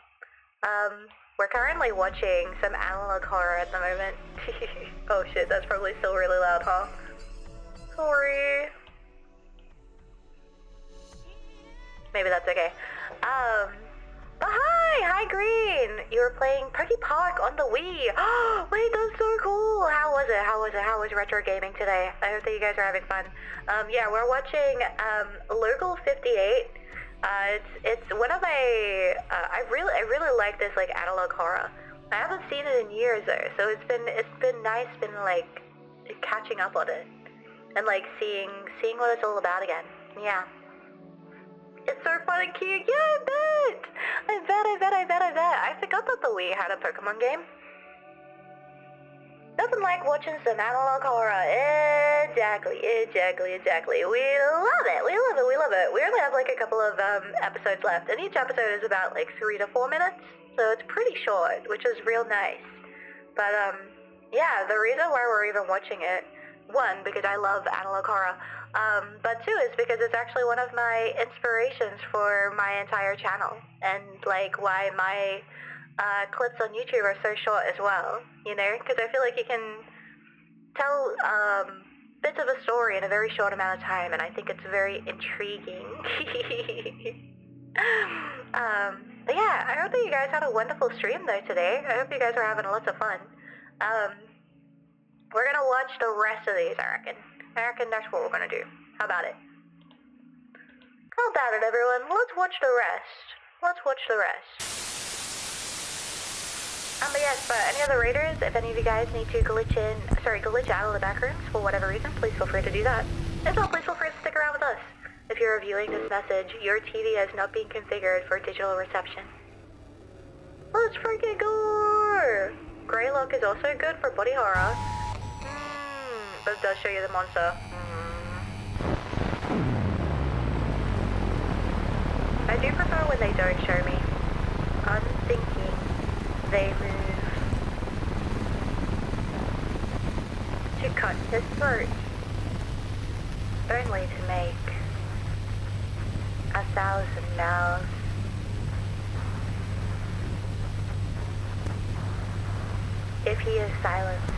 We're currently watching some analog horror at the moment. Oh shit, that's probably still really loud, huh? Sorry. Maybe that's okay. But hi Green! You were playing Perky Park on the Wii. Oh, wait, that's so cool. How was it? How was retro gaming today? I hope that you guys are having fun. Yeah, we're watching Local 58. It's one of my. I really like this like analog horror. I haven't seen it in years though, so it's been nice, been like catching up on it and like seeing what it's all about again. Yeah. It's so fun and cute. Yeah, I bet. I forgot that the Wii had a Pokemon game. Nothing like watching some analog horror. Exactly. We love it. We only have like a couple of episodes left, and each episode is about like 3 to 4 minutes, so it's pretty short, which is real nice. But yeah, the reason why we're even watching it, one, because I love analog horror, but two is because it's actually one of my inspirations for my entire channel, and like why my clips on YouTube are so short as well, you know, because I feel like you can tell bits of a story in a very short amount of time, and I think it's very intriguing. But yeah, I hope that you guys had a wonderful stream though today. I hope you guys are having lots of fun. We're gonna watch the rest of these, I reckon that's what we're gonna do. How about it? How about it, everyone? Let's watch the rest. But yes, but any other raiders, if any of you guys need to glitch out of the back rooms for whatever reason, please feel free to do that. If not, please feel free to stick around with us. If you're reviewing this message, your TV has not been configured for digital reception. Let's freaking go! Greylock is also good for body horror. But it does show you the monster. I do prefer when they don't show me. Unthinking, they move. To cut his throat. Only to make 1,000 mouths. If he is silenced,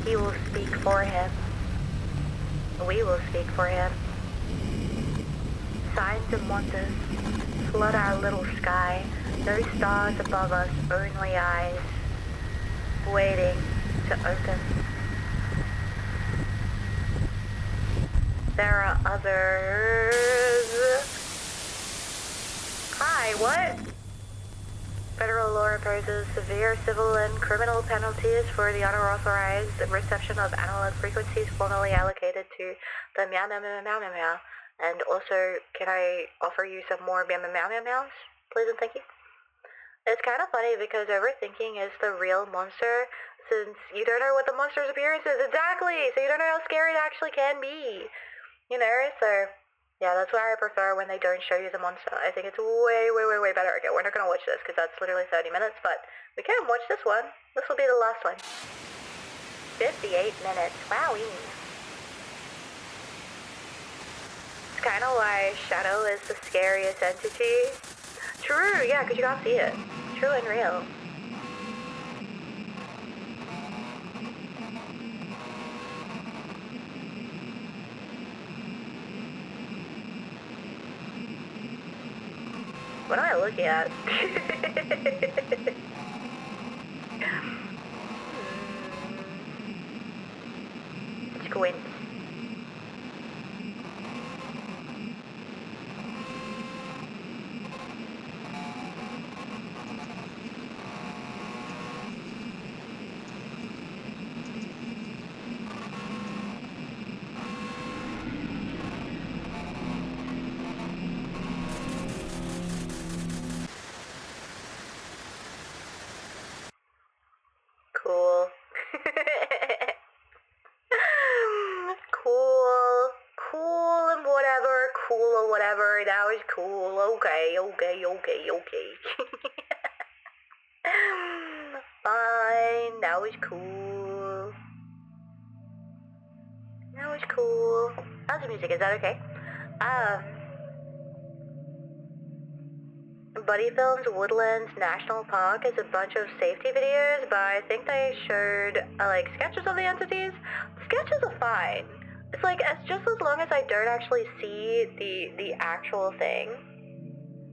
he will speak for him. We will speak for him. Signs and wonders flood our little sky. No stars above us, only eyes waiting to open. There are others. Hi, what? Federal law imposes severe civil and criminal penalties for the unauthorized reception of analog frequencies formerly allocated to the meow meow meow meow meow meow. And also, can I offer you some more meow meow meow meow meows? Please and thank you. It's kind of funny because overthinking is the real monster, since you don't know what the monster's appearance is exactly, so you don't know how scary it actually can be. You know, so yeah, that's why I prefer when they don't show you the monster. I think it's way better. Okay, we're not gonna watch this because that's literally 30 minutes, but we can watch this one. This will be the last one. 58 minutes. Wowee. It's kind of why Shadow is the scariest entity. True, yeah, because you can't see it. True and real. What am I looking at? Squint. Cool. Cool and whatever, cool or whatever, that was cool, okay. Fine, that was cool. How's the music, is that okay? Buddy Films Woodlands National Park is a bunch of safety videos, but I think they showed like sketches of the entities. The sketches are fine. It's like, it's just as long as I don't actually see the actual thing.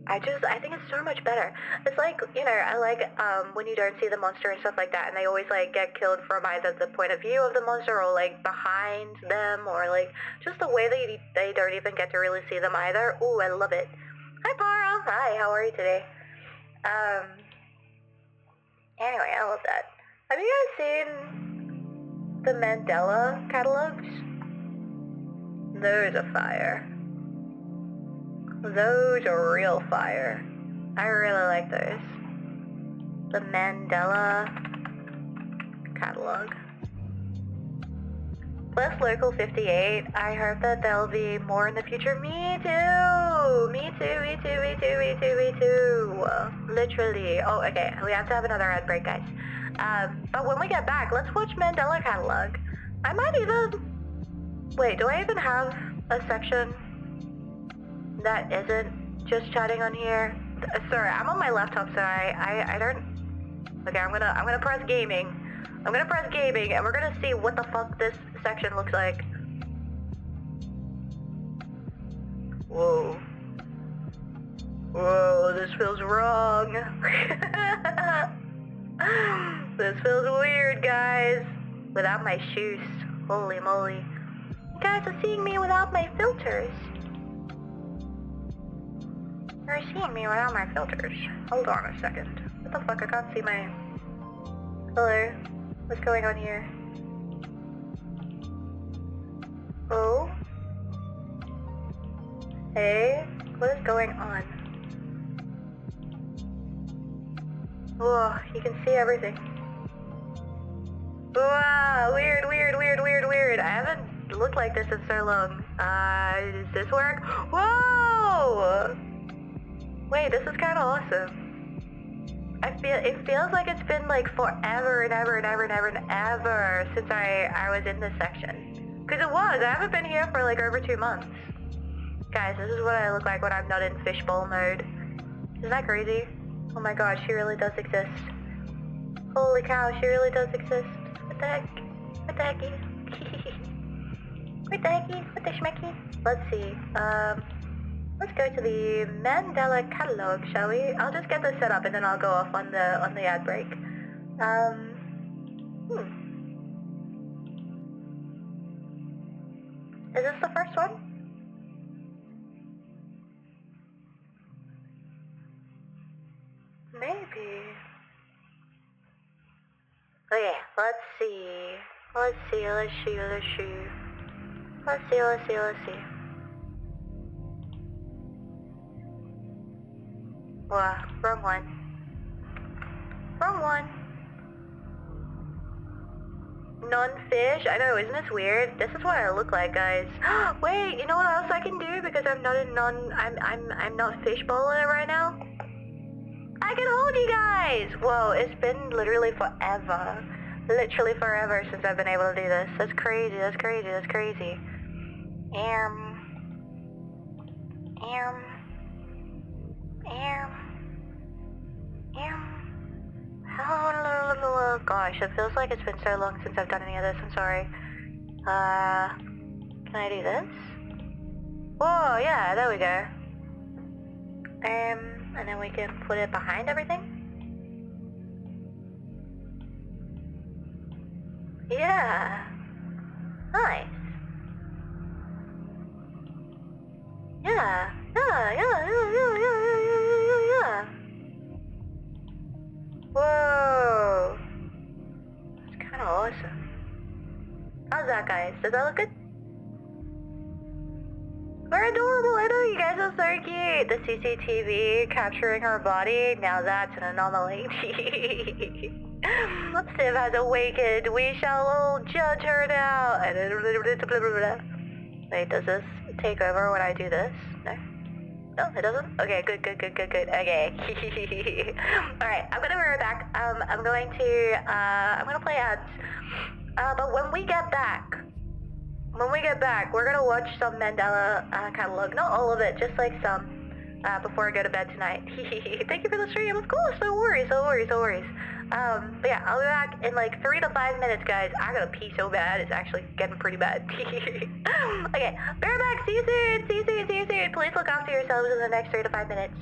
I think it's so much better. It's like, you know, I like when you don't see the monster and stuff like that, and they always like get killed from either the point of view of the monster or like behind them, or like just the way that they don't even get to really see them either. Ooh, I love it. Hi, Paro. Hi, how are you today? Anyway, I love that. Have you guys seen the Mandela catalogs? Those are fire. Those are real fire. I really like those. The Mandela catalog. Plus Local 58. I hope that there'll be more in the future. Me too! Me too, me too, me too, me too, me too. Literally. Oh, okay. We have to have another ad break, guys. But when we get back, let's watch Mandela catalog. I might even... Wait, do I even have a section that isn't just chatting on here? Sorry, I'm on my laptop, so I don't... Okay, I'm gonna press gaming. I'm gonna press gaming, and we're gonna see what the fuck this section looks like. Whoa. Whoa, this feels wrong. This feels weird, guys. Without my shoes. Holy moly. You guys are seeing me without my filters. You're seeing me without my filters. Hold on a second. What the fuck? I can't see my... Hello? What's going on here? Oh? Hey? What is going on? Whoa, you can see everything. Wow, weird, weird, weird, weird, weird. I haven't looked like this in so long. Does this work? Whoa! Wait, this is kind of awesome. It feels like it's been like forever and ever and ever and ever and ever since I was in this section. Cause it was, I haven't been here for like over 2 months. Guys, this is what I look like when I'm not in fishbowl mode. Isn't that crazy? Oh my god, she really does exist. Holy cow, she really does exist. What the heck? What the hecky? What the hecky? What the schmecky? Let's see, let's go to the Mandela catalog, shall we? I'll just get this set up and then I'll go off on the ad break. Is this the first one? Maybe. Okay, let's see. Let's see. Let's see. Let's see. Let's see. Let's see. Let's see. Wow, wrong one. Wrong one. Non-fish? I know, isn't this weird? This is what I look like, guys. Wait, you know what else I can do? Because I'm not I'm not fishbowling right now. I can hold you guys! Whoa, it's been literally forever. Literally forever since I've been able to do this. That's crazy, that's crazy, that's crazy. Oh gosh, it feels like it's been so long since I've done any of this, I'm sorry. Can I do this? Whoa, yeah, there we go. And then we can put it behind everything? Yeah. Nice. Yeah. Yeah. Whoa. That's kind of awesome. How's that, guys? Does that look good? We're adorable, I know, you guys are so cute. The CCTV capturing her body, now that's an anomaly. Civ has awakened, we shall all judge her now. Wait, does this take over when I do this? No? No, it doesn't? Okay, good. Okay. Alright, I'm gonna be right back. I'm gonna play ads. But when we get back, we're gonna watch some Mandela catalog. Not all of it, just like some, before I go to bed tonight. Thank you for the stream, of course, no worries. But yeah, I'll be back in like 3 to 5 minutes, guys. I gotta pee so bad, it's actually getting pretty bad. Okay, be right back, see you soon. Please look after yourselves in the next 3 to 5 minutes.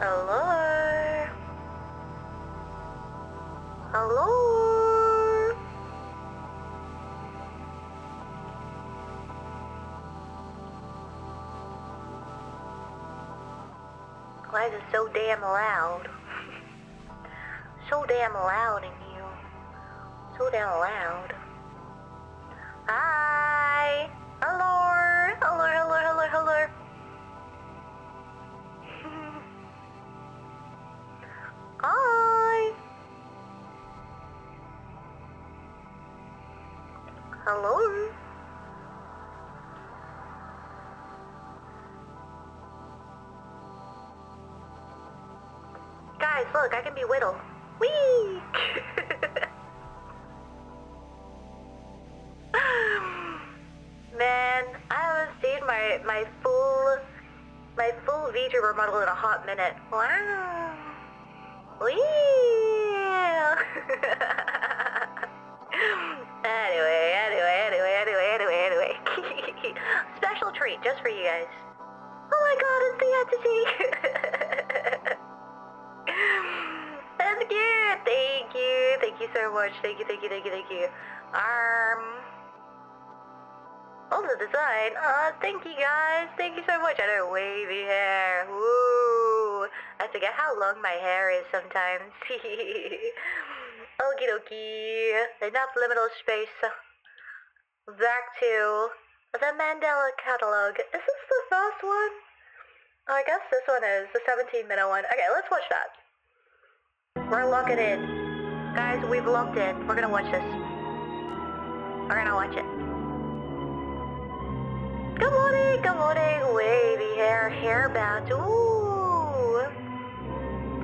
Hello? Hello? Why is it so damn loud? So damn loud in here. So damn loud. Hi! Hello! Hello, hello, hello, hello. Hi! Hello? Guys, look, I can be Whittle. Whee! Man, I haven't seen my full VTuber model in a hot minute. Wow. Whee! Anyway. Special treat just for you guys. Oh my god, it's the entity! That's cute! Thank you! Thank you so much. Thank you. Oh, the design. Thank you guys. Thank you so much. I know, wavy hair. Woo! I forget how long my hair is sometimes. Okie dokie. Enough liminal space. Back to the Mandela catalog. Is this the first one? Oh, I guess this one is the 17-minute one. Okay, let's watch that. We're locking in. Guys, we've locked in. We're gonna watch this. We're gonna watch it. Good morning, wavy hair bound. Ooh.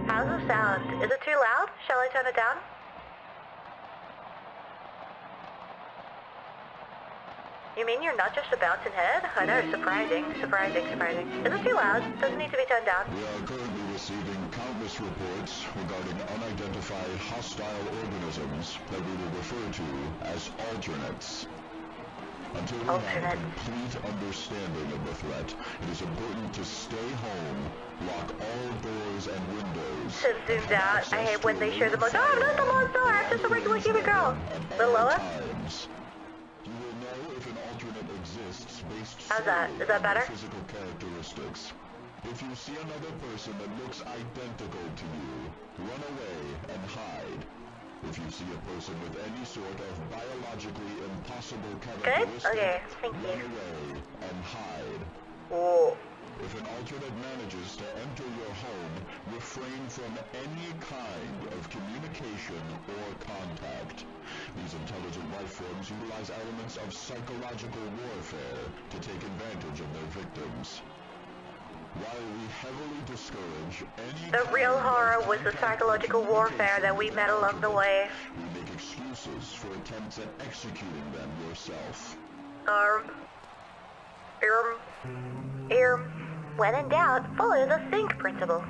How's the sound? Is it too loud? Shall I turn it down? You mean you're not just a bouncing head? I know, surprising. Is it too loud? Doesn't need to be turned down. We are currently receiving countless reports regarding unidentified hostile organisms that we will refer to as alternates. Until we have a complete understanding of the threat, it is important to stay home, lock all doors and windows. Should have zoomed out. I hate when they show the monster. Oh, I'm not the monster! I'm just a regular human girl. A little lower? You will know if an alternate exists based How's that? Is that better? physical characteristics. If you see another person that looks identical to you, run away and hide. If you see a person with any sort of biologically impossible characteristic, okay, thank you. run away and hide. Ooh. If an alternate manages to enter your home, refrain from any kind of communication or contact. These intelligent life forms utilize elements of psychological warfare to take advantage of their victims. While we heavily discourage any The real horror was the psychological warfare that we met along the way. We make excuses for attempts at executing them yourself. When in doubt, follow the think principle.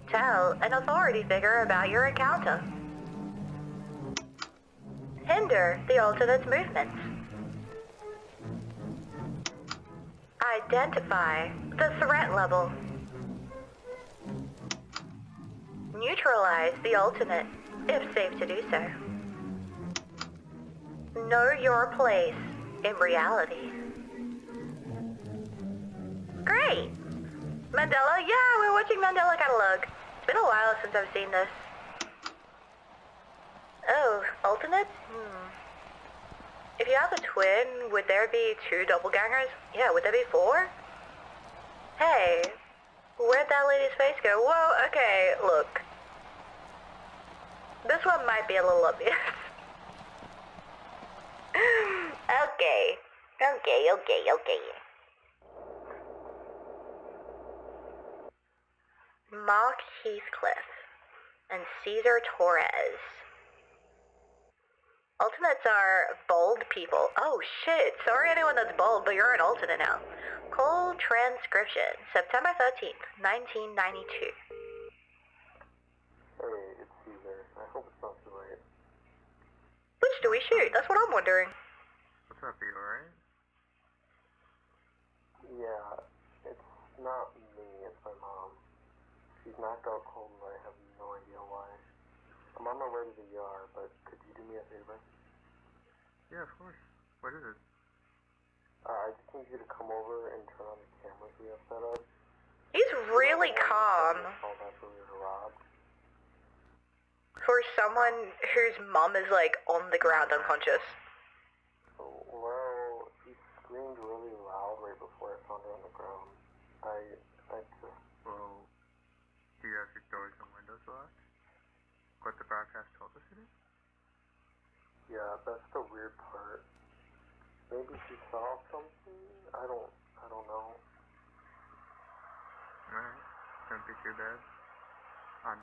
Tell an authority figure about your encounter. Hinder the alternate's movements. Identify the threat level. Neutralize the alternate, if safe to do so. Know your place in reality. Great! Mandela? Yeah, we're watching Mandela Catalog. It's been a while since I've seen this. Oh, alternate? If you have a twin, would there be 2 doppelgangers? Yeah, would there be 4? Hey, where'd that lady's face go? Whoa, okay, look. This one might be a little obvious. Okay. Mark Heathcliff and Cesar Torres. Alternates are bold people. Oh shit, sorry anyone that's bold, but you're an alternate now. Call transcription, September 13th, 1992. Hey, it's Caesar. I hope it's not too late. Which do we shoot? That's what I'm wondering. What's up, you alright? Yeah, it's not me, it's my mom. She's knocked out cold and I have no idea why. I'm on my way to the ER, but could you do me a favor? Yeah, of course. What is it? I just need you to come over and turn on the cameras we have set up. He's really calm. For someone whose mom is like on the ground unconscious. Well, he screamed really loud right before I found her on the ground. I just... Well, do you have your doors and windows locked? What the broadcast told us it is? Yeah, that's the weird part. Maybe she saw something? I don't know. Alright, don't be too bad. I'm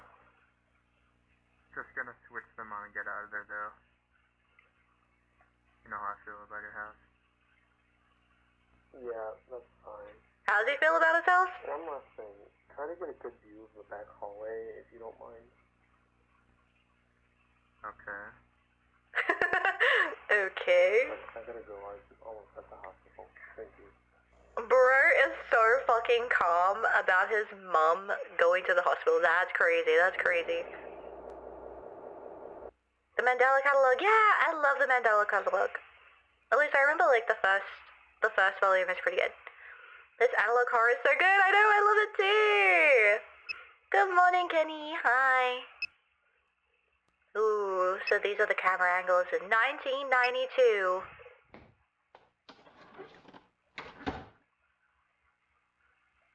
just gonna switch them on and get out of there though. You know how I feel about your house. Yeah, that's fine. How does he feel about his house? One last thing. Try to get a good view of the back hallway if you don't mind. Okay. Okay. I gotta go. I'm almost at the hospital. Thank you. Bro is so fucking calm about his mum going to the hospital. That's crazy. That's crazy. The Mandela Catalog. Yeah, I love the Mandela Catalog. At least I remember like the first volume is pretty good. This analog horror is so good. I know. I love it too. Good morning, Kenny. Hi. Ooh, so these are the camera angles in 1992.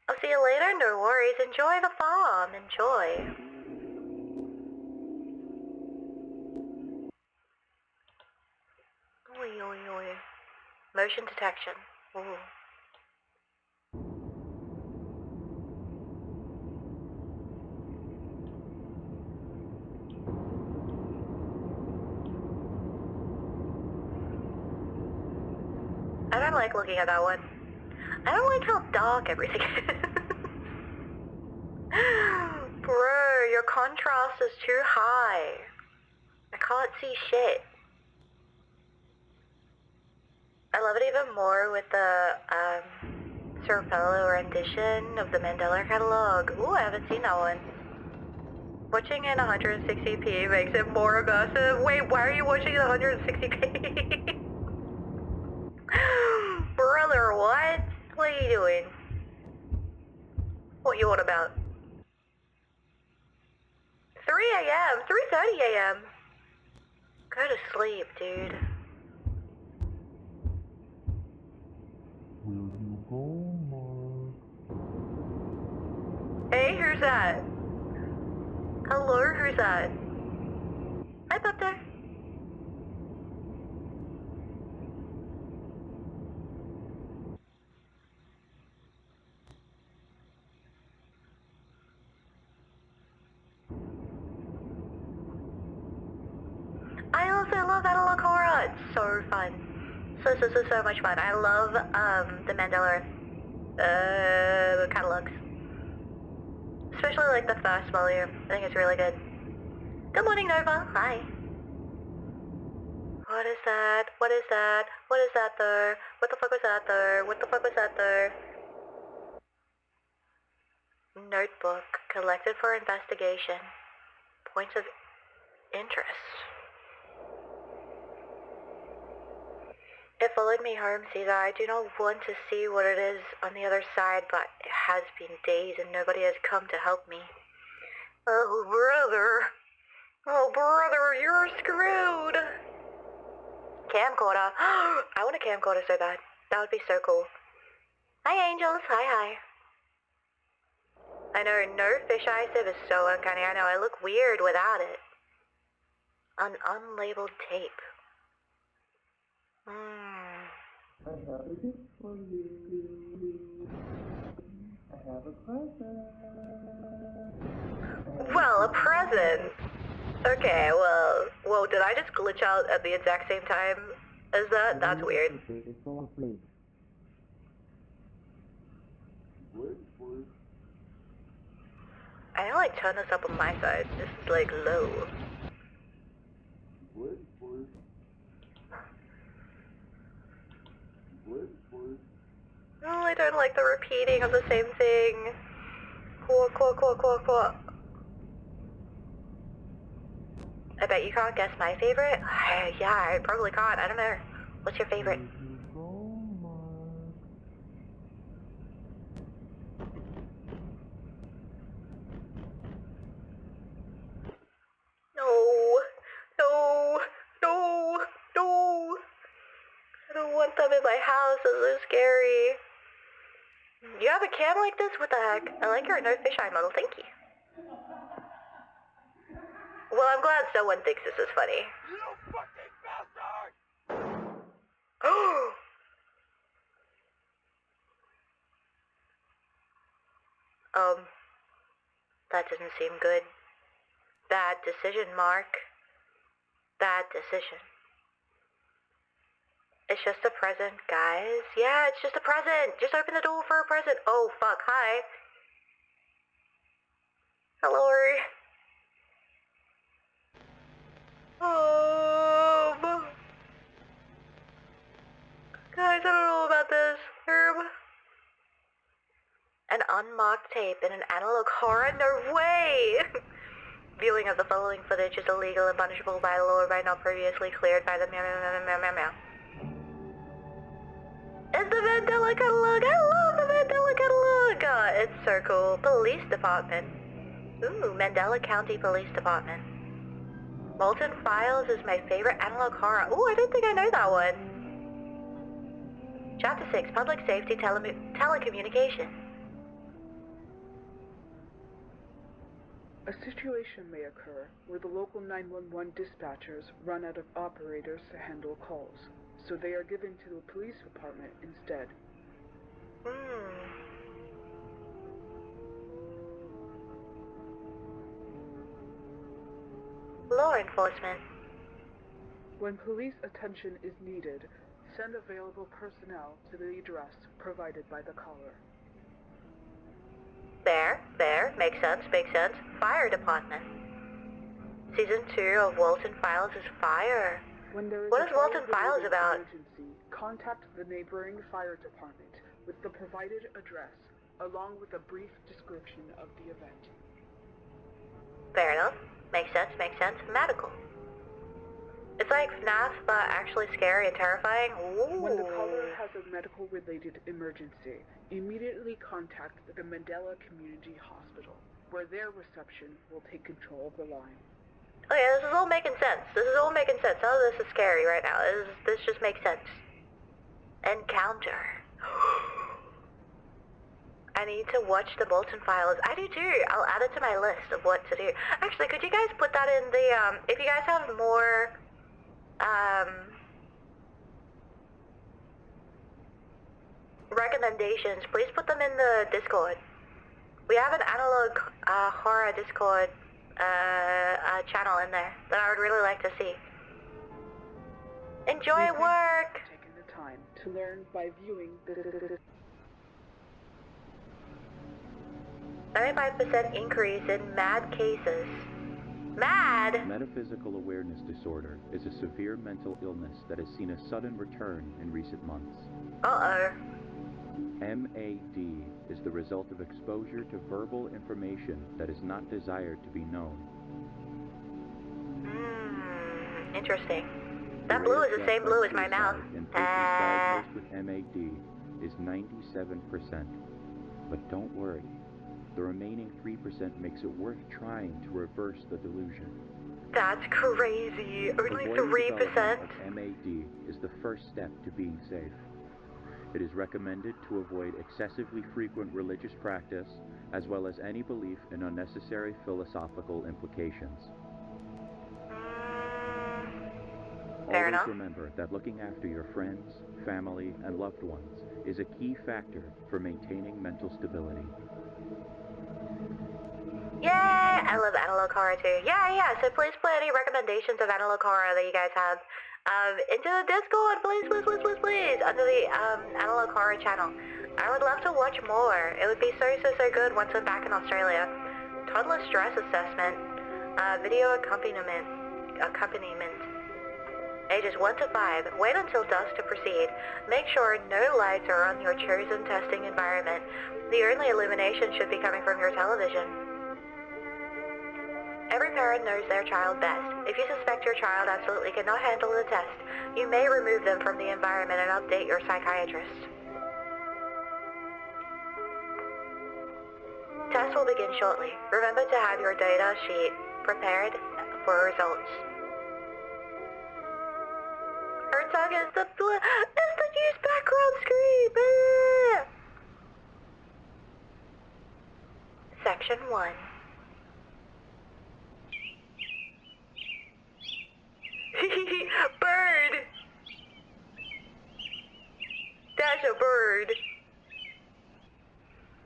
I'll see you later, no worries. Enjoy the farm, enjoy. Oi, oi, oi. Motion detection. Ooh. I don't like looking at that one. I don't like how dark everything is. Bro, your contrast is too high. I can't see shit. I love it even more with the 𝚎𝚘 rendition of the Mandela catalog. Ooh, I haven't seen that one. Watching in 160p makes it more immersive. Wait, why are you watching in 160p? Brother, what? What are you doing? What you on about? 3 a.m., 3:30 a.m. Go to sleep, dude. Hey, who's that? Hello, who's that? Hi, up there. I also love analog horror. It's so fun. So much fun. I love the Mandela catalogs. Especially like the first volume. I think it's really good. Good morning, Nova. Hi. What is that? What is that? What is that there? What the fuck was that there? What the fuck was that there? Notebook collected for investigation. Points of interest. It followed me home, Caesar. I do not want to see what it is on the other side, but it has been days and nobody has come to help me. Oh, brother. Oh, brother, you're screwed. Camcorder. I want a camcorder so bad. That would be so cool. Hi, angels. Hi. I know, no fisheye sip is so uncanny. I know, I look weird without it. An unlabeled tape. I have a gift for you. I have a present. Well, a present? Okay, well, did I just glitch out at the exact same time as that? That's weird. I don't like turn this up on my side. This is like low. Oh, I don't like the repeating of the same thing. Cool. I bet you can't guess my favorite? Yeah, I probably can't. I don't know. What's your favorite? No. I don't want them in my house. It's so scary. You have a cam like this? What the heck? I like your no fisheye model. Thank you. Well, I'm glad someone thinks this is funny. You fucking bastard! That didn't seem good. Bad decision, Mark. Bad decision. It's just a present, guys. Yeah, it's just a present. Just open the door for a present. Oh, fuck. Hi. Hello. Guys, I don't know about this. An unmarked tape in an analog horror? No way! Viewing of the following footage is illegal and punishable by law or by not previously cleared by the meow. It's the Mandela catalog! I love the Mandela catalog! It's so cool. Police Department. Ooh, Mandela County Police Department. Molten Files is my favorite analog horror. Ooh, I don't think I know that one. Chapter 6, Public Safety Telecommunication. A situation may occur where the local 911 dispatchers run out of operators to handle calls, so they are given to the police department instead. Law enforcement. When police attention is needed, send available personnel to the address provided by the caller. There. Makes sense. Fire department. Season 2 of Walton Files is fire. When there is What is Walton Files about? emergency, contact the neighboring fire department with the provided address, along with a brief description of the event. Fair enough. Makes sense, makes sense. Medical. It's like FNAF, but actually scary and terrifying. Ooh. When the caller has a medical-related emergency, immediately contact the Mandela Community Hospital, where their reception will take control of the line. Okay, this is all making sense. This is all making sense. None of this is scary right now. This just makes sense. Encounter. I need to watch the Bolton Files. I do too. I'll add it to my list of what to do. Actually, could you guys put that in the, if you guys have more, recommendations, please put them in the Discord. We have an analog horror Discord channel in there that I would really like to see. Enjoy work! Taking the time to learn by viewing the 35% increase in MAD cases. MAD? Metaphysical awareness disorder is a severe mental illness that has seen a sudden return in recent months. Uh-oh. MAD is the result of exposure to verbal information that is not desired to be known. Interesting. That blue is the same blue as my mouth. In persons diagnosed with MAD is 97%. But don't worry. The remaining 3% makes it worth trying to reverse the delusion. That's crazy. Only 3%? Of MAD is the first step to being safe. It is recommended to avoid excessively frequent religious practice, as well as any belief in unnecessary philosophical implications. Fair enough. Always remember that looking after your friends, family, and loved ones is a key factor for maintaining mental stability. Yay! I love analog horror too. Yeah, so please put any recommendations of analog horror that you guys have into the Discord, please, under the analog horror channel. I would love to watch more. It would be so good once I'm back in Australia. Toddler stress assessment, video accompaniment, ages 1 to 5. Wait until dusk to proceed. Make sure no lights are on your chosen testing environment. The only illumination should be coming from your television. Every parent knows their child best. If you suspect your child absolutely cannot handle the test, you may remove them from the environment and update your psychiatrist. Test will begin shortly. Remember to have your data sheet prepared for results. Herzog is the use background screen! Ah! Section 1. Bird! That's a bird.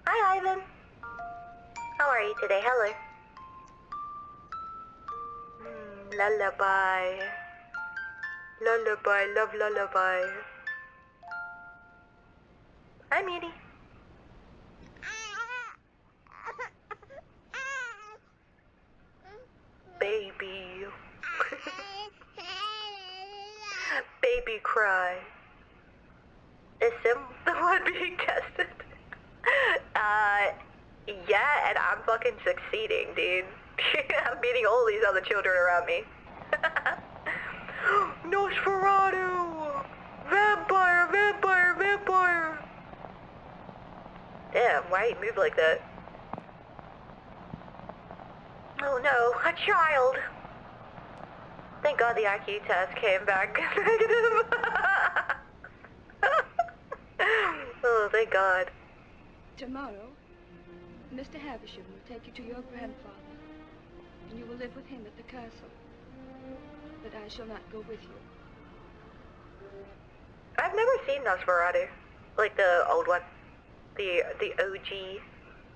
Hi, Ivan. How are you today? Hello. Lullaby. Lullaby, love lullaby. Hi, Meanie. Baby. Baby cry. Is Sim the one being tested? Yeah, and I'm fucking succeeding, dude. I'm beating all these other children around me. Nosferatu! Vampire! Damn, why you move like that? Oh no, a child! Thank God the IQ test came back negative. Oh, thank God. Tomorrow, Mr. Havisham will take you to your grandfather, and you will live with him at the castle. But I shall not go with you. I've never seen Nosferatu. Like the old one. The OG.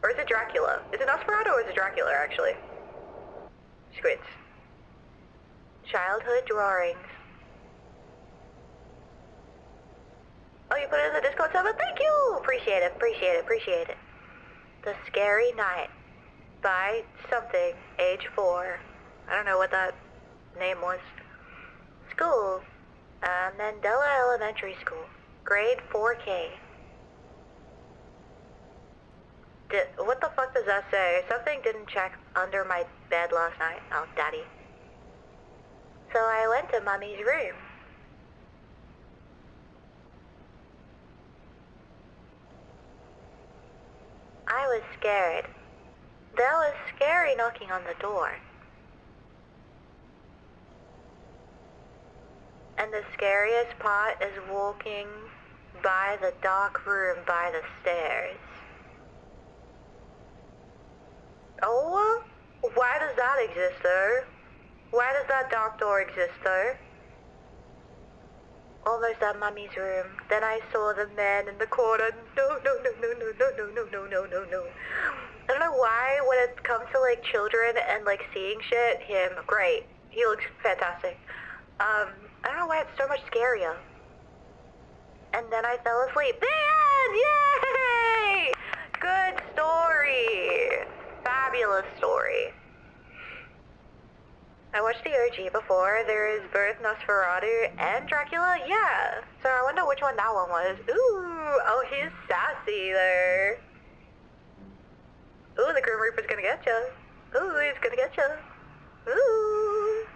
Or is it Dracula? Is it Nosferatu or is it Dracula, actually? Squids. Childhood drawings. Oh, you put it in the Discord server? Thank you! Appreciate it. The Scary Night. By something, age 4. I don't know what that name was. School. Mandela Elementary School, grade 4K. What the fuck does that say? Something didn't check under my bed last night. Oh, daddy. So I went to Mommy's room. I was scared. There was scary knocking on the door. And the scariest part is walking by the dark room by the stairs. Oh, why does that exist though? Why does that dark door exist though? Almost at Mummy's room. Then I saw the man in the corner. No. I don't know why when it comes to like children and like seeing shit, him, great. He looks fantastic. I don't know why it's so much scarier. And then I fell asleep. The end! Yay! Good story. Fabulous story. I watched the OG before. There is both Nosferatu and Dracula. Yeah. So I wonder which one that one was. Ooh. Oh, he's sassy there. Ooh, the Grim Reaper's gonna get ya. Ooh, he's gonna get ya. Ooh.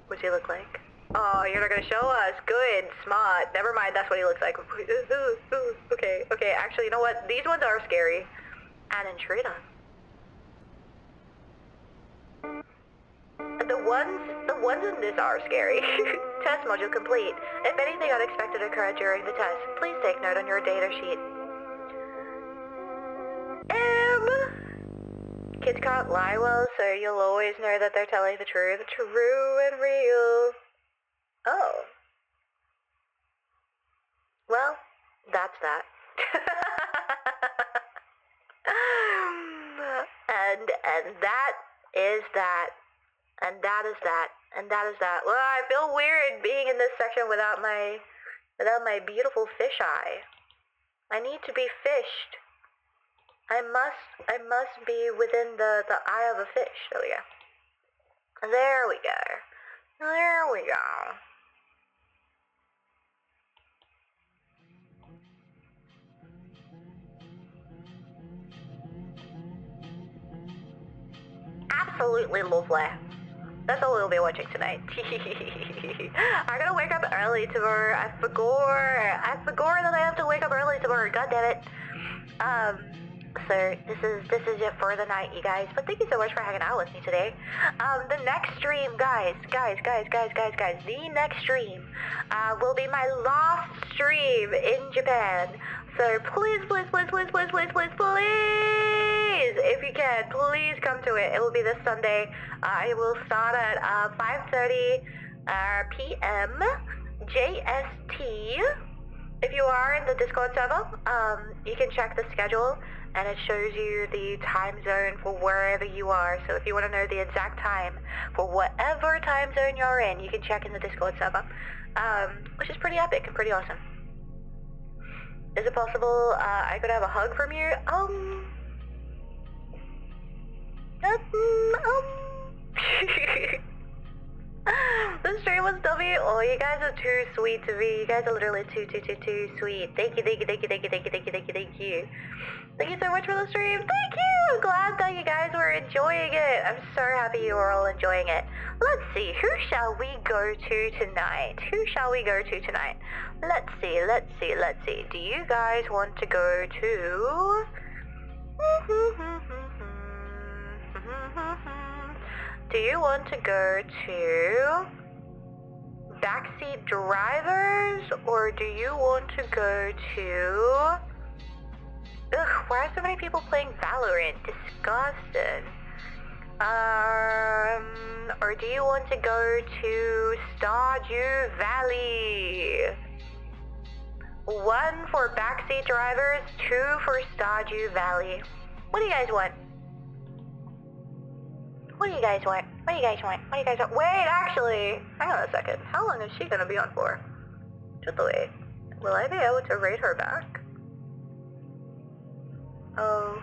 What's he look like? Oh, you're not gonna show us. Good. Smart. Never mind. That's what he looks like. Okay. Actually, you know what? These ones are scary. An intruder. The ones in this are scary. Test module complete. If anything unexpected occurred during the test, please take note on your data sheet. Kids can't lie well, so you'll always know that they're telling the truth. True and real. Oh. Well, that's that. and that is that. And that is that. And that is that. Well, I feel weird being in this section without my beautiful fish eye. I need to be fished. I must be within the eye of a fish. There we go. There we go. There we go. Absolutely lovely. That's all we'll be watching tonight. I gotta wake up early tomorrow. I forgot that I have to wake up early tomorrow. God damn it. So this is it for the night, you guys. But thank you so much for hanging out with me today. The next stream, guys. The next stream will be my last stream in Japan. So please, if you can, please come to it. It will be this Sunday. It will start at 5:30 p.m. JST. If you are in the Discord server, you can check the schedule, and it shows you the time zone for wherever you are. So if you want to know the exact time for whatever time zone you're in, you can check in the Discord server, which is pretty epic and pretty awesome. Is it possible I could have a hug from you? The stream was W. Oh, you guys are too sweet to me. You guys are literally too sweet. Thank you. Thank you so much for the stream. Thank you. I'm glad that you guys were enjoying it. I'm so happy you were all enjoying it. Let's see. Who shall we go to tonight? Let's see. Do you guys want to go to... Do you want to go to backseat drivers, or do you want to go to... Ugh, why are so many people playing Valorant? Disgusting. Or do you want to go to Stardew Valley? 1 for backseat drivers, 2 for Stardew Valley. What do you guys want? What do you guys want? Wait, actually, hang on a second. How long is she gonna be on for? Just wait. Will I be able to rate her back? Oh.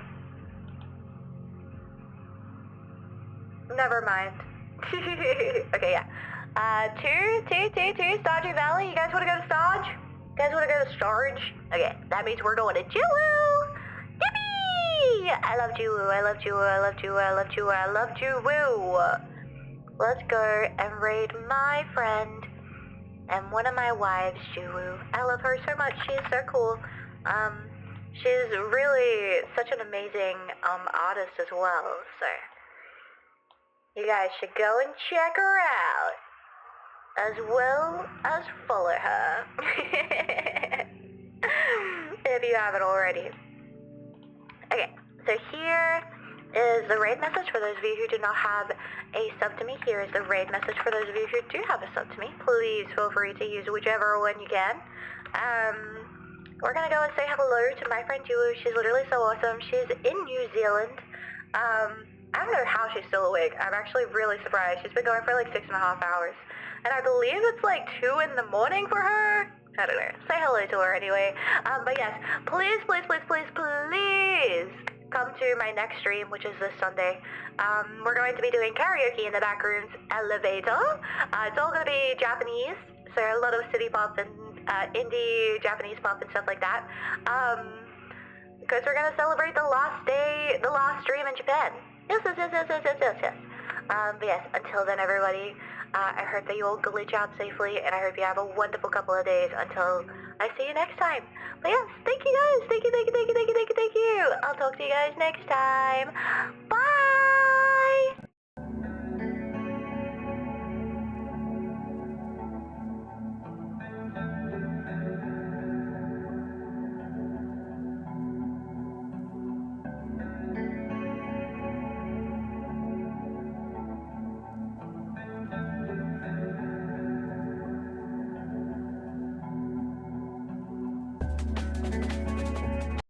Never mind. Okay, yeah. to Stardew Valley. You guys want to go to Starge? You guys want to go to Starge? Okay, that means we're going to Jiwoo! Yippee! I love Jiwoo, I love Jiwoo, I love Jiwoo, I love Jiwoo, I love Jiwoo! Let's go and raid my friend and one of my wives, Jiwoo. I love her so much, she's so cool. She's really such an amazing artist as well, so you guys should go and check her out, as well as follow her, if you haven't already. Okay, so here is the raid message for those of you who do not have a sub to me. Here is the raid message for those of you who do have a sub to me. Please feel free to use whichever one you can. We're gonna go and say hello to my friend Jiwoo. She's literally so awesome. She's in New Zealand. I don't know how she's still awake. I'm actually really surprised. She's been going for like 6.5 hours. And I believe it's like 2 in the morning for her. I don't know. Say hello to her anyway. But yes, please, please, please, please, please come to my next stream, which is this Sunday. We're going to be doing karaoke in the back rooms elevator. It's all going to be Japanese, so a lot of city pop and indie Japanese pop and stuff like that. Because we're going to celebrate the last day, the last stream in Japan. Yes. But yes, until then, everybody, I hope that you all glitch out safely, and I hope you have a wonderful couple of days until I see you next time. But yes, thank you guys. Thank you. I'll talk to you guys next time.